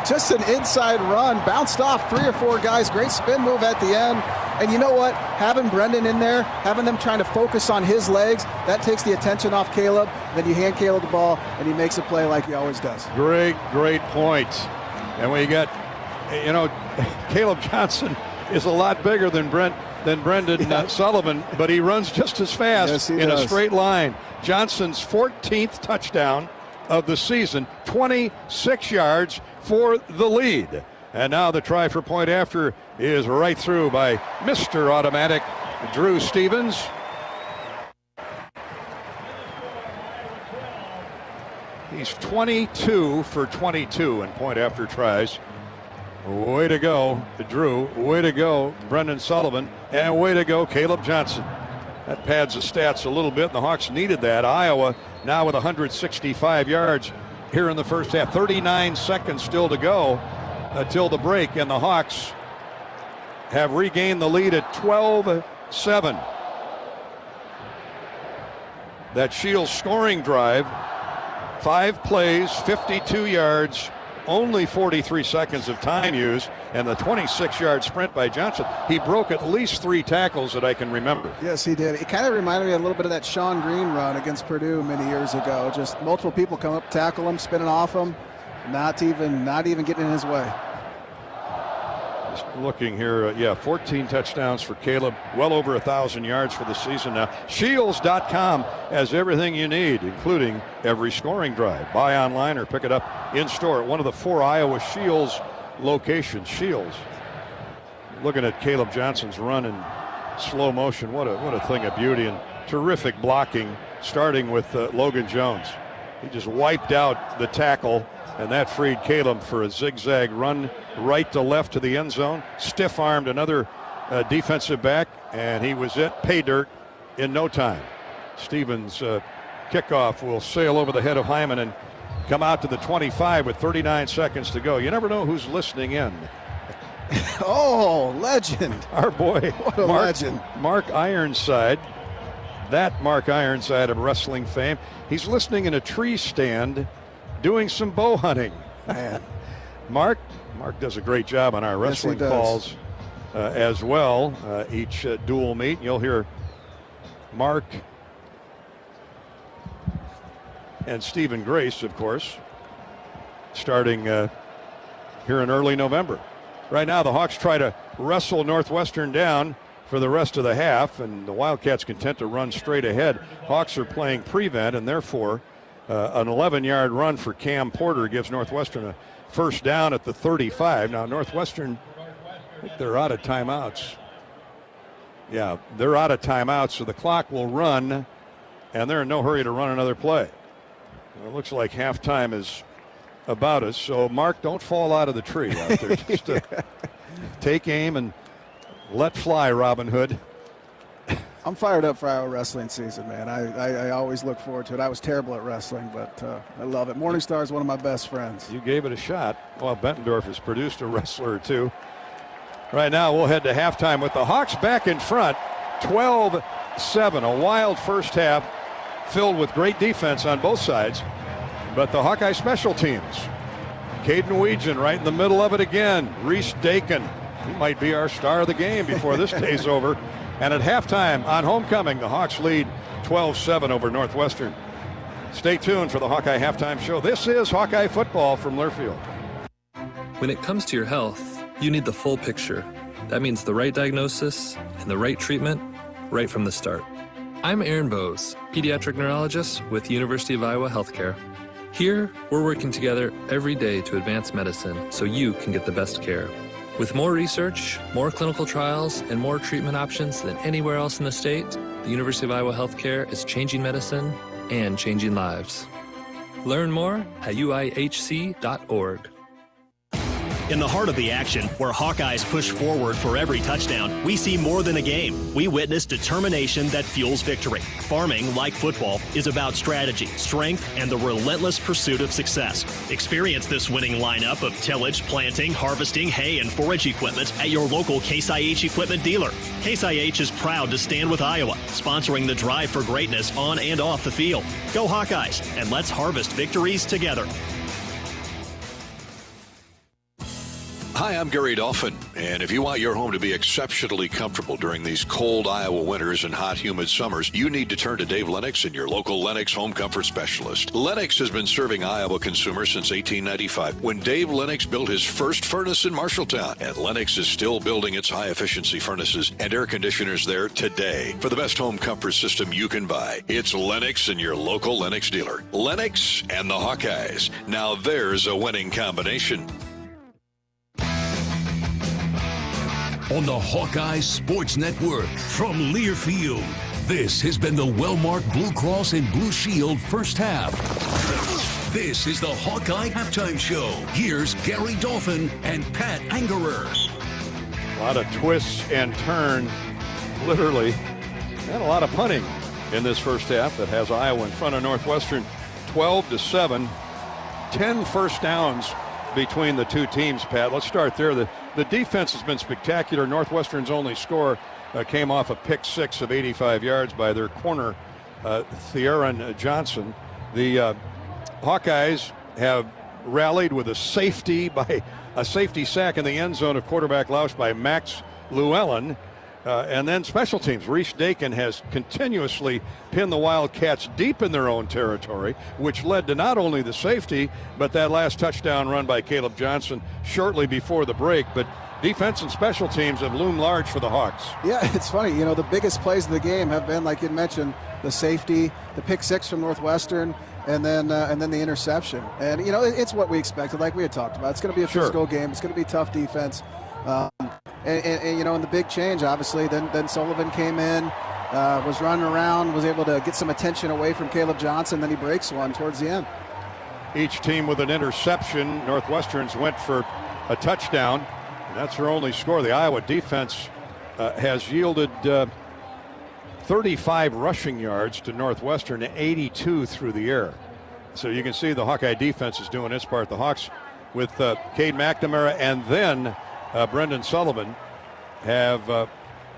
Speaker 27: Just an inside run. Bounced off 3 or 4 guys. Great spin move at the end. And you know what? Having Brendan in there, having them trying to focus on his legs, that takes the attention off Caleb. Then you hand Caleb the ball, and he makes a play like he always does.
Speaker 11: Great point. And we got, Caleb Johnson is a lot bigger than Brendan Sullivan, but he runs just as fast in a straight line. Johnson's 14th touchdown of the season, 26 yards for the lead. And now the try for point after is right through by Mr. Automatic, Drew Stevens. He's 22 for 22 in point after tries. Way to go, Drew. Way to go, Brendan Sullivan. And way to go, Caleb Johnson. That pads the stats a little bit, and the Hawks needed that. Iowa now with 165 yards here in the first half. 39 seconds still to go until the break, and the Hawks have regained the lead at 12-7. That Shields scoring drive, 5 plays, 52 yards, only 43 seconds of time used, and the 26-yard sprint by Johnson. He broke at least 3 tackles that I can remember.
Speaker 27: Yes, he did. It kind of reminded me a little bit of that Sean Green run against Purdue many years ago. Just multiple people come up, tackle him, spinning off him, not even getting in his way.
Speaker 11: Just looking here, 14 touchdowns for Caleb, well over 1,000 yards for the season now. Shields.com has everything you need, including every scoring drive. Buy online or pick it up in store at one of the 4 Iowa Shields locations. Shields. Looking at Caleb Johnson's run in slow motion. What a thing of beauty, and terrific blocking, starting with Logan Jones. He just wiped out the tackle, and that freed Caleb for a zigzag run right to left to the end zone. Stiff-armed another defensive back, and he was at pay dirt in no time. Stevens' kickoff will sail over the head of Hyman and come out to the 25 with 39 seconds to go. You never know who's listening in.
Speaker 27: Oh, legend.
Speaker 11: Our boy,
Speaker 27: what a legend.
Speaker 11: Mark Ironside. That Mark Ironside of wrestling fame. He's listening in a tree stand doing some bow hunting.
Speaker 27: Man.
Speaker 11: Mark does a great job on our wrestling calls as well. Each dual meet, you'll hear Mark and Stephen Grace, of course, starting here in early November. Right now, the Hawks try to wrestle Northwestern down for the rest of the half, and the Wildcats content to run straight ahead. Hawks are playing prevent, and therefore an 11-yard run for Cam Porter gives Northwestern a first down at the 35. Now Northwestern, I think they're out of timeouts. Yeah, they're out of timeouts, so the clock will run, and they're in no hurry to run another play. It looks like halftime is about us. So, Mark, don't fall out of the tree out there. Just take aim and let fly, Robin Hood.
Speaker 27: I'm fired up for Iowa wrestling season, man. I always look forward to it. I was terrible at wrestling, but I love it. Morningstar is one of my best friends.
Speaker 11: You gave it a shot. Well, Bettendorf has produced a wrestler or two. Right now, we'll head to halftime with the Hawks back in front, 12-7. A wild first half filled with great defense on both sides. But the Hawkeye special teams. Caden Weegan right in the middle of it again. Reese Dakin, he might be our star of the game before this day's over. And at halftime on homecoming, the Hawks lead 12-7 over Northwestern. Stay tuned for the Hawkeye Halftime Show. This is Hawkeye football from Learfield.
Speaker 17: When it comes to your health, you need the full picture. That means the right diagnosis and the right treatment right from the start. I'm Aaron Bose, pediatric neurologist with University of Iowa Healthcare. Here, we're working together every day to advance medicine so you can get the best care. With more research, more clinical trials, and more treatment options than anywhere else in the state, the University of Iowa Healthcare is changing medicine and changing lives. Learn more at uihc.org.
Speaker 21: In the heart of the action, where Hawkeyes push forward for every touchdown, we see more than a game. We witness determination that fuels victory. Farming, like football, is about strategy, strength, and the relentless pursuit of success. Experience this winning lineup of tillage, planting, harvesting, hay, and forage equipment at your local Case IH equipment dealer. Case IH is proud to stand with Iowa, sponsoring the drive for greatness on and off the field. Go Hawkeyes, and let's harvest victories together.
Speaker 7: Hi, I'm Gary Dolphin, and if you want your home to be exceptionally comfortable during these cold Iowa winters and hot, humid summers, you need to turn to Dave Lennox and your local Lennox home comfort specialist. Lennox has been serving Iowa consumers since 1895, when Dave Lennox built his first furnace in Marshalltown, and Lennox is still building its high-efficiency furnaces and air conditioners there today. For the best home comfort system you can buy, it's Lennox and your local Lennox dealer. Lennox and the Hawkeyes. Now there's a winning combination.
Speaker 2: On the Hawkeye Sports Network from Learfield, this has been the Wellmark Blue Cross and Blue Shield first half. This is the Hawkeye Halftime Show. Here's Gary Dolphin and Pat Angerer.
Speaker 11: A lot of twists and turns, literally, and a lot of punting in this first half that has Iowa in front of Northwestern 12-7. 10 first downs between the two teams, Pat. Let's start there. The defense has been spectacular. Northwestern's only score came off a pick six of 85 yards by their corner, Theron Johnson. The Hawkeyes have rallied with a safety sack in the end zone of quarterback Lausch by Max Llewellyn. And then special teams. Reese Dakin has continuously pinned the Wildcats deep in their own territory, which led to not only the safety, but that last touchdown run by Caleb Johnson shortly before the break. But defense and special teams have loomed large for the Hawks.
Speaker 27: Yeah, it's funny. You know, the biggest plays of the game have been, like you mentioned, the safety, the pick six from Northwestern, and then the interception. And, you know, it's what we expected, like we had talked about. It's going to be a physical game. It's going to be tough defense. And you know, in the big change, obviously, then Sullivan came in, was running around, was able to get some attention away from Caleb Johnson, then he breaks one towards the end.
Speaker 11: Each team with an interception. Northwestern's went for a touchdown, and that's their only score. The Iowa defense has yielded 35 rushing yards to Northwestern, 82 through the air. So you can see the Hawkeye defense is doing its part. The Hawks with Cade McNamara and then Brendan Sullivan have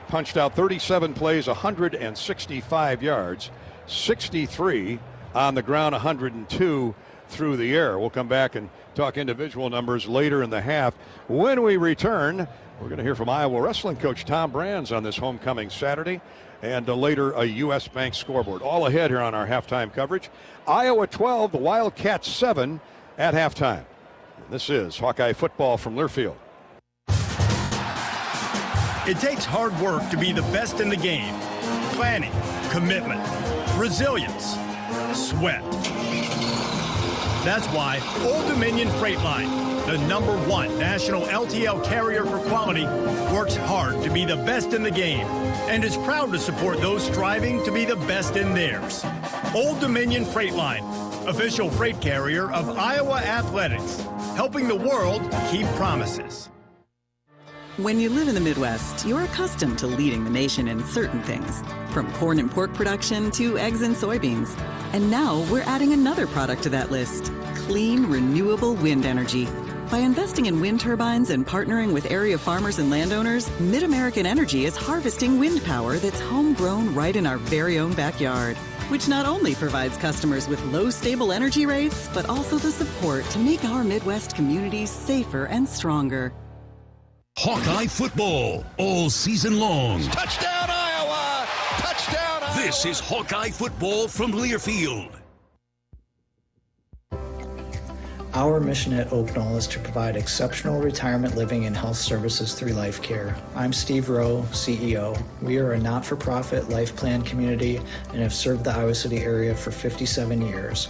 Speaker 11: punched out 37 plays, 165 yards, 63 on the ground, 102 through the air. We'll come back and talk individual numbers later in the half. When we return, we're going to hear from Iowa wrestling coach Tom Brands on this homecoming Saturday, and later a U.S. Bank scoreboard. All ahead here on our halftime coverage. Iowa 12, the Wildcats 7 at halftime. This is Hawkeye football from Learfield.
Speaker 6: It takes hard work to be the best in the game. Planning, commitment, resilience, sweat. That's why Old Dominion Freight Line, the #1 national LTL carrier for quality, works hard to be the best in the game and is proud to support those striving to be the best in theirs. Old Dominion Freight Line, official freight carrier of Iowa Athletics, helping the world keep promises.
Speaker 15: When you live in the Midwest, you're accustomed to leading the nation in certain things, from corn and pork production to eggs and soybeans. And now we're adding another product to that list, clean, renewable wind energy. By investing in wind turbines and partnering with area farmers and landowners, Mid-American Energy is harvesting wind power that's homegrown right in our very own backyard, which not only provides customers with low, stable energy rates, but also the support to make our Midwest communities safer and stronger.
Speaker 2: Hawkeye football all season long.
Speaker 7: Touchdown, Iowa! Touchdown, Iowa!
Speaker 2: This is Hawkeye football from Learfield.
Speaker 12: Our mission at Oaknall is to provide exceptional retirement living and health services through life care. I'm Steve Rowe, CEO. We are a not-for-profit life plan community and have served the Iowa City area for 57 years.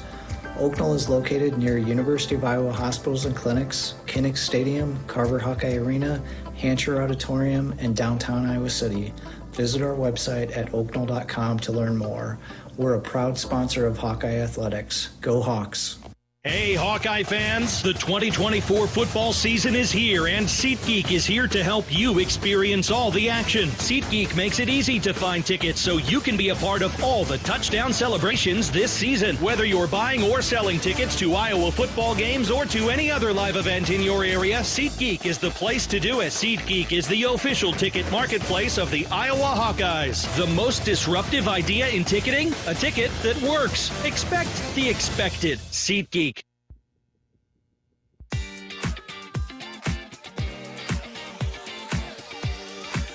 Speaker 12: Oaknall is located near University of Iowa hospitals and clinics, Kinnick Stadium, Carver Hawkeye Arena, Hancher Auditorium, and downtown Iowa City. Visit our website at oaknall.com to learn more. We're a proud sponsor of Hawkeye Athletics. Go Hawks!
Speaker 21: Hey, Hawkeye fans, the 2024 football season is here, and SeatGeek is here to help you experience all the action. SeatGeek makes it easy to find tickets so you can be a part of all the touchdown celebrations this season. Whether you're buying or selling tickets to Iowa football games or to any other live event in your area, SeatGeek is the place to do it. SeatGeek is the official ticket marketplace of the Iowa Hawkeyes. The most disruptive idea in ticketing? A ticket that works. Expect the expected. SeatGeek.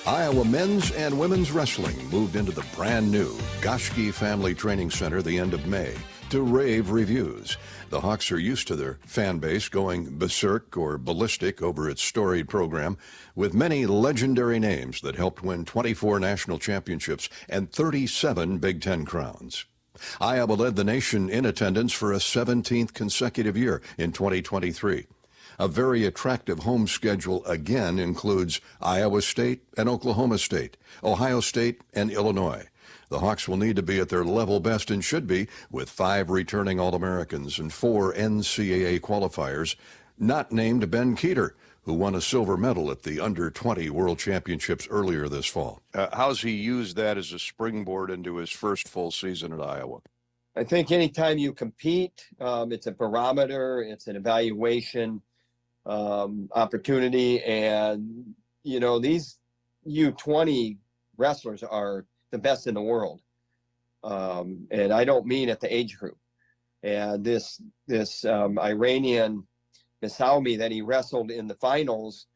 Speaker 7: Iowa men's and women's wrestling moved into the brand new Goschke Family Training Center the end of May to rave reviews. The Hawks are used to their fan base going berserk or ballistic over its storied program, with many legendary names that helped win 24 national championships and 37 Big Ten crowns. Iowa led the nation in attendance for a 17th consecutive year in 2023. A very attractive home schedule again includes Iowa State and Oklahoma State, Ohio State and Illinois. The Hawks will need to be at their level best and should be, with 5 returning All-Americans and 4 NCAA qualifiers, not named Ben Keeter, who won a silver medal at the Under-20 World Championships earlier this fall. How's he used that as a springboard into his first full season at Iowa?
Speaker 22: I think anytime you compete, it's a barometer, it's an evaluation opportunity, and you know, these U20 wrestlers are the best in the world, and I don't mean at the age group. And this Iranian Misaumi that he wrestled in the finals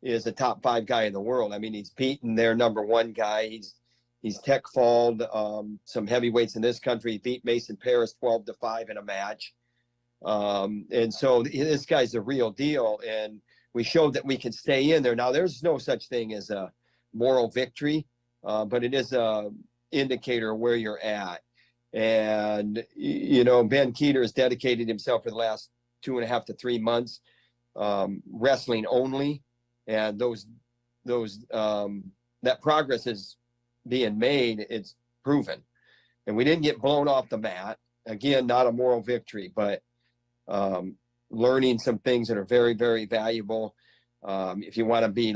Speaker 22: is a top 5 guy in the world. I mean, he's beaten their #1 guy. He's tech-falled some heavyweights in this country. He beat Mason Paris 12-5 in a match. And so this guy's the real deal, and we showed that we can stay in there. Now, there's no such thing as a moral victory, but it is a indicator of where you're at. And, you know, Ben Keeter has dedicated himself for the last 2.5 to 3 months, wrestling only, and that progress is being made. It's proven, and we didn't get blown off the mat. Again, not a moral victory, but learning some things that are very, very valuable. If you want me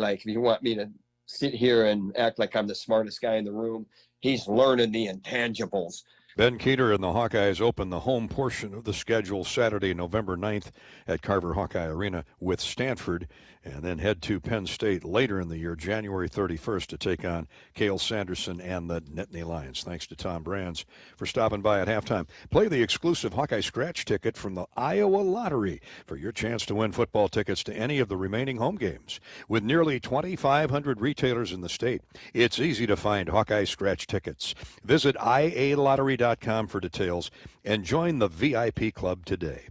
Speaker 22: to sit here and act like I'm the smartest guy in the room, he's learning the intangibles.
Speaker 11: Ben Keeter and the Hawkeyes open the home portion of the schedule Saturday, November 9th at Carver Hawkeye Arena with Stanford, and then head to Penn State later in the year, January 31st, to take on Cale Sanderson and the Nittany Lions. Thanks to Tom Brands for stopping by at halftime. Play the exclusive Hawkeye Scratch ticket from the Iowa Lottery for your chance to win football tickets to any of the remaining home games. With nearly 2,500 retailers in the state, it's easy to find Hawkeye Scratch tickets. Visit ialottery.com for details and join the VIP club today.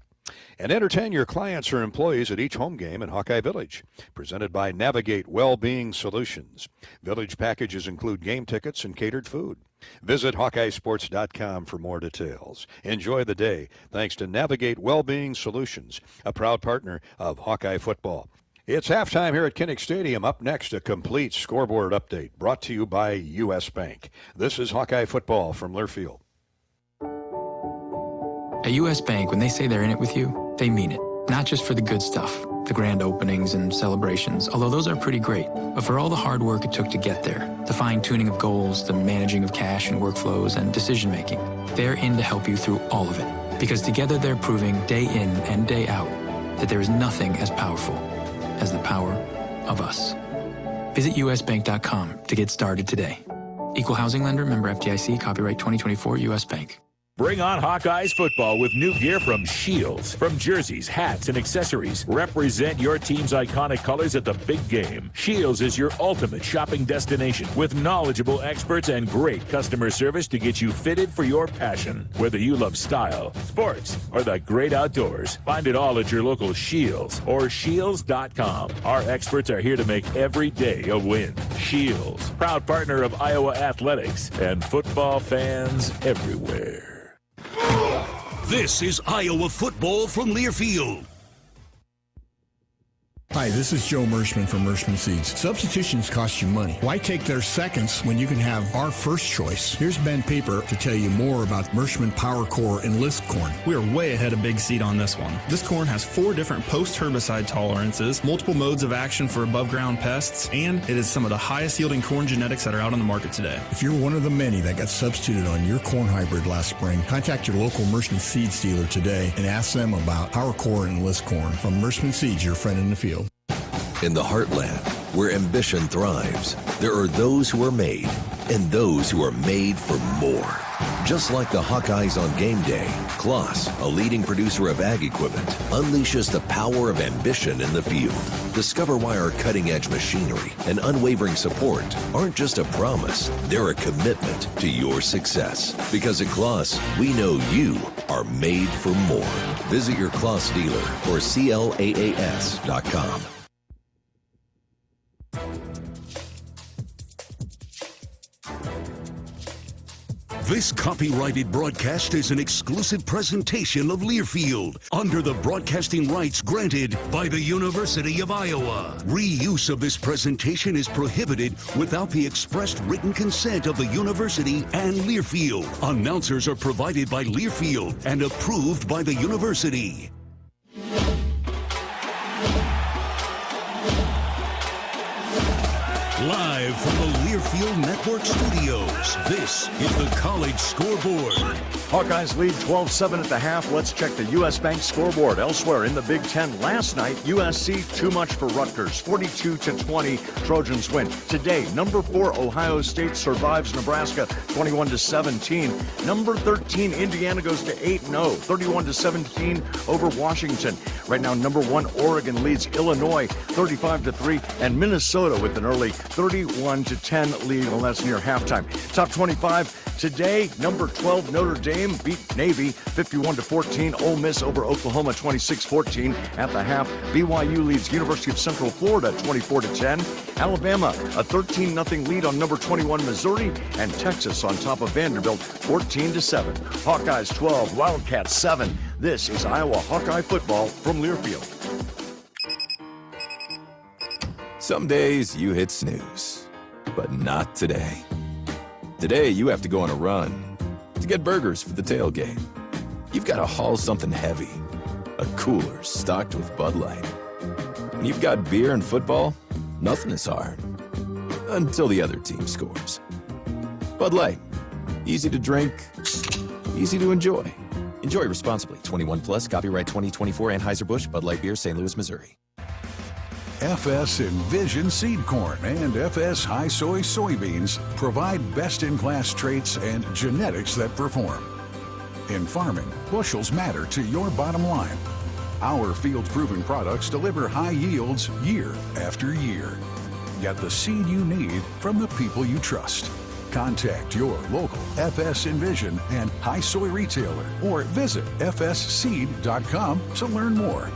Speaker 11: And entertain your clients or employees at each home game in Hawkeye Village. Presented by Navigate Wellbeing Solutions. Village packages include game tickets and catered food. Visit HawkeyeSports.com for more details. Enjoy the day thanks to Navigate Wellbeing Solutions, a proud partner of Hawkeye football. It's halftime here at Kinnick Stadium. Up next, a complete scoreboard update brought to you by U.S. Bank. This is Hawkeye football from Learfield.
Speaker 1: At U.S. Bank, when they say they're in it with you, they mean it. Not just for the good stuff, the grand openings and celebrations, although those are pretty great, but for all the hard work it took to get there, the fine-tuning of goals, the managing of cash and workflows, and decision-making. They're in to help you through all of it, because together they're proving day in and day out that there is nothing as powerful as the power of us. Visit usbank.com to get started today. Equal housing lender, member FDIC, copyright 2024 U.S. Bank.
Speaker 4: Bring on Hawkeyes football with new gear from Shields. From jerseys, hats, and accessories, represent your team's iconic colors at the big game. Shields is your ultimate shopping destination with knowledgeable experts and great customer service to get you fitted for your passion. Whether you love style, sports, or the great outdoors, find it all at your local Shields or Shields.com. Our experts are here to make every day a win. Shields, proud partner of Iowa Athletics and football fans everywhere.
Speaker 2: This is Iowa football from Learfield.
Speaker 8: Hi, this is Joe Mershman from Mershman Seeds. Substitutions cost you money. Why take their seconds when you can have our first choice? Here's Ben Paper to tell you more about Mershman Power Core Enlist corn.
Speaker 23: We are way ahead of Big Seed on this one. This corn has 4 different post-herbicide tolerances, multiple modes of action for above-ground pests, and it is some of the highest-yielding corn genetics that are out on the market today.
Speaker 8: If you're one of the many that got substituted on your corn hybrid last spring, contact your local Mershman Seeds dealer today and ask them about Power Core Enlist corn. From Mershman Seeds, your friend in the field.
Speaker 24: In the heartland, where ambition thrives, there are those who are made and those who are made for more. Just like the Hawkeyes on game day, Kloss, a leading producer of ag equipment, unleashes the power of ambition in the field. Discover why our cutting-edge machinery and unwavering support aren't just a promise, they're a commitment to your success. Because at Kloss, we know you are made for more. Visit your Kloss dealer or CLAAS.com.
Speaker 2: This copyrighted broadcast is an exclusive presentation of Learfield under the broadcasting rights granted by the University of Iowa. Reuse of this presentation is prohibited without the expressed written consent of the university and Learfield. Announcers are provided by Learfield and approved by the university. Live from the Learfield Network Studios, this is the College Scoreboard.
Speaker 25: Hawkeyes lead 12-7 at the half. Let's check the U.S. Bank scoreboard. Elsewhere in the Big Ten last night, USC too much for Rutgers, 42-20. Trojans win. Today, number 4 Ohio State survives Nebraska, 21-17. Number 13 Indiana goes to 8-0, 31-17 over Washington. Right now, number 1 Oregon leads Illinois, 35-3, and Minnesota with an early 31-10 lead. Well, that's near halftime. Top 25 today, number 12 Notre Dame beat Navy 51-14. Ole Miss over Oklahoma 26-14 at the half. BYU leads University of Central Florida 24-10. Alabama a 13-0 lead on number 21 Missouri, and Texas on top of Vanderbilt 14-7. Hawkeyes 12, Wildcats 7. This is Iowa Hawkeye football from Learfield.
Speaker 26: Some days you hit snooze, but not today. Today you have to go on a run to get burgers for the tailgate. You've got to haul something heavy, a cooler stocked with Bud Light. When you've got beer and football, nothing is hard, until the other team scores. Bud Light, easy to drink, easy to enjoy. Enjoy responsibly. 21 plus, copyright 2024, Anheuser-Busch, Bud Light Beer, St. Louis, Missouri.
Speaker 28: FS Envision seed corn and FS high soy soybeans provide best-in-class traits and genetics that perform. In farming, bushels matter to your bottom line. Our field-proven products deliver high yields year after year. Get the seed you need from the people you trust. Contact your local FS Envision and High Soy retailer or visit fsseed.com to learn more.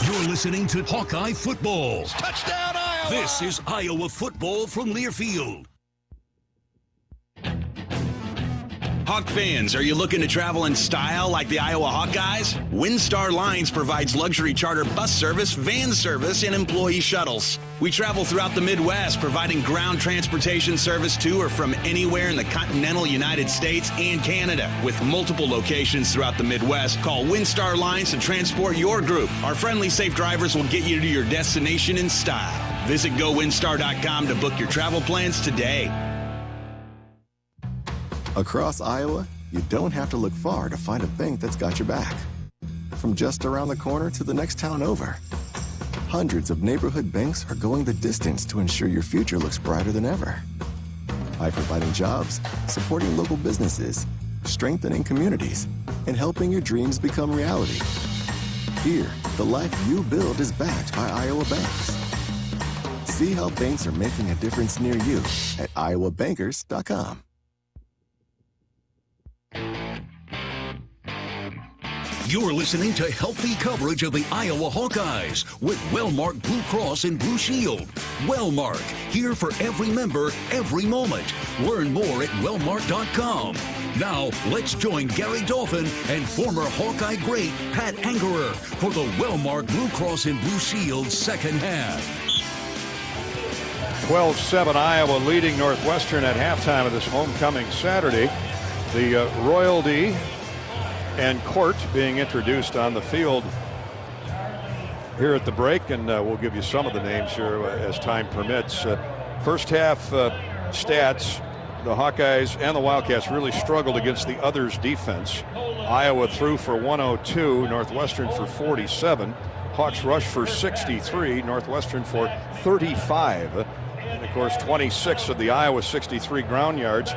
Speaker 2: You're listening to Hawkeye Football.
Speaker 7: Touchdown, Iowa!
Speaker 2: This is Iowa football from Learfield.
Speaker 3: Hawk fans, are you looking to travel in style like the Iowa Hawkeyes? WinStar Lines provides luxury charter bus service, van service, and employee shuttles. We travel throughout the Midwest, providing ground transportation service to or from anywhere in the continental United States and Canada. With multiple locations throughout the Midwest, call WinStar Lines to transport your group. Our friendly, safe drivers will get you to your destination in style. Visit GoWinStar.com to book your travel plans today.
Speaker 5: Across Iowa, you don't have to look far to find a bank that's got your back. From just around the corner to the next town over, hundreds of neighborhood banks are going the distance to ensure your future looks brighter than ever. By providing jobs, supporting local businesses, strengthening communities, and helping your dreams become reality. Here, the life you build is backed by Iowa banks. See how banks are making a difference near you at iowabankers.com.
Speaker 2: You're listening to healthy coverage of the Iowa Hawkeyes with Wellmark Blue Cross and Blue Shield. Wellmark, here for every member, every moment. Learn more at wellmark.com. Now, let's join Gary Dolphin and former Hawkeye great Pat Angerer for the Wellmark Blue Cross and Blue Shield second half.
Speaker 11: 12-7 Iowa leading Northwestern at halftime of this homecoming Saturday. The royalty and court being introduced on the field here at the break, and we'll give you some of the names here as time permits. First half stats, the Hawkeyes and the Wildcats really struggled against the others' defense. Iowa threw for 102, Northwestern for 47. Hawks rushed for 63, Northwestern for 35. And of course, 26 of the Iowa 63 ground yards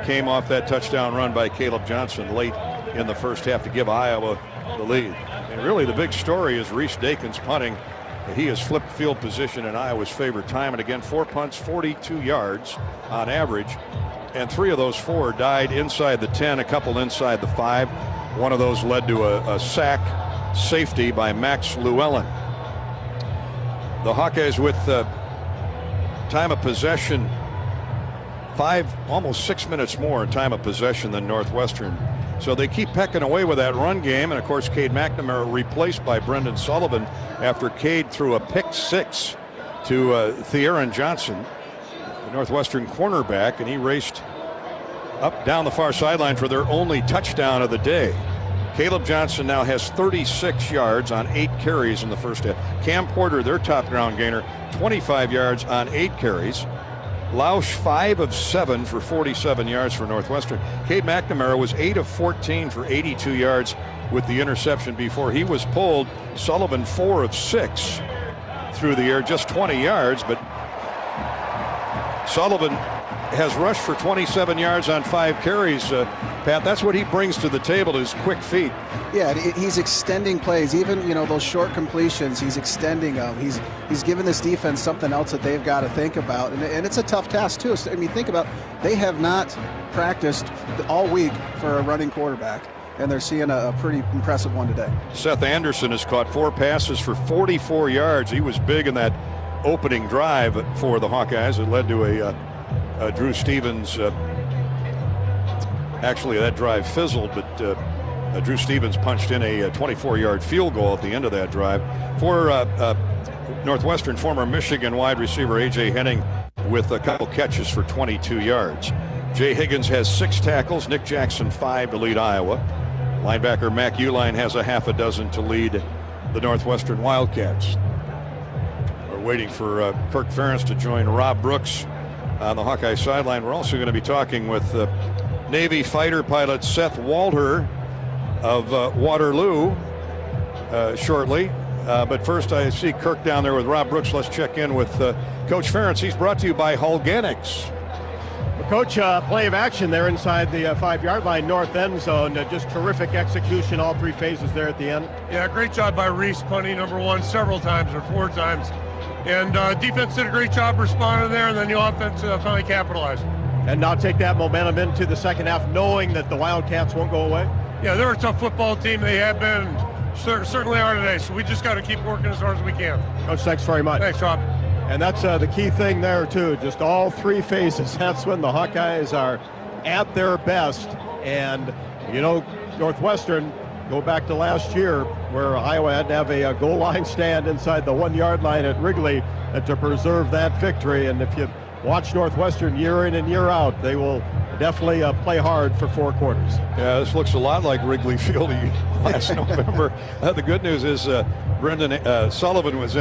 Speaker 11: came off that touchdown run by Caleb Johnson late in the first half to give Iowa the lead. And really the big story is Reese Dakin's punting. He has flipped field position in Iowa's favor time and again. 4 punts, 42 yards on average, and 3 of those 4 died inside the 10, a couple inside the 5. One of those led to a sack safety by Max Llewellyn. The Hawkeyes with time of possession, almost 6 minutes more in time of possession than Northwestern. So they keep pecking away with that run game. And of course, Cade McNamara replaced by Brendan Sullivan after Cade threw a pick 6 to Theron Johnson, the Northwestern cornerback, and he raced up down the far sideline for their only touchdown of the day. Caleb Johnson now has 36 yards on 8 carries in the first half. Cam Porter, their top ground gainer, 25 yards on 8 carries. Lausch 5 of 7 for 47 yards for Northwestern. Cade McNamara was 8 of 14 for 82 yards with the interception before he was pulled. Sullivan 4 of 6 through the air, just 20 yards, but Sullivan has rushed for 27 yards on 5 carries. Pat, that's what he brings to the table, his quick feet.
Speaker 27: Yeah, he's extending plays. Even, those short completions, he's extending them. He's given this defense something else that they've got to think about. And it's a tough task, too. I mean, think about, they have not practiced all week for a running quarterback, and they're seeing a pretty impressive one today.
Speaker 11: Seth Anderson has caught 4 passes for 44 yards. He was big in that opening drive for the Hawkeyes. It led to a Drew Stevens, actually that drive fizzled, but Drew Stevens punched in a 24-yard field goal at the end of that drive. For Northwestern, former Michigan wide receiver A.J. Henning with a couple catches for 22 yards. Jay Higgins has 6 tackles, Nick Jackson 5 to lead Iowa. Linebacker Mac Uline has a half a dozen to lead the Northwestern Wildcats. We're waiting for Kirk Ferentz to join Rob Brooks on the Hawkeye sideline. We're also going to be talking with Navy fighter pilot Seth Walter of Waterloo shortly. But first, I see Kirk down there with Rob Brooks. Let's check in with Coach Ferentz. He's brought to you by Hulganics.
Speaker 9: Well, Coach, play of action there inside the 5-yard line, north end zone. Just terrific execution, all 3 phases there at the end.
Speaker 10: Yeah, great job by Reese, punting number 1 several times or 4 times And defense did a great job responding there, and then the offense finally capitalized.
Speaker 9: And now take that momentum into the second half, knowing that the Wildcats won't go away?
Speaker 10: Yeah, they're a tough football team. They have been, certainly are today, so we just got to keep working as hard as we can.
Speaker 9: Coach, thanks very much.
Speaker 10: Thanks, Rob.
Speaker 9: And that's the key thing there, too, just all three phases. That's when the Hawkeyes are at their best. And, you know, Northwestern, go back to last year where Iowa had to have a goal line stand inside the 1 yard line at Wrigley to preserve that victory. And if you watch Northwestern year in and year out, they will definitely play hard for 4 quarters.
Speaker 11: Yeah, this looks a lot like Wrigley Field last November. The good news is Brendan Sullivan is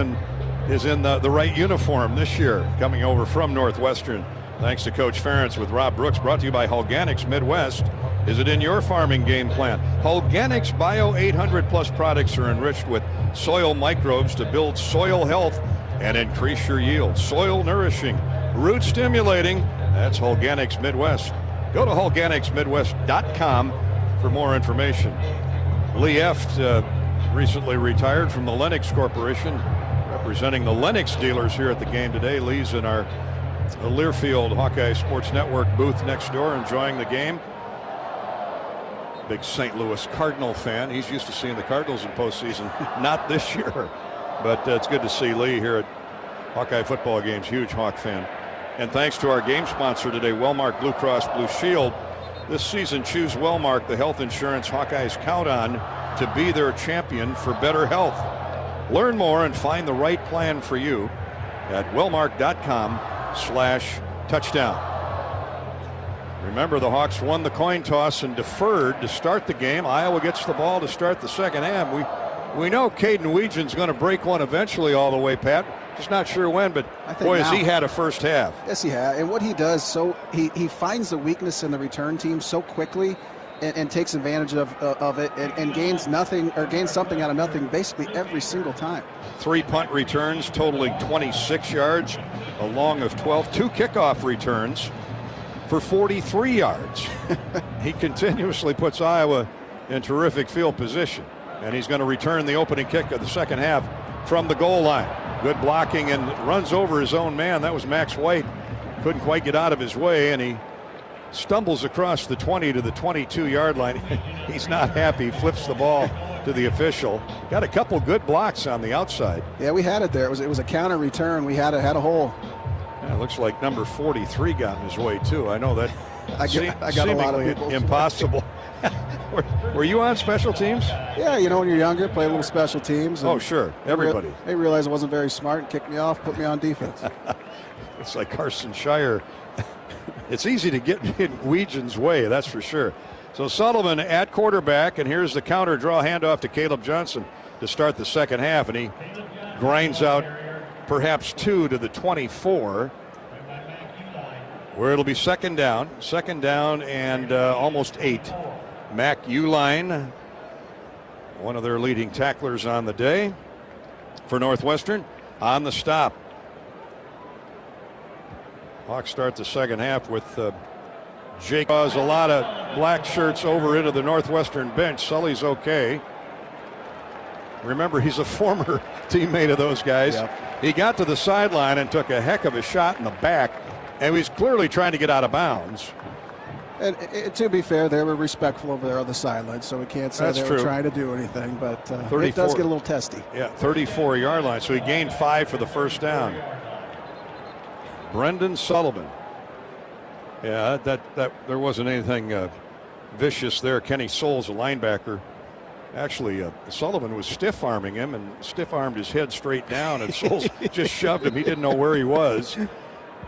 Speaker 11: in the right uniform this year, coming over from Northwestern. Thanks to Coach Ferentz with Rob Brooks, brought to you by Hulganics Midwest. Is it in your farming game plan? Hulganics Bio 800 Plus products are enriched with soil microbes to build soil health and increase your yield. Soil nourishing, root stimulating. That's Hulganics Midwest. Go to HulganicsMidwest.com for more information. Lee Eft recently retired from the Lennox Corporation, representing the Lennox dealers here at the game today. Lee's in our Learfield Hawkeye Sports Network booth next door, enjoying the game. Big St. Louis Cardinal fan. He's used to seeing the Cardinals in postseason. Not this year, but it's good to see Lee here at Hawkeye football games. Huge Hawk fan. And thanks to our game sponsor today, Wellmark Blue Cross Blue Shield. This season, choose Wellmark, the health insurance Hawkeyes count on to be their champion for better health. Learn more and find the right plan for you at wellmark.com/touchdown. Remember, the Hawks won the coin toss and deferred to start the game. Iowa gets the ball to start the second half. We know Caden Weegen's going to break one eventually all the way, Pat. Just not sure when, but boy, has he had a first half.
Speaker 27: Yes, he has. And what he does, so he finds the weakness in the return team so quickly and takes advantage of it and gains nothing or gains something out of nothing basically every single time.
Speaker 11: 3 punt returns totaling 26 yards, a long of 12. 2 kickoff returns for 43 yards. He continuously puts Iowa in terrific field position, and he's going to return the opening kick of the second half from the goal line. Good blocking and runs over his own man. That was Max White. Couldn't quite get out of his way, and he stumbles across the 20 to the 22-yard line. He's not happy. Flips the ball to the official. Got a couple good blocks on the outside.
Speaker 27: Yeah, we had it there. It was a counter return. We had a hole.
Speaker 11: Yeah, it looks like number 43 got in his way too. I know that.
Speaker 27: I got a lot of people.
Speaker 11: Impossible. Were you on special teams?
Speaker 27: Yeah, you know, when you're younger, play a little special teams.
Speaker 11: Oh, sure. Everybody.
Speaker 27: They realized I wasn't very smart and kicked me off, put me on defense.
Speaker 11: It's like Carson Shire. It's easy to get in Weegen's way, that's for sure. So Sullivan at quarterback, and here's the counter draw handoff to Caleb Johnson to start the second half, and he grinds out perhaps 2 to the 24, where it'll be second down and almost 8. Mac Uline, one of their leading tacklers on the day for Northwestern, on the stop. Hawks start the second half with Jake. A lot of black shirts over into the Northwestern bench. Sully's okay. Remember, he's a former teammate of those guys. Yep. He got to the sideline and took a heck of a shot in the back, and he was clearly trying to get out of bounds.
Speaker 27: And to be fair, they were respectful over there on the sideline, so we can't say they were trying to do anything, but it does get a little testy.
Speaker 11: Yeah, 34-yard line, so he gained 5 for the first down. Brendan Sullivan. Yeah, that there wasn't anything vicious there. Kenny Souls, a linebacker. Actually, Sullivan was stiff-arming him and stiff-armed his head straight down, and Souls just shoved him. He didn't know where he was.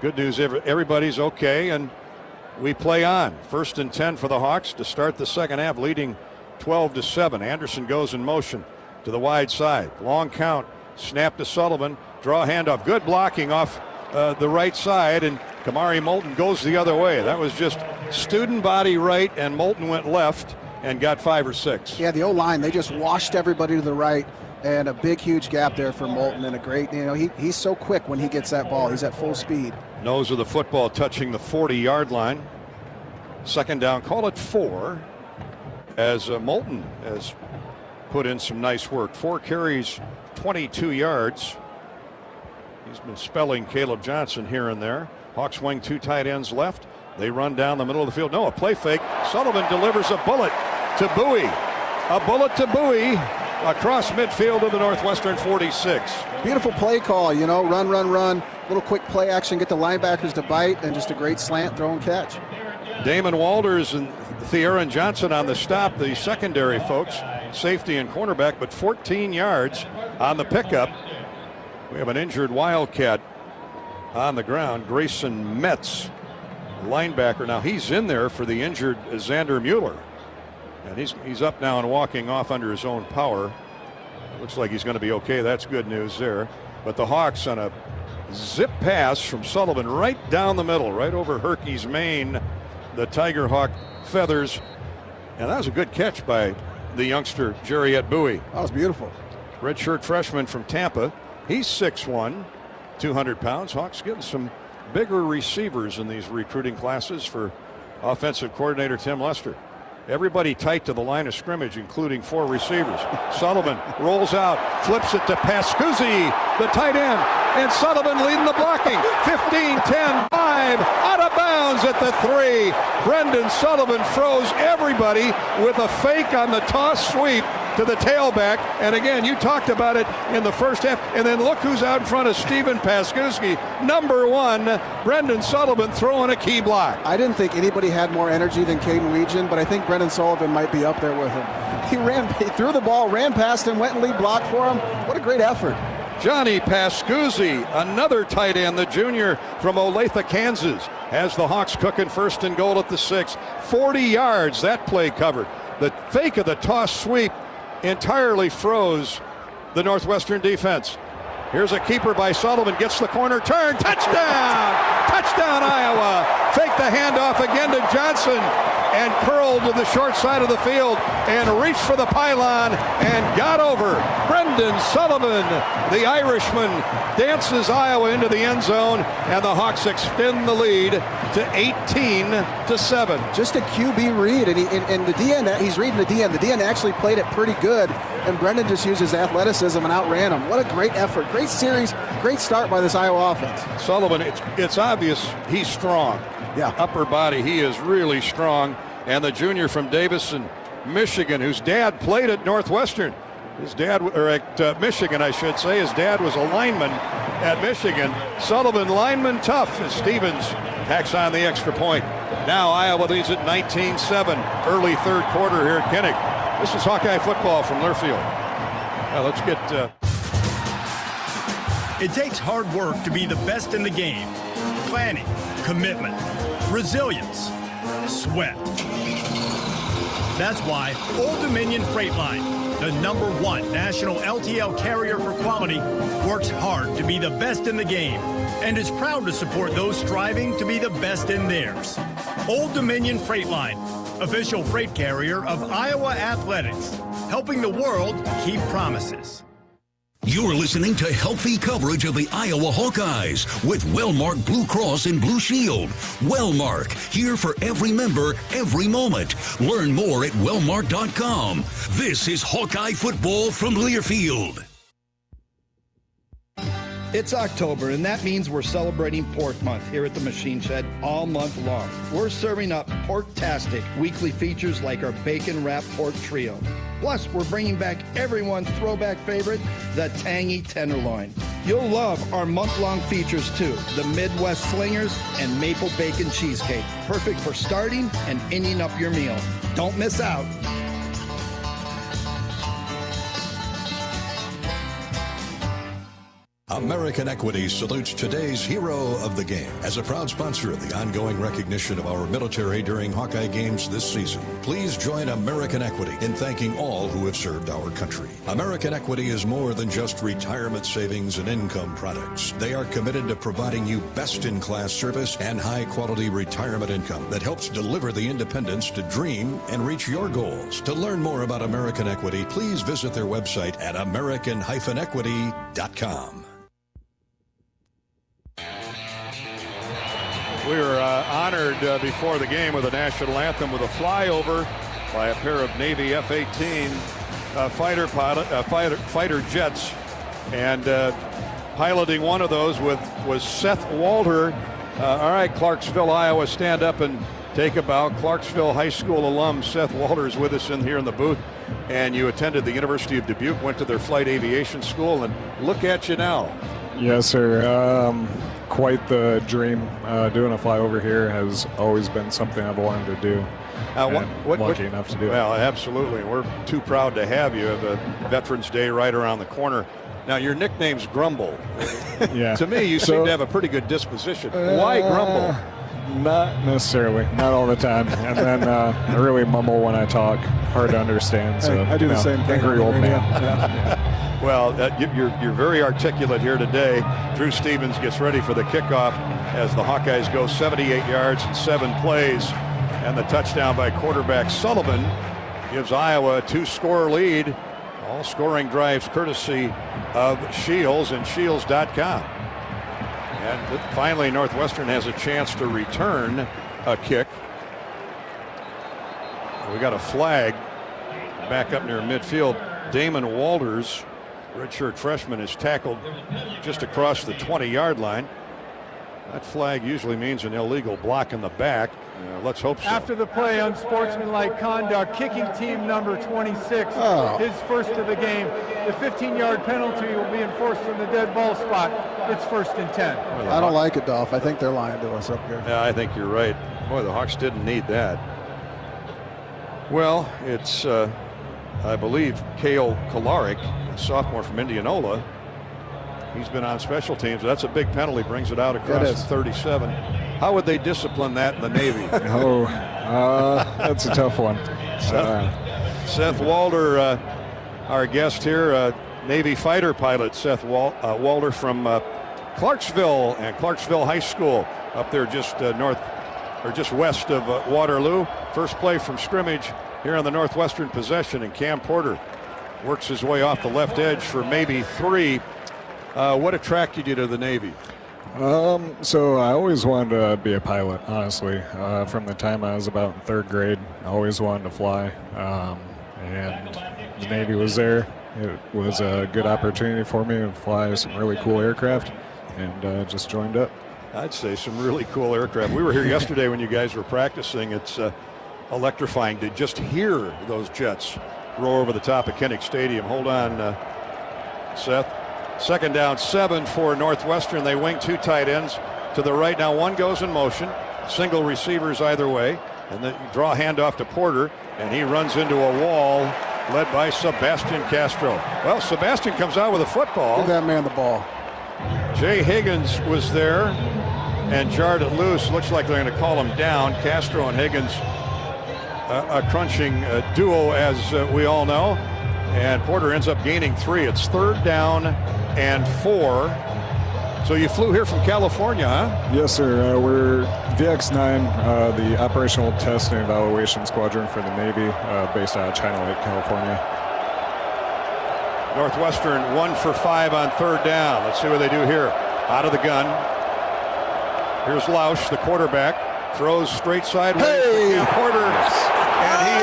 Speaker 11: Good news, everybody's okay, and we play on. 1st and 10 for the Hawks to start the second half, leading 12-7. Anderson goes in motion to the wide side. Long count, snap to Sullivan, draw handoff. Good blocking off the right side, and Kamari Moulton goes the other way. That was just student body right, and Moulton went left and got 5 or 6.
Speaker 27: Yeah, the O-line, they just washed everybody to the right, and a big, huge gap there for Moulton, and a great, he's so quick when he gets that ball. He's at full speed.
Speaker 11: Nose of the football touching the 40-yard line. Second down, call it 4, as Moulton has put in some nice work. 4 carries, 22 yards. He's been spelling Caleb Johnson here and there. Hawks wing 2 tight ends left. They run down the middle of the field. No, a play fake. Sullivan delivers a bullet to Bowie. A bullet to Bowie across midfield of the Northwestern 46.
Speaker 27: Beautiful play call, you know, run, run, run. Little quick play action, get the linebackers to bite, and just a great slant, throw and catch.
Speaker 11: Damon Walters and Theoren Johnson on the stop, the secondary folks, safety and cornerback, but 14 yards on the pickup. We have an injured Wildcat on the ground, Grayson Metz, linebacker. Now he's in there for the injured Xander Mueller. And he's up now and walking off under his own power. It looks like he's going to be okay. That's good news there. But the Hawks on a zip pass from Sullivan right down the middle, right over Herkey's mane, the Tiger Hawk feathers. And that was a good catch by the youngster Jariet Bowie.
Speaker 27: That was beautiful.
Speaker 11: Redshirt freshman from Tampa. He's 6'1", 200 pounds. Hawks getting some bigger receivers in these recruiting classes for offensive coordinator Tim Lester. Everybody tight to the line of scrimmage, including 4 receivers. Sullivan rolls out, flips it to Pascuzzi, the tight end, and Sullivan leading the blocking. 15, 10, 5, out of bounds at the 3. Brendan Sullivan froze everybody with a fake on the toss sweep to the tailback. And again, you talked about it in the first half. And then look who's out in front of Stephen Pascuzzi. Number 1, Brendan Sullivan throwing a key block.
Speaker 27: I didn't think anybody had more energy than Caden Weegan, but I think Brendan Sullivan might be up there with him. He threw the ball, ran past him, went and lead block for him. What a great effort.
Speaker 11: Johnny Pascuzzi, another tight end, the junior from Olathe, Kansas, has the Hawks cooking 1st and goal at the 6. 40 yards, that play covered. The fake of the toss sweep entirely froze the Northwestern defense. Here's a keeper by Sullivan, gets the corner, turn, touchdown! Touchdown, Iowa! Fake the handoff again to Johnson and curled to the short side of the field and reached for the pylon and got over. Brendan Sullivan, the Irishman, dances Iowa into the end zone, and the Hawks extend the lead to 18-7.
Speaker 27: Just a QB read, and the DN, he's reading the DN. The DN actually played it pretty good, and Brendan just used his athleticism and outran him. What a great effort, great series, great start by this Iowa offense.
Speaker 11: Sullivan, it's obvious he's strong.
Speaker 27: Yeah.
Speaker 11: Upper body, he is really strong. And the junior from Davison, Michigan, whose dad played at Northwestern. His dad, or at Michigan, I should say. His dad was a lineman at Michigan. Sullivan, lineman tough, as Stevens tacks on the extra point. Now Iowa leads at 19-7, early 3rd quarter here at Kinnick. This is Hawkeye football from Learfield. Now let's get...
Speaker 6: It takes hard work to be the best in the game. Planning, commitment, resilience, sweat. That's why Old Dominion Freight Line, the #1 national LTL carrier for quality, works hard to be the best in the game and is proud to support those striving to be the best in theirs. Old Dominion Freight Line, official freight carrier of Iowa Athletics, helping the world keep promises.
Speaker 2: You're listening to healthy coverage of the Iowa Hawkeyes with Wellmark Blue Cross and Blue Shield. Wellmark, here for every member, every moment. Learn more at wellmark.com. This is Hawkeye football from Learfield.
Speaker 13: It's October, and that means we're celebrating Pork Month here at the Machine Shed all month long. We're serving up pork-tastic weekly features like our Bacon Wrap Pork Trio. Plus, we're bringing back everyone's throwback favorite, the Tangy Tenderloin. You'll love our month-long features, too, the Midwest Slingers and Maple Bacon Cheesecake. Perfect for starting and ending up your meal. Don't miss out.
Speaker 7: American Equity salutes today's hero of the game. As a proud sponsor of the ongoing recognition of our military during Hawkeye games this season, please join American Equity in thanking all who have served our country. American Equity is more than just retirement savings and income products. They are committed to providing you best-in-class service and high-quality retirement income that helps deliver the independence to dream and reach your goals. To learn more about American Equity, please visit their website at american-equity.com.
Speaker 11: We were honored before the game with a national anthem with a flyover by a pair of Navy F-18 fighter jets, and piloting one of those was Seth Walter. All right, Clarksville, Iowa, stand up and take a bow. Clarksville High School alum Seth Walter is with us in here in the booth. And you attended the University of Dubuque, went to their flight aviation school, and look at you now.
Speaker 12: Yes, sir. Quite the dream. Doing a flyover here has always been something I've wanted to do. Lucky enough to do it.
Speaker 11: Well, absolutely. We're too proud to have you. The Veterans Day right around the corner. Now, your nickname's Grumble.
Speaker 12: Yeah.
Speaker 11: To me, you seem to have a pretty good disposition. Why Grumble?
Speaker 12: Not necessarily. Not all the time. And then I really mumble when I talk. Hard to understand. So
Speaker 27: I do the same thing.
Speaker 12: Angry old man.
Speaker 27: Yeah.
Speaker 11: Well, you're very articulate here today. Drew Stevens gets ready for the kickoff as the Hawkeyes go 78 yards in 7 plays. And the touchdown by quarterback Sullivan gives Iowa a 2-score lead. All scoring drives courtesy of Shields and Shields.com. And finally, Northwestern has a chance to return a kick. We got a flag back up near midfield. Damon Walters, redshirt freshman, is tackled just across the 20-yard line. That flag usually means an illegal block in the back. Let's hope so.
Speaker 14: After the play, unsportsmanlike conduct, kicking team number 26, his first of the game. The 15-yard penalty will be enforced from the dead ball spot. It's 1st and 10.
Speaker 27: I don't like it, Dolph. I think they're lying to us up here.
Speaker 11: Yeah, I think you're right. Boy, the Hawks didn't need that. Well, it's, I believe, Kale Kolarik, a sophomore from Indianola. He's been on special teams. That's a big penalty, brings it out across the 37. How would they discipline that in the Navy?
Speaker 12: That's a tough one.
Speaker 11: Seth Walter, our guest here, Navy fighter pilot Seth Walter from Clarksville and Clarksville High School up there just just west of Waterloo. First play from scrimmage here on the Northwestern possession, and Cam Porter works his way off the left edge for maybe 3. What attracted you to the Navy?
Speaker 12: So I always wanted to be a pilot, honestly. From the time I was about in 3rd grade, I always wanted to fly. And the Navy was there. It was a good opportunity for me to fly some really cool aircraft, and just joined up.
Speaker 11: I'd say some really cool aircraft. We were here yesterday when you guys were practicing. It's electrifying to just hear those jets roar over the top of Kinnick Stadium. Hold on, Seth. 2nd down 7 for Northwestern. They wing 2 tight ends to the right. Now 1 goes in motion. Single receivers either way. And then you draw a handoff to Porter, and he runs into a wall led by Sebastian Castro. Well, Sebastian comes out with a football.
Speaker 27: Give that man the ball.
Speaker 11: Jay Higgins was there and jarred it loose. Looks like they're going to call him down. Castro and Higgins, a crunching duo, as we all know. And Porter ends up gaining 3. It's 3rd down and 4. So you flew here from California, huh?
Speaker 12: Yes, sir. We're VX9, the Operational Test and Evaluation Squadron for the Navy, based out of China Lake, California.
Speaker 11: Northwestern 1 for 5 on 3rd down. Let's see what they do here. Out of the gun. Here's Lausch, the quarterback. Throws straight sideways.
Speaker 27: Hey!
Speaker 11: Porter. And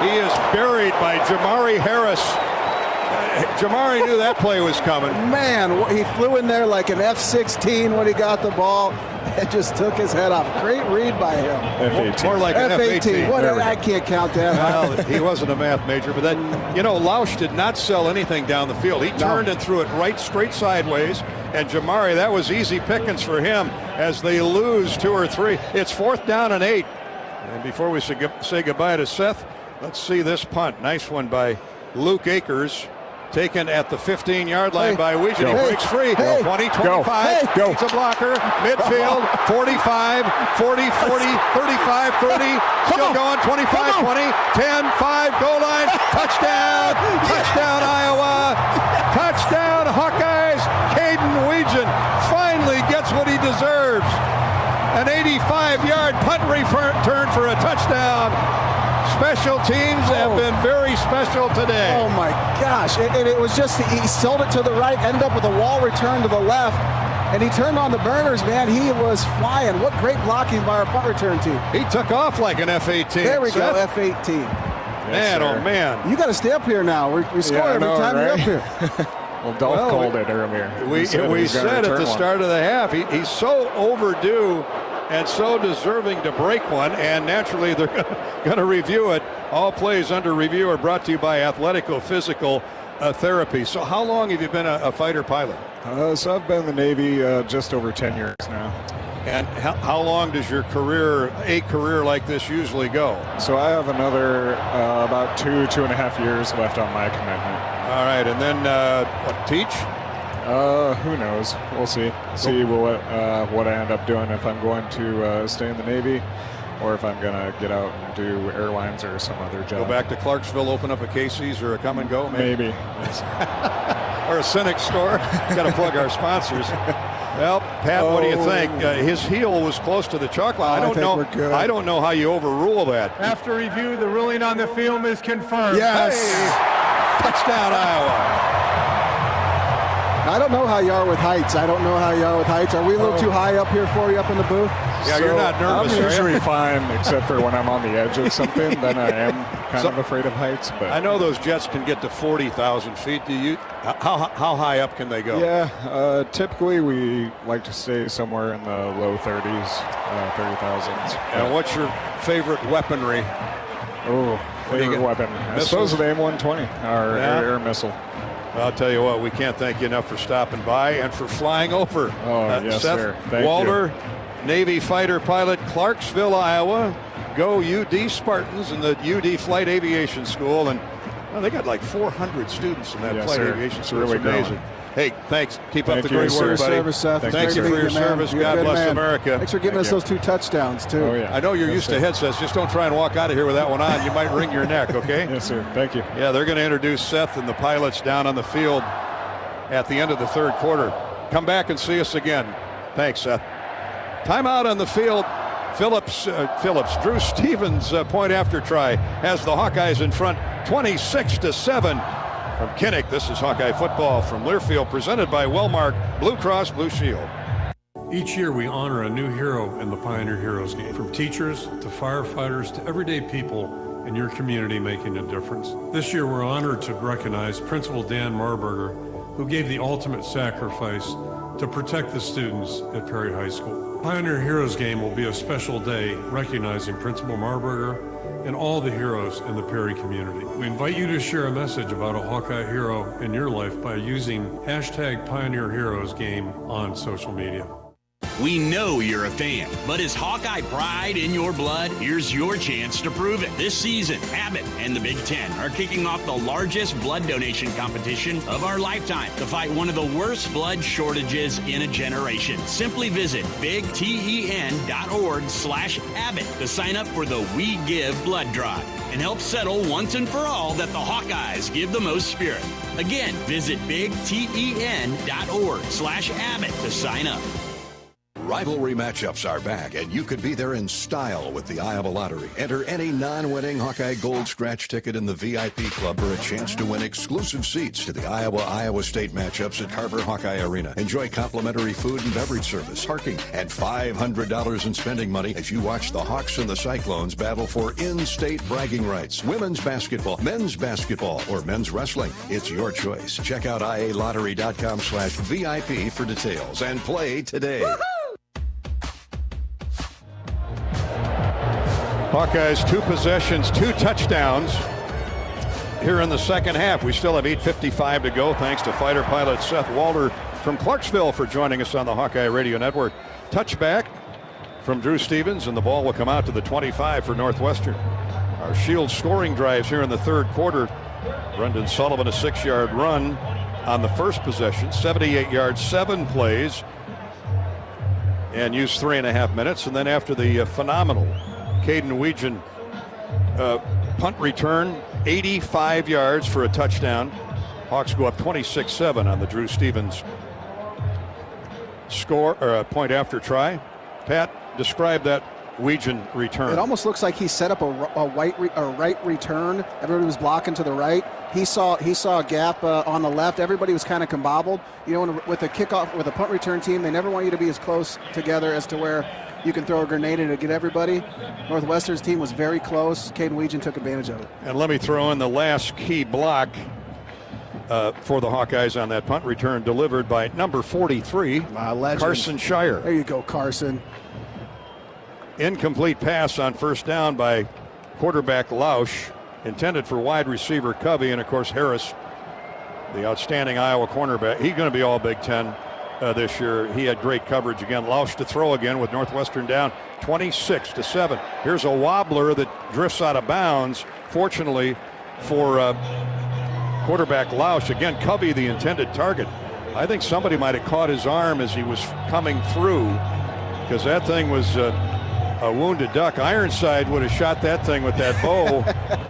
Speaker 11: he is buried by Jamari Harris. Jamari knew that play was coming.
Speaker 27: Man, he flew in there like an F-16 when he got the ball and just took his head off. Great read by him.
Speaker 12: F-18.
Speaker 11: More like an F-18.
Speaker 27: I can't count that.
Speaker 11: Well, he wasn't a math major, but then, you know, Lausch did not sell anything down the field. He turned and threw it straight sideways. And Jamari, that was easy pickings for him as they lose 2 or 3. It's 4th down and 8. And before we say goodbye to Seth, let's see this punt. Nice one by Luke Akers. Taken at the 15-yard line by Wiegand. He breaks free. 20, 25.
Speaker 12: Go.
Speaker 11: It's a blocker. Midfield. 45, 40, 40, 35, 30. Still going. 25, 20, 10, 5. Goal line. Touchdown. Touchdown, Iowa. Touchdown, Hawkeyes. Caden Wiegand finally gets what he deserves. An 85-yard punt return for a touchdown. Special teams have been very special today.
Speaker 27: Oh my gosh. And it was just, he sold it to the right, ended up with a wall return to the left, and he turned on the burners, man. He was flying. What great blocking by our punt return team.
Speaker 11: He took off like an F-18.
Speaker 27: There we go, F-18.
Speaker 11: Man, oh man.
Speaker 27: You got to stay up here now. We score every time you're up here.
Speaker 12: Well, Dolph called it earlier.
Speaker 11: We said at the start of the half, he's so overdue and so deserving to break one, and naturally they're going to review it. All plays under review are brought to you by Athletico Physical Therapy. So how long have you been a fighter pilot?
Speaker 12: So I've been in the Navy just over 10 years now.
Speaker 11: And how long does your career like this usually go?
Speaker 12: So I have another about 2.5 years left on my commitment.
Speaker 11: All right, and then teach?
Speaker 12: Who knows? We'll see. See what I end up doing, if I'm going to stay in the Navy or if I'm going to get out and do airlines or some other job.
Speaker 11: Go back to Clarksville, open up a Casey's or a Come and Go, maybe. Or a Cynic store. Got to plug our sponsors. Well, Pat, what do you think? His heel was close to the chalk line. I don't know how you overrule that.
Speaker 14: After review, the ruling on the film is confirmed.
Speaker 27: Yes.
Speaker 11: Hey, touchdown, Iowa.
Speaker 27: I don't know how you are with heights. Are we a little too high up here for you up in the booth?
Speaker 11: Yeah, so you're not nervous.
Speaker 12: I'm usually fine, except for when I'm on the edge of something. Then I am kind of afraid of heights. But
Speaker 11: I know those jets can get to 40,000 feet. How high up can they go?
Speaker 12: Yeah, typically we like to stay somewhere in the low 30s, 30,000s.
Speaker 11: And what's your favorite weaponry?
Speaker 12: Favorite weapon? I suppose the M120, our air missile.
Speaker 11: I'll tell you what, we can't thank you enough for stopping by and for flying over.
Speaker 12: Yes,
Speaker 11: Seth
Speaker 12: sir. Thank
Speaker 11: Walter,
Speaker 12: you.
Speaker 11: Navy fighter pilot, Clarksville, Iowa. Go UD Spartans in the UD Flight Aviation School. And they got like 400 students in that flight aviation school.
Speaker 12: It's really
Speaker 11: amazing.
Speaker 12: growing.
Speaker 11: Hey, thanks. Keep up the great work, buddy.
Speaker 27: Service, Seth.
Speaker 11: Thanks for your service. God bless America.
Speaker 27: Thanks for giving us those 2 touchdowns, too.
Speaker 12: Oh, yeah.
Speaker 11: I know you're used to headsets. Just don't try and walk out of here with that one on. You might wring your neck, okay?
Speaker 12: Yes, sir. Thank you.
Speaker 11: Yeah, they're going to introduce Seth and the pilots down on the field at the end of the third quarter. Come back and see us again. Thanks, Seth. Timeout on the field. Phillips, Drew Stevens, point after try, has the Hawkeyes in front 26-7. From Kinnick, this is Hawkeye football from Learfield, presented by Wellmark Blue Cross Blue Shield.
Speaker 10: Each year we honor a new hero in the Pioneer Heroes game. From teachers to firefighters to everyday people in your community making a difference. This year we're honored to recognize Principal Dan Marburger, who gave the ultimate sacrifice to protect the students at Perry High School. Pioneer Heroes game will be a special day recognizing Principal Marburger and all the heroes in the Perry community. We invite you to share a message about a Hawkeye hero in your life by using hashtag Pioneer Heroes game on social media.
Speaker 3: We know you're a fan, but is Hawkeye pride in your blood? Here's your chance to prove it. This season, Abbott and the Big Ten are kicking off the largest blood donation competition of our lifetime to fight one of the worst blood shortages in a generation. Simply visit bigten.org/Abbott to sign up for the We Give blood drive and help settle once and for all that the Hawkeyes give the most spirit. Again, visit bigten.org/Abbott to sign up.
Speaker 7: Rivalry matchups are back, and you could be there in style with the Iowa Lottery. Enter any non-winning Hawkeye Gold Scratch ticket in the VIP Club for a chance to win exclusive seats to the Iowa State matchups at Carver Hawkeye Arena. Enjoy complimentary food and beverage service, parking, and $500 in spending money as you watch the Hawks and the Cyclones battle for in-state bragging rights. Women's basketball, men's basketball, or men's wrestling. It's your choice. Check out ialottery.com/VIP for details and play today. Woo-hoo!
Speaker 11: Hawkeyes 2 possessions, 2 touchdowns here in the second half. We still have 8:55 to go. Thanks to fighter pilot Seth Walter from Clarksville for joining us on the Hawkeye Radio Network. Touchback from Drew Stevens, and the ball will come out to the 25 for Northwestern. Our Shield scoring drives here in the third quarter. Brendan Sullivan, a 6-yard run on the first possession, 78 yards, 7 plays, and used 3.5 minutes. And then after the phenomenal Caden Weegan punt return, 85 yards for a touchdown. Hawks go up 26-7 on the Drew Stevens score, or point after try. Pat, describe that Weegan return.
Speaker 27: It almost looks like he set up a right return. Everybody was blocking to the right. He saw a gap on the left. Everybody was kind of combobbled. You know, with a kickoff, with a punt return team, they never want you to be as close together as to where you can throw a grenade in to get everybody. Northwestern's team was very close. Caden Weegan took advantage of it.
Speaker 11: And let me throw in the last key block for the Hawkeyes on that punt return, delivered by number 43, Carson Shire.
Speaker 27: There you go, Carson.
Speaker 11: Incomplete pass on first down by quarterback Lausch, intended for wide receiver Covey, and of course Harris, the outstanding Iowa cornerback. He's going to be all Big Ten this year. He had great coverage again. Lausch to throw again with Northwestern down 26-7. Here's a wobbler that drifts out of bounds. Fortunately for quarterback Lausch, again Covey the intended target. I think somebody might have caught his arm as he was coming through, because that thing was a wounded duck. Ironside would have shot that thing with that bow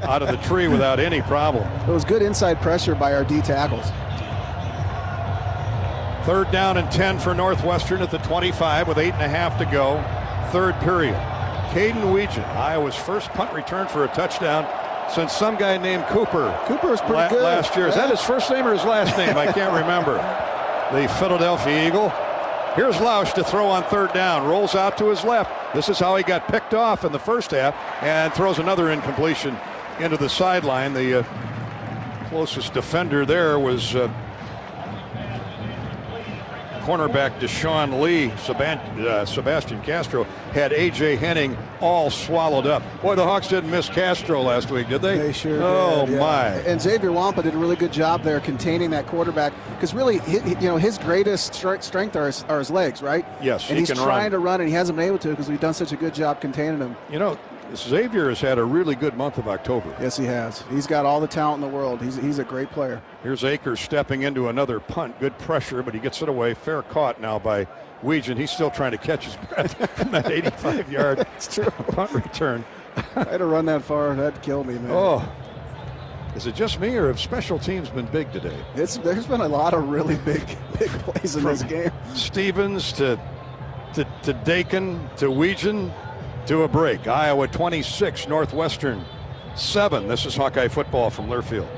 Speaker 11: out of the tree without any problem.
Speaker 27: It was good inside pressure by our D tackles.
Speaker 11: 3rd down and 10 for Northwestern at the 25 with 8.5 to go. 3rd period. Caden Weegan, Iowa's first punt return for a touchdown since some guy named Cooper.
Speaker 27: Cooper was pretty good
Speaker 11: last year. Is that his first name or his last name? I can't remember. The Philadelphia Eagle. Here's Lausch to throw on 3rd down. Rolls out to his left. This is how he got picked off in the first half, and throws another incompletion into the sideline. The closest defender there was cornerback Deshaun Lee. Sebastian Castro had A.J. Henning all swallowed up. Boy, the Hawks didn't miss Castro last week, did they?
Speaker 27: They sure did.
Speaker 11: Oh,
Speaker 27: yeah.
Speaker 11: my.
Speaker 27: And Xavier Wampa did a really good job there containing that quarterback, because really, his greatest strength are his legs, right?
Speaker 11: Yes,
Speaker 27: and he's trying to run, and he hasn't been able to because we've done such a good job containing him.
Speaker 11: You know, Xavier has had a really good month of October.
Speaker 27: Yes, he has. He's got all the talent in the world. He's a great player.
Speaker 11: Here's Akers stepping into another punt. Good pressure, but he gets it away. Fair caught now by Weegan. He's still trying to catch his breath from that 85-yard punt return.
Speaker 27: I had to run that far. That'd kill me, man.
Speaker 11: Oh. Is it just me, or have special teams been big today?
Speaker 27: There's been a lot of really big plays in this game.
Speaker 11: Stevens to Dakin to Weegan to a break. Iowa 26, Northwestern 7. This is Hawkeye football from Learfield.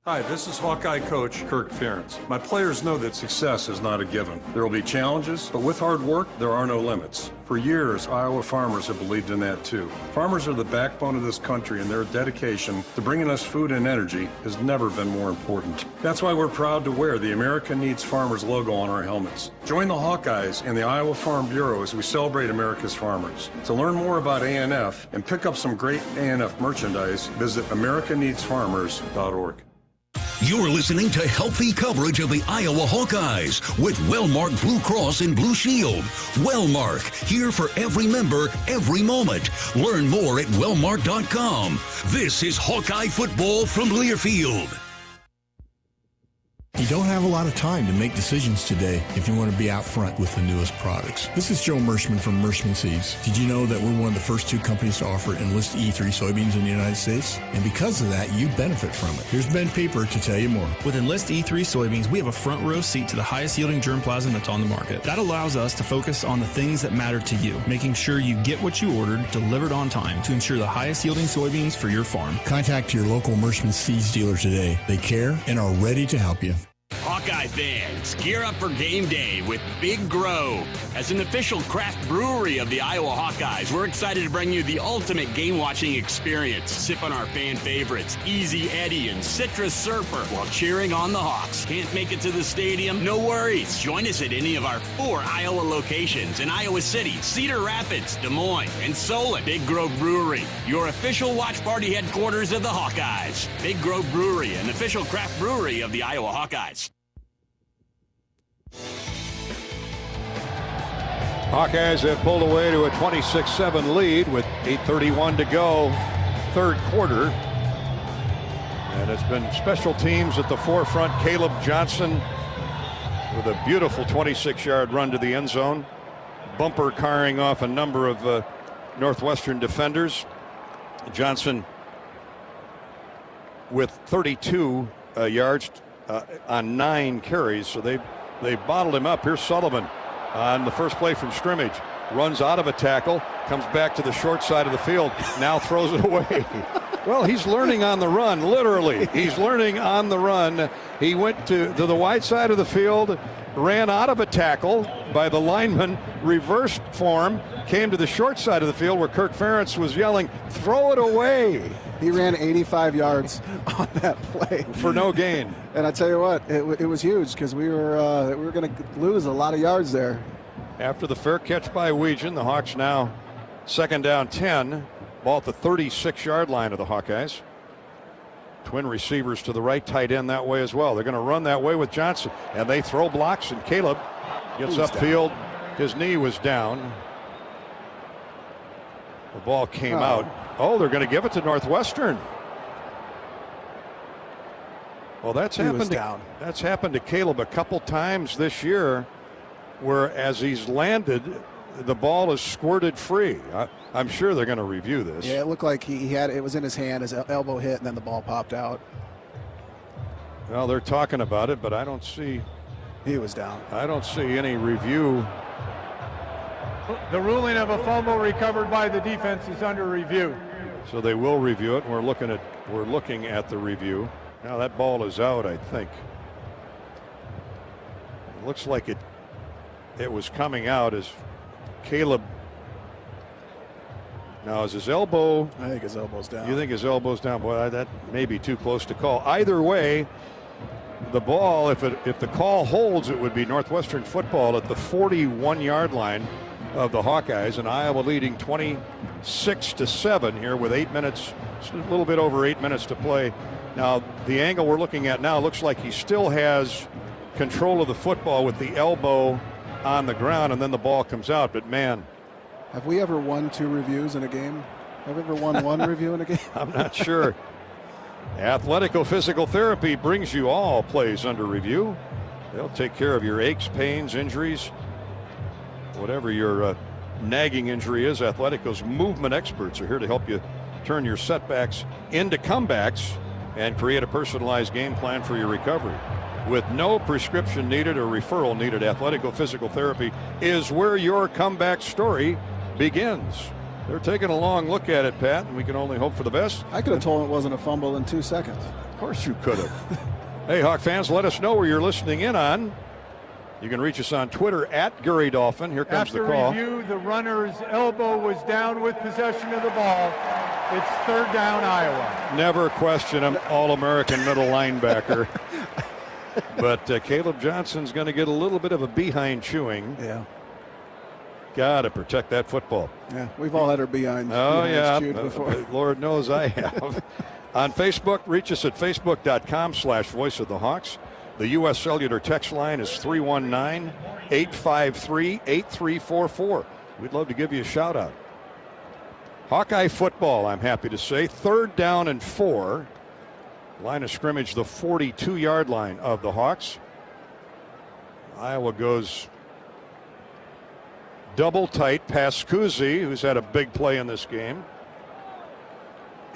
Speaker 10: Hi, this is Hawkeye coach Kirk Ferentz. My players know that success is not a given. There will be challenges, but with hard work, there are no limits. For years, Iowa farmers have believed in that too. Farmers are the backbone of this country, and their dedication to bringing us food and energy has never been more important. That's why we're proud to wear the America Needs Farmers logo on our helmets. Join the Hawkeyes and the Iowa Farm Bureau as we celebrate America's farmers. To learn more about ANF and pick up some great ANF merchandise, visit americaneedsfarmers.org.
Speaker 2: You're listening to healthy coverage of the Iowa Hawkeyes with Wellmark Blue Cross and Blue Shield. Wellmark, here for every member, every moment. Learn more at wellmark.com. This is Hawkeye football from Learfield.
Speaker 8: You don't have a lot of time to make decisions today if you want to be out front with the newest products. This is Joe Mershman from Mershman Seeds. Did you know that we're one of the first 2 companies to offer Enlist E3 soybeans in the United States? And because of that, you benefit from it. Here's Ben Pieper to tell you more.
Speaker 23: With Enlist E3 soybeans, we have a front row seat to the highest yielding germplasm that's on the market. That allows us to focus on the things that matter to you, making sure you get what you ordered delivered on time to ensure the highest yielding soybeans for your farm.
Speaker 8: Contact your local Mershman Seeds dealer today. They care and are ready to help you.
Speaker 15: Hawkeye fans, gear up for game day with Big Grove. As an official craft brewery of the Iowa Hawkeyes, we're excited to bring you the ultimate game-watching experience. Sip on our fan favorites, Easy Eddie and Citrus Surfer, while cheering on the Hawks. Can't make it to the stadium? No worries. Join us at any of our 4 Iowa locations in Iowa City, Cedar Rapids, Des Moines, and Solon. Big Grove Brewery, your official watch party headquarters of the Hawkeyes. Big Grove Brewery, an official craft brewery of the Iowa Hawkeyes.
Speaker 11: Hawkeyes have pulled away to a 26-7 lead with 8:31 to go, 3rd quarter. And it's been special teams at the forefront. Caleb Johnson with a beautiful 26-yard run to the end zone. Bumper carring off a number of Northwestern defenders. Johnson with 32 yards on 9 carries. So they bottled him up. Here's Sullivan on the first play from scrimmage. Runs out of a tackle, comes back to the short side of the field, now throws it away. Well, he's learning on the run, literally. He's learning on the run. He went to the wide side of the field, ran out of a tackle by the lineman, reversed form, came to the short side of the field where Kirk Ferentz was yelling, "Throw it away."
Speaker 27: He ran 85 yards on that play
Speaker 11: for no gain.
Speaker 27: And I tell you what, it was huge because we were going to lose a lot of yards there.
Speaker 11: After the fair catch by Weegan, the Hawks now second down 10, ball at the 36-yard line of the Hawkeyes. Twin receivers to the right, tight end that way as well. They're going to run that way with Johnson, and they throw blocks, and Caleb gets upfield. His knee was down. The ball came out. Oh, they're going to give it to Northwestern. Well, that's happened to Caleb a couple times this year, where as he's landed, the ball is squirted free. I'm sure they're going to review this.
Speaker 27: Yeah, it looked like he had it was in his hand, his elbow hit, and then the ball popped out.
Speaker 11: Well, they're talking about it, but I don't see.
Speaker 27: He was down.
Speaker 11: I don't see any review.
Speaker 14: The ruling of a fumble recovered by the defense is under review.
Speaker 11: So they will review it. We're looking at the review. Now that ball is out, I think. It looks like it was coming out as Caleb. Now is his elbow?
Speaker 27: I think his elbow's down.
Speaker 11: You think his elbow's down? Boy, that may be too close to call. Either way, the ball, if the call holds, it would be Northwestern football at the 41-yard line of the Hawkeyes, and Iowa leading 26-7 here with 8 minutes, a little bit over 8 minutes to play. Now the angle we're looking at now looks like he still has control of the football with the elbow on the ground, and then the ball comes out. But man,
Speaker 27: have we ever won 2 reviews in a game? Have we ever won 1 review in a game?
Speaker 11: I'm not sure. Athletico Physical Therapy brings you all plays under review. They'll take care of your aches, pains, injuries, whatever your nagging injury is. Athletico's movement experts are here to help you turn your setbacks into comebacks and create a personalized game plan for your recovery. With no prescription needed or referral needed, Athletico Physical Therapy is where your comeback story begins. They're taking a long look at it, Pat, and we can only hope for the best.
Speaker 27: I could have told him it wasn't a fumble in 2 seconds.
Speaker 11: Of course you could have. Hey, Hawk fans, let us know where you're listening in on. You can reach us on Twitter at Gary Dolphin. Here comes the call.
Speaker 14: After review, the runner's elbow was down with possession of the ball. It's 3rd down, Iowa.
Speaker 11: Never question him, All-American middle linebacker. But Caleb Johnson's going to get a little bit of a behind chewing.
Speaker 27: Yeah.
Speaker 11: Got to protect that football.
Speaker 27: Yeah, we've all had our behinds.
Speaker 11: Oh, yeah.
Speaker 27: Before.
Speaker 11: Lord knows I have. On Facebook, reach us at facebook.com/Voice of the Hawks. The U.S. Cellular text line is 319-853-8344. We'd love to give you a shout out. Hawkeye football, I'm happy to say. 3rd down and 4. Line of scrimmage, the 42-yard line of the Hawks. Iowa goes double tight past Kuzi, who's had a big play in this game.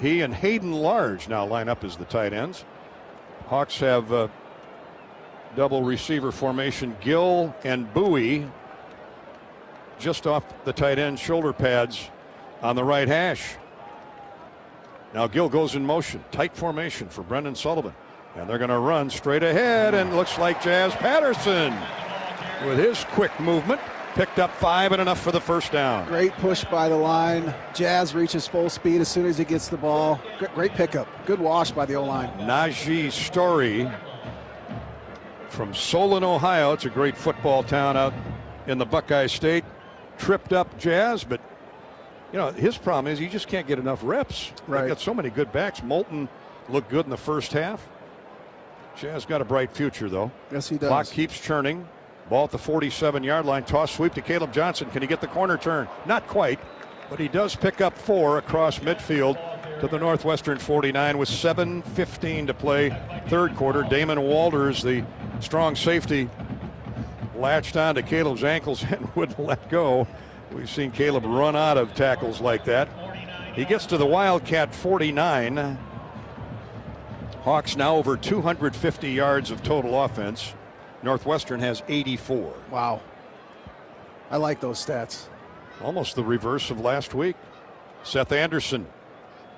Speaker 11: He and Hayden Large now line up as the tight ends. Hawks have double receiver formation. Gill and Bowie just off the tight end shoulder pads on the right hash. Now Gill goes in motion. Tight formation for Brendan Sullivan. And they're going to run straight ahead, and looks like Jazz Patterson with his quick movement picked up 5 and enough for the 1st down.
Speaker 27: Great push by the line. Jazz reaches full speed as soon as he gets the ball. Great pickup. Good wash by the O-line.
Speaker 11: Najee Story from Solon, Ohio. It's a great football town out in the Buckeye State. Tripped up Jazz, but you know his problem is he just can't get enough reps.
Speaker 27: Right.
Speaker 11: They've got so many good backs. Moulton looked good in the 1st half. Jazz got a bright future though.
Speaker 27: Yes, he does.
Speaker 11: Clock keeps churning. Ball at the 47-yard line. Toss sweep to Caleb Johnson. Can he get the corner turn? Not quite, but he does pick up 4 across midfield to the Northwestern 49 with 7:15 to play 3rd quarter. Damon Walters, the strong safety, latched on to Caleb's ankles and wouldn't let go. We've seen Caleb run out of tackles like that. He gets to the Wildcat 49. Hawks now over 250 yards of total offense. Northwestern has 84.
Speaker 27: Wow. I like those stats.
Speaker 11: Almost the reverse of last week. Seth Anderson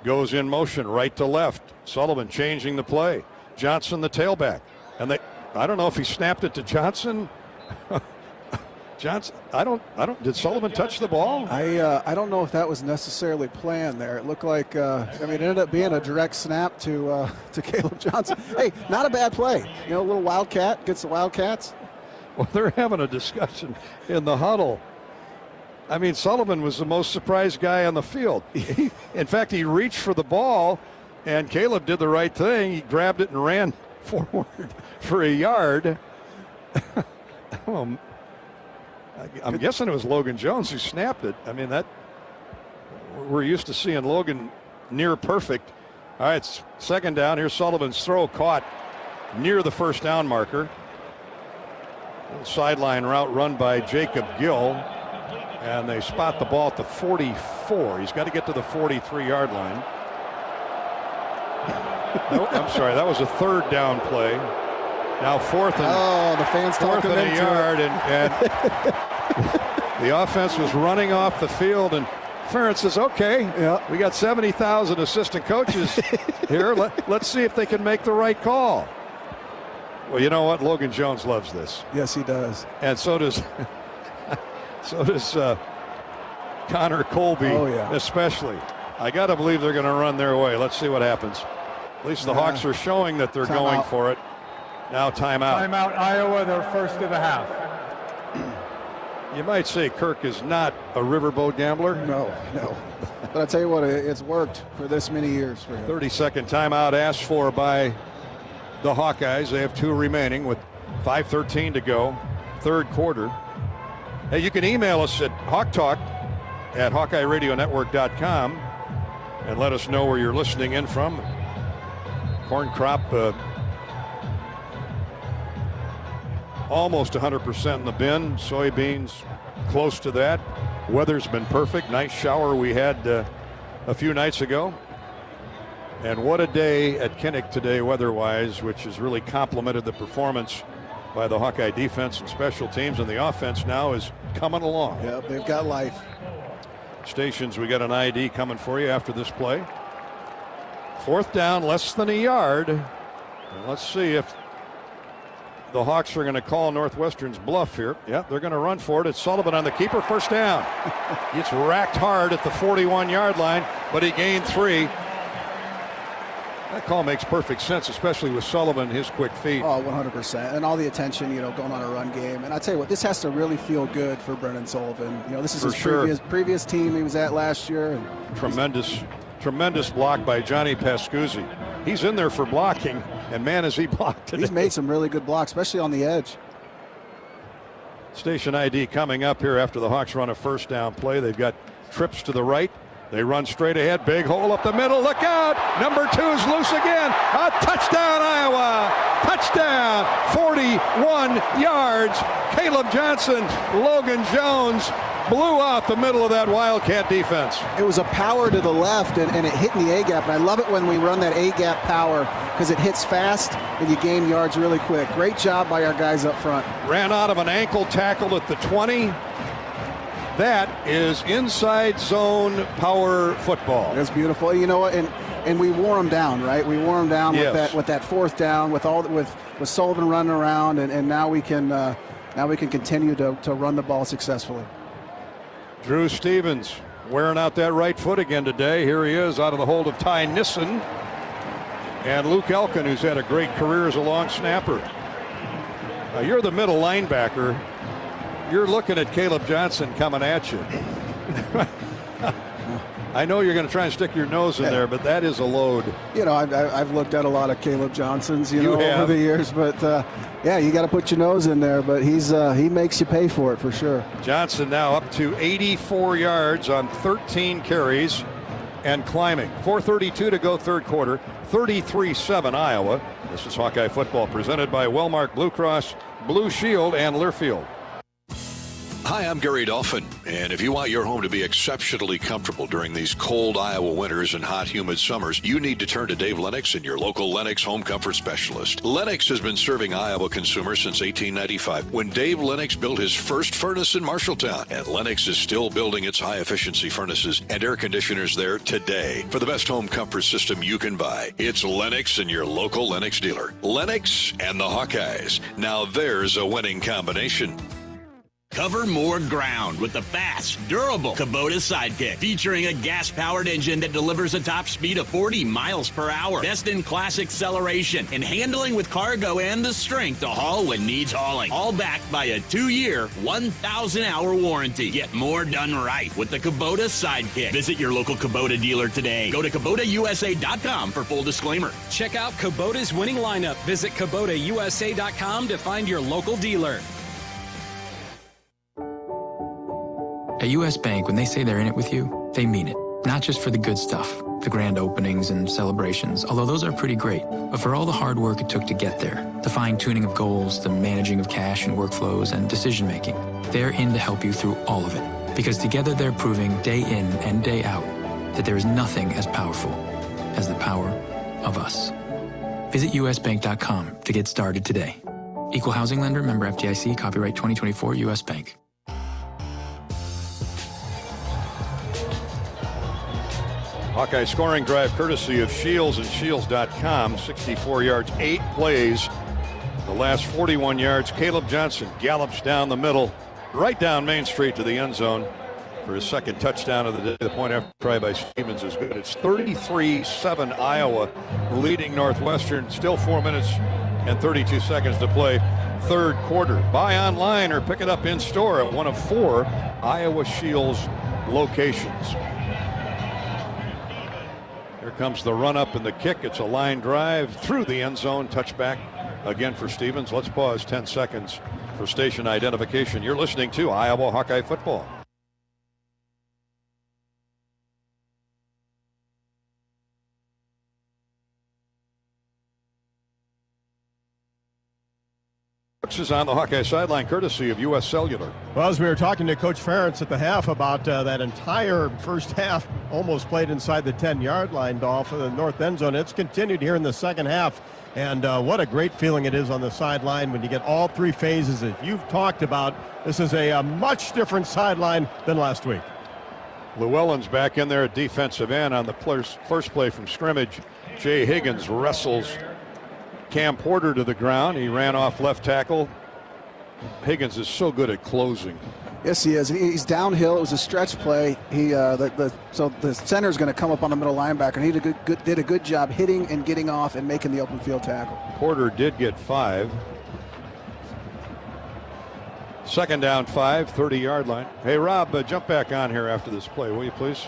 Speaker 11: goes in motion right to left. Sullivan changing the play. Johnson the tailback. And I don't know if he snapped it to Johnson Johnson, I don't. Did Sullivan touch the ball?
Speaker 27: I don't know if that was necessarily planned there. It looked like, it ended up being a direct snap to Caleb Johnson. Hey, not a bad play. A little Wildcat gets the Wildcats.
Speaker 11: Well, they're having a discussion in the huddle. I mean, Sullivan was the most surprised guy on the field. In fact, he reached for the ball, and Caleb did the right thing. He grabbed it and ran forward for a yard. I'm guessing it was Logan Jones who snapped it. I mean, that we're used to seeing Logan near perfect. All right, it's second down. Here's Sullivan's throw caught near the first down marker. Sideline route run by Jacob Gill, and they spot the ball at the 44. He's got to get to the 43-yard line. No, I'm sorry, that was a third down play. Now fourth and
Speaker 27: the fans talking
Speaker 11: a
Speaker 27: into
Speaker 11: yard,
Speaker 27: it.
Speaker 11: and the offense was running off the field, and Ferentz says, "Okay, we got 70,000 assistant coaches here. Let's see if they can make the right call." Well, you know what? Logan Jones loves this.
Speaker 27: Yes, he does,
Speaker 11: and so does Connor Colby, especially. I got to believe they're going to run their way. Let's see what happens. At least the Hawks are showing that they're going for it. Now timeout.
Speaker 14: Timeout, Iowa, their first of the half.
Speaker 11: You might say Kirk is not a riverboat gambler.
Speaker 27: No. But I tell you what, it's worked for this many years for him.
Speaker 11: 30-second timeout asked for by the Hawkeyes. They have 2 remaining with 5:13 to go, third quarter. Hey, you can email us at hawktalk@HawkeyeRadioNetwork.com and let us know where you're listening in from. Corn crop almost 100% in the bin. Soybeans close to that. Weather's been perfect. Nice shower we had a few nights ago. And what a day at Kinnick today weather-wise, which has really complemented the performance by the Hawkeye defense and special teams. And the offense now is coming along.
Speaker 27: Yeah, they've got life.
Speaker 11: Stations, we got an ID coming for you after this play. Fourth down, less than a yard. And let's see if the Hawks are going to call Northwestern's bluff here. Yeah, they're going to run for it. It's Sullivan on the keeper, first down. Gets racked hard at the 41-yard line, but he gained 3. That call makes perfect sense, especially with Sullivan, his quick feet.
Speaker 27: Oh, 100%. And all the attention, going on a run game. And I tell you what, this has to really feel good for Brennan Sullivan. This is his previous team he was at last year. And
Speaker 11: Tremendous block by Johnny Pascuzzi. He's in there for blocking, and man, has he blocked today.
Speaker 27: He's made some really good blocks, especially on the edge.
Speaker 11: Station ID coming up here after the Hawks run a first down play. They've got trips to the right. They run straight ahead. Big hole up the middle. Look out. Number 2 is loose again. A touchdown, Iowa. Touchdown. 41 yards. Caleb Johnson, Logan Jones blew out the middle of that Wildcat defense.
Speaker 27: It was a power to the left, and it hit in the A-gap. And I love it when we run that A-gap power because it hits fast and you gain yards really quick. Great job by our guys up front.
Speaker 11: Ran out of an ankle tackle at the 20. That is inside zone power football.
Speaker 27: That's beautiful. You know what? And we wore them down, right? We wore them down with that fourth down, with Sullivan running around, and now we can continue to run the ball successfully.
Speaker 11: Drew Stevens wearing out that right foot again today. Here he is out of the hold of Ty Nissen and Luke Elkin, who's had a great career as a long snapper. Now you're the middle linebacker. You're looking at Caleb Johnson coming at you. I know you're going to try and stick your nose in there, but that is a load.
Speaker 27: I've looked at a lot of Caleb Johnsons, over the years, but you got to put your nose in there. But he makes you pay for it for sure.
Speaker 11: Johnson now up to 84 yards on 13 carries and climbing. 4:32 to go, third quarter. 33-7 Iowa. This is Hawkeye football presented by Wellmark Blue Cross, Blue Shield, and Learfield.
Speaker 7: Hi, I'm Gary Dolphin, and if you want your home to be exceptionally comfortable during these cold Iowa winters and hot, humid summers, you need to turn to Dave Lennox and your local Lennox home comfort specialist. Lennox has been serving Iowa consumers since 1895, when Dave Lennox built his first furnace in Marshalltown, and Lennox is still building its high-efficiency furnaces and air conditioners there today. For the best home comfort system you can buy, it's Lennox and your local Lennox dealer. Lennox and the Hawkeyes. Now there's a winning combination.
Speaker 15: Cover more ground with the fast, durable Kubota Sidekick, featuring a gas-powered engine that delivers a top speed of 40 miles per hour, best-in-class acceleration, and handling with cargo and the strength to haul when needs hauling. All backed by a 2-year, 1,000-hour warranty. Get more done right with the Kubota Sidekick. Visit your local Kubota dealer today. Go to KubotaUSA.com for full disclaimer.
Speaker 1: Check out Kubota's winning lineup. Visit KubotaUSA.com to find your local dealer.
Speaker 16: At U.S. Bank, when they say they're in it with you, they mean it. Not just for the good stuff, the grand openings and celebrations, although those are pretty great, but for all the hard work it took to get there, the fine-tuning of goals, the managing of cash and workflows, and decision-making. They're in to help you through all of it, because together they're proving day in and day out that there is nothing as powerful as the power of us. Visit usbank.com to get started today. Equal housing lender, member FDIC, copyright 2024 U.S. Bank.
Speaker 11: Hawkeye scoring drive courtesy of Shields and Shields.com. 64 yards, 8 plays. The last 41 yards, Caleb Johnson gallops down the middle, right down Main Street to the end zone for his second touchdown of the day. The point after try by Stevens is good. It's 33-7 Iowa leading Northwestern. Still 4 minutes and 32 seconds to play. Third quarter. Buy online or pick it up in store at one of 4 Iowa Shields locations. Here comes the run up and the kick. It's a line drive through the end zone. Touchback again for Stevens. Let's pause 10 seconds for station identification. You're listening to Iowa Hawkeye football. Is on the Hawkeye sideline courtesy of U.S. Cellular.
Speaker 9: Well, as we were talking to Coach Ferentz at the half about that entire first half almost played inside the 10-yard line, Dolph, in the north end zone. It's continued here in the second half, and what a great feeling it is on the sideline when you get all 3 phases that you've talked about. This is a much different sideline than last week.
Speaker 11: Llewellyn's back in there at defensive end on the first play from scrimmage. Jay Higgins wrestles Cam Porter to the ground. He ran off left tackle. Higgins is so good at closing.
Speaker 27: Yes, he is. He's downhill. It was a stretch play. So the center is going to come up on the middle linebacker. And he did a good job hitting and getting off and making the open field tackle.
Speaker 11: Porter did get 5. Second down 5, 30-yard line. Hey, Rob, jump back on here after this play, will you please?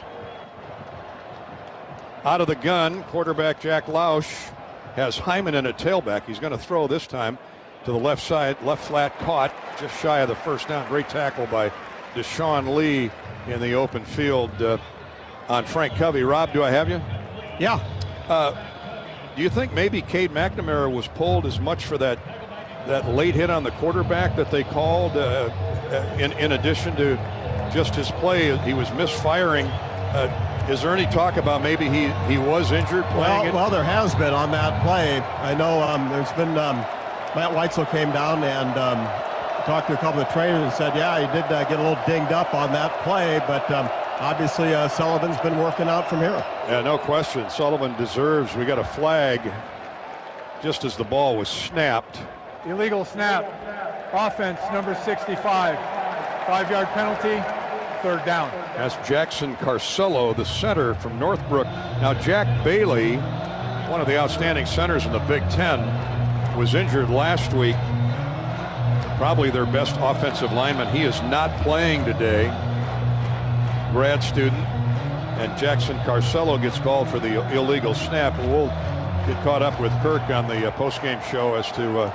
Speaker 11: Out of the gun, quarterback Jack Lausch has Hyman in a tailback. He's going to throw this time to the left side, left flat, caught just shy of the first down. Great tackle by Deshaun Lee in the open field on Frank Covey. Rob, do I have you?
Speaker 9: Yeah.
Speaker 11: Do you think maybe Cade McNamara was pulled as much for that late hit on the quarterback that they called in addition to just his play? He was misfiring. Is there any talk about maybe he was injured playing it?
Speaker 9: Well, there has been on that play. I know there's been Matt Weitzel came down and talked to a couple of trainers and said, yeah, he did get a little dinged up on that play, but obviously Sullivan's been working out from here.
Speaker 11: Yeah, no question. Sullivan deserves. We got a flag just as the ball was snapped.
Speaker 14: Illegal snap. Offense, number 65. 5-yard penalty. Third down.
Speaker 11: That's Jackson Carcello, the center from Northbrook. Now, Jack Bailey, one of the outstanding centers in the Big Ten, was injured last week. Probably their best offensive lineman. He is not playing today. Grad student. And Jackson Carcello gets called for the illegal snap. We'll get caught up with Kirk on the postgame show as to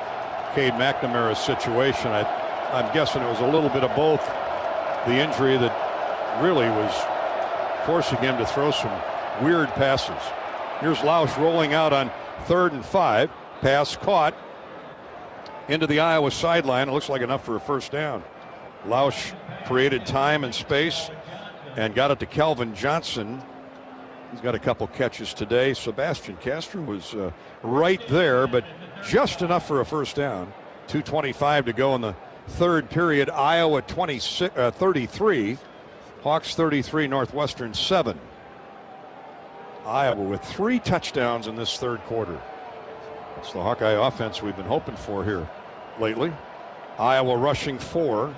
Speaker 11: Cade McNamara's situation. I'm guessing it was a little bit of both. The injury that really was forcing him to throw some weird passes. Here's Lausch rolling out on 3rd and 5. Pass caught into the Iowa sideline. It looks like enough for a first down. Lausch created time and space and got it to Calvin Johnson. He's got a couple catches today. Sebastian Castro was right there, but just enough for a first down. 2:25 to go in the third period. Iowa 33, Hawks 33, Northwestern 7. Iowa with 3 touchdowns in this third quarter. It's the Hawkeye offense we've been hoping for here lately. Iowa rushing 4.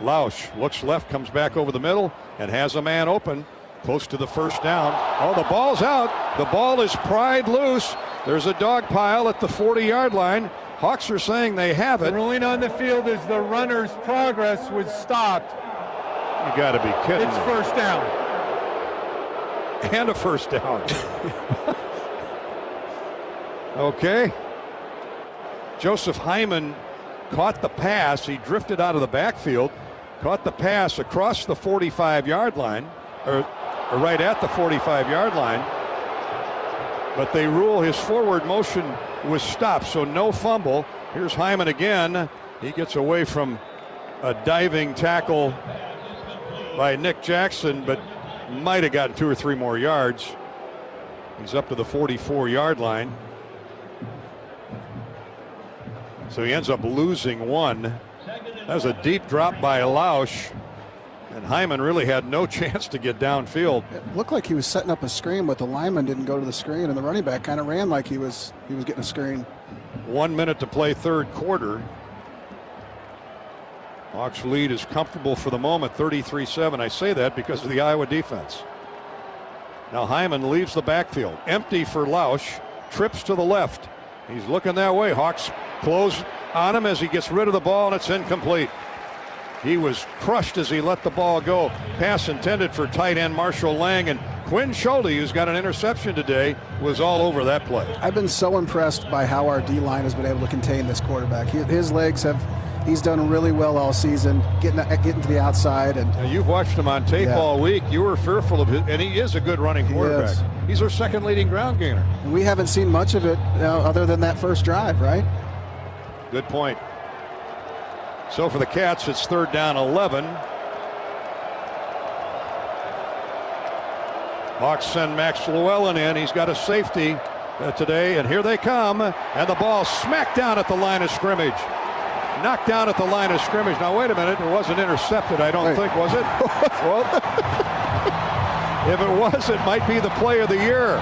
Speaker 11: Lausch looks left, comes back over the middle, and has a man open close to the first down. Oh, the ball's out. The ball is pried loose. There's a dog pile at the 40-yard line. Hawks are saying they have it.
Speaker 14: The ruling on the field is the runner's progress was stopped.
Speaker 11: You got to be kidding
Speaker 14: It's
Speaker 11: me.
Speaker 14: first down.
Speaker 11: And a first down. Okay. Joseph Hyman caught the pass. He drifted out of the backfield, caught the pass across the 45-yard line, or right at the 45-yard line. But they rule his forward motion was stopped, so no fumble. Here's Hyman again. He gets away from a diving tackle by Nick Jackson, but might have gotten 2 or 3 more yards. He's up to the 44-yard line. So he ends up losing 1. That was a deep drop by Lausch, and Hyman really had no chance to get downfield.
Speaker 27: It looked like he was setting up a screen, but the lineman didn't go to the screen, and the running back kind of ran like he was getting a screen.
Speaker 11: 1 minute to play third quarter. Hawks lead is comfortable for the moment, 33-7. I say that because of the Iowa defense. Now Hyman leaves the backfield, empty for Lausch, trips to the left. He's looking that way. Hawks close on him as he gets rid of the ball, and it's incomplete. He was crushed as he let the ball go. Pass intended for tight end Marshall Lang, and Quinn Schulte, who's got an interception today, was all over that play.
Speaker 27: I've been so impressed by how our D-line has been able to contain this quarterback. His legs have, he's done really well all season, getting to the outside. And
Speaker 11: now you've watched him on tape all week. You were fearful of him, and he is a good running quarterback. He's our second leading ground gainer.
Speaker 27: And we haven't seen much of it other than that first drive, right?
Speaker 11: Good point. So for the Cats, it's 3rd down 11. Hawks send Max Llewellyn in. He's got a safety today, and here they come. And the ball smacked down at the line of scrimmage. Knocked down at the line of scrimmage. Now, wait a minute. It wasn't intercepted, I don't think, was it? Well, if it was, it might be the play of the year.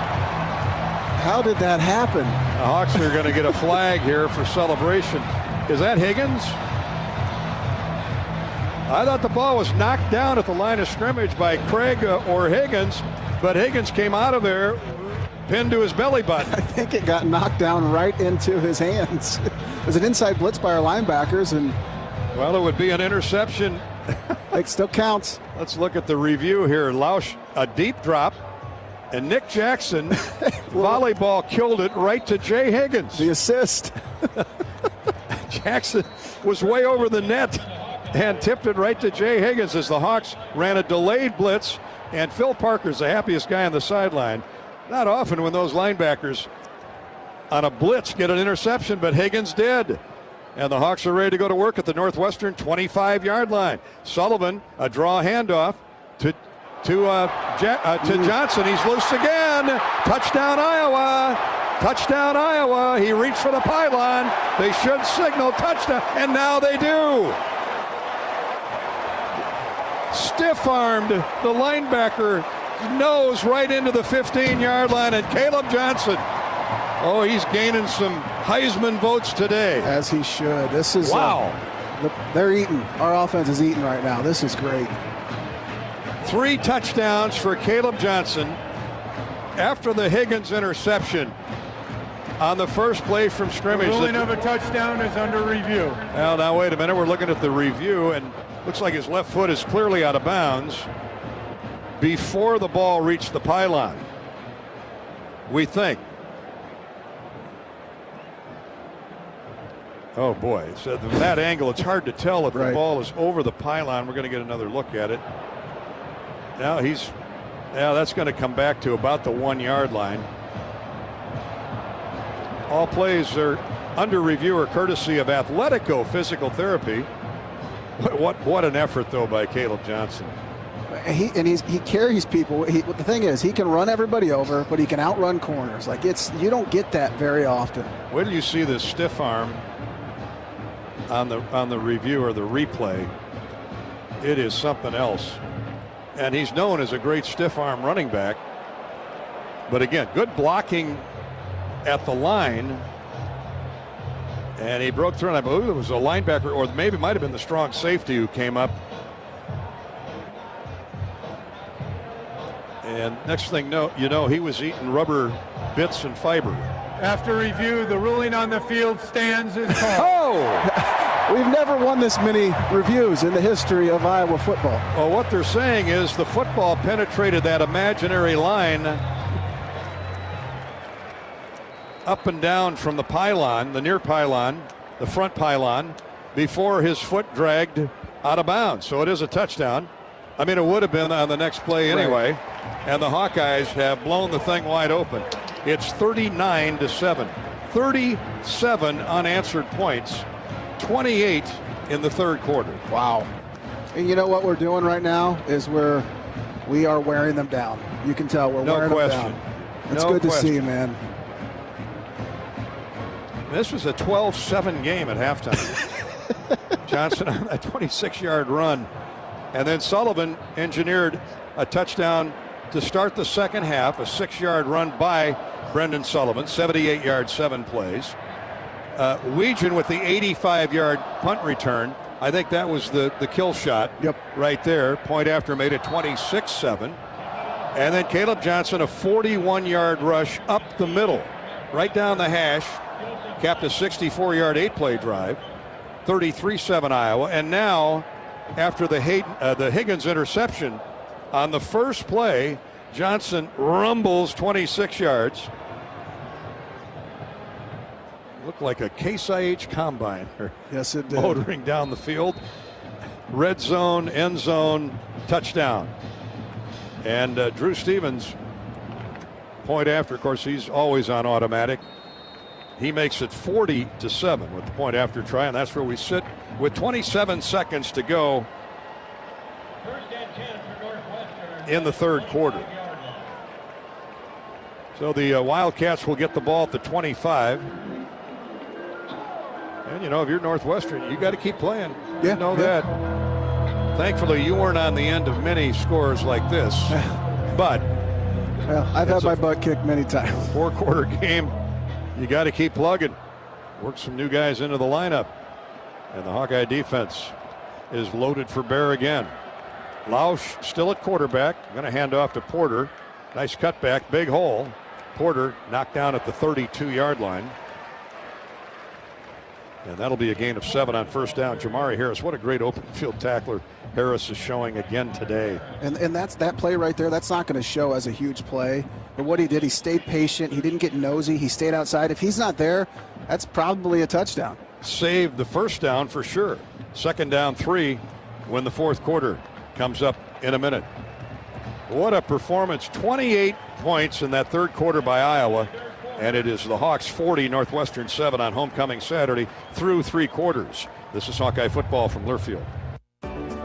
Speaker 27: How did that happen?
Speaker 11: The Hawks are going to get a flag here for celebration. Is that Higgins? I thought the ball was knocked down at the line of scrimmage by Craig or Higgins, but Higgins came out of there pinned to his belly button.
Speaker 27: I think it got knocked down right into his hands. It was an inside blitz by our linebackers, and
Speaker 11: well, it would be an interception.
Speaker 27: It still counts.
Speaker 11: Let's look at the review here. Lausch, a deep drop, and Nick Jackson volleyball killed it right to Jay Higgins.
Speaker 27: The assist.
Speaker 11: Jackson was way over the net and tipped it right to Jay Higgins as the Hawks ran a delayed blitz, and Phil Parker's the happiest guy on the sideline. Not often when those linebackers on a blitz get an interception, but Higgins did. And the Hawks are ready to go to work at the Northwestern 25-yard line. Sullivan, a draw handoff to Johnson. He's loose again. Touchdown, Iowa. Touchdown, Iowa. He reached for the pylon. They should signal touchdown, and now they do. Stiff-armed the linebacker, nose right into the 15-yard line, and Caleb Johnson. Oh, he's gaining some Heisman votes today.
Speaker 27: As he should. This is
Speaker 11: wow.
Speaker 27: They're eating. Our offense is eating right now. This is great.
Speaker 11: 3 touchdowns for Caleb Johnson after the Higgins interception on the first play from scrimmage.
Speaker 14: The ruling of a touchdown is under review.
Speaker 11: Well, now wait a minute. We're looking at the review, and looks like his left foot is clearly out of bounds before the ball reached the pylon, we think. Oh boy, so from that angle it's hard to tell if the ball is over the pylon. We're going to get another look at it. Now that's going to come back to about the 1-yard line. All plays are under review or courtesy of Athletico Physical Therapy. What an effort, though, by Caleb Johnson.
Speaker 27: He carries people. The thing is, he can run everybody over, but he can outrun corners. Like, you don't get that very often.
Speaker 11: Where do you see this stiff arm on the review or the replay? It is something else. And he's known as a great stiff arm running back. But again, good blocking at the line. And he broke through, and I believe it was a linebacker, or maybe it might have been the strong safety who came up. And next thing you know, he was eating rubber bits and fiber.
Speaker 14: After review, the ruling on the field stands as called.
Speaker 27: Oh! We've never won this many reviews in the history of Iowa football.
Speaker 11: Well, what they're saying is the football penetrated that imaginary line up and down from the pylon, the near pylon, the front pylon, before his foot dragged out of bounds. So it is a touchdown. I mean, it would have been on the next play anyway. Right. And the Hawkeyes have blown the thing wide open. It's 39-7. 37 unanswered points. 28 in the third quarter.
Speaker 27: Wow. And you know what we're doing right now is we are wearing them down. You can tell we're wearing them down. It's good to see, man.
Speaker 11: This was a 12-7 game at halftime. Johnson on a 26-yard run. And then Sullivan engineered a touchdown to start the second half, a 6-yard run by Brendan Sullivan, 78 yards, 7 plays. Weegan with the 85-yard punt return. I think that was the kill shot right there. Point after made it 26-7. And then Caleb Johnson, a 41-yard rush up the middle, right down the hash, capped a 64-yard 8-play drive, 33-7 Iowa. And now, after the Higgins interception, on the first play, Johnson rumbles 26 yards. Looked like a Case IH combine.
Speaker 27: Yes, it did.
Speaker 11: Motoring down the field. Red zone, end zone, touchdown. And Drew Stevens, point after, of course, he's always on automatic. He makes it 40-7 with the point after try, and that's where we sit with 27 seconds to go in the third quarter. So the Wildcats will get the ball at the 25. And, you know, if you're Northwestern, you got to keep playing. You know that. Thankfully, you weren't on the end of many scores like this. But
Speaker 27: well, I've had my butt kicked many times.
Speaker 11: 4-quarter game. You got to keep plugging. Work some new guys into the lineup. And the Hawkeye defense is loaded for bear again. Lausch still at quarterback. Going to hand off to Porter. Nice cutback, big hole. Porter knocked down at the 32-yard line. And that'll be a gain of 7 on first down. Jamari Harris, what a great open field tackler Harris is showing again today.
Speaker 27: And that's that play right there. That's not going to show as a huge play. But what he did, he stayed patient. He didn't get nosy. He stayed outside. If he's not there, that's probably a touchdown.
Speaker 11: Saved the first down for sure. Second down 3 when the fourth quarter comes up in a minute. What a performance. 28 points in that third quarter by Iowa. And it is the Hawks 40, Northwestern 7 on homecoming Saturday through 3 quarters. This is Hawkeye football from Learfield.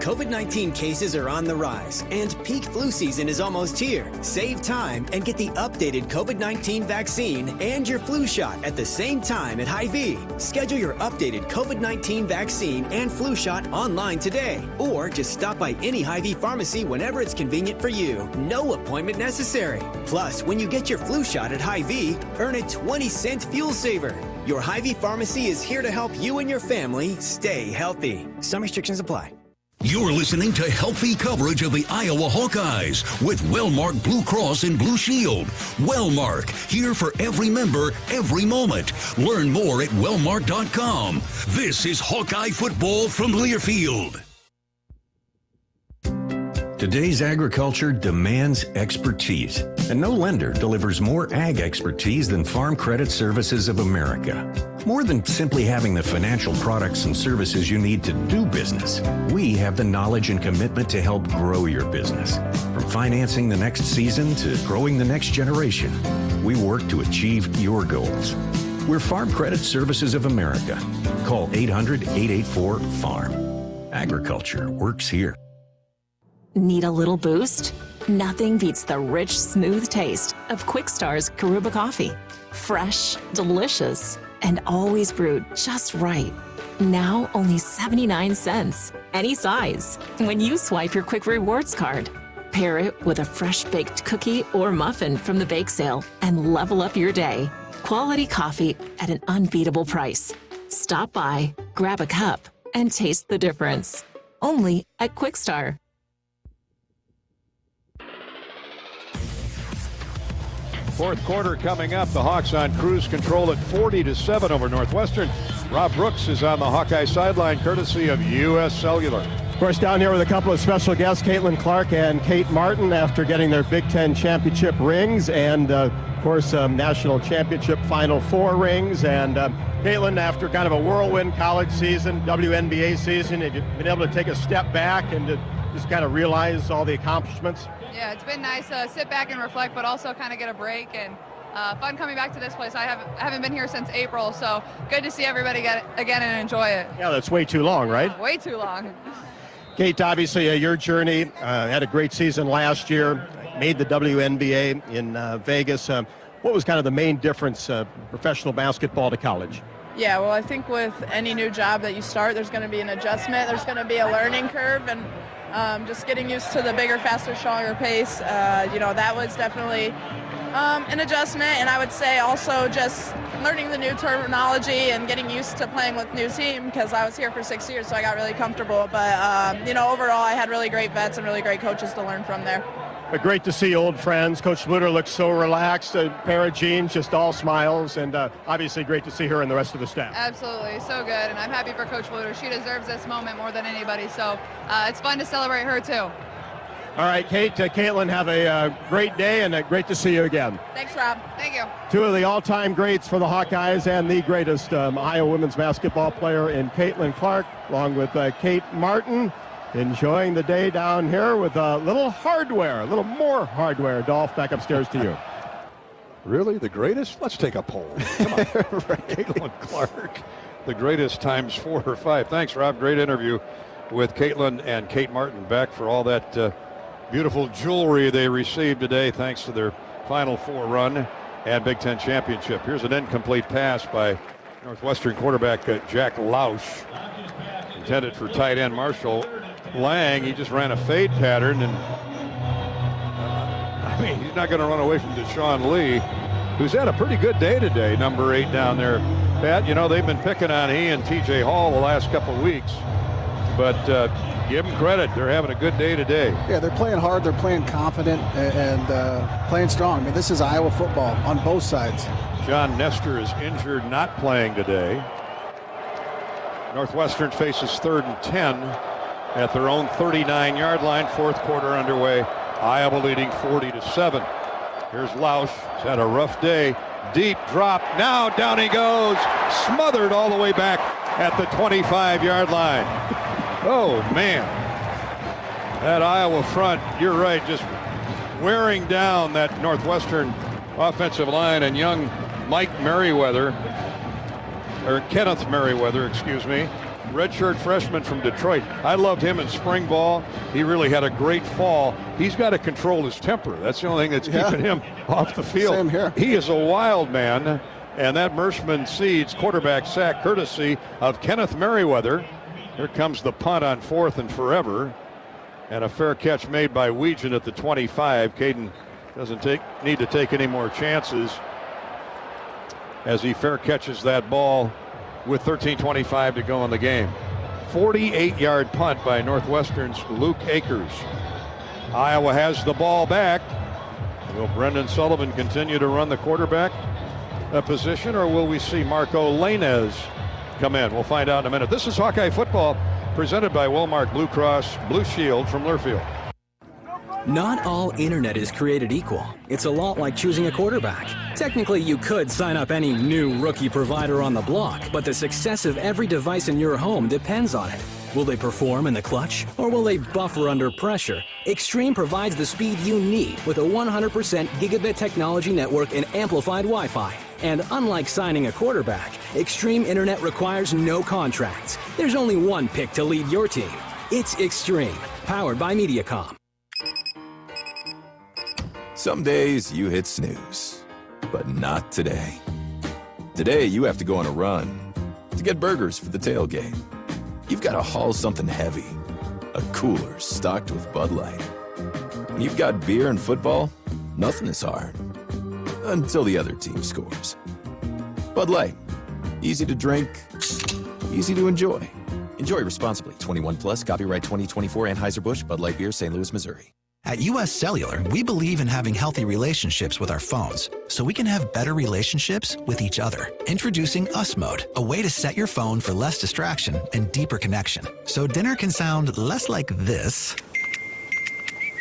Speaker 4: COVID-19 cases are on the rise, and peak flu season is almost here. Save time and get the updated COVID-19 vaccine and your flu shot at the same time at Hy-Vee. Schedule your updated COVID-19 vaccine and flu shot online today, or just stop by any Hy-Vee pharmacy whenever it's convenient for you. No appointment necessary. Plus, when you get your flu shot at Hy-Vee, earn a 20-cent fuel saver. Your Hy-Vee pharmacy is here to help you and your family stay healthy. Some restrictions apply.
Speaker 2: You're listening to healthy coverage of the Iowa Hawkeyes with Wellmark Blue Cross and Blue Shield. Wellmark, here for every member, every moment. Learn more at wellmark.com. This is Hawkeye football from Learfield.
Speaker 17: Today's agriculture demands expertise, and no lender delivers more ag expertise than Farm Credit Services of America. More than simply having the financial products and services you need to do business, we have the knowledge and commitment to help grow your business. From financing the next season to growing the next generation, we work to achieve your goals. We're Farm Credit Services of America. Call 800-884-FARM. Agriculture works here.
Speaker 18: Need a little boost? Nothing beats the rich, smooth taste of Quickstar's Karuba coffee. Fresh, delicious, and always brewed just right. Now only 79 cents. Any size. When you swipe your Quick Rewards card. Pair it with a fresh baked cookie or muffin from the bake sale and level up your day. Quality coffee at an unbeatable price. Stop by, grab a cup, and taste the difference. Only at Quickstar.
Speaker 11: Fourth quarter coming up. The Hawks on cruise control at 40-7 over Northwestern. Rob Brooks is on the Hawkeye sideline, courtesy of U.S. Cellular.
Speaker 9: Of course, down here with a couple of special guests, Caitlin Clark and Kate Martin, after getting their Big Ten championship rings and, of course, National Championship Final Four rings. And Caitlin, after kind of a whirlwind college season, WNBA season, have you been able to take a step back and to just kind of realize all the accomplishments?
Speaker 19: Yeah, it's been nice to sit back and reflect, but also kind of get a break, and fun coming back to this place. I haven't been here since April, so good to see everybody again and enjoy it.
Speaker 9: Yeah, that's way too long, right?
Speaker 19: Way too long.
Speaker 9: Kate, obviously your journey, had a great season last year, made the WNBA in Vegas. What was kind of the main difference, professional basketball to college?
Speaker 20: Yeah, well, I think with any new job that you start, there's going to be an adjustment. There's going to be a learning curve, and just getting used to the bigger, faster, stronger pace. That was definitely an adjustment, and I would say also just learning the new terminology and getting used to playing with new team, because I was here for 6 years, so I got really comfortable. But, overall, I had really great vets and really great coaches to learn from there.
Speaker 9: But great to see old friends. Coach Bluter looks so relaxed, a pair of jeans, just all smiles, and obviously great to see her and the rest of the staff.
Speaker 19: Absolutely, so good, and I'm happy for Coach Bluter. She deserves this moment more than anybody, so it's fun to celebrate her too.
Speaker 9: All right, Kate, Caitlin, have a great day, and great to see you again.
Speaker 20: Thanks, Rob.
Speaker 19: Thank you.
Speaker 9: Two of the all-time greats for the Hawkeyes and the greatest Iowa women's basketball player in Caitlin Clark, along with Kate Martin, enjoying the day down here with a little more hardware. Dolph, back upstairs to you.
Speaker 11: Really? The greatest? Let's take a poll. Come on. Caitlin Clark, the greatest times 4 or 5. Thanks, Rob. Great interview with Caitlin and Kate Martin, back for all that beautiful jewelry they received today thanks to their Final Four run and Big Ten championship. Here's an incomplete pass by Northwestern quarterback Jack Lausch, intended for tight end Marshall Lang. He just ran a fade pattern, and he's not going to run away from Deshaun Lee, who's had a pretty good day today, number 8 down there. Pat, they've been picking on he and TJ Hall the last couple of weeks, but give them credit. They're having a good day today.
Speaker 27: Yeah, they're playing hard. They're playing confident and playing strong. I mean, this is Iowa football on both sides.
Speaker 11: John Nestor is injured, not playing today. Northwestern faces 3rd and 10 at their own 39-yard line. Fourth quarter underway. Iowa leading 40-7. Here's Lausch. He's had a rough day. Deep drop. Now down he goes. Smothered all the way back at the 25-yard line. Oh, man. That Iowa front, you're right, just wearing down that Northwestern offensive line. And young Kenneth Merriweather, excuse me, redshirt freshman from Detroit. I loved him in spring ball. He really had a great fall. He's got to control his temper. That's the only thing that's keeping him off the field.
Speaker 27: Same here.
Speaker 11: He is a wild man. And that Merschman Seeds quarterback sack courtesy of Kenneth Merriweather. Here comes the punt on 4th and forever. And a fair catch made by Weegan at the 25. Caden doesn't need to take any more chances as he fair catches that ball with 13:25 to go in the game. 48-yard punt by Northwestern's Luke Akers. Iowa has the ball back. Will Brendan Sullivan continue to run the quarterback position, or will we see Marco Lainez come in? We'll find out in a minute. This is Hawkeye football, presented by Walmart Blue Cross Blue Shield from Learfield.
Speaker 21: Not all internet is created equal. It's a lot like choosing a quarterback. Technically, you could sign up any new rookie provider on the block, but the success of every device in your home depends on it. Will they perform in the clutch, or will they buffer under pressure? Extreme provides the speed you need with a 100% gigabit technology network and amplified Wi-Fi. And unlike signing a quarterback, Extreme Internet requires no contracts. There's only one pick to lead your team. It's Extreme, powered by Mediacom.
Speaker 5: Some days you hit snooze, but not today. Today you have to go on a run to get burgers for the tailgate. You've got to haul something heavy, a cooler stocked with Bud Light. When you've got beer and football, nothing is hard. Until the other team scores. Bud Light. Easy to drink, easy to enjoy. Enjoy responsibly. 21 plus, copyright 2024 Anheuser-Busch, Bud Light Beer, St. Louis, Missouri.
Speaker 6: At U.S. Cellular, we believe in having healthy relationships with our phones so we can have better relationships with each other. Introducing US Mode, a way to set your phone for less distraction and deeper connection. So dinner can sound less like this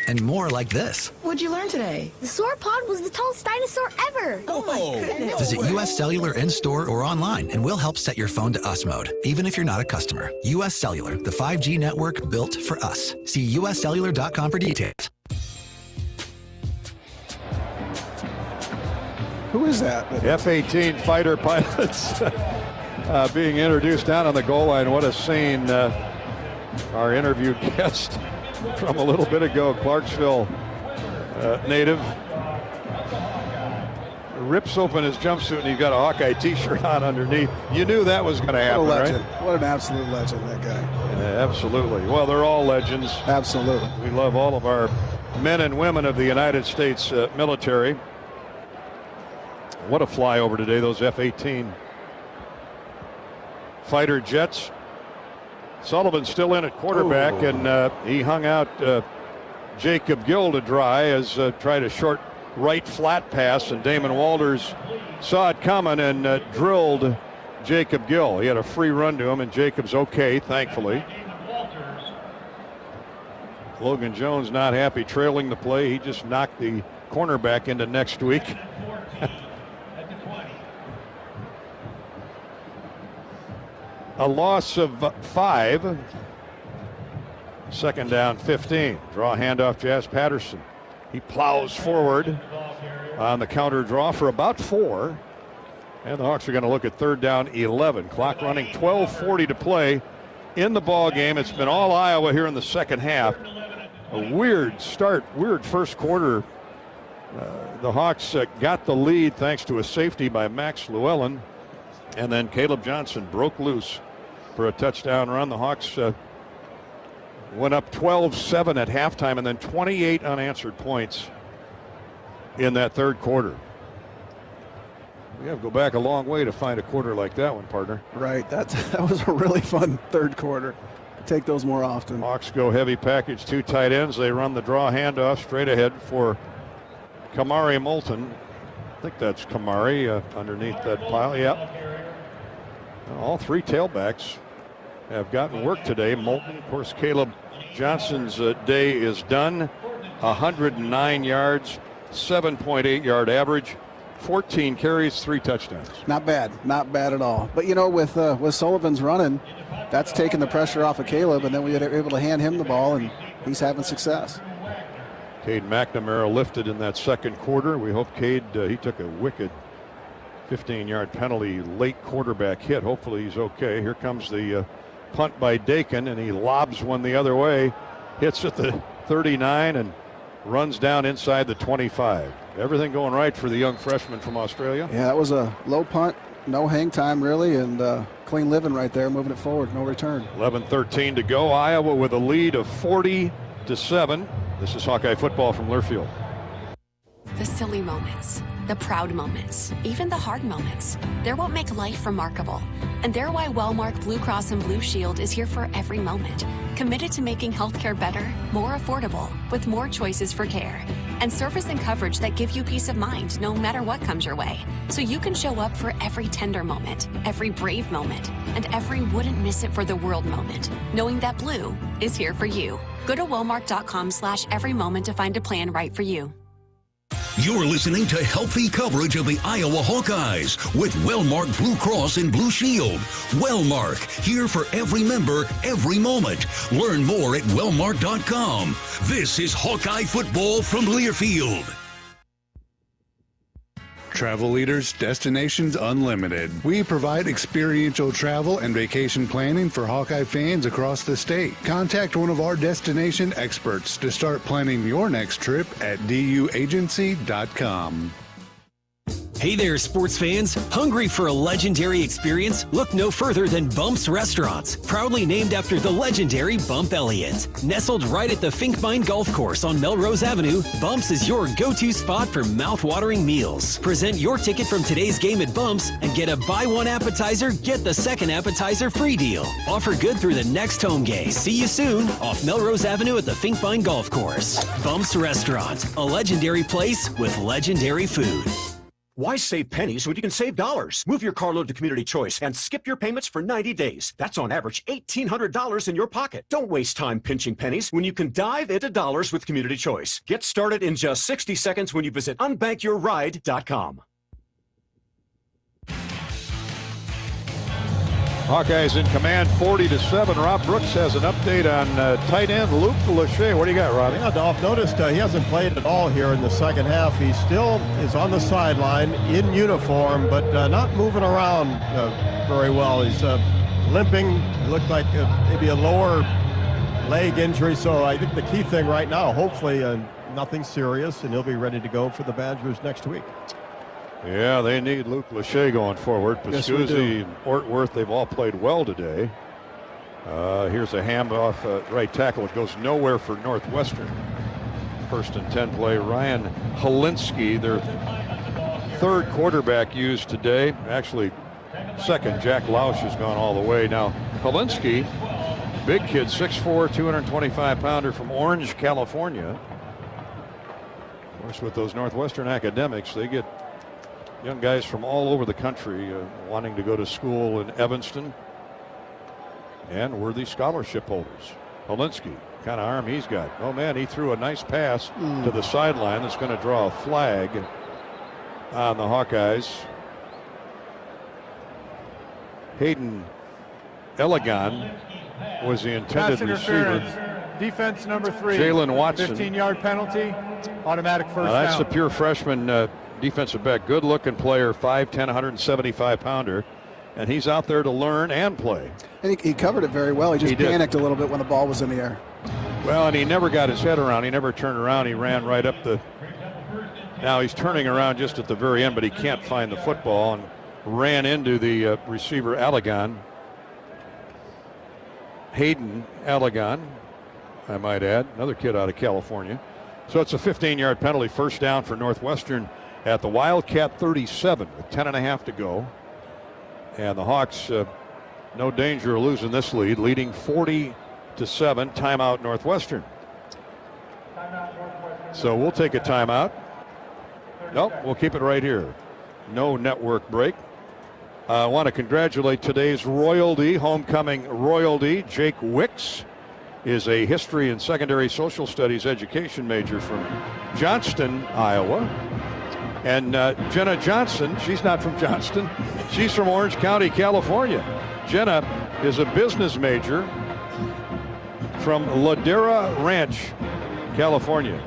Speaker 6: and more like this.
Speaker 13: What'd you learn today? The sauropod was the tallest dinosaur ever.
Speaker 6: Oh my goodness. Visit U.S. Cellular in-store or online and we'll help set your phone to US Mode, even if you're not a customer. U.S. Cellular, the 5G network built for us. See uscellular.com for details.
Speaker 27: Who is that?
Speaker 11: F-18 fighter pilots being introduced down on the goal line. What a scene. Our interviewed guest from a little bit ago, Clarksville native, rips open his jumpsuit and he's got a Hawkeye t-shirt on underneath. You knew that was going to happen,
Speaker 27: what a legend.
Speaker 11: Right?
Speaker 27: What an absolute legend, that guy.
Speaker 11: Yeah, absolutely. Well, they're all legends.
Speaker 27: Absolutely.
Speaker 11: We love all of our men and women of the United States military. What a flyover today, those F-18 fighter jets. Sullivan's still in at quarterback, and he hung out Jacob Gill to dry as tried a short right flat pass, and Damon Walters saw it coming and drilled Jacob Gill. He had a free run to him, and Jacob's okay, thankfully. Logan Jones not happy trailing the play. He just knocked the cornerback into next week. A loss of 5. Second down, 15. Draw handoff, Jazz Patterson. He plows forward on the counter draw for about 4. And the Hawks are going to look at third down, 11. Clock running, 12:40 to play in the ball game. It's been all Iowa here in the second half. A weird start, weird first quarter. The Hawks got the lead thanks to a safety by Max Llewellyn. And then Caleb Johnson broke loose for a touchdown run. The Hawks went up 12-7 at halftime and then 28 unanswered points in that third quarter. We have to go back a long way to find a quarter like that one, partner.
Speaker 27: Right. That was a really fun third quarter. Take those more often.
Speaker 11: Hawks go heavy package, 2 tight ends. They run the draw handoff straight ahead for Kamari Moulton. I think that's Kamari underneath that pile. Yep. All 3 tailbacks have gotten work today. Moulton, of course, Caleb Johnson's day is done. 109 yards, 7.8 yard average, 14 carries, 3 touchdowns.
Speaker 27: Not bad, not bad at all. But you know, with Sullivan's running, that's taking the pressure off of Caleb, and then we were able to hand him the ball, and he's having success.
Speaker 11: Cade McNamara lifted in that second quarter. We hope Cade, he took a wicked 15-yard penalty, late quarterback hit. Hopefully he's okay. Here comes the punt by Dakin, and he lobs one the other way, hits at the 39 and runs down inside the 25. Everything going right for the young freshman from Australia.
Speaker 27: Yeah, that was a low punt, no hang time really, and clean living right there, moving it forward, no return.
Speaker 11: 11:13 to go. Iowa with a lead of 40-7. This is Hawkeye football from Learfield.
Speaker 22: The silly moments, the proud moments, even the hard moments. They're what make life remarkable. And they're why Wellmark Blue Cross and Blue Shield is here for every moment. Committed to making healthcare better, more affordable, with more choices for care. And service and coverage that give you peace of mind no matter what comes your way. So you can show up for every tender moment, every brave moment, and every wouldn't miss it for the world moment. Knowing that Blue is here for you. Go to Wellmark.com/every moment to find a plan right for you.
Speaker 2: You're listening to healthy coverage of the Iowa Hawkeyes with Wellmark Blue Cross and Blue Shield. Wellmark, here for every member, every moment. Learn more at wellmark.com. This is Hawkeye football from Learfield.
Speaker 3: Travel Leaders, Destinations Unlimited. We provide experiential travel and vacation planning for Hawkeye fans across the state. Contact one of our destination experts to start planning your next trip at duagency.com.
Speaker 21: Hey there, sports fans. Hungry for a legendary experience? Look no further than Bump's Restaurants, proudly named after the legendary Bump Elliott. Nestled right at the Finkbine Golf Course on Melrose Avenue, Bump's is your go-to spot for mouth-watering meals. Present your ticket from today's game at Bump's and get a buy one appetizer, get the second appetizer free deal. Offer good through the next home game. See you soon off Melrose Avenue at the Finkbine Golf Course. Bump's Restaurant, a legendary place with legendary food.
Speaker 10: Why save pennies when you can save dollars? Move your car loan to Community Choice and skip your payments for 90 days. That's on average $1,800 in your pocket. Don't waste time pinching pennies when you can dive into dollars with Community Choice. Get started in just 60 seconds when you visit unbankyourride.com.
Speaker 11: Hawkeyes in command 40-7. Rob Brooks has an update on tight end Luke Lachey. What do you got, Robbie?
Speaker 9: Yeah, Dolph, noticed he hasn't played at all here in the second half. He still is on the sideline in uniform, but not moving around very well. He's limping. It looked like maybe a lower leg injury. So I think the key thing right now, hopefully nothing serious, and he'll be ready to go for the Badgers next week.
Speaker 11: Yeah, they need Luke Lachey going forward. Pascuzzi and Ortworth, they've all played well today. Here's a handoff right tackle. It goes nowhere for Northwestern. 1st and 10 play. Ryan Holinsky, their third quarterback used today. Actually, second. Jack Lausch has gone all the way. Now, Holinsky, big kid, 6'4", 225-pounder from Orange, California. Of course, with those Northwestern academics, they get young guys from all over the country wanting to go to school in Evanston and worthy scholarship holders. Holinsky, kind of arm he's got. Oh man, he threw a nice pass to the sideline that's going to draw a flag on the Hawkeyes. Hayden Elegant was the intended receiver.
Speaker 14: Defense number 3.
Speaker 11: Jalen Watson.
Speaker 14: 15-yard penalty, automatic first
Speaker 11: that's
Speaker 14: down.
Speaker 11: the pure freshman defensive back, good-looking player, 5'10", 175-pounder, and he's out there to learn and play.
Speaker 27: And he covered it very well. He just panicked a little bit when the ball was in the air.
Speaker 11: Well, and he never got his head around. He never turned around. He ran right up the... Now he's turning around just at the very end, but he can't find the football and ran into the receiver, Allegan. Hayden Allegan, I might add, another kid out of California. So it's a 15-yard penalty, first down for Northwestern at the Wildcat 37 with 10.5 to go. And the Hawks, no danger of losing this lead, leading 40-7, timeout Northwestern. So we'll take a timeout. Nope, we'll keep it right here. No network break. I want to congratulate today's royalty, homecoming royalty. Jake Wicks is a history and secondary social studies education major from Johnston, Iowa. And Jenna Johnson, she's not from Johnston. She's from Orange County, California. Jenna is a business major from Ladera Ranch, California.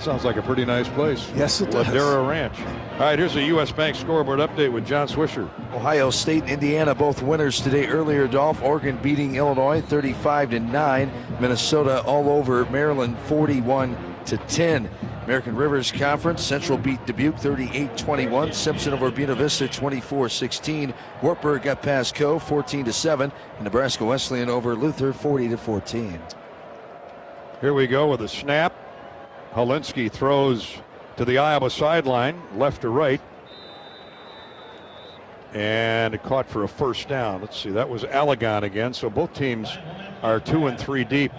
Speaker 11: Sounds like a pretty nice place.
Speaker 27: Yes, it does.
Speaker 11: Ladera Ranch. All right, here's a U.S. Bank scoreboard update with John Swisher.
Speaker 12: Ohio State and Indiana both winners today. Earlier, Dolph, Oregon beating Illinois 35-9. Minnesota all over Maryland 41-10. American Rivers Conference, Central beat Dubuque 38-21. Simpson over Buena Vista 24-16. Wartburg got past Co 14-7. And Nebraska Wesleyan over Luther 40-14.
Speaker 11: Here we go with a snap. Holinsky throws to the Iowa sideline, left to right. And it caught for a first down. Let's see, that was Allegan again. So both teams are 2 and 3 deep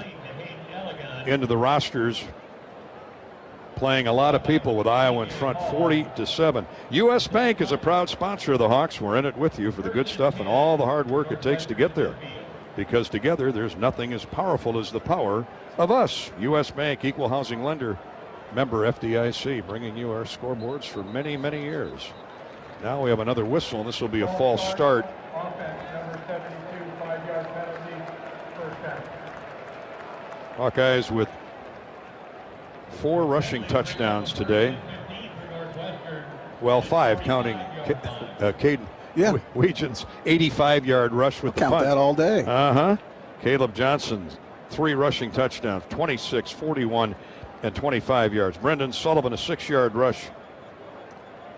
Speaker 11: into the rosters, playing a lot of people with Iowa in front, 40-7. U.S. Bank is a proud sponsor of the Hawks. We're in it with you for the good stuff and all the hard work it takes to get there. Because together, there's nothing as powerful as the power of us. U.S. Bank, equal housing lender, member FDIC, bringing you our scoreboards for many, many years. Now we have another whistle, and this will be a false start. Hawkeyes with 4 rushing touchdowns today. Well, 5 counting Caden Weegen's 85-yard rush with the punt.
Speaker 27: Count that all day.
Speaker 11: Caleb Johnson's 3 rushing touchdowns, 26, 41, and 25 yards. Brendan Sullivan, a 6-yard rush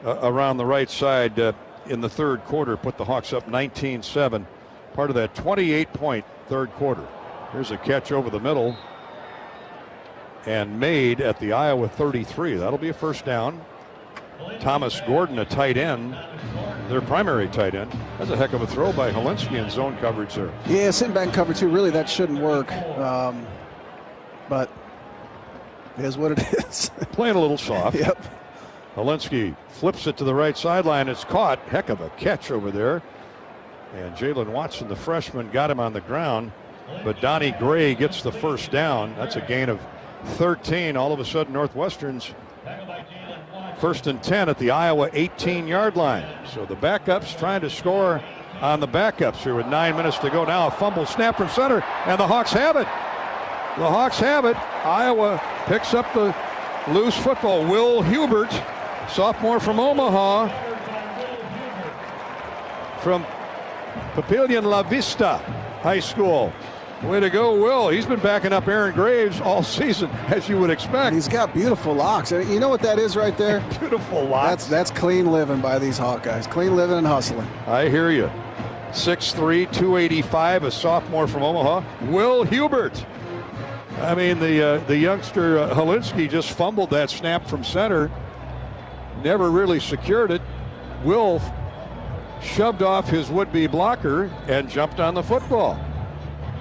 Speaker 11: around the right side in the third quarter, put the Hawks up 19-7. Part of that 28-point third quarter. Here's a catch over the middle and made at the Iowa 33. That'll be a first down. Thomas Gordon, a tight end, their primary tight end. That's a heck of a throw by Helinski in zone coverage there.
Speaker 27: Yeah, sitting back in cover 2, really that shouldn't work. But it is what it is.
Speaker 11: Playing a little soft.
Speaker 27: Yep.
Speaker 11: Helinski flips it to the right sideline. It's caught. Heck of a catch over there. And Jalen Watson, the freshman, got him on the ground. But Donnie Gray gets the first down. That's a gain of 13. All of a sudden, Northwestern's first and 10 at the Iowa 18-yard line. So the backups trying to score on the backups here with 9 minutes to go. Now a fumble snap from center, and the Hawks have it. The Hawks have it. Iowa picks up the loose football. Will Hubert, sophomore from Omaha, from Papillion La Vista High School. Way to go, Will. He's been backing up Aaron Graves all season, as you would expect.
Speaker 27: He's got beautiful locks. And you know what that is right there?
Speaker 11: Beautiful locks.
Speaker 27: That's clean living by these Hawkeyes. Clean living and hustling.
Speaker 11: I hear you. 6'3", 285, a sophomore from Omaha. Will Hubert. I mean, the youngster Helinski just fumbled that snap from center. Never really secured it. Will shoved off his would-be blocker and jumped on the football.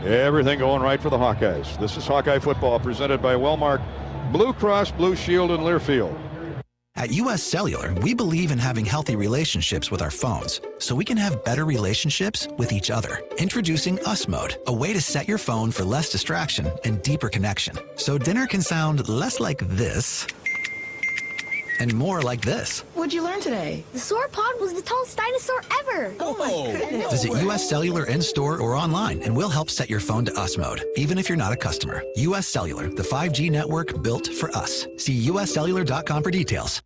Speaker 11: Everything going right for the Hawkeyes. This is Hawkeye football presented by Wellmark Blue Cross Blue Shield in Learfield.
Speaker 6: At U.S. Cellular, we believe in having healthy relationships with our phones, so we can have better relationships with each other. Introducing Us Mode, a way to set your phone for less distraction and deeper connection. So dinner can sound less like this and more like this.
Speaker 13: What'd you learn today? The sauropod was the tallest dinosaur ever. Oh my goodness.
Speaker 6: Visit U.S. Cellular in-store or online, and we'll help set your phone to Us Mode, even if you're not a customer. U.S. Cellular, the 5G network built for us. See uscellular.com for details.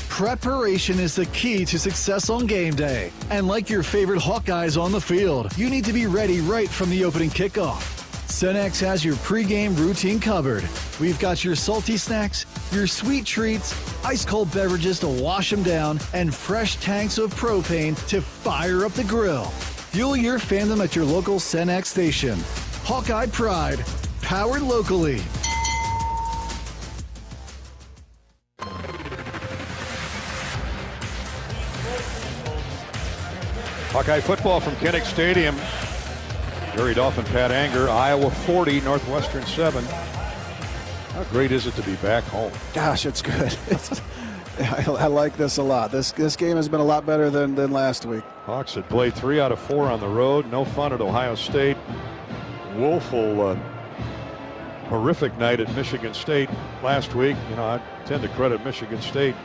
Speaker 7: Preparation is the key to success on game day. And like your favorite Hawkeyes on the field, you need to be ready right from the opening kickoff. Cenex has your pregame routine covered. We've got your salty snacks, your sweet treats, ice-cold beverages to wash them down, and fresh tanks of propane to fire up the grill. Fuel your fandom at your local Cenex station. Hawkeye Pride, powered locally.
Speaker 11: Hawkeye football from Kinnick Stadium. Gary Dolphin, Pat Anger, Iowa 40, Northwestern 7. How great is it to be back home?
Speaker 27: Gosh, it's good. I like this a lot. This game has been a lot better than last week.
Speaker 11: Hawks had played 3 out of 4 on the road. No fun at Ohio State. Woeful, horrific night at Michigan State last week. You know, I tend to credit Michigan State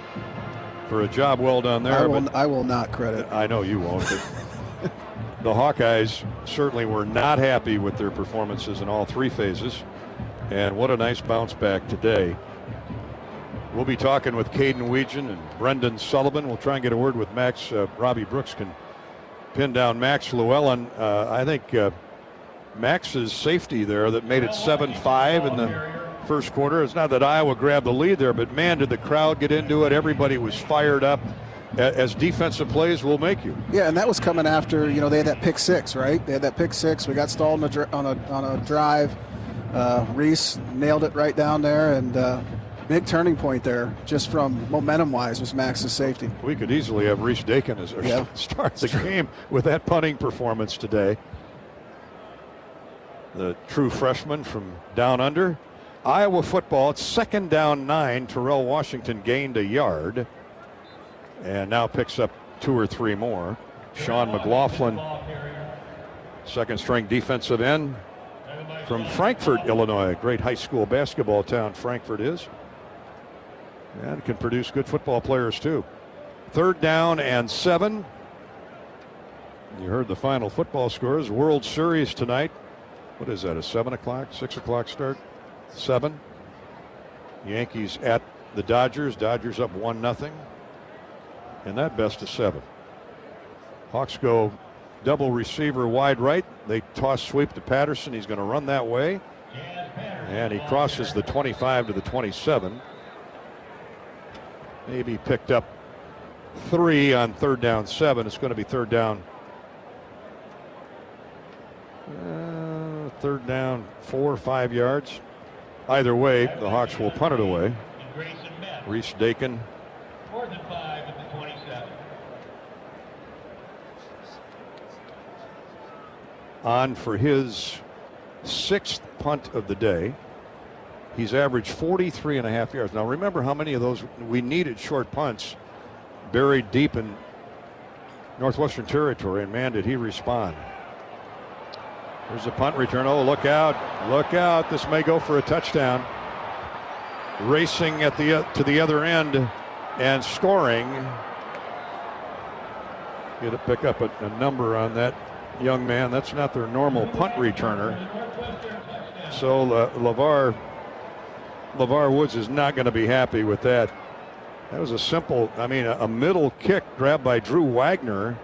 Speaker 11: for a job well done there.
Speaker 27: I will not credit.
Speaker 11: I know you won't. But the Hawkeyes certainly were not happy with their performances in all 3 phases. And what a nice bounce back today. We'll be talking with Caden Weegan and Brendan Sullivan. We'll try and get a word with Max. Robbie Brooks can pin down Max Llewellyn. I think Max's safety there that made it 7-5 in the first quarter. It's not that Iowa grabbed the lead there, but man, did the crowd get into it. Everybody was fired up, as defensive plays will make you.
Speaker 27: Yeah, and that was coming after, you know, they had that pick 6, right? They had that pick 6. We got stalled on a drive. Reese nailed it right down there, and big turning point there, just from momentum-wise, was Max's safety.
Speaker 11: We could easily have Reese Dakin as our start the game with that punting performance today. The true freshman from down under. Iowa football, it's 2nd down 9. Terrell Washington gained a yard and now picks up 2 or 3 more. Sean McLaughlin, second string defensive end from Frankfort, Illinois. Great high school basketball town Frankfort is. And can produce good football players too. 3rd down and 7. You heard the final football scores. World Series tonight. What is that, a 7 o'clock, 6 o'clock start? 7. Yankees at the Dodgers. Dodgers up 1-0. And that best of 7. Hawks go double receiver wide right. They toss sweep to Patterson. He's going to run that way. And he crosses the 25 to the 27. Maybe picked up 3 on 3rd down 7. It's going to be 3rd down. 3rd down 4 or 5 yards. Either way, the Hawks will punt it away. Reese Dakin.
Speaker 1: 4th and 5 at the 27.
Speaker 11: On for his 6th punt of the day. He's averaged 43.5 yards. Now remember how many of those we needed short punts buried deep in Northwestern territory, and man, did he respond. There's a punt return. Oh, look out. Look out. This may go for a touchdown. Racing at to the other end and scoring. Get to pick up a number on that young man. That's not their normal punt returner. So LeVar Woods is not going to be happy with that. That was a simple, a middle kick grabbed by Drew Wagner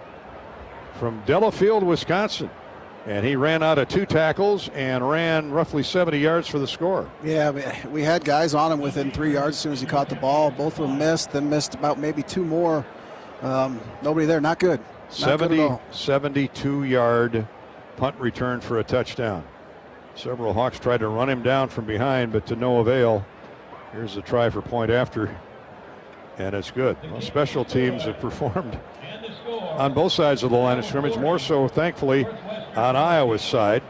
Speaker 11: from Delafield, Wisconsin. And he ran out of 2 tackles and ran roughly 70 yards for the score.
Speaker 27: Yeah, we had guys on him within 3 yards as soon as he caught the ball. Both of them missed, then missed about maybe 2 more. Nobody there, not good.
Speaker 11: 72-yard punt return for a touchdown. Several Hawks tried to run him down from behind, but to no avail. Here's a try for point after, and it's good. Well, special teams have performed on both sides of the line of scrimmage, more so, thankfully, on Iowa's side.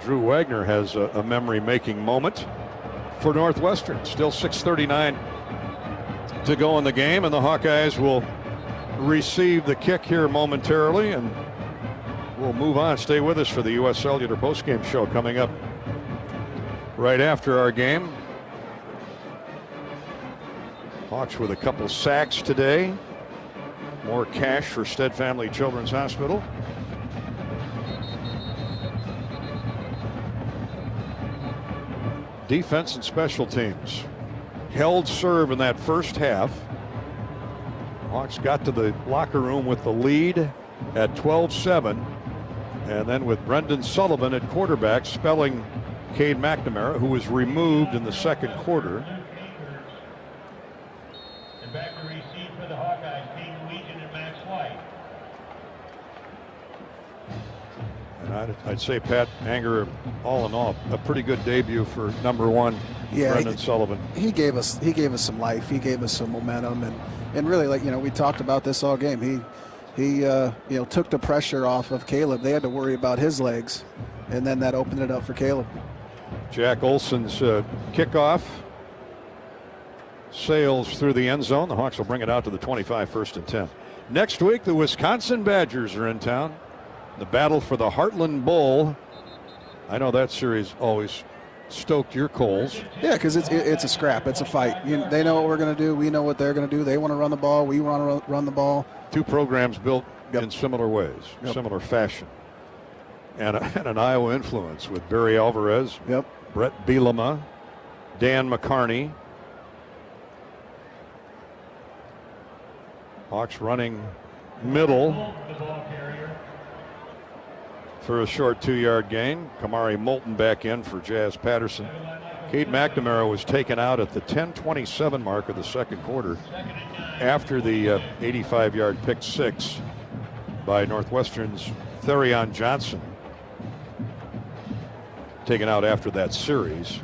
Speaker 11: Drew Wagner has a memory-making moment for Northwestern. Still 6:39 to go in the game, and the Hawkeyes will receive the kick here momentarily, and we'll move on. Stay with us for the U.S. Cellular postgame show coming up right after our game. Hawks with a couple sacks today. More cash for Stead Family Children's Hospital. Defense and special teams held serve in that first half. Hawks got to the locker room with the lead at 12-7. And then with Brendan Sullivan at quarterback, spelling Cade McNamara, who was removed in the second quarter.
Speaker 1: And back to receive for the Hawkeyes, Peyton Weegan and Max White.
Speaker 11: And I'd say Pat Anger, all in all, a pretty good debut for number 1, Brendan Sullivan.
Speaker 27: He gave us some life. He gave us some momentum, and really, like, we talked about this all game. He took the pressure off of Caleb. They had to worry about his legs, and then that opened it up for Caleb.
Speaker 11: Jack Olson's kickoff sails through the end zone. The Hawks will bring it out to the 25, 1st and 10. Next week, the Wisconsin Badgers are in town. The battle for the Heartland Bowl. I know that series always stoked your coals.
Speaker 27: Yeah, because it's a scrap. It's a fight. They know what we're going to do. We know what they're going to do. They want to run the ball. We want to run the ball.
Speaker 11: 2 programs built in similar ways, similar fashion. And an Iowa influence with Barry Alvarez, Brett Bielema, Dan McCarney. Hawks running middle for a short 2-yard gain. Kamari Moulton back in for Jazz Patterson. Cade McNamara was taken out at the 10:27 mark of the second quarter after the 85-yard pick 6 by Northwestern's Therion Johnson. Taken out after that series.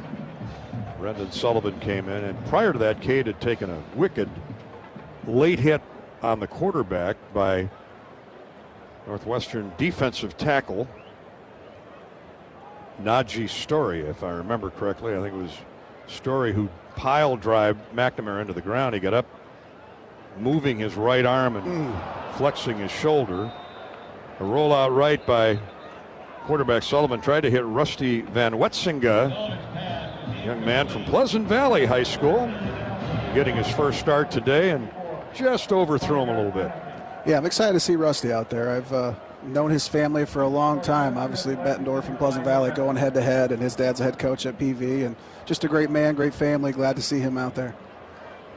Speaker 11: Brendan Sullivan came in, and prior to that, Cade had taken a wicked late hit on the quarterback by Northwestern defensive tackle Najee Story, if I remember correctly. I think it was Story who pile drive McNamara into the ground. He got up, moving his right arm and flexing his shoulder. A rollout right by Quarterback Sullivan tried to hit Rusty Van Wetsinga, young man from Pleasant Valley High School, getting his first start today and just overthrew him a little bit.
Speaker 27: Yeah, I'm excited to see Rusty out there. I've known his family for a long time. Obviously, Bettendorf and Pleasant Valley going head-to-head, and his dad's a head coach at PV, and just a great man, great family. Glad to see him out there.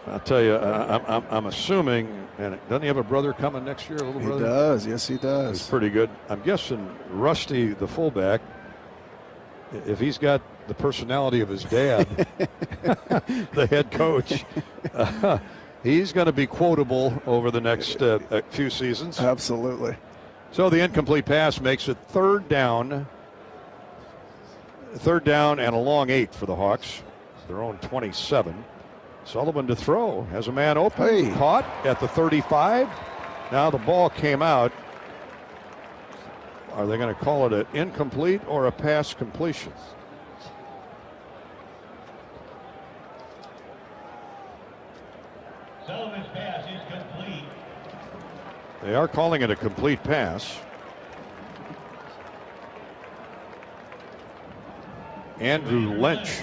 Speaker 11: I'll tell you, I'm assuming, and doesn't he have a brother coming next year, a little brother?
Speaker 27: He does, yes he does.
Speaker 11: He's pretty good. I'm guessing Rusty, the fullback, if he's got the personality of his dad, the head coach, he's going to be quotable over the next few seasons.
Speaker 27: Absolutely.
Speaker 11: So the incomplete pass makes it third down and a long 8 for the Hawks, their own 27. Sullivan to throw, has a man open, caught at the 35. Now the ball came out. Are they going to call it an incomplete or a pass completion?
Speaker 1: Sullivan's pass is complete.
Speaker 11: They are calling it a complete pass. Andrew Lynch.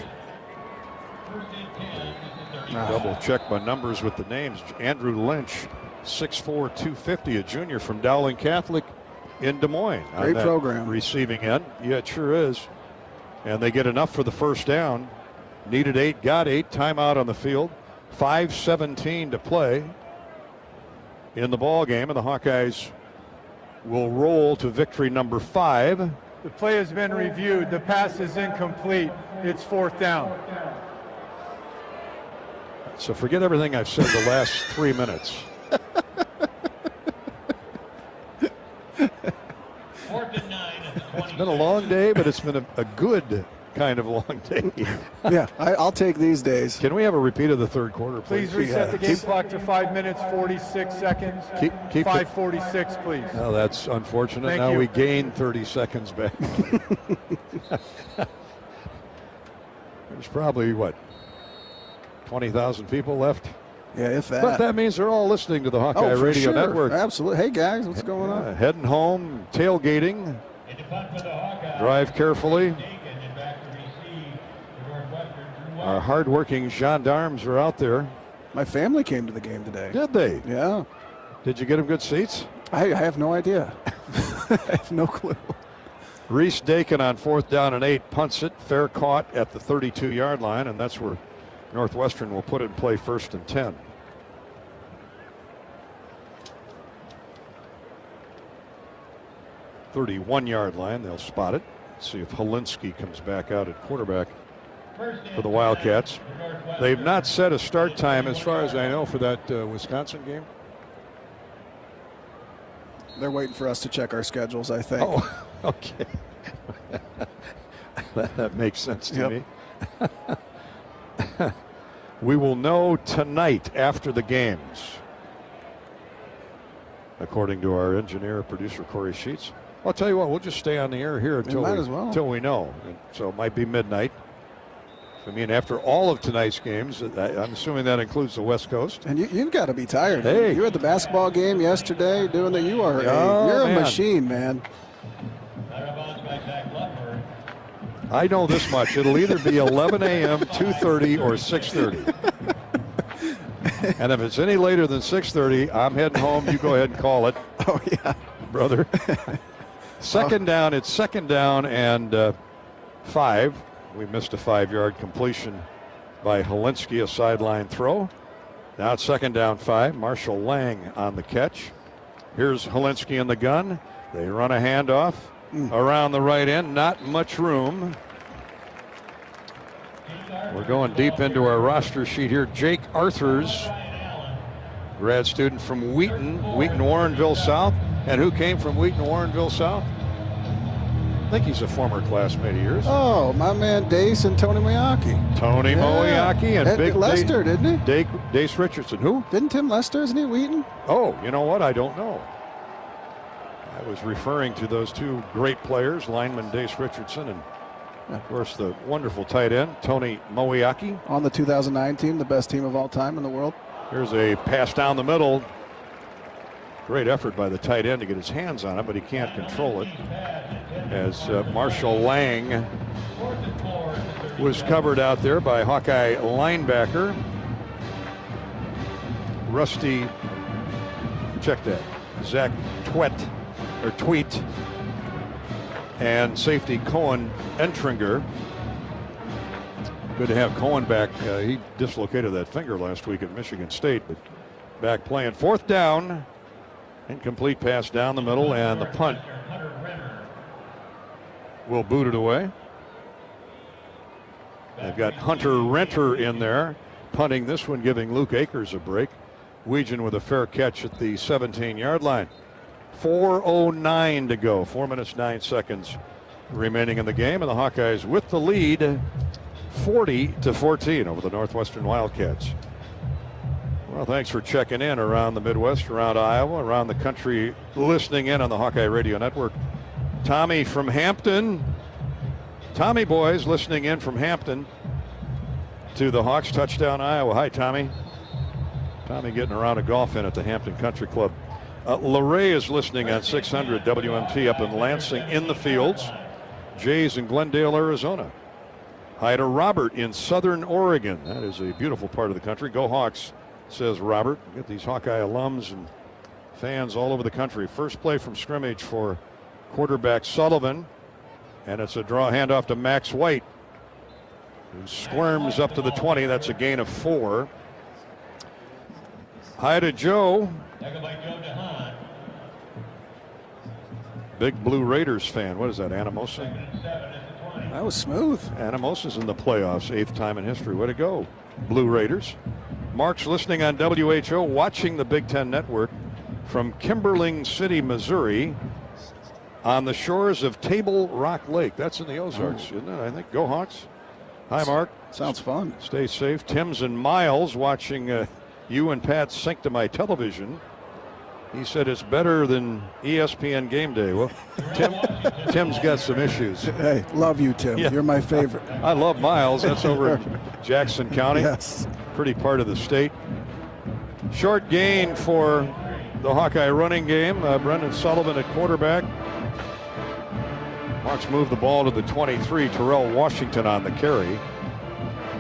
Speaker 11: Double check my numbers with the names. Andrew Lynch, 6'4", 250, a junior from Dowling Catholic in Des Moines.
Speaker 27: Great program.
Speaker 11: Receiving end. Yeah, it sure is. And they get enough for the first down. Needed 8, got 8. Timeout on the field. 5:17 to play in the ball game, and the Hawkeyes will roll to victory number 5.
Speaker 14: The play has been reviewed. The pass is incomplete. It's 4th down.
Speaker 11: So forget everything I've said the last 3 minutes.
Speaker 1: 4th and 9 at the 20.
Speaker 11: It's been a long day, but it's been a good kind of long day.
Speaker 27: Yeah, I'll take these days.
Speaker 11: Can we have a repeat of the third quarter, please?
Speaker 14: Please reset the game clock to 5 minutes, 46 seconds.
Speaker 11: Keep
Speaker 14: 5:46, please.
Speaker 11: Oh, that's unfortunate.
Speaker 14: Thank
Speaker 11: now
Speaker 14: you.
Speaker 11: we gain 30 seconds back. There's probably, 20,000 people left?
Speaker 27: Yeah, if that.
Speaker 11: But that means they're all listening to the Hawkeye Radio
Speaker 27: sure.
Speaker 11: Network.
Speaker 27: Absolutely. Hey, guys, what's going on?
Speaker 11: Heading home, tailgating. Drive carefully. Our hardworking gendarmes are out there.
Speaker 27: My family came to the game today.
Speaker 11: Did they?
Speaker 27: Yeah.
Speaker 11: Did you get them good seats?
Speaker 27: I have no idea. I have no clue.
Speaker 11: Reese Dakin on 4th down and 8 punts it. Fair caught at the 32-yard line, and that's where Northwestern will put it in play 1st and 10. "31-yard line, they'll spot it. See if Holinsky comes back out at quarterback for the Wildcats. They've not set a start time, as far as I know, for that Wisconsin game.
Speaker 27: They're waiting for us to check our schedules, I think.
Speaker 11: Oh, okay. that makes sense to me. We will know tonight after the games, according to our engineer, producer, Corey Sheets. I'll tell you what, we'll just stay on the air here until we know. And so it might be midnight. I mean, after all of tonight's games, I'm assuming that includes the West Coast.
Speaker 27: And you've got to be tired.
Speaker 11: Hey.
Speaker 27: You had the basketball game yesterday doing that. You are you're a machine, man.
Speaker 11: I know this much. It'll either be 11 a.m., 2:30, or 6:30. And if it's any later than 6:30, I'm heading home. You go ahead and call it.
Speaker 27: Oh, yeah.
Speaker 11: Brother. Second down. It's 2nd down and 5. We missed a 5-yard completion by Holinsky, a sideline throw. Now it's 2nd down 5. Marshall Lang on the catch. Here's Holinsky in the gun. They run a handoff around the right end. Not much room. We're going deep into our roster sheet here. Jake Arthurs, grad student from Wheaton, Warrenville South. And who came from Wheaton, Warrenville South? I think he's a former classmate of yours.
Speaker 27: Oh, my man Dace and Tony Moyaki.
Speaker 11: Tony Moyaki and Big
Speaker 27: Lester, didn't he?
Speaker 11: Dace Richardson. Who?
Speaker 27: Didn't Tim Lester, isn't he Wheaton?
Speaker 11: Oh, you know what? I don't know. I was referring to those two great players, lineman Dace Richardson and, of course, the wonderful tight end, Tony Moyaki.
Speaker 27: On the 2009 team, the best team of all time in the world.
Speaker 11: Here's a pass down the middle. Great effort by the tight end to get his hands on it, but he can't control it. As Marshall Lang was covered out there by Hawkeye linebacker Rusty, check that, Zach Tweet, and safety Cohen Entringer. Good to have Cohen back. He dislocated that finger last week at Michigan State, but back playing. Fourth down, incomplete pass down the middle, and the punt will boot it away. They've got Hunter Renter in there, punting this one, giving Luke Akers a break. Weegan with a fair catch at the 17-yard line. 4:09 to go, 4 minutes, 9 seconds remaining in the game, and the Hawkeyes with the lead, 40-14 over the Northwestern Wildcats. Well, thanks for checking in around the Midwest, around Iowa, around the country, listening in on the Hawkeye Radio Network. Tommy from Hampton. Tommy boys listening in from Hampton to the Hawks touchdown Iowa. Hi, Tommy. Tommy getting around a golf in at the Hampton Country Club. LeRae is listening on 600 WMT up in Lansing in the fields. Jay's in Glendale, Arizona. Hi to Robert in Southern Oregon. That is a beautiful part of the country. Go Hawks, says Robert. Get these Hawkeye alums and fans all over the country. First play from scrimmage for quarterback Sullivan. And it's a draw handoff to Max White, who squirms up to the 20. That's a gain of 4. Hi to Joe. Big Blue Raiders fan. What is that, Anamosa?
Speaker 27: That was smooth.
Speaker 11: Anamosa's in the playoffs, 8th time in history. Way to go, Blue Raiders. Mark's listening on WHO, watching the Big Ten Network from Kimberling City, Missouri, on the shores of Table Rock Lake. That's in the Ozarks, isn't it? I think. Go Hawks. Hi, Mark.
Speaker 27: Sounds fun.
Speaker 11: Stay safe. Tim's and Miles watching you and Pat sync to my television. He said it's better than ESPN Game Day. Well, Tim's got some issues.
Speaker 27: Hey, love you, Tim. Yeah. You're my favorite.
Speaker 11: I love Miles. That's over in Jackson County.
Speaker 27: Yes.
Speaker 11: Pretty part of the state. Short gain for the Hawkeye running game. Brendan Sullivan at quarterback. Hawks move the ball to the 23. Terrell Washington on the carry.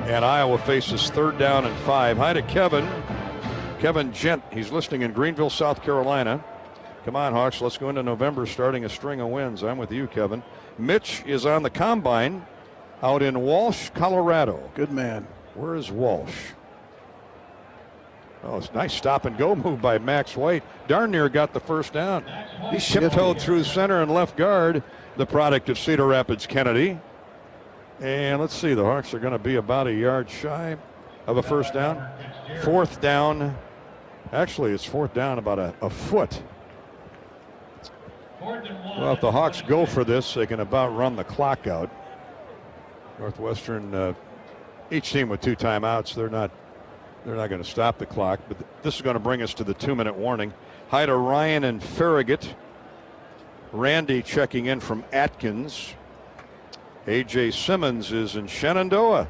Speaker 11: And Iowa faces 3rd down and 5. Hi to Kevin. Kevin Gent, he's listening in Greenville, South Carolina. Come on, Hawks, let's go into November starting a string of wins. I'm with you, Kevin. Mitch is on the combine out in Walsh, Colorado.
Speaker 27: Good man.
Speaker 11: Where is Walsh? Oh, it's a nice stop and go move by Max White. Darn near got the first down. He tiptoed through center and left guard, the product of Cedar Rapids Kennedy. And let's see, the Hawks are going to be about a yard shy of a first down. 4th down. Actually, it's 4th down about a foot. Well, if the Hawks go for this, they can about run the clock out. Northwestern, each team with 2 timeouts, they're not going to stop the clock. But this is going to bring us to the 2-minute warning. Hi to Ryan and Farragut. Randy checking in from Atkins. A.J. Simmons is in Shenandoah.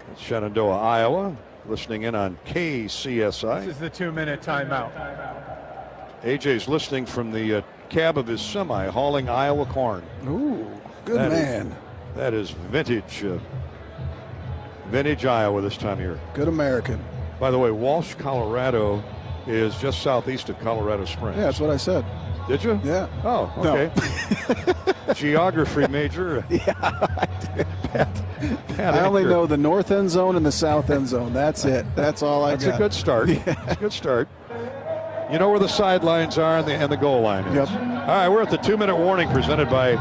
Speaker 11: That's Shenandoah, Iowa. Listening in on KCSI.
Speaker 14: This is the 2-minute timeout.
Speaker 11: AJ's listening from the cab of his semi, hauling Iowa corn.
Speaker 27: Ooh, good man.
Speaker 11: That is vintage Iowa this time of year.
Speaker 27: Good American.
Speaker 11: By the way, Walsh, Colorado is just southeast of Colorado Springs.
Speaker 27: Yeah, that's what I said.
Speaker 11: Did you?
Speaker 27: Yeah.
Speaker 11: Oh, okay. No. Geography major.
Speaker 27: Yeah.
Speaker 11: Pat
Speaker 27: I only know the north end zone and the south end zone. That's it. That's all I got.
Speaker 11: That's a good start.
Speaker 27: Yeah.
Speaker 11: That's a good start. You know where the sidelines are and the goal line is.
Speaker 27: Yep.
Speaker 11: All right, we're at the 2-minute warning presented by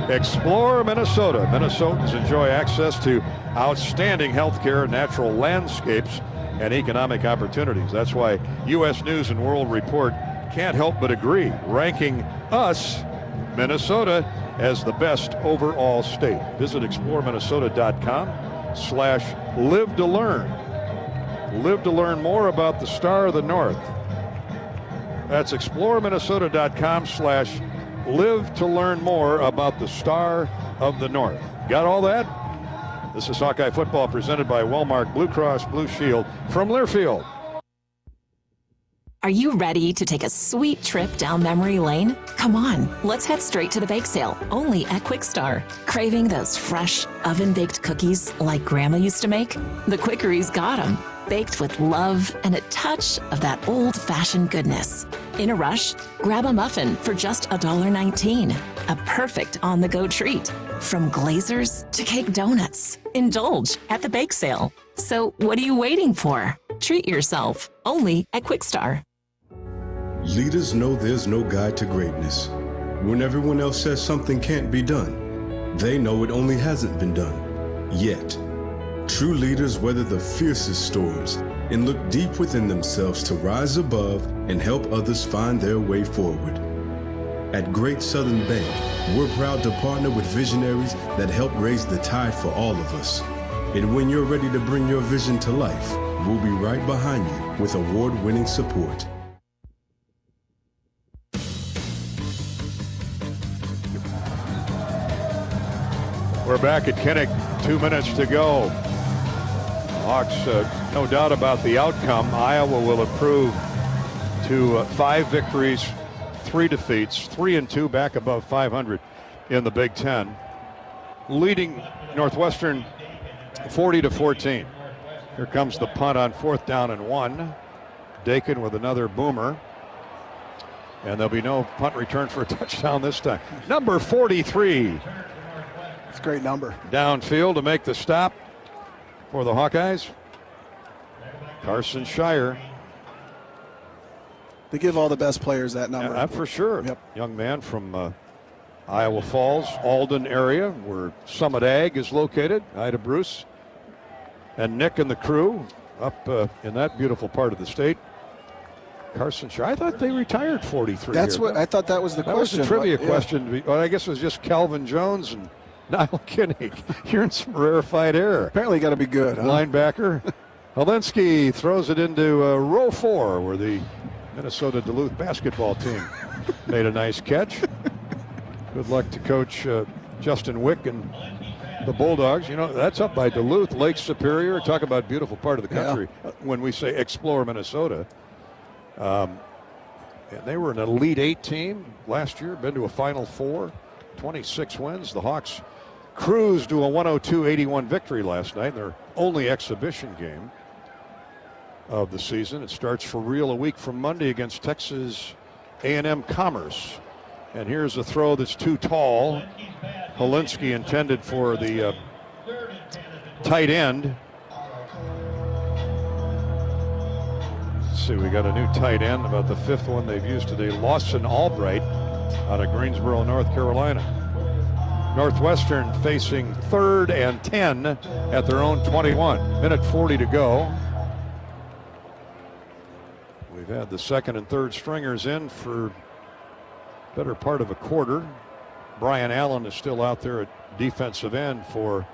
Speaker 11: Explore Minnesota. Minnesotans enjoy access to outstanding health care, natural landscapes, and economic opportunities. That's why U.S. News and World Report can't help but agree, ranking us, Minnesota, as the best overall state. Visit exploreminnesota.com/live to learn. Live to learn more about the Star of the North. That's exploreminnesota.com/live to learn more about the Star of the North. Got all that? This is Hawkeye Football presented by Wellmark Blue Cross Blue Shield from Learfield.
Speaker 18: Are you ready to take a sweet trip down memory lane? Come on, let's head straight to the bake sale, only at Quick Star. Craving those fresh, oven-baked cookies like Grandma used to make? The Quickery's got them, baked with love and a touch of that old-fashioned goodness. In a rush? Grab a muffin for just $1.19. A perfect on-the-go treat. From glazers to cake donuts. Indulge at the bake sale. So what are you waiting for? Treat yourself, only at Quick Star.
Speaker 8: Leaders know there's no guide to greatness. When everyone else says something can't be done, they know it only hasn't been done, yet. True leaders weather the fiercest storms and look deep within themselves to rise above and help others find their way forward. At Great Southern Bank, we're proud to partner with visionaries that help raise the tide for all of us. And when you're ready to bring your vision to life, we'll be right behind you with award-winning support.
Speaker 11: We're back at Kinnick, 2 minutes to go. Hawks, no doubt about the outcome. Iowa will improve to 5 victories, 3 defeats, 3-2, back above 500 in the Big Ten. Leading Northwestern 40-14. Here comes the punt on 4th down and 1. Dakin with another boomer. And there'll be no punt return for a touchdown this time. Number 43.
Speaker 27: It's a great number.
Speaker 11: Downfield to make the stop for the Hawkeyes. Carson Shire.
Speaker 27: They give all the best players that number.
Speaker 11: Yeah, for sure.
Speaker 27: Yep.
Speaker 11: Young man from Iowa Falls, Alden area, where Summit Ag is located. Ida Bruce and Nick and the crew up in that beautiful part of the state. Carson Shire. I thought they retired 43.
Speaker 27: That's
Speaker 11: here.
Speaker 27: what I thought. That was the question.
Speaker 11: That was a trivia
Speaker 27: yeah.
Speaker 11: question. Well, I guess it was just Calvin Jones and Niall Kinnick. You're in some rarefied air.
Speaker 27: Apparently got to be good. Huh?
Speaker 11: Linebacker. Alinsky throws it into row 4 where the Minnesota Duluth basketball team made a nice catch. Good luck to Coach Justin Wick and the Bulldogs. You know, that's up by Duluth, Lake Superior. Talk about beautiful part of the country when we say explore Minnesota. And they were an Elite 8 team last year, been to a Final Four, 26 wins. The Hawks cruised to a 102-81 victory last night, their only exhibition game of the season. It starts for real a week from Monday against Texas A&M Commerce. And here's a throw that's too tall. Alinsky intended for the tight end. Let's see, we got a new tight end, about the 5th one they've used today. Lawson Albright out of Greensboro, North Carolina. Northwestern facing 3rd and 10 at their own 21. Minute 40 to go. We've had the 2nd and 3rd stringers in for better part of a quarter. Brian Allen is still out there at defensive end for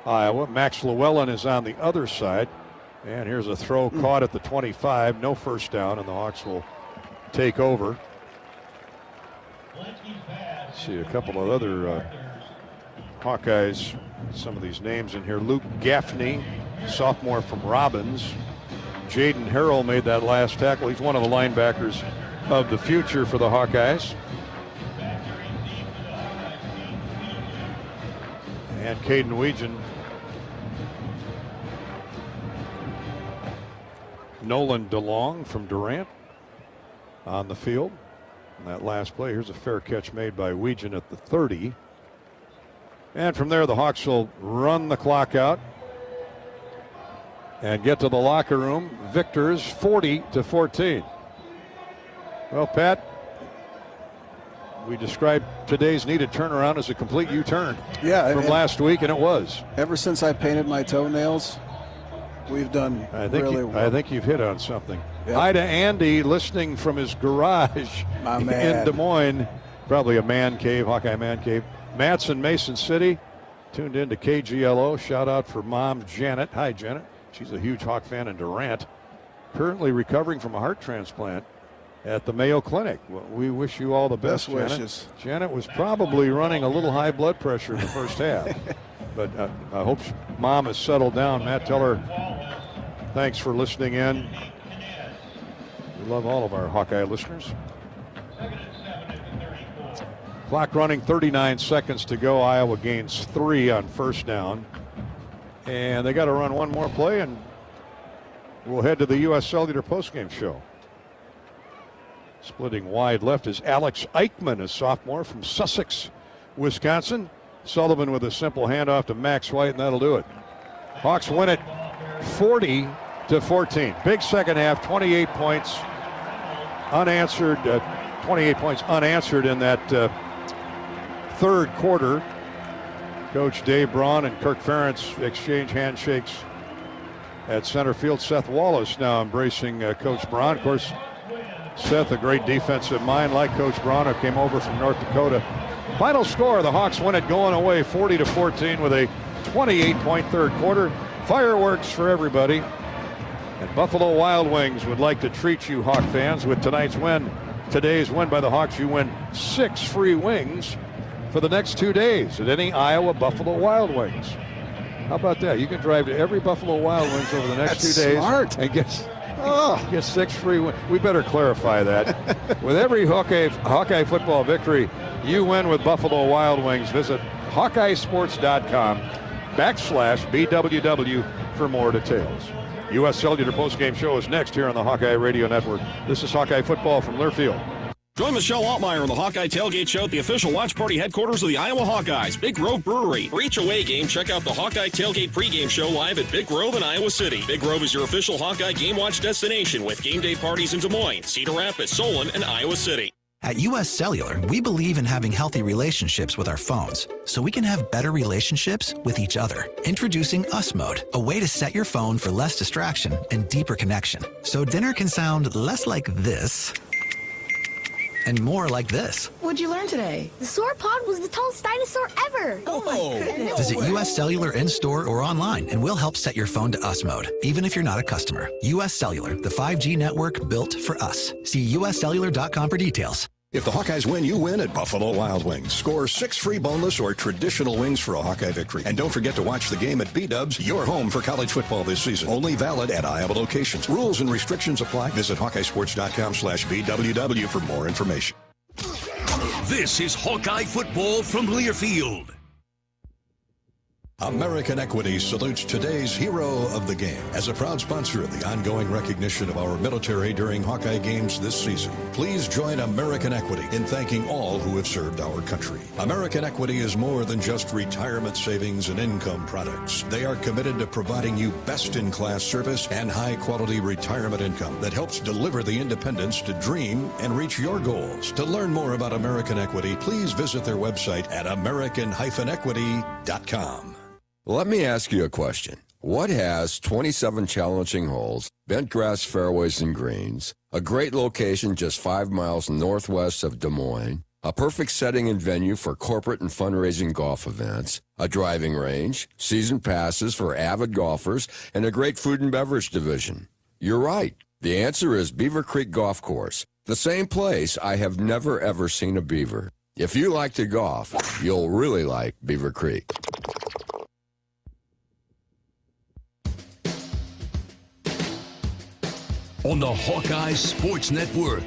Speaker 11: Iowa. Max Llewellyn is on the other side. And here's a throw caught at the 25. No first down, and the Hawks will take over. See a couple of other Hawkeyes, some of these names in here. Luke Gaffney, sophomore from Robbins. Jaden Harrell made that last tackle. He's one of the linebackers of the future for the Hawkeyes. And Caden Weegan. Nolan DeLong from Durant on the field. And that last play, here's a fair catch made by Weegan at the 30. And from there, the Hawks will run the clock out and get to the locker room. Victors 40-14. Well, Pat, we described today's needed turnaround as a complete U-turn from last week, and it was.
Speaker 27: Ever since I painted my toenails, we've done really well.
Speaker 11: I think you've hit on something. Yep. Hi to Andy, listening from his garage in Des Moines. Probably a man cave, Hawkeye man cave. Matt's in Mason City, tuned in to KGLO. Shout out for mom, Janet. Hi, Janet. She's a huge Hawk fan in Durant. Currently recovering from a heart transplant at the Mayo Clinic. Well, we wish you all the best, Janet.
Speaker 27: Wishes.
Speaker 11: Janet was probably running a little high blood pressure in the first half. But I hope mom has settled down. Matt, tell her thanks for listening in. We love all of our Hawkeye listeners. Clock running, 39 seconds to go. Iowa gains 3 on first down. And they got to run one more play, and we'll head to the U.S. Cellular postgame show. Splitting wide left is Alex Eichmann, a sophomore from Sussex, Wisconsin. Sullivan with a simple handoff to Max White, and that'll do it. Hawks win it 40-14. Big second half, 28 points unanswered. 28 points unanswered in that third quarter. Coach Dave Braun and Kirk Ferentz exchange handshakes at center field. Seth Wallace now embracing Coach Braun. Of course, Seth, a great defensive mind like Coach Braun, who came over from North Dakota. Final score, the Hawks win it going away 40-14 with a 28-point third quarter. Fireworks for everybody. And Buffalo Wild Wings would like to treat you, Hawk fans, with today's win by the Hawks. You win 6 free wings for the next 2 days at any Iowa Buffalo Wild Wings. How about that? You can drive to every Buffalo Wild Wings over the next 2 days and get 6 free wins. We better clarify that. With every Hawkeye football victory, you win with Buffalo Wild Wings. Visit HawkeyeSports.com/BWW for more details. U.S. Cellular postgame show is next here on the Hawkeye Radio Network. This is Hawkeye football from Learfield.
Speaker 4: Join Michelle Altmeyer on the Hawkeye Tailgate Show at the official watch party headquarters of the Iowa Hawkeyes, Big Grove Brewery. For each away game, check out the Hawkeye Tailgate pregame show live at Big Grove in Iowa City. Big Grove is your official Hawkeye game watch destination with game day parties in Des Moines, Cedar Rapids, Solon, and Iowa City.
Speaker 6: At U.S. Cellular, we believe in having healthy relationships with our phones, so we can have better relationships with each other. Introducing Us Mode, a way to set your phone for less distraction and deeper connection. So dinner can sound less like this and more like this.
Speaker 13: What'd you learn today? The sauropod was the tallest dinosaur ever. Oh my goodness.
Speaker 6: Visit U.S. Cellular in-store or online, and we'll help set your phone to Us Mode, even if you're not a customer. U.S. Cellular, the 5G network built for us. See uscellular.com for details.
Speaker 15: If the Hawkeyes win, you win at Buffalo Wild Wings. Score 6 free boneless or traditional wings for a Hawkeye victory. And don't forget to watch the game at B-Dubs, your home for college football this season. Only valid at Iowa locations. Rules and restrictions apply. Visit HawkeyeSports.com/BWW for more information.
Speaker 2: This is Hawkeye football from Learfield.
Speaker 15: American Equity salutes today's hero of the game. As a proud sponsor of the ongoing recognition of our military during Hawkeye games this season, please join American Equity in thanking all who have served our country. American Equity is more than just retirement savings and income products. They are committed to providing you best-in-class service and high-quality retirement income that helps deliver the independence to dream and reach your goals. To learn more about American Equity, please visit their website at american-equity.com.
Speaker 16: Let me ask you a question. What has 27 challenging holes, bent grass fairways and greens, a great location just 5 miles northwest of Des Moines, a perfect setting and venue for corporate and fundraising golf events, a driving range, season passes for avid golfers, and a great food and beverage division? You're right. The answer is Beaver Creek Golf Course, the same place I have never ever seen a beaver. If you like to golf, you'll really like Beaver Creek.
Speaker 2: On the Hawkeye Sports Network,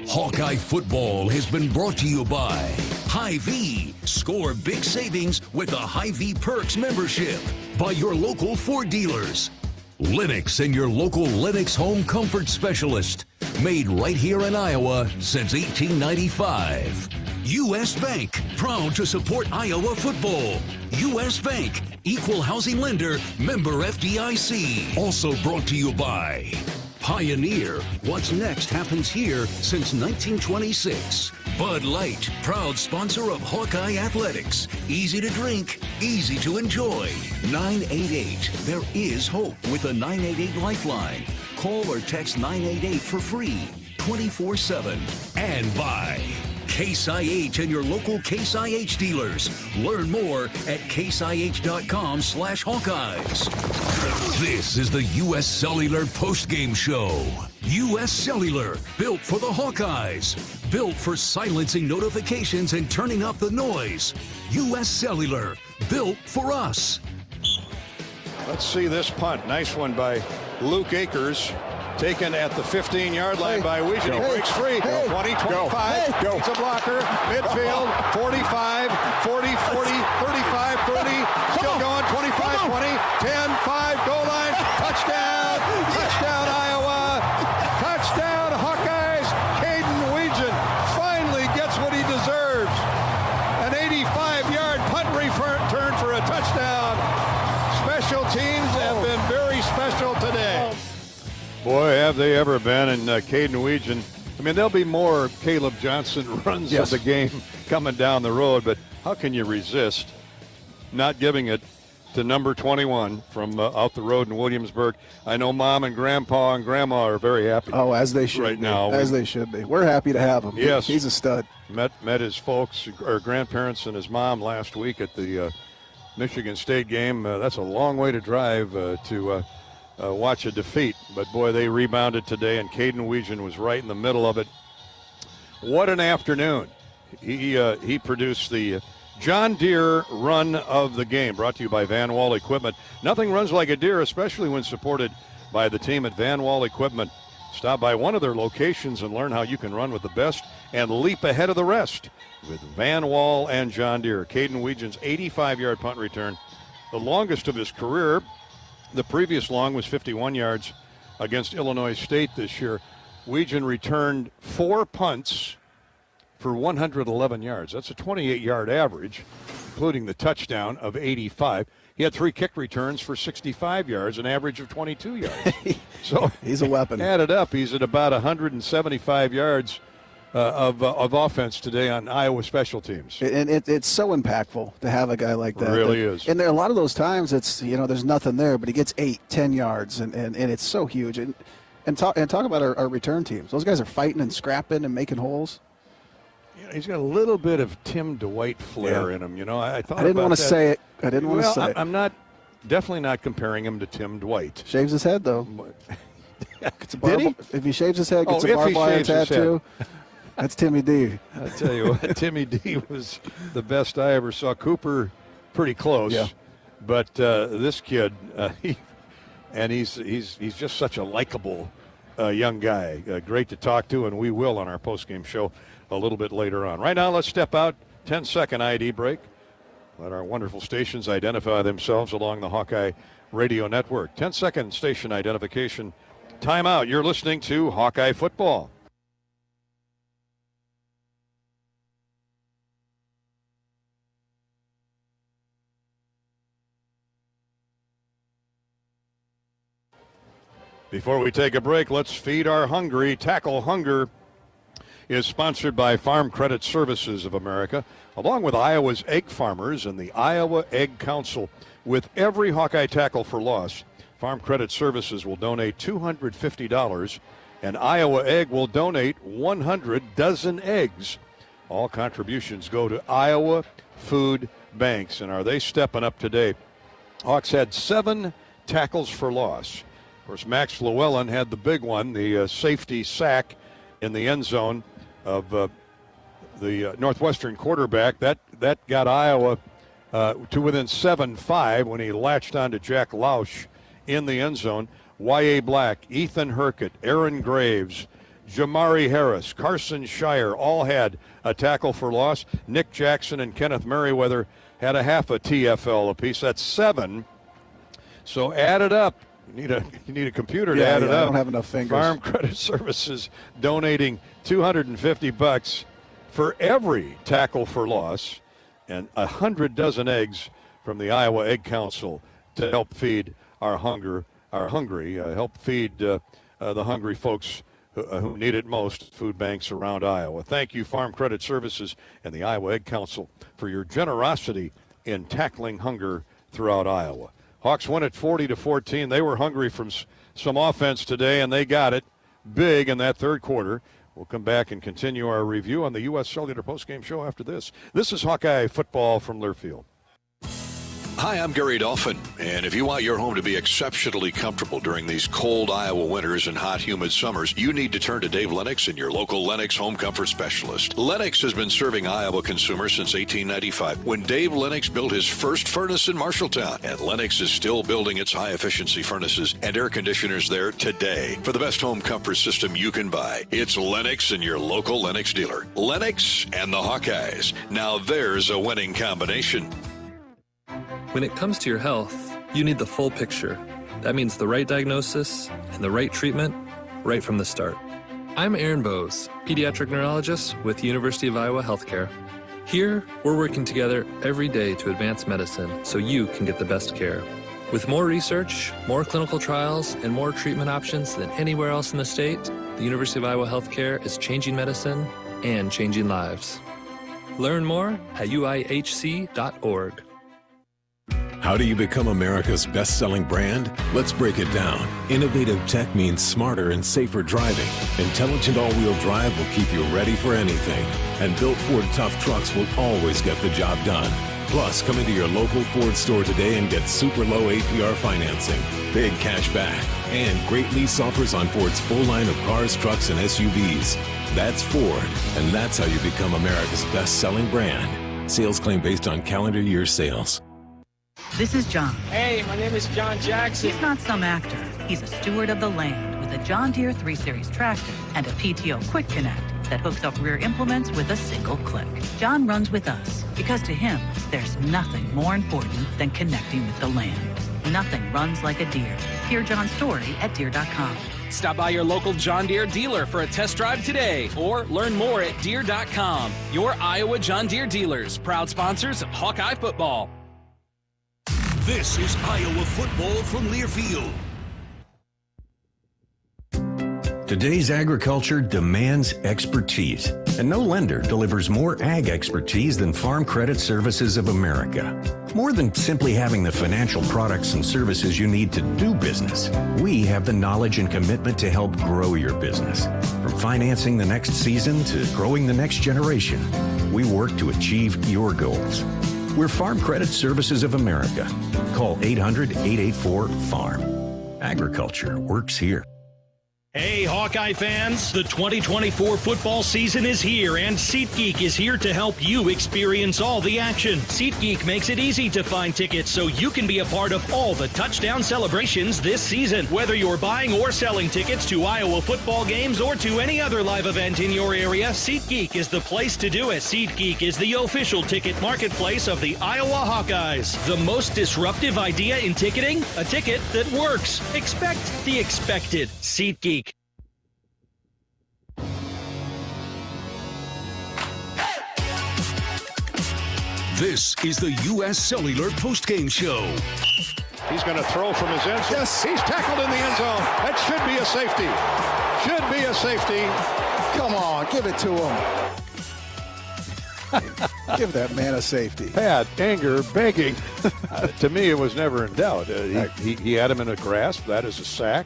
Speaker 2: Hawkeye football has been brought to you by Hy-Vee. Score big savings with a Hy-Vee Perks membership. By your local Ford dealers. Lennox and your local Lennox home comfort specialist. Made right here in Iowa since 1895. U.S. Bank, proud to support Iowa football. U.S. Bank, equal housing lender, member FDIC. Also brought to you by Pioneer. What's next happens here since 1926. Bud Light, proud sponsor of Hawkeye Athletics. Easy to drink, easy to enjoy. 988. There is hope with a 988 Lifeline. Call or text 988 for free, 24/7. And by Case IH and your local Case IH dealers. Learn more at caseih.com/Hawkeyes. This is the U.S. Cellular postgame show. U.S. Cellular, built for the Hawkeyes. Built for silencing notifications and turning up the noise. U.S. Cellular, built for us.
Speaker 11: Let's see this punt. Nice one by Luke Akers. taken at the 15-yard line by Weegan. He breaks free. 20, 25. It's a blocker. Midfield. 45, 40, 40, 35, 30. Still going. 25, 20, 10, 5. Goal line. Touchdown. Touchdown, Iowa. Touchdown, Hawkeyes. Caden Weegan finally gets what he deserves. An 85-yard punt return for a touchdown. Special teams have been very special today. Boy, have they ever been. And Caden Weegan, I mean, there'll be more Caleb Johnson runs of the game coming down the road, but how can you resist not giving it to number 21 from out the road in Williamsburg? I know Mom and Grandpa and Grandma are very happy.
Speaker 27: Oh, as they should
Speaker 11: right
Speaker 27: be.
Speaker 11: now.
Speaker 27: As they should be. We're happy to have him.
Speaker 11: Yes.
Speaker 27: He's a stud.
Speaker 11: Met his folks, or grandparents and his mom last week at the Michigan State game. That's a long way to drive to watch a defeat. But, boy, they rebounded today, and Caden Weegan was right in the middle of it. What an afternoon. He produced the John Deere run of the game, brought to you by Van Wall Equipment. Nothing runs like a deer, especially when supported by the team at Van Wall Equipment. Stop by one of their locations and learn how you can run with the best and leap ahead of the rest with Van Wall and John Deere. Caden Weegan's 85-yard punt return, the longest of his career. The previous long was 51 yards against Illinois State this year. Weegan returned 4 punts for 111 yards. That's a 28-yard average, including the touchdown of 85. He had 3 kick returns for 65 yards, an average of 22 yards. So
Speaker 27: he's a weapon.
Speaker 11: Added up, he's at about 175 yards of offense today on Iowa special teams.
Speaker 27: And it's so impactful to have a guy like that.
Speaker 11: It really is.
Speaker 27: And there, a lot of those times, it's, there's nothing there, but he gets 8, 10 yards, and it's so huge. And talk about our return teams. Those guys are fighting and scrapping and making holes.
Speaker 11: He's got a little bit of Tim Dwight flair in him. I thought
Speaker 27: I didn't want to say it. I didn't want to say it.
Speaker 11: I'm definitely not comparing him to Tim Dwight.
Speaker 27: Shaves his head, though.
Speaker 11: Did he?
Speaker 27: If he shaves his head, gets a barbed wire tattoo, that's Timmy D.
Speaker 11: I tell you what, Timmy D was the best I ever saw. Cooper, pretty close.
Speaker 27: Yeah.
Speaker 11: But this kid, he's just such a likable young guy. Great to talk to, and we will on our postgame show a little bit later on. Right now, let's step out. 10-second ID break. Let our wonderful stations identify themselves along the Hawkeye Radio Network. 10-second station identification. Timeout. You're listening to Hawkeye Football. Before we take a break, let's feed our hungry. Tackle Hunger is sponsored by Farm Credit Services of America, along with Iowa's egg farmers and the Iowa Egg Council. With every Hawkeye tackle for loss, Farm Credit Services will donate $250, and Iowa Egg will donate 100 dozen eggs. All contributions go to Iowa Food Banks. And are they stepping up today? Hawks had 7 tackles for loss. Of course, Max Llewellyn had the big one, the safety sack in the end zone of the Northwestern quarterback. That got Iowa to within 7-5 when he latched onto Jack Lausch in the end zone. Y.A. Black, Ethan Herkett, Aaron Graves, Jamari Harris, Carson Shire all had a tackle for loss. Nick Jackson and Kenneth Merriweather had a half a TFL apiece. That's 7. So add it up. You need a computer to add it up.
Speaker 27: I don't have enough fingers.
Speaker 11: Farm Credit Services donating $250 for every tackle for loss, and 100 dozen eggs from the Iowa Egg Council to help feed our hungry, help feed the hungry folks who need it most, food banks around Iowa. Thank you, Farm Credit Services and the Iowa Egg Council, for your generosity in tackling hunger throughout Iowa. Hawks win at 40-14. They were hungry from some offense today, and they got it big in that third quarter. We'll come back and continue our review on the U.S. Cellular postgame show after this. This is Hawkeye Football from Learfield.
Speaker 15: Hi, I'm Gary Dolphin, and if you want your home to be exceptionally comfortable during these cold Iowa winters and hot, humid summers, you need to turn to Dave Lennox and your local Lennox home comfort specialist. Lennox has been serving Iowa consumers since 1895, when Dave Lennox built his first furnace in Marshalltown, and Lennox is still building its high-efficiency furnaces and air conditioners there today. For the best home comfort system you can buy, it's Lennox and your local Lennox dealer. Lennox and the Hawkeyes. Now there's a winning combination.
Speaker 17: When it comes to your health, you need the full picture. That means the right diagnosis and the right treatment right from the start. I'm Aaron Bose, pediatric neurologist with University of Iowa Healthcare. Here, we're working together every day to advance medicine so you can get the best care. With more research, more clinical trials, and more treatment options than anywhere else in the state, the University of Iowa Healthcare is changing medicine and changing lives. Learn more at uihc.org.
Speaker 19: How do you become America's best-selling brand? Let's break it down. Innovative tech means smarter and safer driving. Intelligent all-wheel drive will keep you ready for anything. And built Ford Tough Trucks will always get the job done. Plus, come into your local Ford store today and get super low APR financing, big cash back, and great lease offers on Ford's full line of cars, trucks, and SUVs. That's Ford, and that's how you become America's best-selling brand. Sales claim based on calendar year sales.
Speaker 20: This is John.
Speaker 23: Hey, my name is John Jackson.
Speaker 20: He's not some actor. He's a steward of the land with a John Deere 3 Series tractor and a PTO Quick Connect that hooks up rear implements with a single click. John runs with us because to him, there's nothing more important than connecting with the land. Nothing runs like a Deere. Hear John's story at Deere.com.
Speaker 23: Stop by your local John Deere dealer for a test drive today or learn more at Deere.com. Your Iowa John Deere dealers, proud sponsors of Hawkeye football.
Speaker 2: This is Iowa football from Learfield.
Speaker 24: Today's agriculture demands expertise, and no lender delivers more ag expertise than Farm Credit Services of America. More than simply having the financial products and services you need to do business, we have the knowledge and commitment to help grow your business. From financing the next season to growing the next generation, we work to achieve your goals. We're Farm Credit Services of America. Call 800-884-FARM. Agriculture works here.
Speaker 25: Hey, Hawkeye fans, the 2024 football season is here, and SeatGeek is here to help you experience all the action. SeatGeek makes it easy to find tickets so you can be a part of all the touchdown celebrations this season. Whether you're buying or selling tickets to Iowa football games or to any other live event in your area, SeatGeek is the place to do it. SeatGeek is the official ticket marketplace of the Iowa Hawkeyes. The most disruptive idea in ticketing? A ticket that works. Expect the expected. SeatGeek.
Speaker 2: This is the U.S. Cellular postgame show.
Speaker 11: He's going to throw from his end zone. Yes, he's tackled in the end zone. That should be a safety. Should be a safety.
Speaker 27: Come on, give it to him. Give that man a safety.
Speaker 11: Pat Anger begging. To me, it was never in doubt. He had him in a grasp. That is a sack.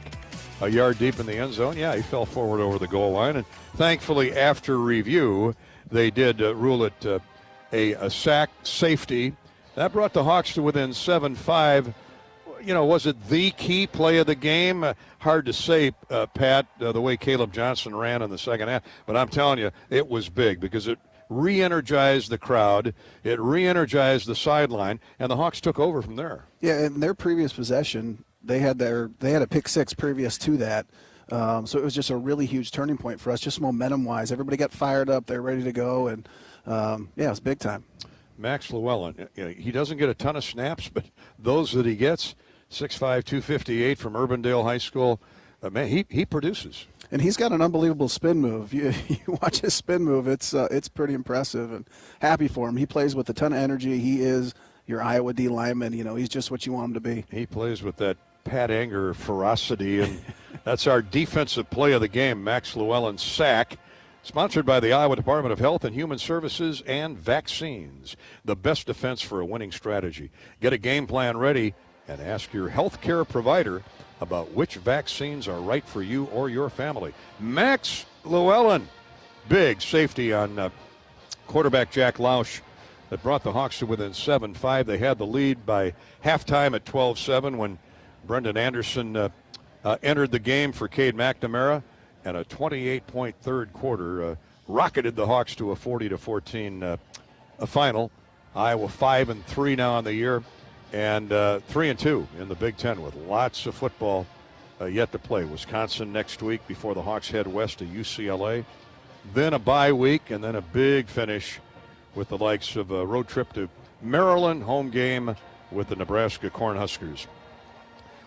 Speaker 11: A yard deep in the end zone. Yeah, he fell forward over the goal line. And thankfully, after review, they did rule it a sack safety. That brought the Hawks to within 7-5. You know, was it the key play of the game? Hard to say, Pat, the way Caleb Johnson ran in the second half. But I'm telling you, it was big because it re-energized the crowd. It re-energized the sideline, and the Hawks took over from there.
Speaker 27: Yeah, in their previous possession, they had a pick six previous to that. So it was just a really huge turning point for us, just momentum-wise. Everybody got fired up. They're ready to go, and yeah, it was big time.
Speaker 11: Max Llewellyn, he doesn't get a ton of snaps, but those that he gets, 6'5", 258 from Urbandale High School, man, he produces.
Speaker 27: And he's got an unbelievable spin move. You watch his spin move, it's pretty impressive, and happy for him. He plays with a ton of energy. He is your Iowa D lineman. You know, he's just what you want him to be.
Speaker 11: He plays with that Pat Anger ferocity, and that's our defensive play of the game, Max Llewellyn's sack. Sponsored by the Iowa Department of Health and Human Services and Vaccines, the best defense for a winning strategy. Get a game plan ready and ask your health care provider about which vaccines are right for you or your family. Max Llewellyn, big safety on quarterback Jack Lausch. that brought the Hawks to within 7-5. They had the lead by halftime at 12-7 when Brendan Anderson entered the game for Cade McNamara, and a 28-point third quarter rocketed the Hawks to a 40-14 final. Iowa 5-3 now on the year, and 3-2 in the Big Ten with lots of football yet to play. Wisconsin next week before the Hawks head west to UCLA. Then a bye week, and then a big finish with the likes of a road trip to Maryland, home game with the Nebraska Cornhuskers.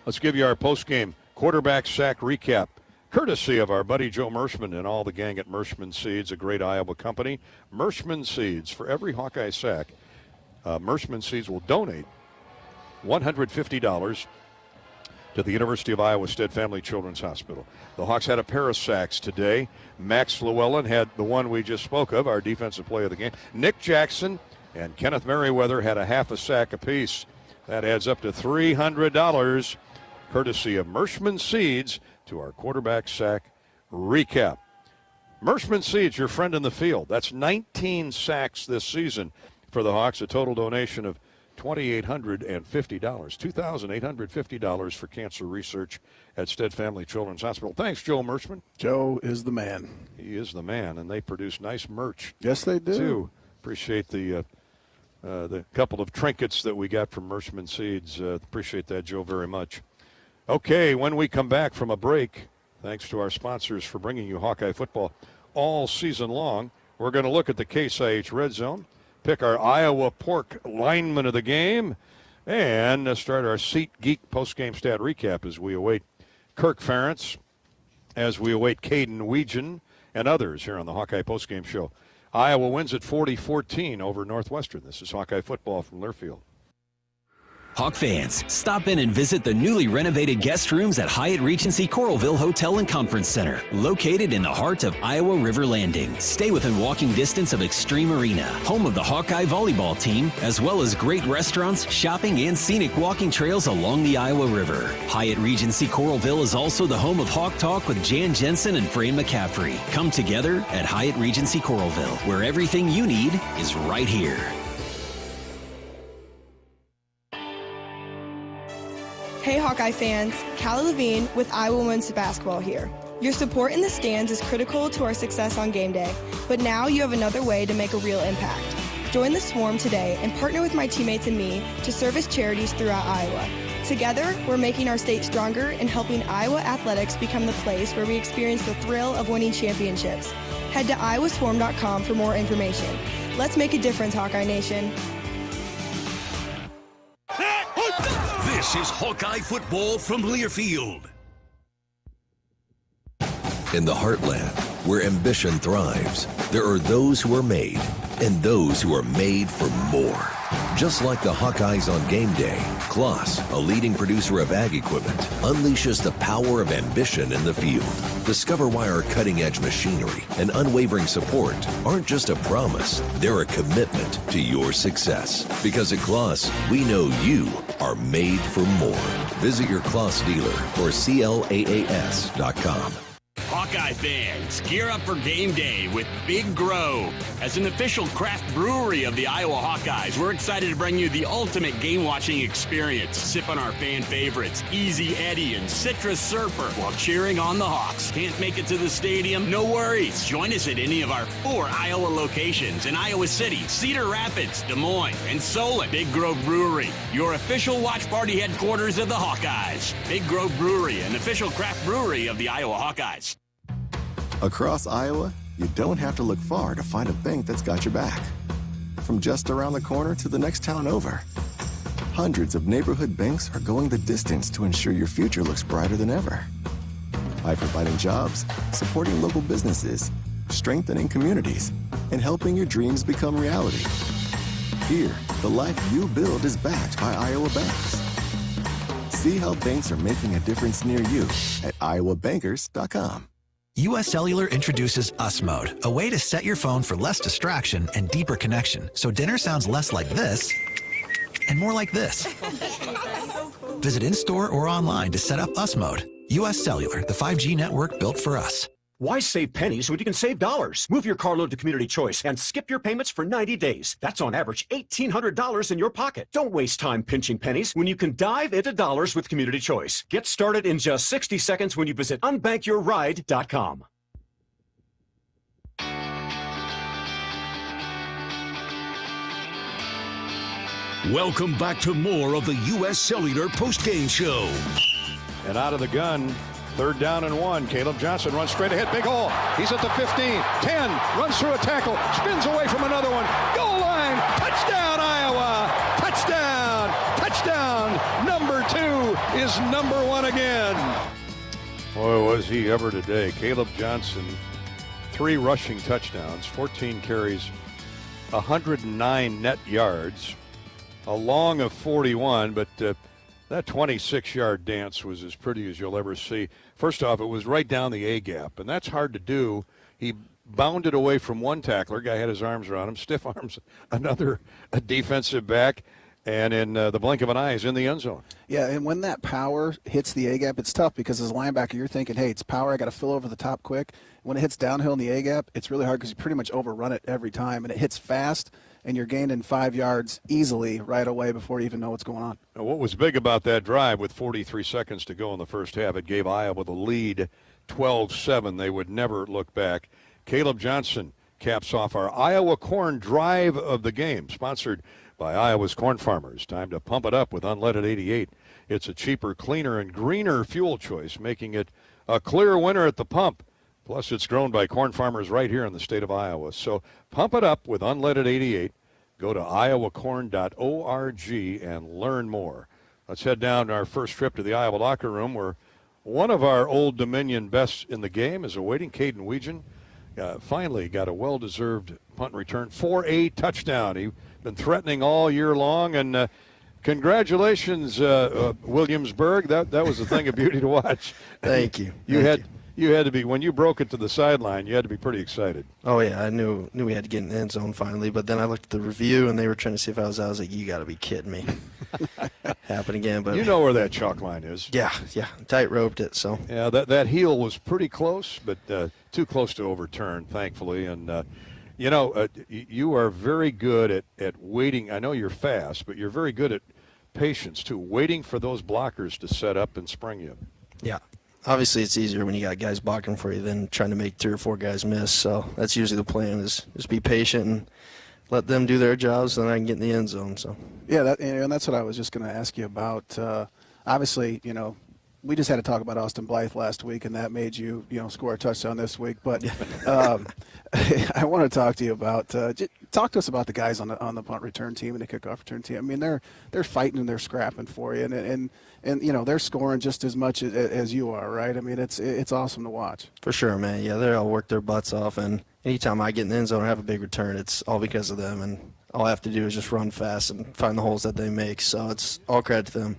Speaker 11: Let's give you our post-game quarterback sack recap, courtesy of our buddy Joe Mershman and all the gang at Mershman Seeds, a great Iowa company. Mershman Seeds, for every Hawkeye sack, Mershman Seeds will donate $150 to the University of Iowa Stead Family Children's Hospital. The Hawks had a pair of sacks today. Max Llewellyn had the one we just spoke of, our defensive play of the game. Nick Jackson and Kenneth Merriweather had a half a sack apiece. That adds up to $300, courtesy of Mershman Seeds, to our quarterback sack recap. Mershman Seeds, your friend in the field. That's 19 sacks this season for the Hawks, a total donation of $2,850 for cancer research at Stead Family Children's Hospital. Thanks, Joe Mershman.
Speaker 27: Joe is the man.
Speaker 11: He is the man, and they produce nice merch.
Speaker 27: Yes, they do.
Speaker 11: Too. Appreciate the couple of trinkets that we got from Mershman Seeds. Appreciate that, Joe, very much. Okay, when we come back from a break, thanks to our sponsors for bringing you Hawkeye football all season long, we're going to look at the Case IH Red Zone, pick our Iowa Pork lineman of the game, and start our SeatGeek postgame stat recap as we await Kirk Ferentz, as we await Caden Weegan, and others here on the Hawkeye postgame show. Iowa wins at 40-14 over Northwestern. This is Hawkeye football from Learfield.
Speaker 3: Hawk fans, stop in and visit the newly renovated guest rooms at Hyatt Regency Coralville Hotel and Conference Center, located in the heart of Iowa River Landing. Stay within walking distance of Extreme Arena, home of the Hawkeye volleyball team, as well as great restaurants, shopping, and scenic walking trails along the Iowa River. Hyatt Regency Coralville is also the home of Hawk Talk with Jan Jensen and Fran McCaffrey. Come together at Hyatt Regency Coralville, where everything you need is right here.
Speaker 5: Hey Hawkeye fans, Callie Levine with Iowa Women's Basketball here. Your support in the stands is critical to our success on game day, but now you have another way to make a real impact. Join the Swarm today and partner with my teammates and me to service charities throughout Iowa. Together, we're making our state stronger and helping Iowa athletics become the place where we experience the thrill of winning championships. Head to iowaswarm.com for more information. Let's make a difference, Hawkeye Nation.
Speaker 2: This is Hawkeye football from Learfield.
Speaker 9: In the heartland, where ambition thrives, there are those who are made and those who are made for more. Just like the Hawkeyes on game day, Kloss, a leading producer of ag equipment, unleashes the power of ambition in the field. Discover why our cutting-edge machinery and unwavering support aren't just a promise, they're a commitment to your success. Because at Kloss, we know you are made for more. Visit your Kloss dealer or CLAAS.com.
Speaker 25: Hawkeye fans, gear up for game day with Big Grove. As an official craft brewery of the Iowa Hawkeyes, we're excited to bring you the ultimate game-watching experience. Sip on our fan favorites, Easy Eddie and Citrus Surfer, while cheering on the Hawks. Can't make it to the stadium? No worries. Join us at any of our 4 Iowa locations in Iowa City, Cedar Rapids, Des Moines, and Solon. Big Grove Brewery, your official watch party headquarters of the Hawkeyes. Big Grove Brewery, an official craft brewery of the Iowa Hawkeyes.
Speaker 10: Across Iowa, you don't have to look far to find a bank that's got your back. From just around the corner to the next town over, hundreds of neighborhood banks are going the distance to ensure your future looks brighter than ever. By providing jobs, supporting local businesses, strengthening communities, and helping your dreams become reality. Here, the life you build is backed by Iowa banks. See how banks are making a difference near you at iowabankers.com.
Speaker 6: U.S. Cellular introduces Us Mode, a way to set your phone for less distraction and deeper connection, so dinner sounds less like this and more like this. Visit in-store or online to set up Us Mode. U.S. Cellular, the 5G network built for us.
Speaker 1: Why save pennies when you can save dollars? Move your carload to Community Choice and skip your payments for 90 days. That's on average $1,800 in your pocket. Don't waste time pinching pennies when you can dive into dollars with Community Choice. Get started in just 60 seconds when you visit unbankyourride.com.
Speaker 2: Welcome back to more of the U.S. Cellular postgame show.
Speaker 11: And out of the gun, 3rd down and 1. Caleb Johnson runs straight ahead. Big hole. He's at the 15, 10, runs through a tackle, spins away from another one. Goal line. Touchdown, Iowa. Touchdown. Touchdown. Number 2 is number 1 again. Boy, was he ever today. Caleb Johnson, 3 rushing touchdowns, 14 carries, 109 net yards, a long of 41, but that 26-yard dance was as pretty as you'll ever see. First off, it was right down the A-gap, and that's hard to do. He bounded away from one tackler. Guy had his arms around him, stiff arms, another a defensive back, and in the blink of an eye, he's in the end zone.
Speaker 27: Yeah, and when that power hits the A-gap, it's tough because as a linebacker, you're thinking, hey, it's power, I got to fill over the top quick. When it hits downhill in the A-gap, it's really hard because you pretty much overrun it every time, and it hits fast, and you're gaining 5 yards easily right away before you even know what's going on.
Speaker 11: Now, what was big about that drive with 43 seconds to go in the first half, it gave Iowa the lead 12-7. They would never look back. Caleb Johnson caps off our Iowa Corn Drive of the game, sponsored by Iowa's Corn Farmers. Time to pump it up with unleaded 88. It's a cheaper, cleaner, and greener fuel choice, making it a clear winner at the pump. Plus, it's grown by corn farmers right here in the state of Iowa. So pump it up with unleaded 88. Go to iowacorn.org and learn more. Let's head down to our first trip to the Iowa locker room, where one of our Old Dominion bests in the game is awaiting. Caden Weegan finally got a well-deserved punt return for a touchdown. He's been threatening all year long, and congratulations, Williamsburg. That was a thing of beauty to watch.
Speaker 7: Thank you.
Speaker 11: You had to be, when you broke it to the sideline, you had to be pretty excited.
Speaker 7: Oh, yeah, I knew we had to get in the end zone finally, but then I looked at the review, and they were trying to see if I was out. I was like, you got to be kidding me. Happen again. But
Speaker 11: you know where that chalk line is.
Speaker 7: Yeah, tight roped it. So
Speaker 11: yeah, that heel was pretty close, but too close to overturn, thankfully. And, you are very good at waiting. I know you're fast, but you're very good at patience, too, waiting for those blockers to set up and spring you.
Speaker 7: Yeah. Obviously, it's easier when you got guys blocking for you than trying to make 3 or 4 guys miss. So that's usually the plan is be patient and let them do their jobs, and then I can get in the end zone. So
Speaker 27: yeah, and that's what I was just going to ask you about. Obviously, we just had to talk about Austin Blythe last week, and that made you score a touchdown this week. But I want to talk to you about talk to us about the guys on the punt return team and the kickoff return team. I mean, they're fighting and they're scrapping for you, and they're scoring just as much as you are, right? I mean, it's awesome to watch.
Speaker 7: For sure, man. Yeah, they all work their butts off, and anytime I get in the end zone or have a big return, it's all because of them, and all I have to do is just run fast and find the holes that they make. So it's all credit to them.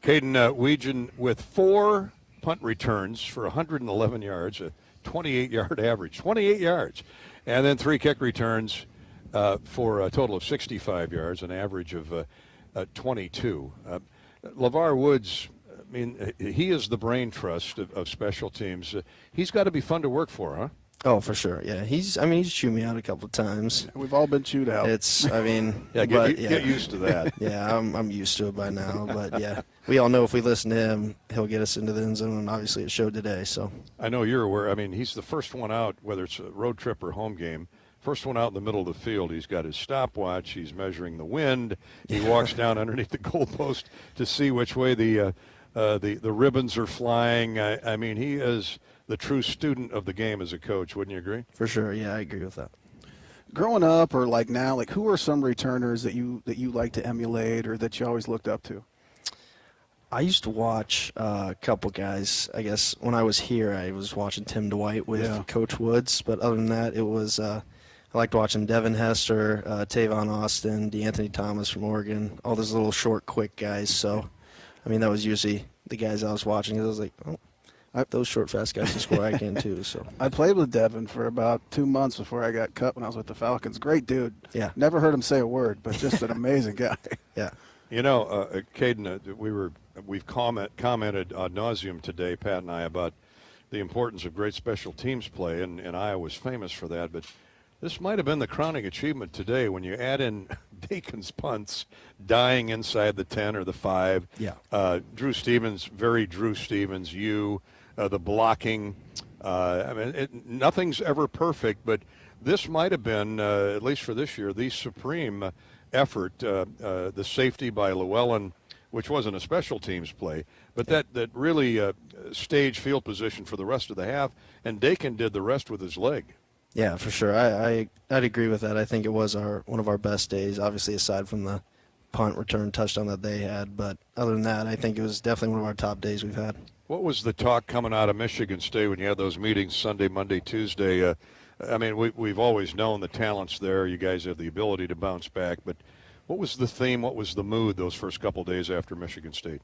Speaker 11: Caden Weegan with 4 punt returns for 111 yards, a 28-yard average, 28 yards, and then 3 kick returns for a total of 65 yards, an average of 22. LeVar Woods, I mean, he is the brain trust of special teams. He's got to be fun to work for, huh?
Speaker 7: Oh, for sure. Yeah, he's chewed me out a couple of times.
Speaker 27: We've all been chewed out.
Speaker 11: Get used to that.
Speaker 7: Yeah, I'm used to it by now. But yeah, we all know if we listen to him, he'll get us into the end zone, and obviously it showed today. So
Speaker 11: I know you're aware. I mean, he's the first one out, whether it's a road trip or home game. First one out in the middle of the field. He's got his stopwatch. He's measuring the wind. He walks down underneath the goalpost to see which way the ribbons are flying. I mean, he is the true student of the game as a coach. Wouldn't you agree?
Speaker 7: For sure. Yeah, I agree with that.
Speaker 27: Growing up or like now, like who are some returners that you like to emulate or that you always looked up to?
Speaker 7: I used to watch a couple guys. I guess when I was here, I was watching Tim Dwight with Coach Woods. But other than that, it was I liked watching Devin Hester, Tavon Austin, DeAnthony Thomas from Oregon, all those little short, quick guys. So, I mean, that was usually the guys I was watching. I was like, oh, those short, fast guys can score. I can too. So
Speaker 27: I played with Devin for about 2 months before I got cut when I was with the Falcons. Great dude.
Speaker 7: Yeah.
Speaker 27: Never heard him say a word, but just an amazing guy.
Speaker 7: Yeah.
Speaker 11: Caden, we've commented ad nauseum today, Pat and I, about the importance of great special teams play, and Iowa's famous for that. But this might have been the crowning achievement today when you add in Dakin's punts dying inside the 10 or the 5.
Speaker 7: Yeah.
Speaker 11: Drew Stevens, very Drew Stevens, the blocking. Nothing's ever perfect, but this might have been, at least for this year, the supreme effort. The safety by Llewellyn, which wasn't a special teams play, but that really staged field position for the rest of the half, and Dakin did the rest with his leg.
Speaker 7: Yeah, for sure. I'd agree with that. I think it was one of our best days, obviously aside from the punt return touchdown that they had. But other than that, I think it was definitely one of our top days we've had.
Speaker 11: What was the talk coming out of Michigan State when you had those meetings Sunday, Monday, Tuesday? We've always known the talent's there. You guys have the ability to bounce back. But what was the theme? What was the mood those first couple days after Michigan State?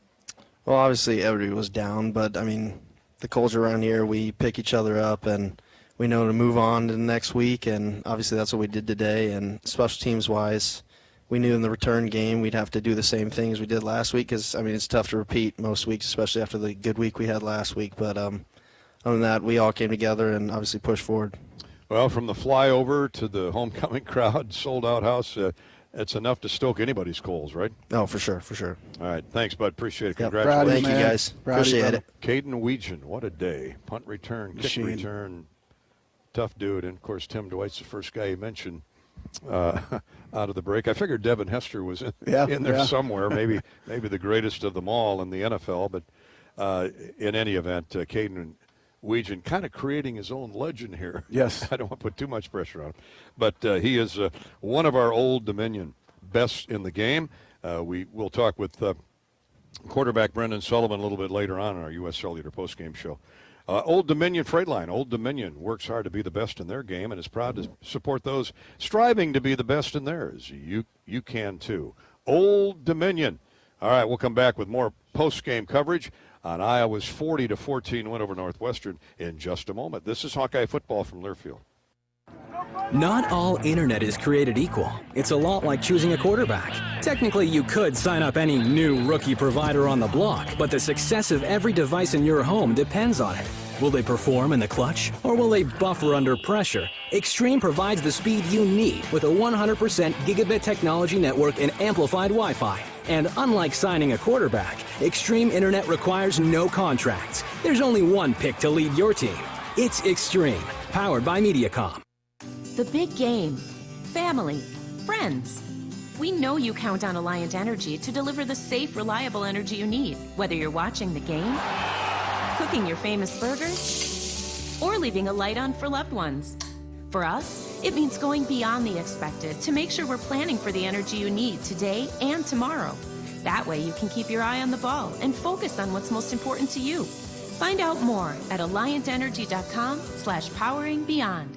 Speaker 7: Well, obviously everybody was down, but, the culture around here, we pick each other up, and we know to move on to the next week, and obviously that's what we did today. And special teams-wise, we knew in the return game we'd have to do the same thing as we did last week because, it's tough to repeat most weeks, especially after the good week we had last week. But other than that, we all came together and obviously pushed forward.
Speaker 11: Well, from the flyover to the homecoming crowd, sold-out house, it's enough to stoke anybody's coals, right?
Speaker 7: Oh, for sure, for sure.
Speaker 11: All right, thanks, bud. Appreciate it.
Speaker 7: Yep.
Speaker 11: Congratulations.
Speaker 7: Thank you, guys. Appreciate it.
Speaker 11: Caden Weegan, what a day. Punt return, kick return. Tough dude, and of course Tim Dwight's the first guy you mentioned out of the break. I figured Devin Hester was in there somewhere, maybe the greatest of them all in the NFL. But in any event, Caden Weegan kind of creating his own legend here.
Speaker 27: Yes,
Speaker 11: I don't want to put too much pressure on him, but he is one of our Old Dominion best in the game. We will talk with quarterback Brendan Sullivan a little bit later on in our U.S. Cellular postgame show. Old Dominion Freight Line. Old Dominion works hard to be the best in their game and is proud to support those striving to be the best in theirs. You can too. Old Dominion. All right, we'll come back with more post-game coverage on Iowa's 40-14 win over Northwestern in just a moment. This is Hawkeye football from Learfield.
Speaker 8: Not all internet is created equal. It's a lot like choosing a quarterback. Technically, you could sign up any new rookie provider on the block, but the success of every device in your home depends on it. Will they perform in the clutch, or will they buffer under pressure? Extreme provides the speed you need with a 100% gigabit technology network and amplified Wi-Fi. And unlike signing a quarterback, Extreme Internet requires no contracts. There's only one pick to lead your team. It's Extreme, powered by Mediacom.
Speaker 12: The big game. Family. Friends. We know you count on Alliant Energy to deliver the safe, reliable energy you need, whether you're watching the game, cooking your famous burgers, or leaving a light on for loved ones. For us, it means going beyond the expected to make sure we're planning for the energy you need today and tomorrow. That way you can keep your eye on the ball and focus on what's most important to you. Find out more at alliantenergy.com/poweringbeyond.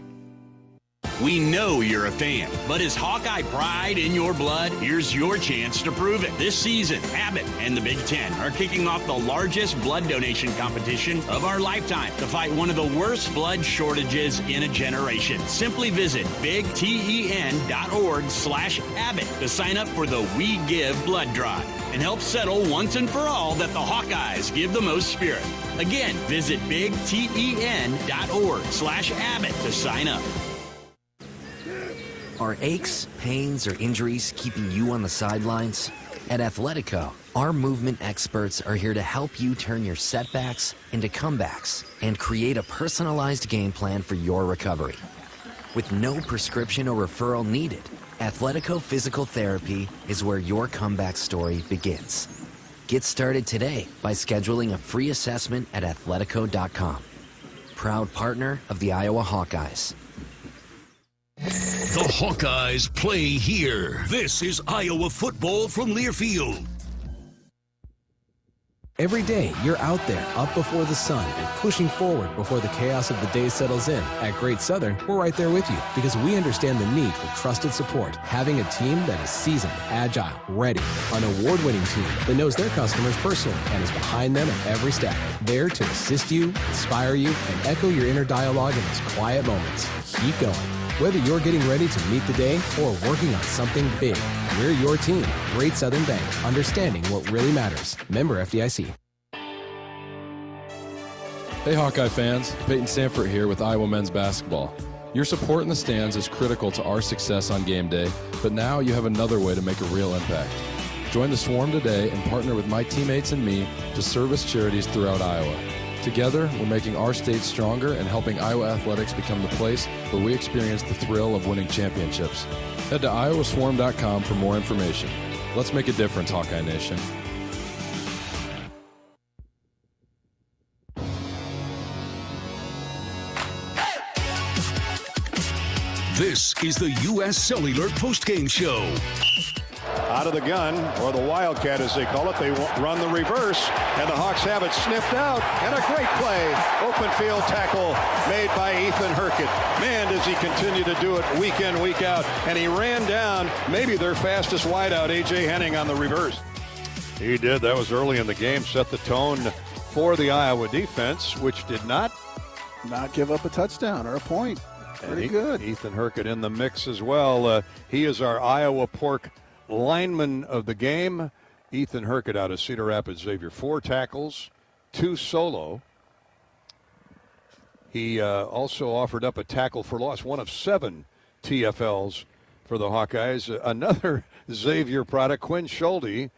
Speaker 14: We know you're a fan, but is Hawkeye pride in your blood? Here's your chance to prove it. This season, Abbott and the Big Ten are kicking off the largest blood donation competition of our lifetime to fight one of the worst blood shortages in a generation. Simply visit bigten.org/Abbott to sign up for the We Give blood drive and help settle once and for all that the Hawkeyes give the most spirit. Again, visit bigten.org/Abbott to sign up.
Speaker 18: Are aches, pains, or injuries keeping you on the sidelines? At Athletico, our movement experts are here to help you turn your setbacks into comebacks and create a personalized game plan for your recovery. With no prescription or referral needed, Athletico Physical Therapy is where your comeback story begins. Get started today by scheduling a free assessment at athletico.com. Proud partner of the Iowa Hawkeyes.
Speaker 2: The Hawkeyes play here. This is Iowa football from Learfield.
Speaker 21: Every day, you're out there, up before the sun, and pushing forward before the chaos of the day settles in. At Great Southern, we're right there with you because we understand the need for trusted support. Having a team that is seasoned, agile, ready. An award-winning team that knows their customers personally and is behind them at every step. There to assist you, inspire you, and echo your inner dialogue in those quiet moments. Keep going. Whether you're getting ready to meet the day or working on something big, we're your team. Great Southern Bank, understanding what really matters. Member FDIC.
Speaker 4: Hey Hawkeye fans, Peyton Sanford here with Iowa men's basketball. Your support in the stands is critical to our success on game day, but now you have another way to make a real impact. Join the Swarm today and partner with my teammates and me to service charities throughout Iowa. Together, we're making our state stronger and helping Iowa athletics become the place where we experience the thrill of winning championships. Head to iowaswarm.com for more information. Let's make a difference, Hawkeye Nation.
Speaker 2: This is the U.S. Cellular Postgame Show.
Speaker 11: Out of the gun, or the Wildcat as they call it, they run the reverse, and the Hawks have it sniffed out, and a great play. Open field tackle made by Ethan Hurkett. Man, does he continue to do it week in, week out, and he ran down maybe their fastest wideout, A.J. Henning, on the reverse. He did. That was early in the game, set the tone for the Iowa defense, which did not
Speaker 27: give up a touchdown or a point. Pretty good.
Speaker 11: Ethan Hurkett in the mix as well. He is our Iowa Pork lineman of the game. Ethan Hurkett out of Cedar Rapids Xavier. 4 tackles, 2 solo. He also offered up a tackle for loss, 1 of 7 TFLs for the Hawkeyes. Another Xavier product, Quinn Schulte,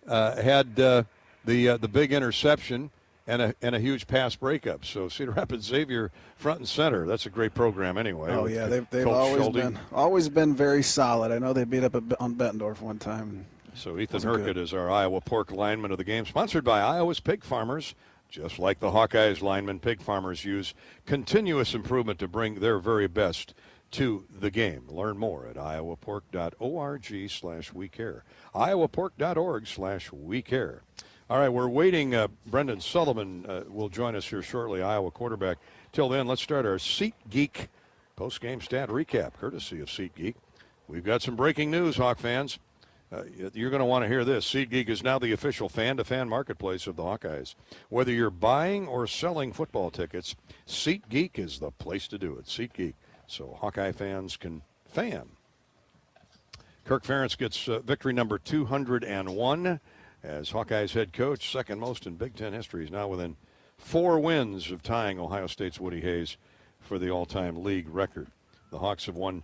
Speaker 11: had the big interception and a huge pass breakup. So Cedar Rapids Xavier front and center. That's a great program anyway.
Speaker 27: Oh yeah, they've always been very solid. I know they beat up on Bettendorf one time.
Speaker 11: So Ethan Hurkett is our Iowa Pork lineman of the game, sponsored by Iowa's Pig Farmers. Just like the Hawkeyes linemen, pig farmers use continuous improvement to bring their very best to the game. Learn more at iowapork.org/wecare. iowapork.org/wecare. All right, we're waiting. Brendan Sullivan will join us here shortly, Iowa quarterback. Till then, let's start our SeatGeek post-game stat recap, courtesy of SeatGeek. We've got some breaking news, Hawk fans. You're going to want to hear this. SeatGeek is now the official fan-to-fan marketplace of the Hawkeyes. Whether you're buying or selling football tickets, SeatGeek is the place to do it. SeatGeek, so Hawkeye fans can fan. Kirk Ferentz gets victory number 201. As Hawkeyes head coach, second most in Big Ten history. He's now within 4 wins of tying Ohio State's Woody Hayes for the all-time league record. The Hawks have won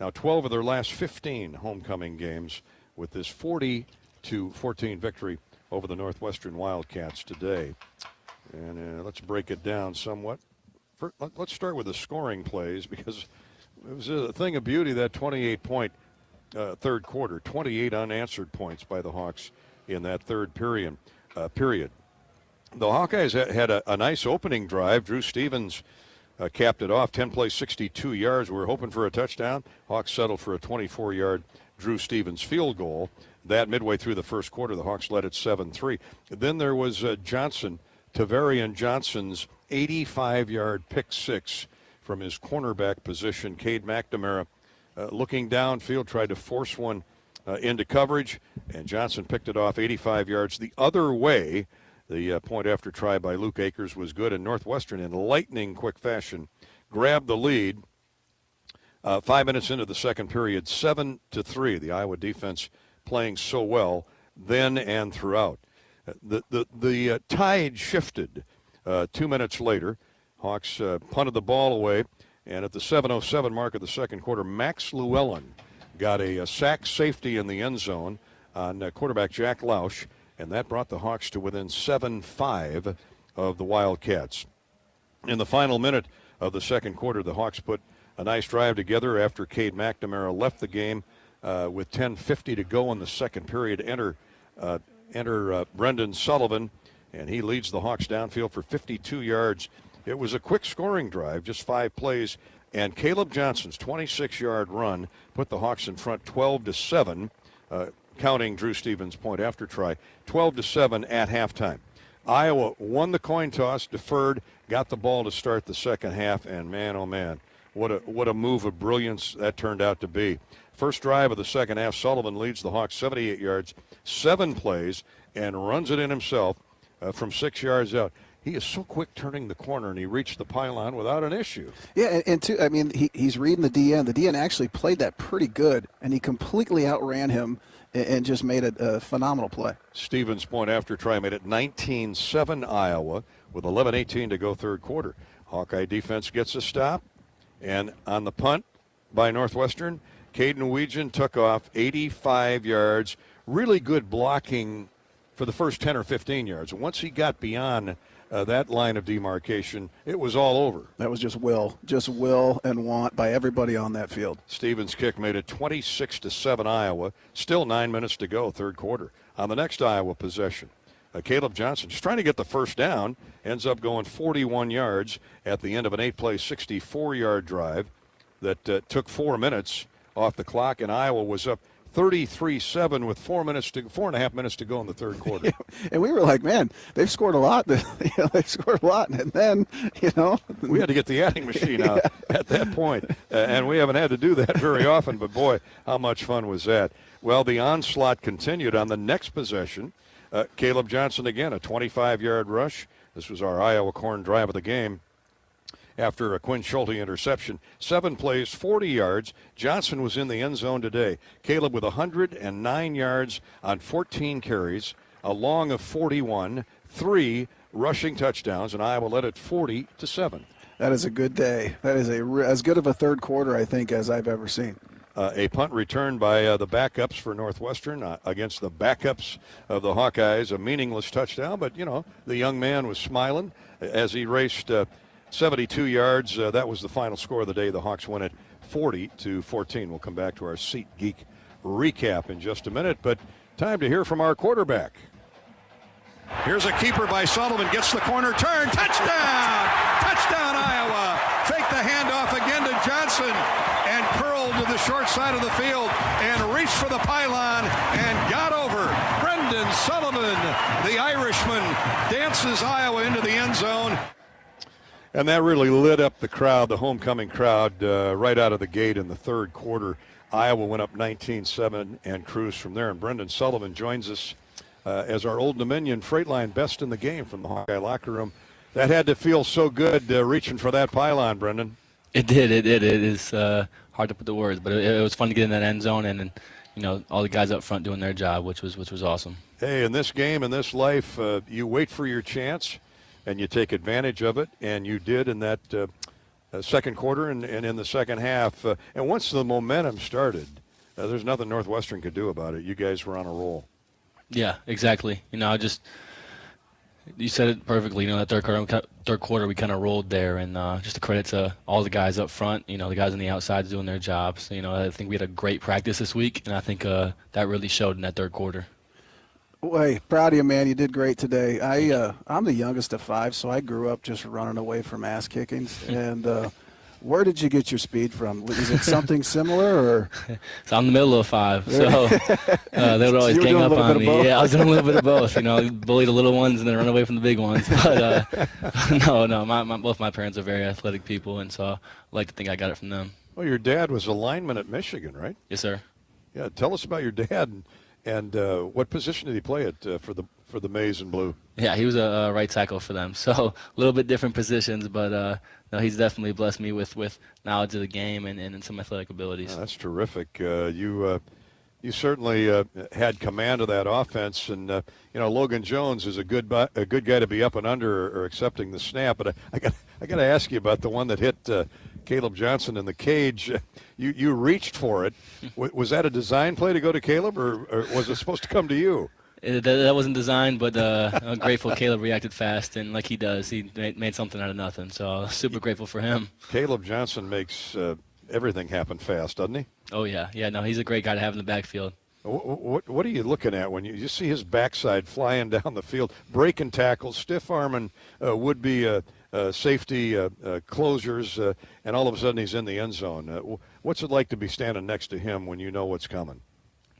Speaker 11: now 12 of their last 15 homecoming games with this 40-14 victory over the Northwestern Wildcats today. And let's break it down somewhat. Let's start with the scoring plays, because it was a thing of beauty, that 28-point third quarter, 28 unanswered points by the Hawks in that third period. The Hawkeyes had a nice opening drive. Drew Stevens capped it off, 10 plays, 62 yards. We were hoping for a touchdown. Hawks settled for a 24-yard Drew Stevens field goal. That midway through the first quarter, the Hawks led at 7-3. Then there was Tavarian Johnson's 85-yard pick six from his cornerback position. Cade McNamara looking downfield, tried to force one into coverage, and Johnson picked it off 85 yards the other way. The point after try by Luke Akers was good, and Northwestern, in lightning quick fashion, grabbed the lead 5 minutes into the second period, 7-3. The Iowa defense playing so well then and throughout. The tide shifted 2 minutes later. Hawks punted the ball away, and at the 7:07 mark of the second quarter, Max Llewellyn got a sack safety in the end zone on quarterback Jack Lausch, and that brought the Hawks to within 7-5 of the Wildcats. In the final minute of the second quarter, the Hawks put a nice drive together after Cade McNamara left the game with 10:50 to go in the second period. Enter Brendan Sullivan, and he leads the Hawks downfield for 52 yards. It was a quick scoring drive, just 5 plays, and Caleb Johnson's 26-yard run put the Hawks in front 12-7, counting Drew Stevens' point after try, 12-7 at halftime. Iowa won the coin toss, deferred, got the ball to start the second half, and man, oh man, what a move of brilliance that turned out to be. First drive of the second half, Sullivan leads the Hawks 78 yards, 7 plays, and runs it in himself from 6 yards out. He is so quick turning the corner, and he reached the pylon without an issue.
Speaker 27: Yeah, and two, I mean, he's reading the DN. The DN actually played that pretty good, and he completely outran him and just made a phenomenal play.
Speaker 11: Stevens' point after try made it 19-7 Iowa with 11:18 to go third quarter. Hawkeye defense gets a stop, and on the punt by Northwestern, Caden Weegan took off 85 yards. Really good blocking for the first 10 or 15 yards. Once he got beyond that line of demarcation, it was all over.
Speaker 27: That was just will and want by everybody on that field.
Speaker 11: Stevens' kick made it 26-7 Iowa. Still 9 minutes to go, third quarter. On the next Iowa possession, Caleb Johnson, just trying to get the first down, ends up going 41 yards at the end of an 8-play, 64-yard drive that took 4 minutes off the clock, and Iowa was up 33-7 with 4.5 minutes to go in the third quarter.
Speaker 27: And we were like, man, they've scored a lot. They've scored a lot. And then,
Speaker 11: we had to get the adding machine out at that point. And we haven't had to do that very often, but boy, how much fun was that? Well, the onslaught continued on the next possession. Caleb Johnson again, a 25-yard rush. This was our Iowa corn drive of the game. After a Quinn Schulte interception, 7 plays, 40 yards. Johnson was in the end zone today. Caleb with 109 yards on 14 carries, a long of 41, 3 rushing touchdowns, and Iowa led it 40-7.
Speaker 27: That is a good day. That is as good of a third quarter, I think, as I've ever seen.
Speaker 11: A punt return by the backups for Northwestern against the backups of the Hawkeyes. A meaningless touchdown, but, the young man was smiling as he raced 72 yards. That was the final score of the day. The Hawks win it 40-14. We'll come back to our SeatGeek recap in just a minute, but time to hear from our quarterback. Here's a keeper by Sullivan, gets the corner turn, touchdown! Touchdown, Iowa! Fake the handoff again to Johnson, and curled to the short side of the field, and reached for the pylon, and got over. Brendan Sullivan, the Irishman, dances Iowa into the end zone. And that really lit up the crowd, the homecoming crowd, right out of the gate in the third quarter. Iowa went up 19-7 and cruised from there. And Brendan Sullivan joins us as our Old Dominion Freight best in the game from the Hawkeye locker room. That had to feel so good reaching for that pylon, Brendan.
Speaker 13: It did. It is hard to put the words, but it was fun to get in that end zone and all the guys up front doing their job, which was awesome.
Speaker 11: Hey, in this game, in this life, you wait for your chance. And you take advantage of it, and you did in that second quarter and in the second half. And once the momentum started, there's nothing Northwestern could do about it. You guys were on a roll.
Speaker 13: Yeah, exactly. You said it perfectly. That third quarter we kind of rolled there, and just a credit to all the guys up front. The guys on the outside doing their jobs. I think we had a great practice this week, and I think that really showed in that third quarter.
Speaker 27: Well, hey, proud of you, man. You did great today. I'm the youngest of 5, so I grew up just running away from ass kickings. And where did you get your speed from? Is it something similar, or?
Speaker 13: So I'm the middle of 5, so they would always gang up on me. Yeah, I was doing a little bit of both. Bully the little ones and then run away from the big ones. But no, both my parents are very athletic people, and so I like to think I got it from them.
Speaker 11: Well, your dad was a lineman at Michigan, right?
Speaker 13: Yes, sir.
Speaker 11: Yeah, tell us about your dad. And what position did he play at for the Maize and Blue?
Speaker 13: Yeah, he was a right tackle for them. So a little bit different positions, but no, he's definitely blessed me with knowledge of the game and some athletic abilities.
Speaker 11: Oh, that's terrific. You certainly had command of that offense, and Logan Jones is a good guy to be up and under or accepting the snap. But I got to ask you about the one that hit Caleb Johnson in the cage. You reached for it. Was that a design play to go to Caleb, or was it supposed to come to you?
Speaker 13: That wasn't designed, but I'm grateful Caleb reacted fast, and like he does, he made something out of nothing. So super grateful for him.
Speaker 11: Caleb Johnson makes everything happen fast, doesn't he?
Speaker 13: Oh, yeah. Yeah, no, he's a great guy to have in the backfield.
Speaker 11: What are you looking at when you see his backside flying down the field, breaking tackles, stiff-arming would-be safety closures, and all of a sudden he's in the end zone? What's it like to be standing next to him when you know what's coming?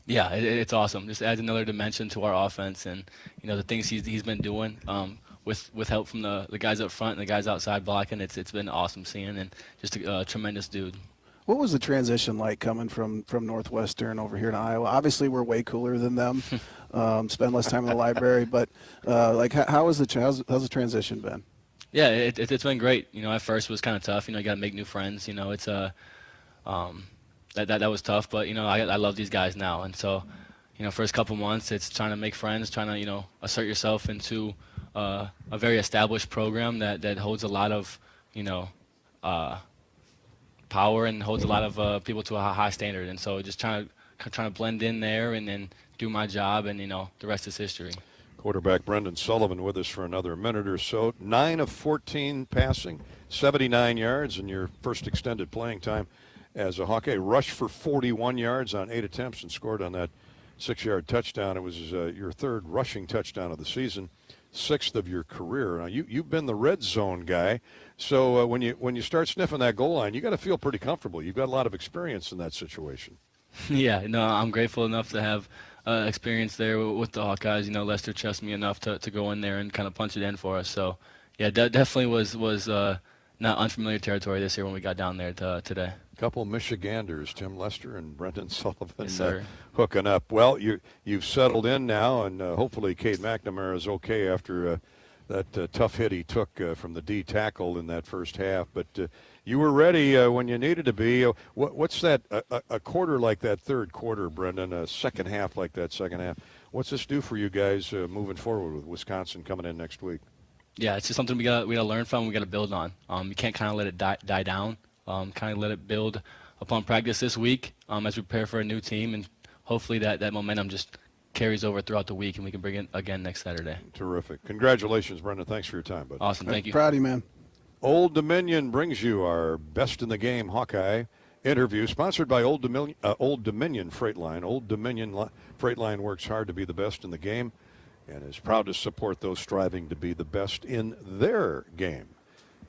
Speaker 13: Yeah, it's awesome. Just adds another dimension to our offense, and the things he's been doing with help from the guys up front and the guys outside blocking. It's been awesome seeing, and just a tremendous dude.
Speaker 27: What was the transition like coming from Northwestern over here to Iowa? Obviously, we're way cooler than them. Spend less time in the library, but how's the transition been?
Speaker 13: Yeah, it's been great. At first it was kind of tough. You got to make new friends. It's that was tough, but I love these guys now, and so first couple months, it's trying to make friends, trying to, assert yourself into a very established program that holds a lot of, power and holds a lot of people to a high standard. And so just trying to blend in there and then do my job, and, the rest is history.
Speaker 11: Quarterback Brendan Sullivan with us for another minute or so. 9 of 14 passing, 79 yards in your first extended playing time as a Hawkeye. Rushed for 41 yards on 8 attempts and scored on that 6-yard touchdown. It was your third rushing touchdown of the season, 6th of your career. Now you've been the red zone guy, so when you start sniffing that goal line, you got to feel pretty comfortable. You've got a lot of experience in that situation.
Speaker 13: Yeah, no, I'm grateful enough to have experience there with the Hawkeyes. Lester trusts me enough to go in there and kind of punch it in for us. So, yeah, definitely was not unfamiliar territory this year when we got down there today.
Speaker 11: A couple of Michiganders, Tim Lester and Brendan Sullivan,
Speaker 13: yes,
Speaker 11: hooking up. Well, you've settled in now, and hopefully Cade McNamara is okay after that tough hit he took from the D tackle in that first half. But you were ready when you needed to be. What's that, a quarter like that third quarter, Brendan, a second half like that second half? What's this do for you guys moving forward with Wisconsin coming in next week?
Speaker 13: Yeah, it's just something we got to learn from, we got to build on. You can't kind of let it die down. Kind of let it build upon practice this week as we prepare for a new team, and hopefully that momentum just carries over throughout the week and we can bring it again next Saturday.
Speaker 11: Terrific. Congratulations, Brendan. Thanks for your time, bud.
Speaker 13: Awesome. Thank you.
Speaker 27: Proud of you, man.
Speaker 11: Old Dominion brings you our Best in the Game Hawkeye interview, sponsored by Old Dominion Freight Line. Old Dominion Freight Line works hard to be the best in the game and is proud to support those striving to be the best in their game.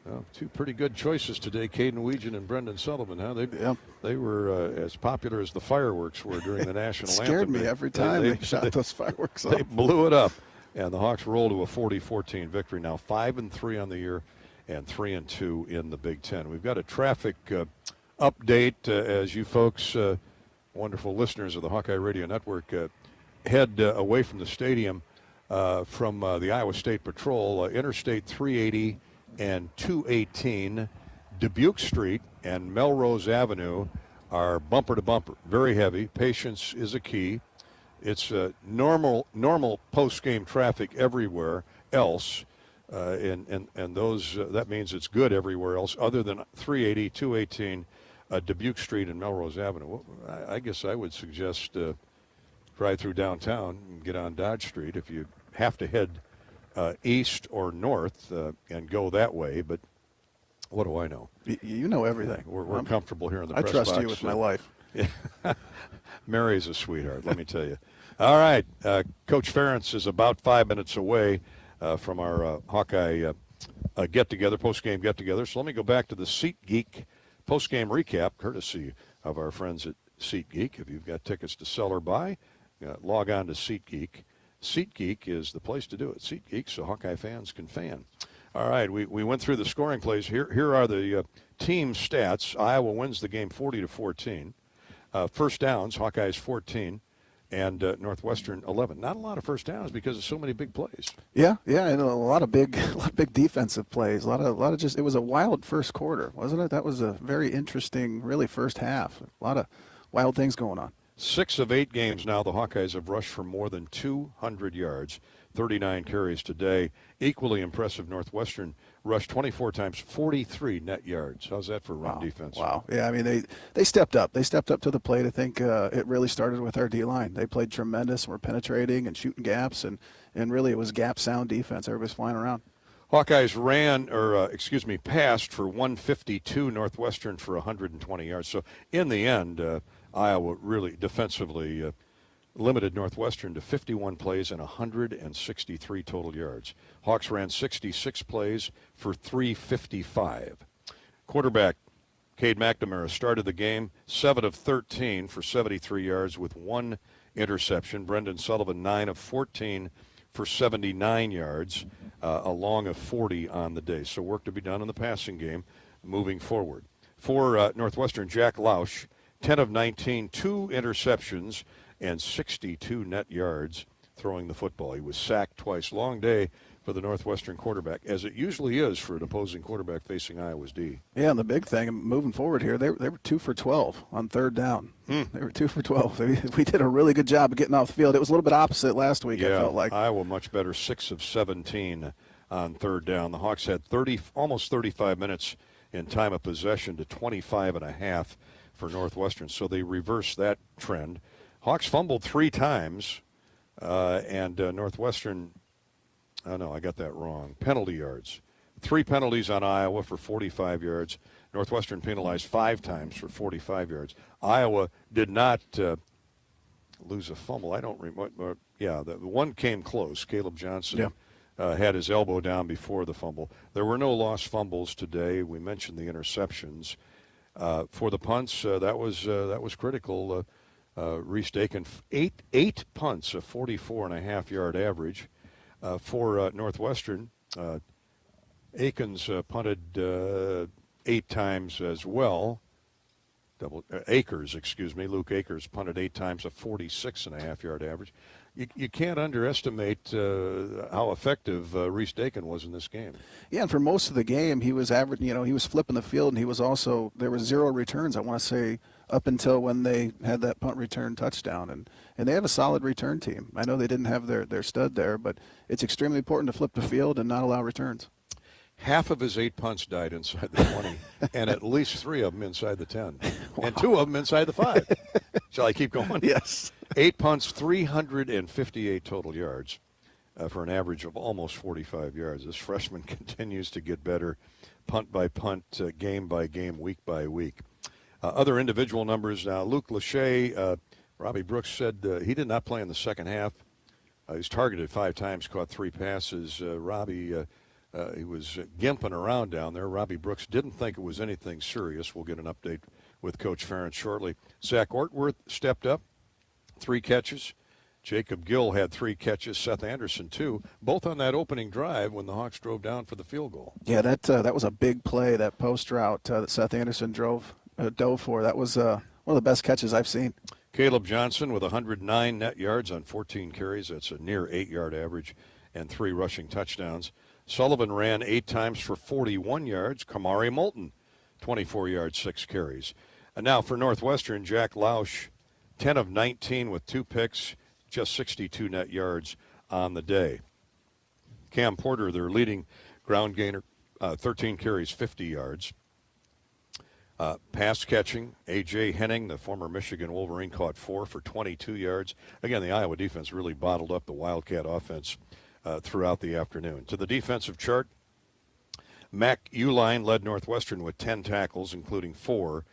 Speaker 11: Well, 2 pretty good choices today, Caden Weegan and Brendan Sullivan. Huh? They were as popular as the fireworks were during the national anthem.
Speaker 27: Scared me every time they shot those fireworks up.
Speaker 11: They blew it up, and the Hawks rolled to a 40-14 victory. Now 5-3 on the year and 3-2 in the Big Ten. We've got a traffic update as you folks, wonderful listeners of the Hawkeye Radio Network, head away from the stadium from the Iowa State Patrol. Interstate 380 and 218, Dubuque Street and Melrose Avenue are bumper to bumper, very heavy. Patience is a key. It's normal post-game traffic everywhere else, and those that means it's good everywhere else other than 380, 218, Dubuque Street and Melrose Avenue. Well, I guess I would suggest drive through downtown and get on Dodge Street if you have to head east or north and go that way, but what do I know?
Speaker 27: You know everything.
Speaker 11: We're comfortable here in the press box.
Speaker 27: I trust you with my life.
Speaker 11: Mary's a sweetheart, let me tell you. All right, Coach Ferentz is about 5 minutes away from our Hawkeye post-game get-together. So let me go back to the SeatGeek post-game recap, courtesy of our friends at SeatGeek. If you've got tickets to sell or buy, log on to SeatGeek. SeatGeek is the place to do it. SeatGeek, so Hawkeye fans can fan. All right, we went through the scoring plays. Here are the team stats. Iowa wins the game 40-14. First downs, Hawkeyes 14, and Northwestern 11. Not a lot of first downs because of so many big plays.
Speaker 27: Yeah, and a lot of big defensive plays. A lot of just. It was a wild first quarter, wasn't it? That was a very interesting, really first half. A lot of wild things going on.
Speaker 11: 6 of 8 games now, the Hawkeyes have rushed for more than 200 yards, 39 carries today. Equally impressive, Northwestern rushed 24 times, 43 net yards. How's that for run defense?
Speaker 27: Wow. Yeah, I mean, they stepped up. They stepped up to the plate. I think it really started with our D-line. They played tremendous. We're penetrating and shooting gaps, and really it was gap-sound defense. Everybody's flying around.
Speaker 11: Hawkeyes passed for 152, Northwestern for 120 yards. So in the end, Iowa really defensively limited Northwestern to 51 plays and 163 total yards. Hawks ran 66 plays for 355. Quarterback Cade McNamara started the game 7 of 13 for 73 yards with 1 interception. Brendan Sullivan 9 of 14 for 79 yards, a long of 40 on the day. So work to be done in the passing game moving forward. For Northwestern, Jack Lausch, 10 of 19, 2 interceptions, and 62 net yards throwing the football. He was sacked twice. Long day for the Northwestern quarterback, as it usually is for an opposing quarterback facing Iowa's D.
Speaker 27: Yeah, and the big thing, moving forward here, they were 2 for 12 on third down. They were 2 for 12. We did a really good job of getting off the field. It was a little bit opposite last week, I felt like.
Speaker 11: Iowa much better, 6 of 17 on third down. The Hawks had almost 35 minutes in time of possession to 25.5 for Northwestern, so they reversed that trend. Hawks fumbled 3 times, and Northwestern, oh no, I got that wrong, penalty yards. 3 penalties on Iowa for 45 yards. Northwestern penalized 5 times for 45 yards. Iowa did not lose a fumble. I don't remember. Yeah, the one came close. Caleb Johnson had his elbow down before the fumble. There were no lost fumbles today. We mentioned the interceptions. For the punts, that was critical. Reese Dakin, eight punts, a 44.5-yard average. For Northwestern, Akins punted 8 times as well. Akers, Luke Akers punted 8 times, a 46.5-yard average. You can't underestimate how effective Reese Dakin was in this game.
Speaker 27: Yeah, and for most of the game, he was average. He was flipping the field, and he was also, there were 0 returns, I want to say, up until when they had that punt return touchdown. And they have a solid return team. I know they didn't have their stud there, but it's extremely important to flip the field and not allow returns.
Speaker 11: Half of his 8 punts died inside the 20, and at least 3 of them inside the 10, and 2 of them inside the 5. Shall I keep going?
Speaker 27: Yes.
Speaker 11: 8 punts, 358 total yards for an average of almost 45 yards. This freshman continues to get better punt by punt, game by game, week by week. Other individual numbers now. Luke Lachey, Robbie Brooks said he did not play in the second half. He was targeted 5 times, caught 3 passes. Robbie, he was gimping around down there. Robbie Brooks didn't think it was anything serious. We'll get an update with Coach Ferentz shortly. Zach Ortworth stepped up, 3 catches. Jacob Gill had 3 catches. Seth Anderson 2, both on that opening drive when the Hawks drove down for the field goal.
Speaker 27: Yeah, that was a big play, that post route that Seth Anderson dove for. That was one of the best catches I've seen.
Speaker 11: Caleb Johnson with 109 net yards on 14 carries. That's a near 8-yard average and 3 rushing touchdowns. Sullivan ran 8 times for 41 yards. Kamari Moulton, 24 yards, 6 carries. And now for Northwestern, Jack Lausch, 10 of 19 with 2 picks, just 62 net yards on the day. Cam Porter, their leading ground gainer, 13 carries, 50 yards. Pass catching, A.J. Henning, the former Michigan Wolverine, caught 4 for 22 yards. Again, the Iowa defense really bottled up the Wildcat offense throughout the afternoon. To the defensive chart, Mac Uline led Northwestern with 10 tackles, including 6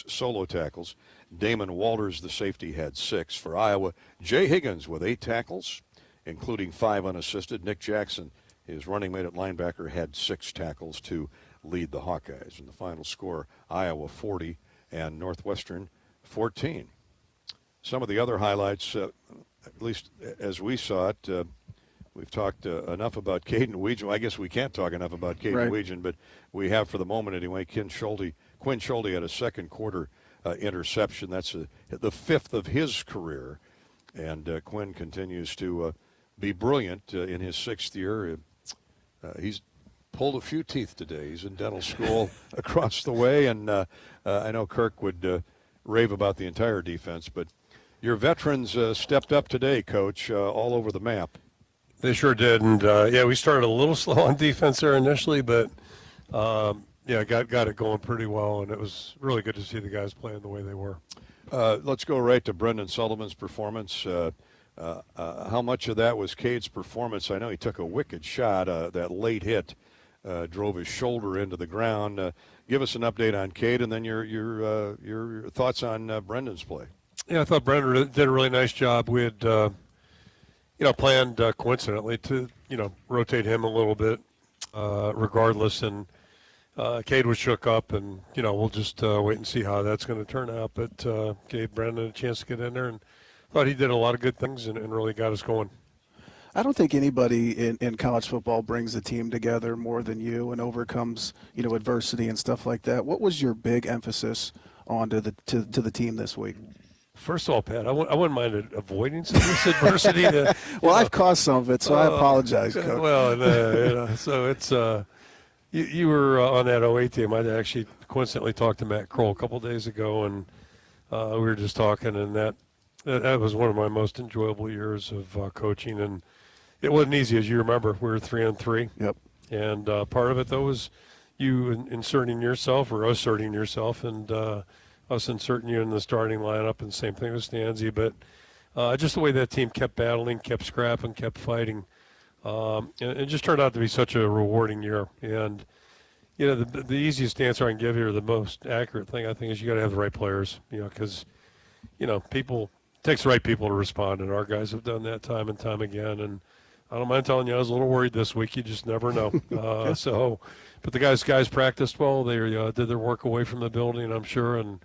Speaker 11: solo tackles. Damon Walters, the safety, had 6. For Iowa, Jay Higgins with 8 tackles, including 5 unassisted. Nick Jackson, his running mate at linebacker, had 6 tackles to lead the Hawkeyes. And the final score, Iowa 40 and Northwestern 14. Some of the other highlights, at least as we saw it, we've talked enough about Caden Weegan. I guess we can't talk enough about Caden Weegan, but we have for the moment anyway. Quinn Schulte had a second quarter interception. That's the 5th of his career. And Quinn continues to be brilliant in his 6th year. He's pulled a few teeth today. He's in dental school across the way. And I know Kirk would rave about the entire defense. But your veterans stepped up today, Coach, all over the map.
Speaker 15: They sure did. And, we started a little slow on defense there initially, but, got it going pretty well. And it was really good to see the guys playing the way they were.
Speaker 11: Let's go right to Brendan Sullivan's performance. How much of that was Cade's performance? I know he took a wicked shot. That late hit drove his shoulder into the ground. Give us an update on Cade, and then your thoughts on Brendan's play.
Speaker 15: Yeah, I thought Brendan did a really nice job. We had, planned coincidentally to, rotate him a little bit, regardless. And Cade was shook up, and we'll just wait and see how that's going to turn out. But gave Brendan a chance to get in there, and thought he did a lot of good things and really got us going.
Speaker 27: I don't think anybody in college football brings the team together more than you and overcomes, adversity and stuff like that. What was your big emphasis on to the team this week?
Speaker 15: First of all, Pat, I wouldn't mind avoiding some of this adversity.
Speaker 27: Well, I've caused some of it, so I apologize, Coach.
Speaker 15: Well, so it's you were on that 08 team. I actually coincidentally talked to Matt Kroll a couple days ago, and we were just talking, and that was one of my most enjoyable years of coaching, and it wasn't easy, as you remember. We were 3-3.
Speaker 27: Yep.
Speaker 15: And part of it, though, was you inserting yourself or asserting yourself, and us inserting you in the starting lineup, and same thing with Stanzi. But just the way that team kept battling, kept scrapping, kept fighting, and it just turned out to be such a rewarding year. And, you know, the easiest answer I can give here, the most accurate thing, I think, is you got to have the right players, you know, because, you know, it takes the right people to respond, and our guys have done that time and time again. And I don't mind telling you, I was a little worried this week. You just never know. But the guys practiced well. They did their work away from the building, I'm sure, and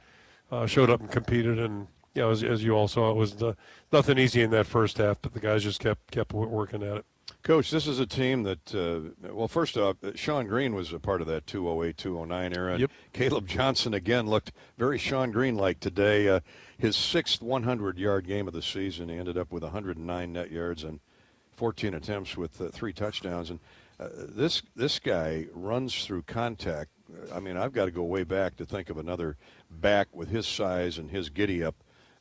Speaker 15: showed up and competed. And, you know, as you all saw, it was nothing easy in that first half, but the guys just kept working at it.
Speaker 11: Coach, this is a team that, well, first off, Sean Green was a part of that 208-209 era.
Speaker 15: Yep.
Speaker 11: Caleb Johnson, again, looked very Sean Green-like today. His sixth 100-yard game of the season. He ended up with 109 net yards and 14 attempts with 3 touchdowns. And this guy runs through contact. I mean, I've got to go way back to think of another back with his size and his giddy-up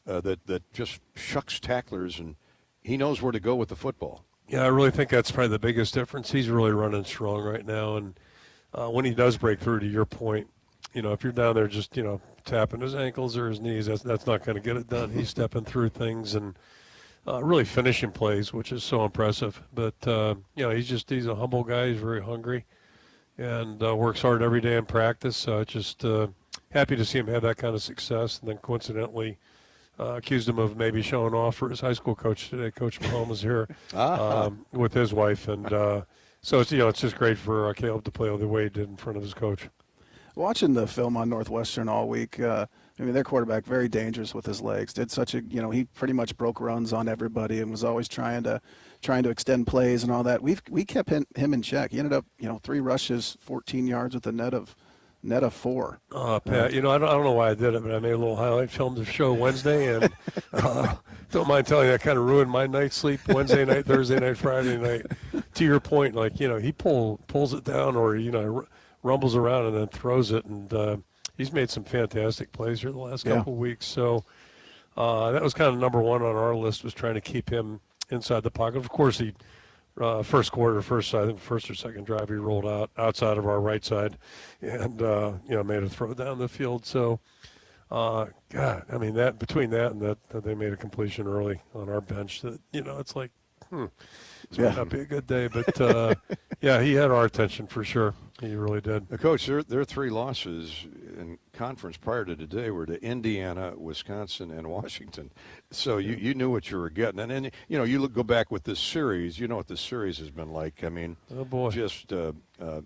Speaker 11: that just shucks tacklers, and he knows where to go with the football.
Speaker 15: Yeah, I really think that's probably the biggest difference. He's really running strong right now, and when he does break through, to your point, you know, if you're down there just, you know, tapping his ankles or his knees, that's not going to get it done. He's stepping through things and really finishing plays, which is so impressive. But, you know, he's a humble guy. He's very hungry and works hard every day in practice. Just happy to see him have that kind of success. And then coincidentally, accused him of maybe showing off for his high school coach today. Coach Mahomes here with his wife. And so, it's, you know, it's just great for Caleb to play the way he did in front of his coach.
Speaker 27: Watching the film on Northwestern all week, I mean, their quarterback, very dangerous with his legs. Did such a, you know, he pretty much broke runs on everybody and was always trying to extend plays and all that. We kept him in check. He ended up, you know, 3 rushes, 14 yards with a net of 4.
Speaker 15: Pat, you know, I don't know why I did it, but I made a little highlight film to show Wednesday, and don't mind telling you, that kind of ruined my night's sleep Wednesday night, Thursday night, Friday night. To your point, like, you know, he pulls it down, or, you know, rumbles around and then throws it, and he's made some fantastic plays here the last couple of weeks. So that was kind of number one on our list, was trying to keep him inside the pocket. Of course, he first or second drive, he rolled outside of our right side and, you know, made a throw down the field. So, God, I mean, that between that and that they made a completion early on our bench that, you know, it's like, this might not be a good day. But, yeah, he had our attention for sure. He really did.
Speaker 11: Coach, their 3 losses in conference prior to today were to Indiana, Wisconsin, and Washington. So you knew what you were getting. And then, you know, go back with this series. You know what this series has been like. I mean,
Speaker 15: oh boy,
Speaker 11: just, you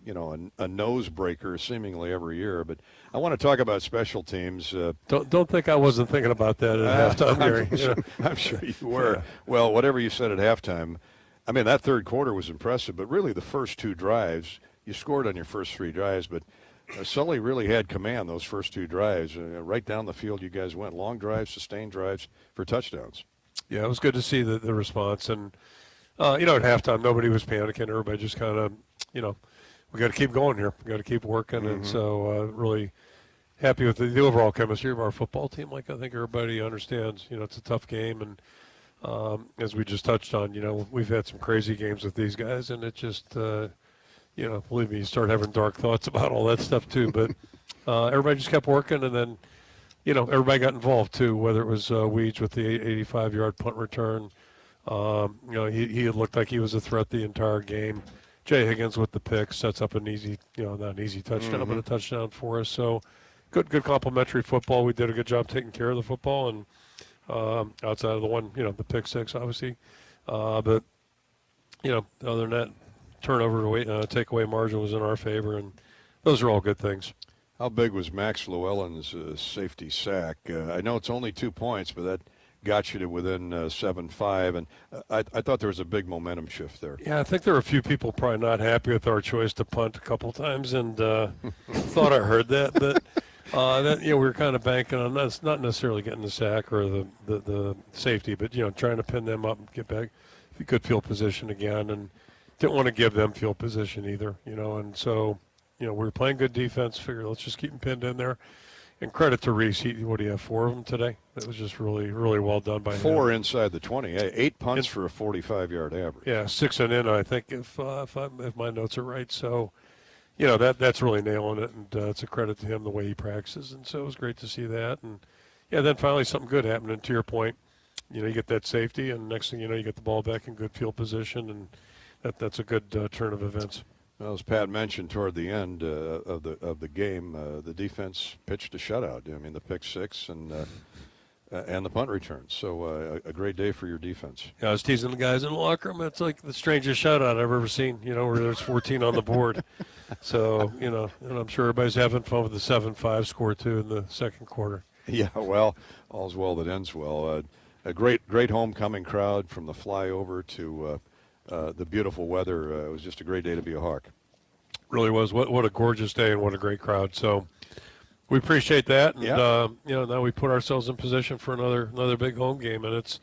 Speaker 11: know, a nose breaker seemingly every year. But I want to talk about special teams.
Speaker 15: Don't think I wasn't thinking about that at halftime, Gary.
Speaker 11: I'm sure you were. Yeah. Well, whatever you said at halftime, I mean, that third quarter was impressive. But really the first 2 drives, you scored on your first 3 drives, but Sully really had command those first 2 drives. Right down the field you guys went. Long drives, sustained drives for touchdowns.
Speaker 15: Yeah, it was good to see the response. And, you know, at halftime nobody was panicking. Everybody just kind of, you know, we got to keep going here. We got to keep working. Mm-hmm. And so really happy with the overall chemistry of our football team. Like, I think everybody understands, you know, it's a tough game. And as we just touched on, you know, we've had some crazy games with these guys, and it just you know, believe me, you start having dark thoughts about all that stuff too. But everybody just kept working, and then, you know, everybody got involved too, whether it was Weege with the 85-yard punt return. You know, he looked like he was a threat the entire game. Jay Higgins with the pick sets up an easy, you know, not an easy touchdown, but a touchdown for us. So good complimentary football. We did a good job taking care of the football, and outside of the one, you know, the pick 6, obviously. But, you know, other than that, turnover takeaway margin was in our favor, and those are all good things.
Speaker 11: How big was Max Llewellyn's safety sack? I know it's only 2 points, but that got you to within 7-5, and I thought there was a big momentum shift there.
Speaker 15: Yeah, I think there were a few people probably not happy with our choice to punt a couple times, and thought I heard that. But We were kind of banking on that's not necessarily getting the sack or the safety, but trying to pin them up and get back good field position again, and didn't want to give them field position either. And so we were playing good defense. Figured let's just keep them pinned in there. And credit to Reese. What do you have, 4 of them today? That was just really, really well done by him.
Speaker 11: 4 inside the 20. 8 punts for a 45-yard average.
Speaker 15: Yeah, 6 and in, I think, if my notes are right. So, that's really nailing it, and it's a credit to him the way he practices. And so it was great to see that. And, then finally something good happened. And to your point, you get that safety, and next thing you know, you get the ball back in good field position, and that's a good turn of events.
Speaker 11: Well, as Pat mentioned toward the end of the game, the defense pitched a shutout. I mean, the pick 6 and the punt return. So a great day for your defense.
Speaker 15: Yeah, I was teasing the guys in the locker room. It's like the strangest shutout I've ever seen. Where there's 14 on the board. So and I'm sure everybody's having fun with the 7-5 score too in the second quarter.
Speaker 11: Yeah, well, all's well that ends well. A great homecoming crowd from the flyover to. The beautiful weather. It was just a great day to be a Hawk.
Speaker 15: Really was. What a gorgeous day and what a great crowd. So we appreciate that. And, now we put ourselves in position for another big home game, and it's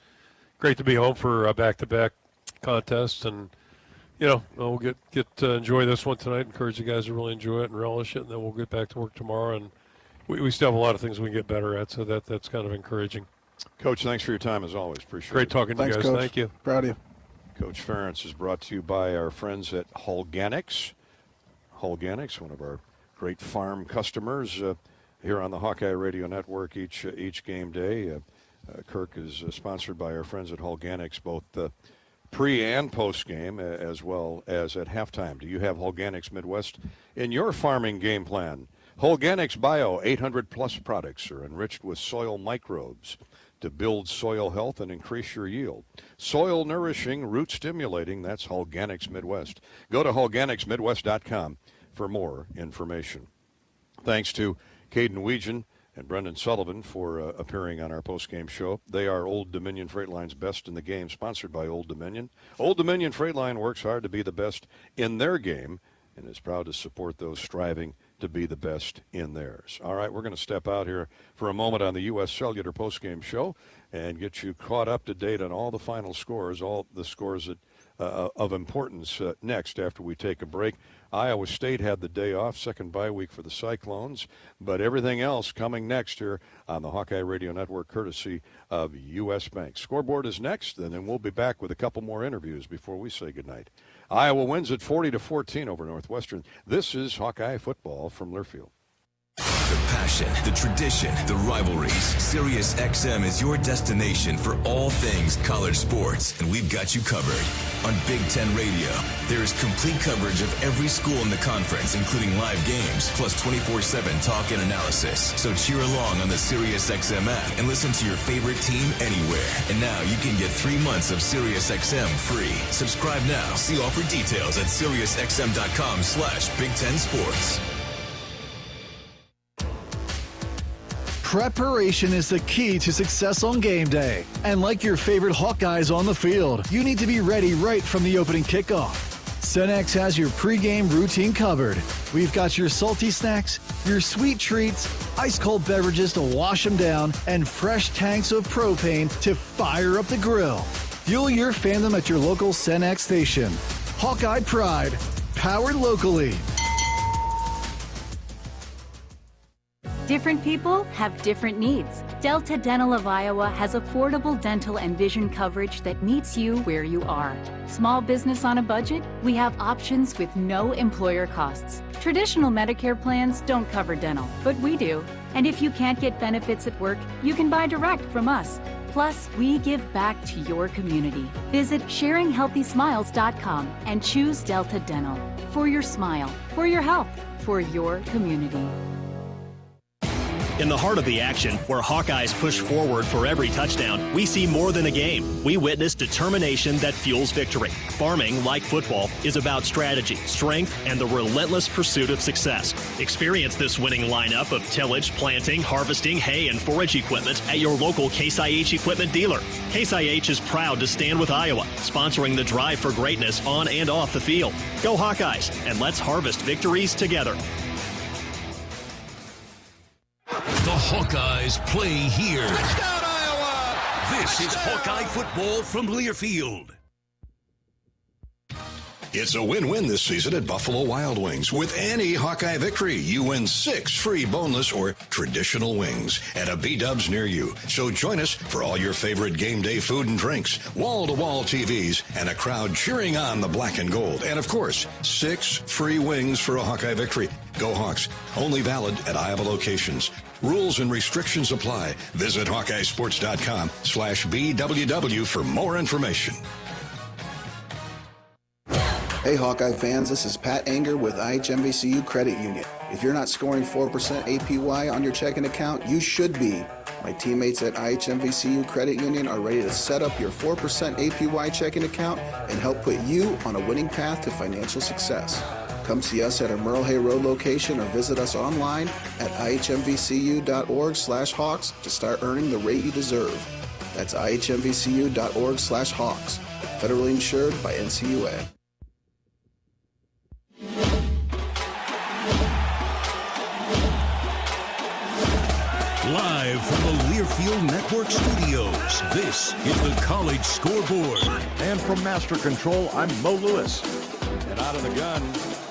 Speaker 15: great to be home for back-to-back contests. And we'll get to enjoy this one tonight. Encourage you guys to really enjoy it and relish it, and then we'll get back to work tomorrow. And we still have a lot of things we can get better at, so that's kind of encouraging.
Speaker 11: Coach, thanks for your time as always. Appreciate it.
Speaker 15: Great talking to you guys.
Speaker 27: Coach.
Speaker 15: Thank you.
Speaker 27: Proud of you.
Speaker 11: Coach Ferentz is brought to you by our friends at Hawkeyes. Hawkeyes, one of our great farm customers here on the Hawkeye Radio Network each game day. Kirk is sponsored by our friends at Hawkeyes, both pre and post game, as well as at halftime. Do you have Hawkeyes Midwest in your farming game plan? Hawkeyes Bio 800+ products are enriched with soil microbes to build soil health and increase your yield. Soil nourishing, root stimulating, that's Hawkeyes Midwest. Go to HawkeyesMidwest.com for more information. Thanks to Caden Weegan and Brendan Sullivan for appearing on our postgame show. They are Old Dominion Freight Line's best in the game, sponsored by Old Dominion. Old Dominion Freight Line works hard to be the best in their game and is proud to support those striving to be the best in theirs. All right, we're going to step out here for a moment on the U.S. Cellular postgame show and get you caught up to date on all the final scores, all the scores that, of importance next after we take a break. Iowa State had the day off, second bye week for the Cyclones, but everything else coming next here on the Hawkeye Radio Network, courtesy of U.S. Bank. Scoreboard is next, and then we'll be back with a couple more interviews before we say goodnight. Iowa wins at 40-14 over Northwestern. This is Hawkeye football from Learfield.
Speaker 16: The passion, the tradition, the rivalries. SiriusXM is your destination for all things college sports, and we've got you covered. On Big Ten Radio, there is complete coverage of every school in the conference, including live games, plus 24/7 talk and analysis. So cheer along on the SiriusXM app and listen to your favorite team anywhere. And now you can get 3 months of SiriusXM free. Subscribe now. See offer details at SiriusXM.com/Big Ten Sports.
Speaker 17: Preparation is the key to success on game day. And like your favorite Hawkeyes on the field, you need to be ready right from the opening kickoff. Cenex has your pregame routine covered. We've got your salty snacks, your sweet treats, ice-cold beverages to wash them down, and fresh tanks of propane to fire up the grill. Fuel your fandom at your local Cenex station. Hawkeye Pride, powered locally.
Speaker 19: Different people have different needs. Delta Dental of Iowa has affordable dental and vision coverage that meets you where you are. Small business on a budget? We have options with no employer costs. Traditional Medicare plans don't cover dental, but we do. And if you can't get benefits at work, you can buy direct from us. Plus, we give back to your community. Visit sharinghealthysmiles.com and choose Delta Dental. For your smile, for your health, for your community.
Speaker 25: In the heart of the action, where Hawkeyes push forward for every touchdown, we see more than a game. We witness determination that fuels victory. Farming, like football, is about strategy, strength, and the relentless pursuit of success. Experience this winning lineup of tillage, planting, harvesting, hay, and forage equipment at your local Case IH equipment dealer. Case IH is proud to stand with Iowa, sponsoring the drive for greatness on and off the field. Go Hawkeyes, and let's harvest victories together.
Speaker 2: Hawkeyes play here.
Speaker 11: Touchdown, Iowa!
Speaker 2: This is Hawkeye football from Learfield.
Speaker 3: It's a win-win this season at Buffalo Wild Wings. With any Hawkeye victory, you win 6 free boneless or traditional wings at a B-Dubs near you. So join us for all your favorite game day food and drinks, wall-to-wall TVs, and a crowd cheering on the black and gold. And of course, 6 free wings for a Hawkeye victory. Go Hawks. Only valid at Iowa locations. Rules and restrictions apply. Visit HawkeyeSports.com/BWW for more information.
Speaker 27: Hey Hawkeye fans, this is Pat Anger with IHMVCU Credit Union. If you're not scoring 4% APY on your checking account, you should be. My teammates at IHMVCU Credit Union are ready to set up your 4% APY checking account and help put you on a winning path to financial success. Come see us at our Merle Hay Road location or visit us online at ihmvcu.org/Hawks to start earning the rate you deserve. That's ihmvcu.org/Hawks. Federally insured by NCUA.
Speaker 2: Live from the Learfield Network studios, this is the College Scoreboard.
Speaker 11: And from Master Control, I'm Mo Lewis. And out of the gun,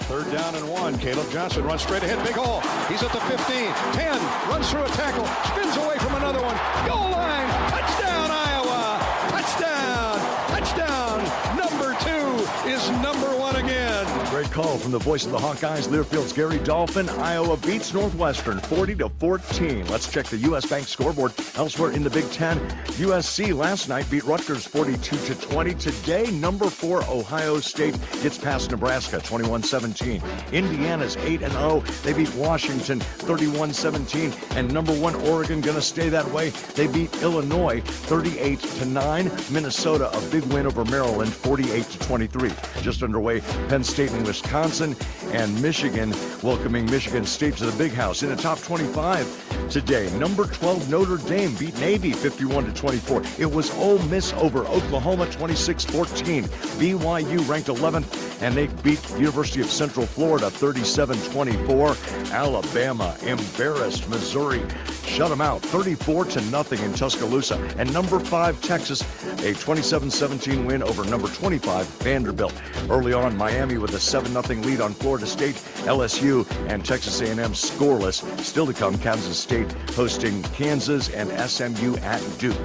Speaker 11: 3rd down and 1. Caleb Johnson runs straight ahead, big hole. He's at the 15, 10, runs through a tackle, spins away from another one. Goal line, touchdown Iowa, touchdown, touchdown. Number 2 is number 1 again.
Speaker 5: Great call from the voice of the Hawkeyes, Learfield's Gary Dolphin. Iowa beats Northwestern 40-14. Let's check the U.S. Bank scoreboard. Elsewhere in the Big Ten, USC last night beat Rutgers 42-20. Today, number 4 Ohio State gets past Nebraska 21-17. Indiana's 8-0. They beat Washington 31-17. And number 1 Oregon going to stay that way. They beat Illinois 38-9. Minnesota a big win over Maryland 48-23. Just underway, Penn State and Wisconsin, and Michigan welcoming Michigan State to the Big House. In the top 25 today, number 12 Notre Dame beat Navy 51-24. It was Ole Miss over Oklahoma 26-14. BYU ranked 11th, and they beat University of Central Florida 37-24. Alabama embarrassed Missouri, shut them out 34-0 in Tuscaloosa. And number 5 Texas, a 27-17 win over number 25 Vanderbilt. Early on, Miami with a 7-0 lead on Florida State. LSU and Texas A&M scoreless. Still to come, Kansas State hosting Kansas and SMU at Duke.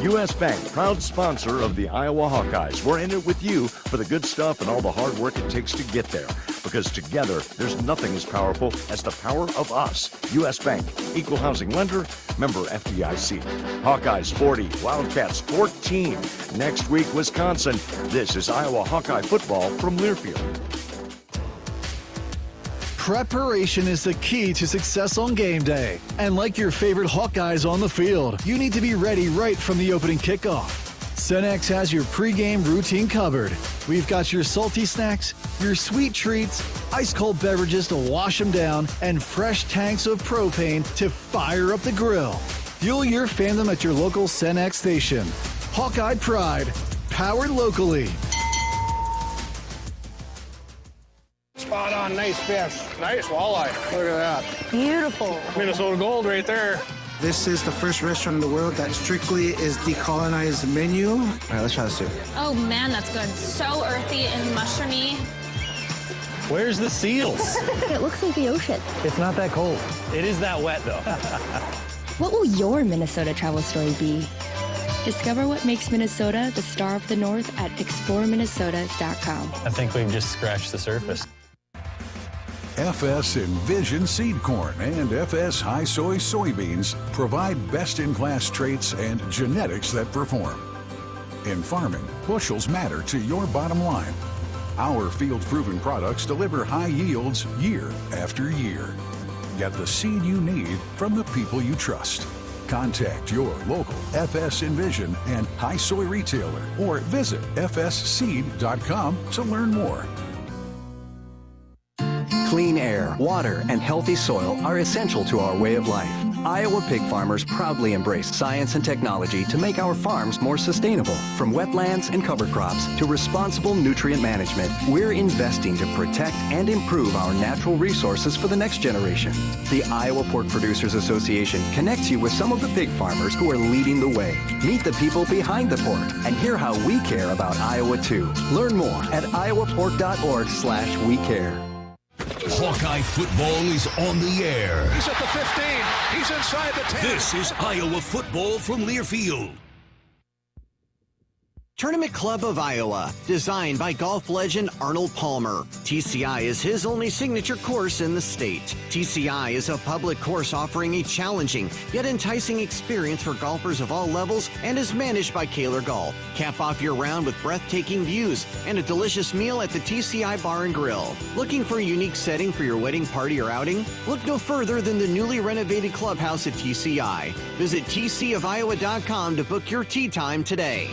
Speaker 5: U.S. Bank, proud sponsor of the Iowa Hawkeyes. We're in it with you for the good stuff and all the hard work it takes to get there. Because together, there's nothing as powerful as the power of us. U.S. Bank, equal housing lender, member FDIC. Hawkeyes 40, Wildcats 14. Next week, Wisconsin. This is Iowa Hawkeye football from Learfield.
Speaker 17: Preparation is the key to success on game day. And like your favorite Hawkeyes on the field, you need to be ready right from the opening kickoff. Cenex has your pregame routine covered. We've got your salty snacks, your sweet treats, ice-cold beverages to wash them down, and fresh tanks of propane to fire up the grill. Fuel your fandom at your local Cenex station. Hawkeye Pride, powered locally.
Speaker 20: Spot on, nice fish. Nice walleye. Look at that.
Speaker 22: Beautiful.
Speaker 20: Minnesota gold right there.
Speaker 23: This is the first restaurant in the world that strictly is decolonized menu. All right, let's try this too.
Speaker 22: Oh man, that's good. So earthy and mushroomy.
Speaker 20: Where's the seals?
Speaker 22: It looks like the ocean.
Speaker 20: It's not that cold. It is that wet though.
Speaker 22: What will your Minnesota travel story be? Discover what makes Minnesota the star of the North at exploreminnesota.com.
Speaker 20: I think we've just scratched the surface.
Speaker 2: FS Envision Seed Corn and FS High Soy Soybeans provide best-in-class traits and genetics that perform. In farming, bushels matter to your bottom line. Our field-proven products deliver high yields year after year. Get the seed you need from the people you trust. Contact your local FS Envision and High Soy retailer or visit fsseed.com to learn more.
Speaker 24: Clean air, water, and healthy soil are essential to our way of life.
Speaker 1: Iowa pig farmers proudly embrace science and technology to make our farms more sustainable. From wetlands and cover crops to responsible nutrient management, we're investing to protect and improve our natural resources for the next generation. The Iowa Pork Producers Association connects you with some of the pig farmers who are leading the way. Meet the people behind the pork and hear how we care about Iowa too. Learn more at iowapork.org/wecare.
Speaker 2: Hawkeye football is on the air.
Speaker 6: He's at the 15. He's inside the 10.
Speaker 2: This is Iowa football from Learfield.
Speaker 7: Tournament Club of Iowa, designed by golf legend Arnold Palmer. TCI is his only signature course in the state. TCI is a public course offering a challenging yet enticing experience for golfers of all levels and is managed by Kaler Golf. Cap off your round with breathtaking views and a delicious meal at the TCI Bar and Grill. Looking for a unique setting for your wedding party or outing? Look no further than the newly renovated clubhouse at TCI. Visit tcofiowa.com to book your tee time today.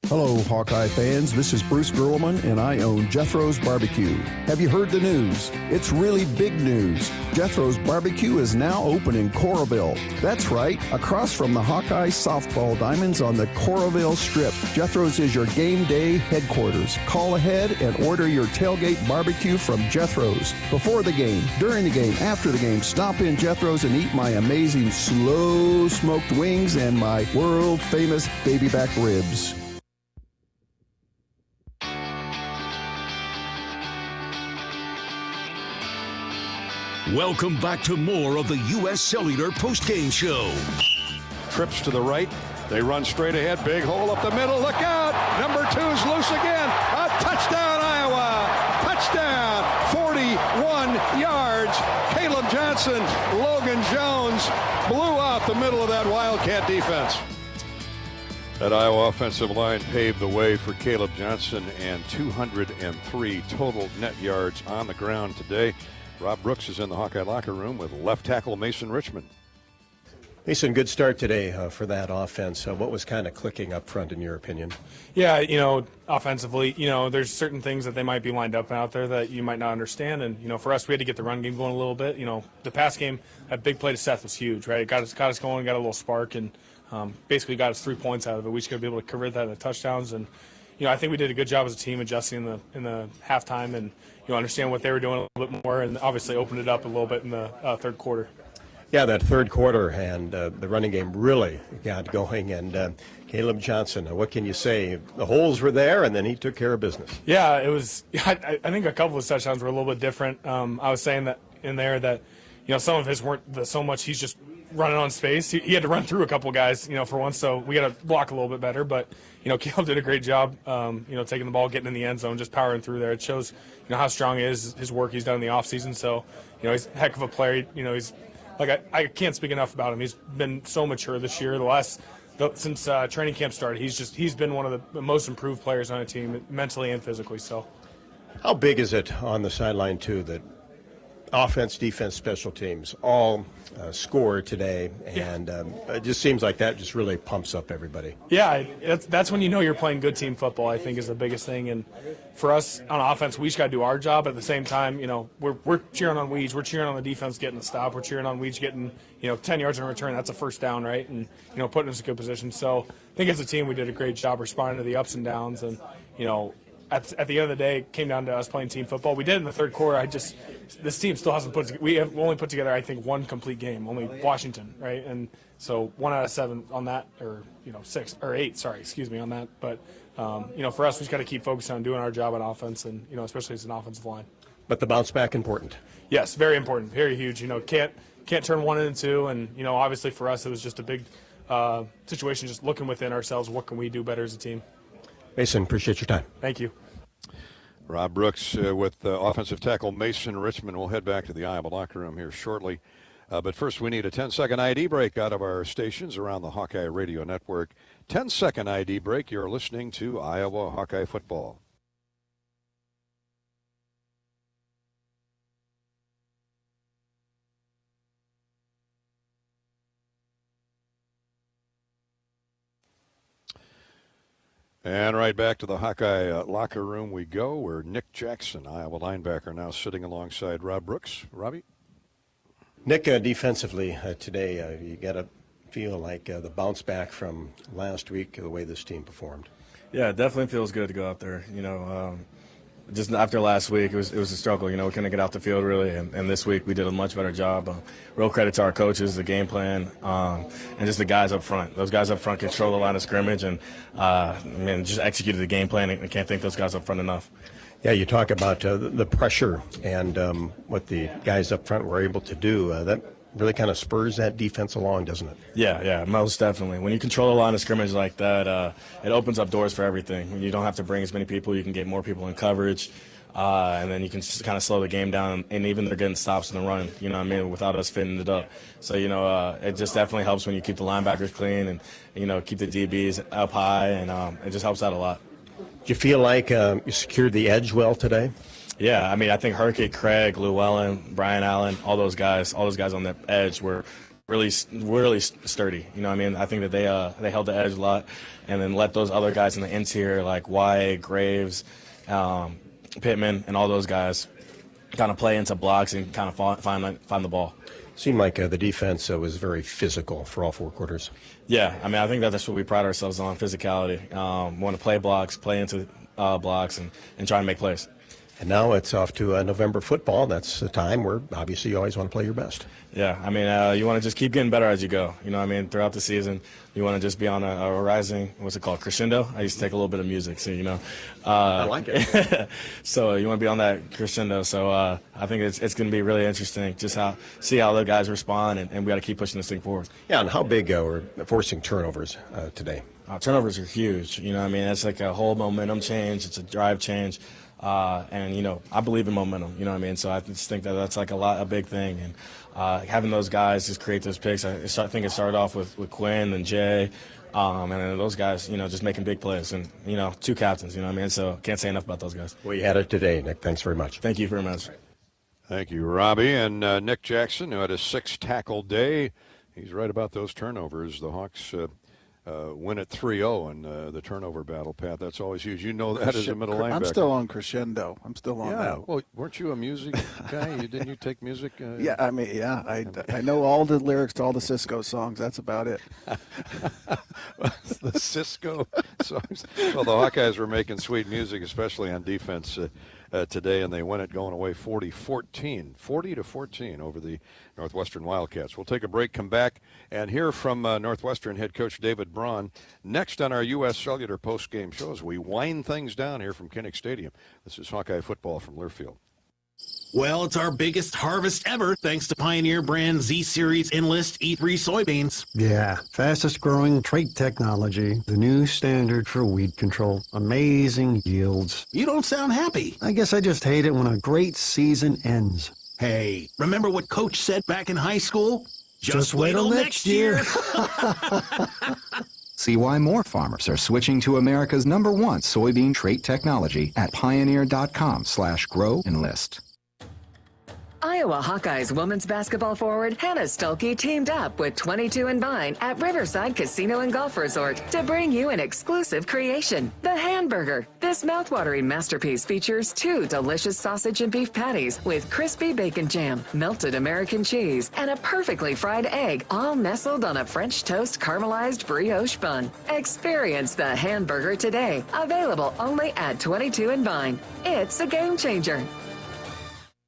Speaker 9: Hello, Hawkeye fans. This is Bruce Gerlman, and I own Jethro's Barbecue. Have you heard the news? It's really big news. Jethro's Barbecue is now open in Coralville. That's right, across from the Hawkeye softball diamonds on the Coralville Strip. Jethro's is your game day headquarters. Call ahead and order your tailgate barbecue from Jethro's. Before the game, during the game, after the game, stop in Jethro's and eat my amazing slow smoked wings and my world-famous baby back ribs.
Speaker 2: Welcome back to more of the U.S. Cellular postgame show.
Speaker 11: Trips to the right. They run straight ahead. Big hole up the middle. Look out. Number 2's loose again. A touchdown, Iowa. Touchdown. 41 yards. Caleb Johnson. Logan Jones blew out the middle of that Wildcat defense. That Iowa offensive line paved the way for Caleb Johnson and 203 total net yards on the ground today. Rob Brooks is in the Hawkeye locker room with left tackle Mason Richmond.
Speaker 10: Mason, good start today for that offense. What was kind of clicking up front in your opinion?
Speaker 24: Yeah, offensively, there's certain things that they might be lined up out there that you might not understand. And, for us, we had to get the run game going a little bit. The pass game, that big play to Seth was huge, right? It got us going, got a little spark, and basically got us 3 points out of it. We just got to be able to convert that into touchdowns. And, I think we did a good job as a team adjusting in the halftime and, understand what they were doing a little bit more, and obviously opened it up a little bit in the third quarter.
Speaker 10: Yeah, that third quarter and the running game really got going. And Caleb Johnson, what can you say? The holes were there, and then he took care of business.
Speaker 24: Yeah, it was. I think a couple of touchdowns were a little bit different. I was saying that in there that, some of his weren't so much. He's just running on space. He had to run through a couple guys, for once. So we got to block a little bit better. But Caleb did a great job. Taking the ball, getting in the end zone, just powering through there. It shows, how strong he is, his work he's done in the offseason. So, he's a heck of a player. He's like I can't speak enough about him. He's been so mature this year. Since training camp started, he's been one of the most improved players on a team, mentally and physically. So,
Speaker 10: how big is it on the sideline too that offense, defense, special teams all score today, and it just seems like that just really pumps up everybody.
Speaker 24: Yeah, that's when you're playing good team football, I think, is the biggest thing. And for us on offense, we just got to do our job. At the same time, we're cheering on Weege. We're cheering on the defense getting the stop. We're cheering on Weege getting, 10 yards in return. That's a first down, right? And, putting us in a good position. So I think as a team, we did a great job responding to the ups and downs. And, at the end of the day, it came down to us playing team football. We did in the third quarter. This team still hasn't we have only put together, I think, one complete game, only Washington, right? And so 1 out of 7 on that, or 6 or 8, sorry, excuse me, on that. But for us, we just got to keep focusing on doing our job on offense, and especially as an offensive line.
Speaker 10: But the bounce back important.
Speaker 24: Yes, very important, very huge. Can't turn 1 into 2, and obviously for us, it was just a big situation, just looking within ourselves. What can we do better as a team?
Speaker 10: Mason, appreciate your time.
Speaker 24: Thank you.
Speaker 11: Rob Brooks with offensive tackle Mason Richmond. We'll head back to the Iowa locker room here shortly. But first, we need a 10-second ID break out of our stations around the Hawkeye Radio Network. 10-second ID break. You're listening to Iowa Hawkeye football. And right back to the Hawkeye locker room we go, where Nick Jackson, Iowa linebacker, now sitting alongside Rob Brooks. Robbie?
Speaker 10: Nick, defensively today, you got to feel like the bounce back from last week, the way this team performed.
Speaker 24: Yeah, it definitely feels good to go out there. Just after last week, it was a struggle. We couldn't get out the field really, and this week we did a much better job. Real credit to our coaches, the game plan, and just the guys up front. Those guys up front control the line of scrimmage and just executed the game plan. I can't thank those guys up front enough.
Speaker 10: Yeah, you talk about the pressure and what the guys up front were able to do. That really kind of spurs that defense along, doesn't it?
Speaker 24: Yeah, most definitely. When you control the line of scrimmage like that, it opens up doors for everything. When you don't have to bring as many people, you can get more people in coverage, and then you can just kind of slow the game down, and even they're getting stops in the run, without us fitting it up. So, it just definitely helps when you keep the linebackers clean and, keep the DBs up high, and it just helps out a lot.
Speaker 10: Do you feel like you secured the edge well today?
Speaker 24: Yeah, I think Hurricane, Craig, Llewellyn, Brian Allen, all those guys on the edge were really sturdy. I think that they held the edge a lot, and then let those other guys in the interior like Wyatt, Graves, Pittman, and all those guys kind of play into blocks and kind of find the ball.
Speaker 10: Seemed like the defense was very physical for all 4 quarters.
Speaker 24: Yeah, I think that's what we pride ourselves on, physicality. Want to play blocks, play into blocks, and try and make plays.
Speaker 10: And now it's off to November football. That's a time where obviously you always want to play your best.
Speaker 24: Yeah, you want to just keep getting better as you go. Throughout the season, you want to just be on a rising, what's it called, crescendo? I used to take a little bit of music, so
Speaker 10: I like it.
Speaker 24: So you want to be on that crescendo. So I think it's going to be really interesting just see how the guys respond, and we got to keep pushing this thing forward.
Speaker 10: Yeah, and how big were forcing turnovers today?
Speaker 24: Turnovers are huge. It's like a whole momentum change. It's a drive change. And I believe in momentum, so I just think that that's like a big thing, and having those guys just create those picks. I think it started off with Quinn and Jay, and then those guys, just making big plays, and 2 captains, so can't say enough about those guys.
Speaker 10: Well, you had it today, Nick. Thanks very much.
Speaker 24: Thank you very much.
Speaker 11: Thank you, Robbie. And Nick Jackson, who had a 6-tackle day, he's right about those turnovers. The Hawks win at 3-0 in the turnover battle, Pat. That's always huge. You know that as a middle linebacker.
Speaker 27: I'm still on crescendo. I'm still on that.
Speaker 11: Well, weren't you a music guy? Didn't you take music?
Speaker 27: I know all the lyrics to all the Cisco songs. That's about it.
Speaker 11: The Cisco songs. Well, the Hawkeyes were making sweet music, especially on defense today, and they win it going away 40-14 over the Northwestern Wildcats. We'll take a break, come back, and hear from Northwestern head coach David Braun next on our U.S. Cellular post-game show as we wind things down here from Kinnick Stadium. This is Hawkeye football from Learfield.
Speaker 4: Well, it's our biggest harvest ever thanks to Pioneer brand Z-Series Enlist E3 soybeans.
Speaker 8: Yeah, fastest growing trait technology, the new standard for weed control. Amazing yields.
Speaker 4: You don't sound happy.
Speaker 8: I guess I just hate it when a great season ends.
Speaker 4: Hey, remember what Coach said back in high school?
Speaker 8: Just wait till next year.
Speaker 12: See why more farmers are switching to America's #1 soybean trait technology at pioneer.com/grow-enlist.
Speaker 14: Iowa Hawkeyes women's basketball forward Hannah Stuelke teamed up with 22 and Vine at Riverside Casino and Golf Resort to bring you an exclusive creation, the Hamburger. This mouthwatering masterpiece features 2 delicious sausage and beef patties with crispy bacon jam, melted American cheese, and a perfectly fried egg, all nestled on a French toast caramelized brioche bun. Experience the Hamburger today, available only at 22 and Vine. It's a game changer.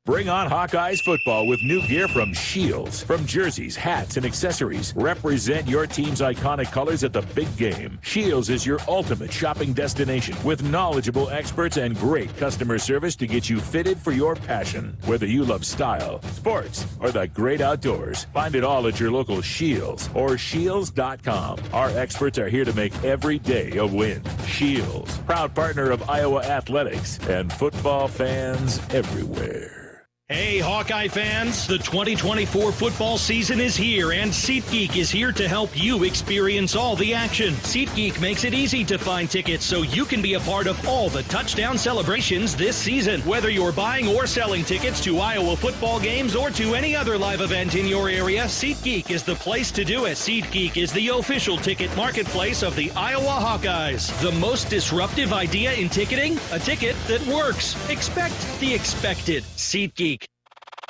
Speaker 18: Bring on Hawkeyes football with new gear from Shields. From jerseys, hats, and accessories, represent your team's iconic colors at the big game. Shields is your ultimate shopping destination with knowledgeable experts and great customer service to get you fitted for your passion. Whether you love style, sports, or the great outdoors, find it all at your local Shields or Shields.com. Our experts are here to make every day a win. Shields, proud partner of Iowa Athletics and football fans everywhere.
Speaker 25: Hey, Hawkeye fans, the 2024 football season is here, and SeatGeek is here to help you experience all the action. SeatGeek makes it easy to find tickets so you can be a part of all the touchdown celebrations this season. Whether you're buying or selling tickets to Iowa football games or to any other live event in your area, SeatGeek is the place to do it. SeatGeek is the official ticket marketplace of the Iowa Hawkeyes. The most disruptive idea in ticketing? A ticket that works. Expect the expected. SeatGeek.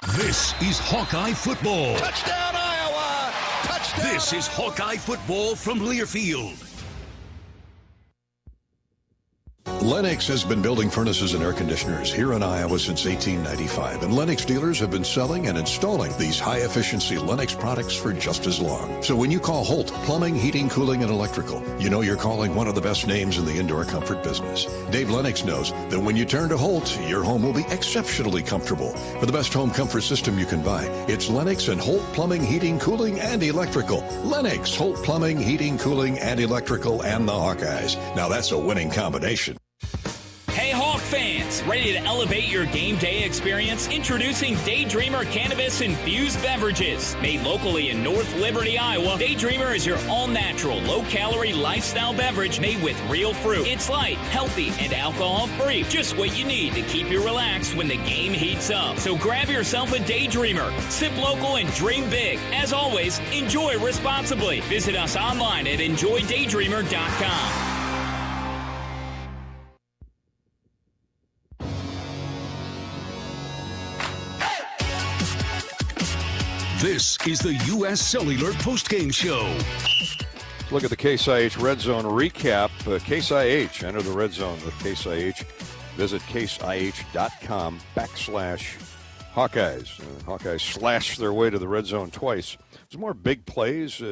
Speaker 2: This is Hawkeye football.
Speaker 6: Touchdown, Iowa! Touchdown!
Speaker 2: This is Hawkeye football from Learfield.
Speaker 3: Lennox has been building furnaces and air conditioners here in Iowa since 1895, and Lennox dealers have been selling and installing these high-efficiency Lennox products for just as long. So when you call Holt Plumbing, Heating, Cooling, and Electrical, you know you're calling one of the best names in the indoor comfort business. Dave Lennox knows that when you turn to Holt, your home will be exceptionally comfortable. For the best home comfort system you can buy, it's Lennox and Holt Plumbing, Heating, Cooling, and Electrical. Lennox, Holt Plumbing, Heating, Cooling, and Electrical, and the Hawkeyes. Now that's a winning combination.
Speaker 13: Hey Hawk fans, ready to elevate your game day experience? Introducing Daydreamer Cannabis Infused Beverages. Made locally in North Liberty, Iowa, Daydreamer is your all-natural, low-calorie lifestyle beverage made with real fruit. It's light, healthy, and alcohol-free. Just what you need to keep you relaxed when the game heats up. So grab yourself a Daydreamer. Sip local and dream big. As always, enjoy responsibly. Visit us online at enjoydaydreamer.com.
Speaker 2: This is the U.S. Cellular Postgame Show.
Speaker 11: Look at the Case IH Red Zone recap. Case IH, enter the Red Zone with Case IH. Visit caseih.com/Hawkeyes. Hawkeyes slashed their way to the Red Zone twice. There's more big plays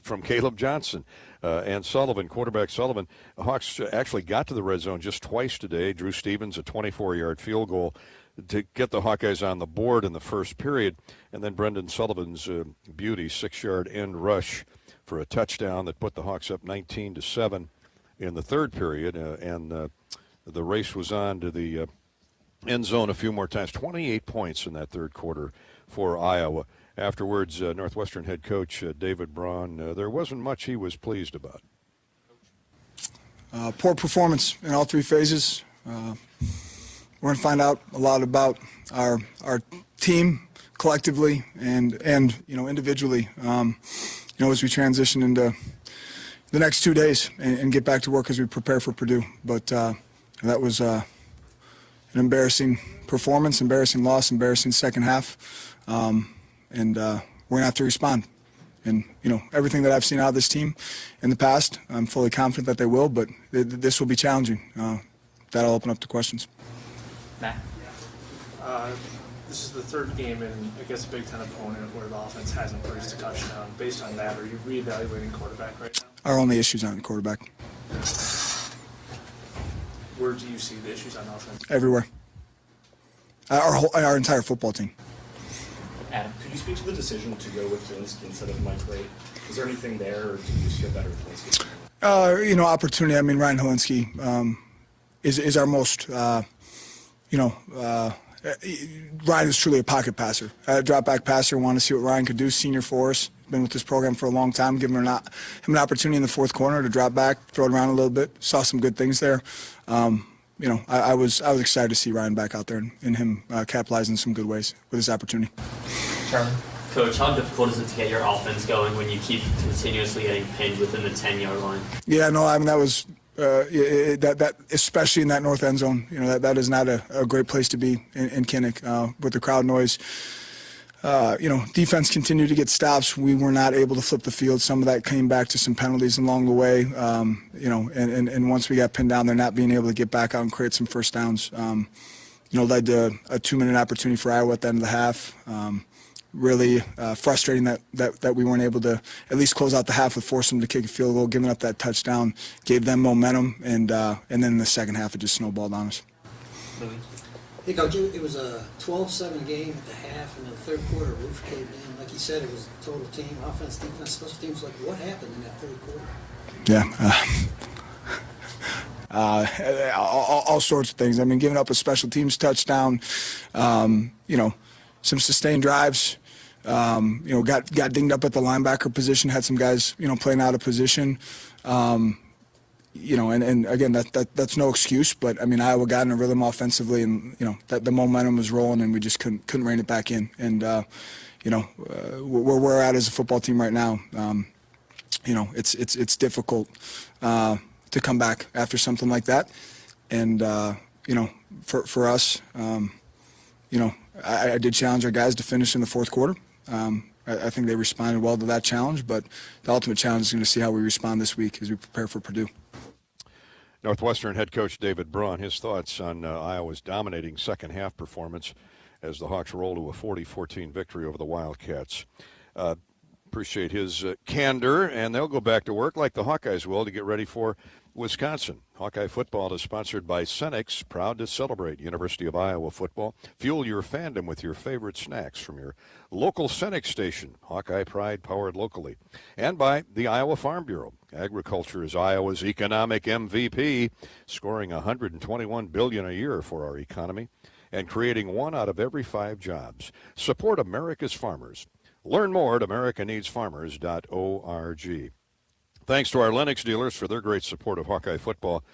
Speaker 11: from Caleb Johnson and Sullivan, quarterback Sullivan. The Hawks actually got to the Red Zone just twice today. Drew Stevens, a 24-yard field goal to get the Hawkeyes on the board in the first period. And then Brendan Sullivan's beauty 6-yard end rush for a touchdown that put the Hawks up 19-7 in the third period. And the race was on to the end zone a few more times. 28 points in that third quarter for Iowa. Afterwards, Northwestern head coach David Braun, there wasn't much he was pleased about.
Speaker 23: Poor performance in all three phases. We're going to find out a lot about our team collectively and individually, as we transition into the next 2 days and get back to work as we prepare for Purdue. But that was an embarrassing performance, embarrassing loss, embarrassing second half, and we're going to have to respond. And, everything that I've seen out of this team in the past, I'm fully confident that they will, but this will be challenging. That'll open up the questions.
Speaker 15: Matt? This is the third game in, I guess, a Big Ten opponent where the offense hasn't produced a touchdown. Based on that, are you reevaluating quarterback right now?
Speaker 23: Our only issues aren't the quarterback.
Speaker 15: Where do you see the issues on offense?
Speaker 23: Everywhere. Our entire football team.
Speaker 15: Adam, could you speak to the decision to go with Hilinski instead of Mike Rate? Is there anything there, or do you just feel better with Hilinski?
Speaker 23: Opportunity. I mean, Ryan Hilinski is our most Ryan is truly a pocket passer, a drop back passer. Want to see what Ryan could do. Senior for us, been with this program for a long time. Giving him an opportunity in the fourth corner to drop back, throw it around a little bit. Saw some good things there. I was excited to see Ryan back out there and him capitalizing in some good ways with his opportunity.
Speaker 15: Charlie?
Speaker 16: Coach, how difficult is it to get your offense going when you keep continuously getting pinned within the 10-yard line?
Speaker 23: Yeah, no, I mean that was. That especially in that north end zone, that is not a great place to be in Kinnick with the crowd noise. Defense continued to get stops. We were not able to flip the field. Some of that came back to some penalties along the way. And once we got pinned down, they're not being able to get back out and create some first downs. Led to a 2-minute opportunity for Iowa at the end of the half. Really frustrating that we weren't able to at least close out the half with forcing them to kick a field goal, giving up that touchdown, gave them momentum, and then in the second half it just snowballed on us.
Speaker 19: Hey, Coach, it was a 12-7 game at the half, and in the third quarter, roof caved in. Like you said, it was a total team, offense, defense, special teams. Like, what happened in that third quarter?
Speaker 23: All sorts of things. I mean, giving up a special teams touchdown, some sustained drives. Got dinged up at the linebacker position, had some guys, playing out of position. And again, that's no excuse, but I mean, Iowa got in a rhythm offensively, and that the momentum was rolling, and we just couldn't rein it back in. And where we're at as a football team right now, it's difficult to come back after something like that. And for us, I did challenge our guys to finish in the fourth quarter. I think they responded well to that challenge, but the ultimate challenge is going to see how we respond this week as we prepare for Purdue.
Speaker 11: Northwestern head coach David Braun, his thoughts on Iowa's dominating second half performance as the Hawks roll to a 40-14 victory over the Wildcats. Appreciate his candor, and they'll go back to work like the Hawkeyes will to get ready for Wisconsin. Hawkeye football is sponsored by Cenex, proud to celebrate University of Iowa football. Fuel your fandom with your favorite snacks from your local Cenex station. Hawkeye pride powered locally. And by the Iowa Farm Bureau. Agriculture is Iowa's economic MVP, scoring $121 billion a year for our economy and creating 1 out of every 5 jobs. Support America's farmers. Learn more at americaneedsfarmers.org. Thanks to our Lennox dealers for their great support of Hawkeye football.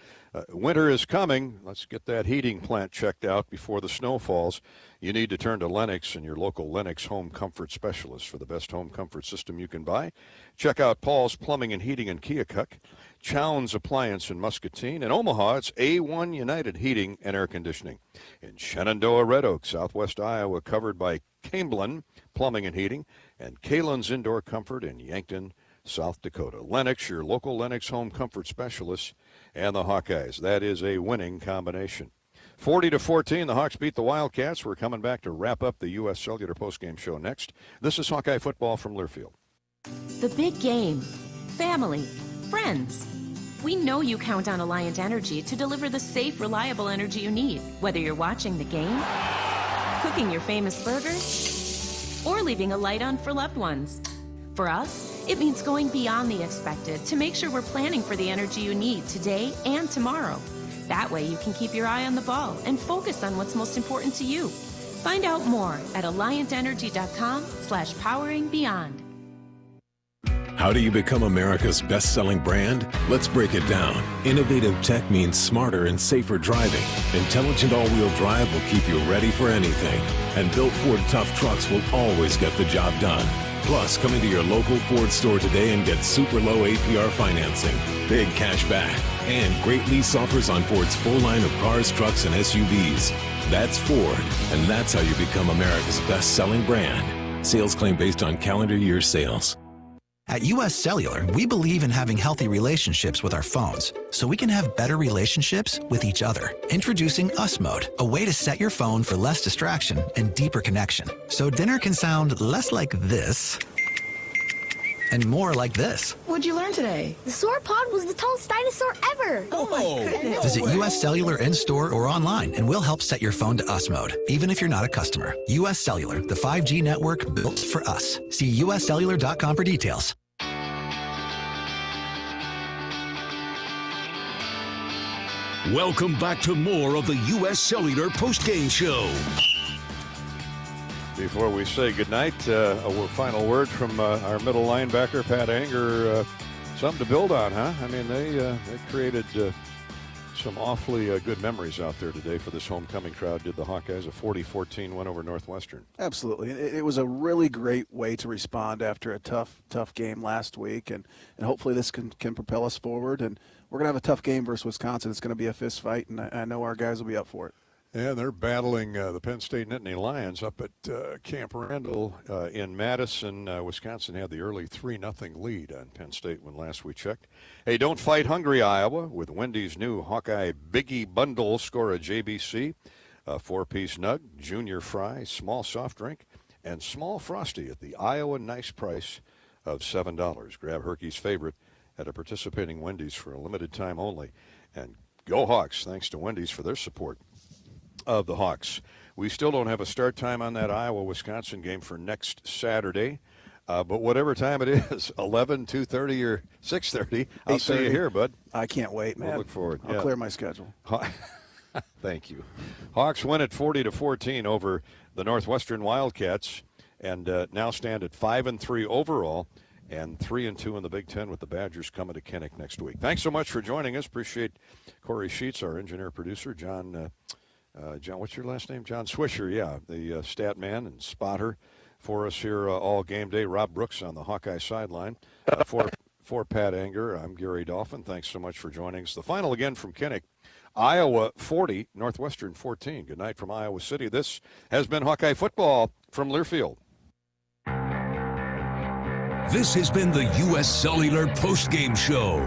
Speaker 11: Winter is coming. Let's get that heating plant checked out before the snow falls. You need to turn to Lennox and your local Lennox home comfort specialist for the best home comfort system you can buy. Check out Paul's Plumbing and Heating in Keokuk, Chown's Appliance in Muscatine. In Omaha, it's A1 United Heating and Air Conditioning. In Shenandoah, Red Oak, southwest Iowa, covered by Camblin Plumbing and Heating, and Kalen's Indoor Comfort in Yankton, South Dakota. Lennox, your local Lennox home comfort specialist, and the Hawkeyes. That is a winning combination. 40-14, the Hawks beat the Wildcats. We're coming back to wrap up the U.S. Cellular postgame show next. This is Hawkeye football from Learfield.
Speaker 1: The big game. Family. Friends. We know you count on Alliant Energy to deliver the safe, reliable energy you need, whether you're watching the game, cooking your famous burgers, or leaving a light on for loved ones. For us, it means going beyond the expected to make sure we're planning for the energy you need today and tomorrow. That way you can keep your eye on the ball and focus on what's most important to you. Find out more at alliantenergy.com/poweringbeyond.
Speaker 5: How do you become America's best-selling brand? Let's break it down. Innovative tech means smarter and safer driving. Intelligent all-wheel drive will keep you ready for anything. And built Ford tough trucks will always get the job done. Plus, come into your local Ford store today and get super low APR financing, big cash back, and great lease offers on Ford's full line of cars, trucks, and SUVs. That's Ford, and that's how you become America's best-selling brand. Sales claim based on calendar year sales.
Speaker 17: At U.S. Cellular, we believe in having healthy relationships with our phones so we can have better relationships with each other. Introducing US Mode, a way to set your phone for less distraction and deeper connection. So dinner can sound less like this and more like this.
Speaker 20: What'd you learn today? The sauropod was the tallest dinosaur ever. Oh my goodness.
Speaker 17: Visit U.S. Cellular in-store or online and we'll help set your phone to US Mode, even if you're not a customer. U.S. Cellular, the 5G network built for us. See uscellular.com for details.
Speaker 2: Welcome back to more of the U.S. Cellular postgame show.
Speaker 11: Before we say goodnight, a final word from our middle linebacker, Pat Anger. Something to build on, huh? I mean, they created some awfully good memories out there today for this homecoming crowd. Did the Hawkeyes a 40-14 win over Northwestern?
Speaker 27: Absolutely. It was a really great way to respond after a tough game last week, and hopefully this can propel us forward. And we're going to have a tough game versus Wisconsin. It's going to be a fist fight, and I know our guys will be up for it.
Speaker 11: Yeah, they're battling the Penn State Nittany Lions up at Camp Randall in Madison. Wisconsin had the early 3-0 lead on Penn State when last we checked. Hey, don't fight hungry, Iowa. With Wendy's new Hawkeye Biggie Bundle, score a JBC, a 4-piece nug, junior fry, small soft drink, and small Frosty at the Iowa nice price of $7. Grab Herky's favorite at a participating Wendy's for a limited time only. And go Hawks, thanks to Wendy's for their support of the Hawks. We still don't have a start time on that Iowa-Wisconsin game for next Saturday. But whatever time it is, 11, 2:30, or 6:30, I'll see you here, bud.
Speaker 27: I can't wait, man.
Speaker 11: We'll look forward.
Speaker 27: I'll clear my schedule.
Speaker 11: Thank you. Hawks win at 40-14 over the Northwestern Wildcats and now stand at 5-3 overall and 3-2 in the Big Ten with the Badgers coming to Kinnick next week. Thanks so much for joining us. Appreciate Corey Sheets, our engineer-producer, John, what's your last name? John Swisher, yeah, the stat man and spotter for us here all game day. Rob Brooks on the Hawkeye sideline. For Pat Anger, I'm Gary Dolphin. Thanks so much for joining us. The final again from Kinnick. Iowa 40, Northwestern 14. Good night from Iowa City. This has been Hawkeye Football from Learfield.
Speaker 2: This has been the U.S. Cellular Postgame Show.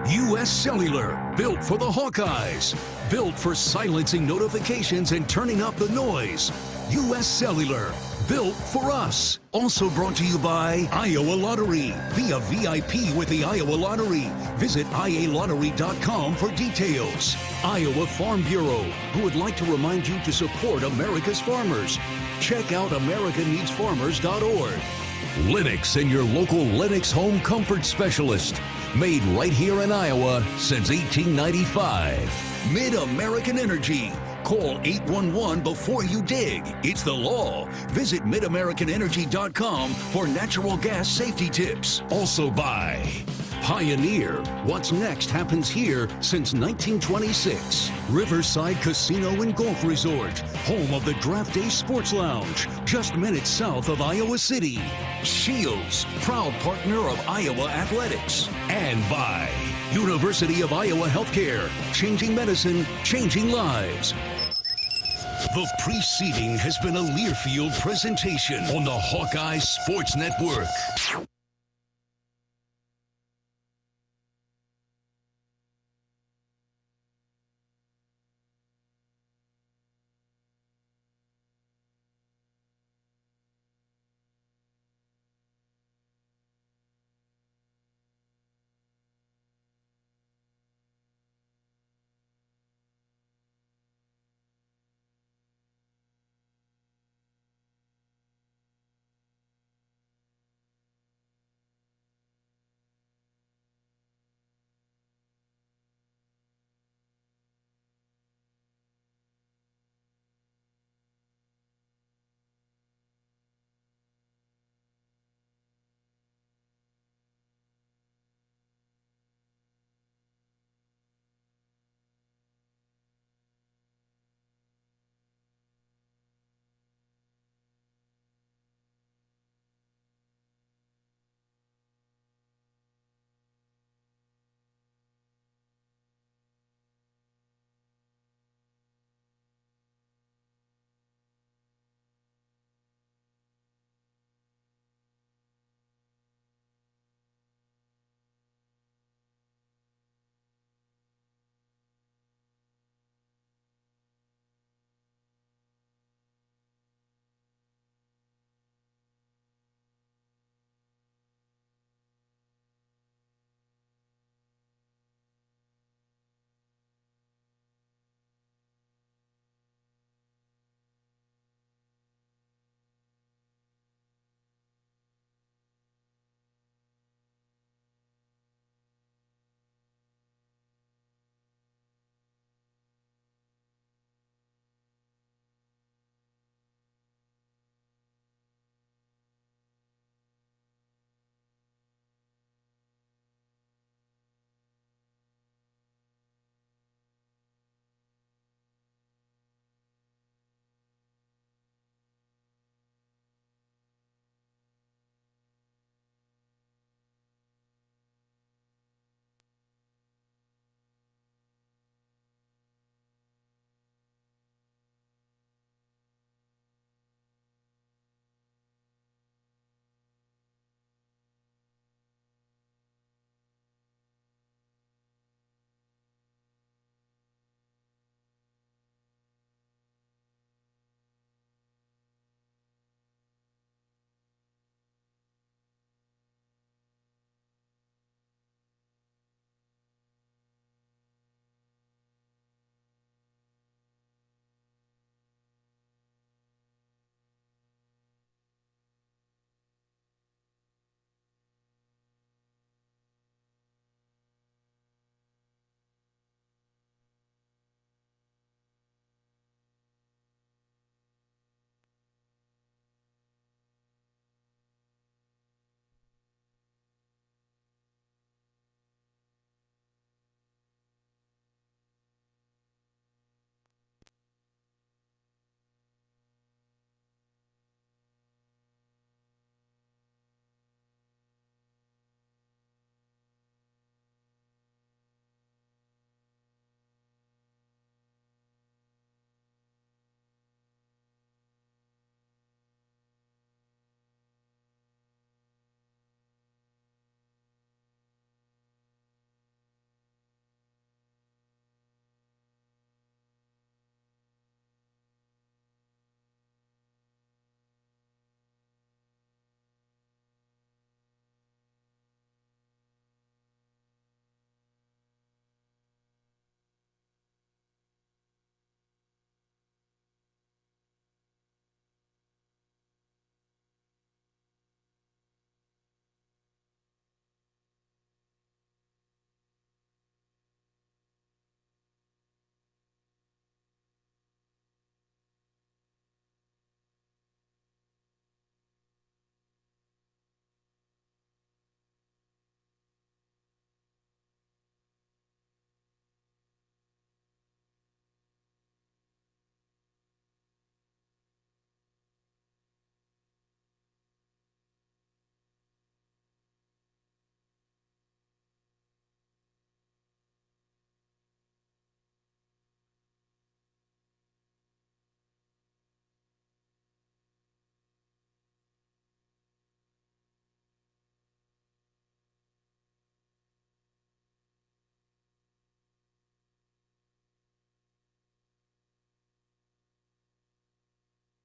Speaker 2: U.S. Cellular, built for the Hawkeyes. Built for silencing notifications and turning up the noise. U.S. Cellular, built for us. Also brought to you by Iowa Lottery. Be a VIP with the Iowa Lottery. Visit ialottery.com for details. Iowa Farm Bureau, who would like to remind you to support America's farmers. Check out americaneedsfarmers.org. Lennox and your local Lennox home comfort specialist. Made right here in Iowa since 1895. Mid-American Energy. Call 811 before you dig. It's the law. Visit midamericanenergy.com for natural gas safety tips. Also by Pioneer. What's next happens here since 1926. Riverside Casino and Golf Resort. Home of the Draft Day Sports Lounge. Just minutes south of Iowa City. Shields, proud partner of Iowa Athletics. And by University of Iowa Healthcare. Changing medicine, changing lives. The preceding has been a Learfield presentation on the Hawkeye Sports Network.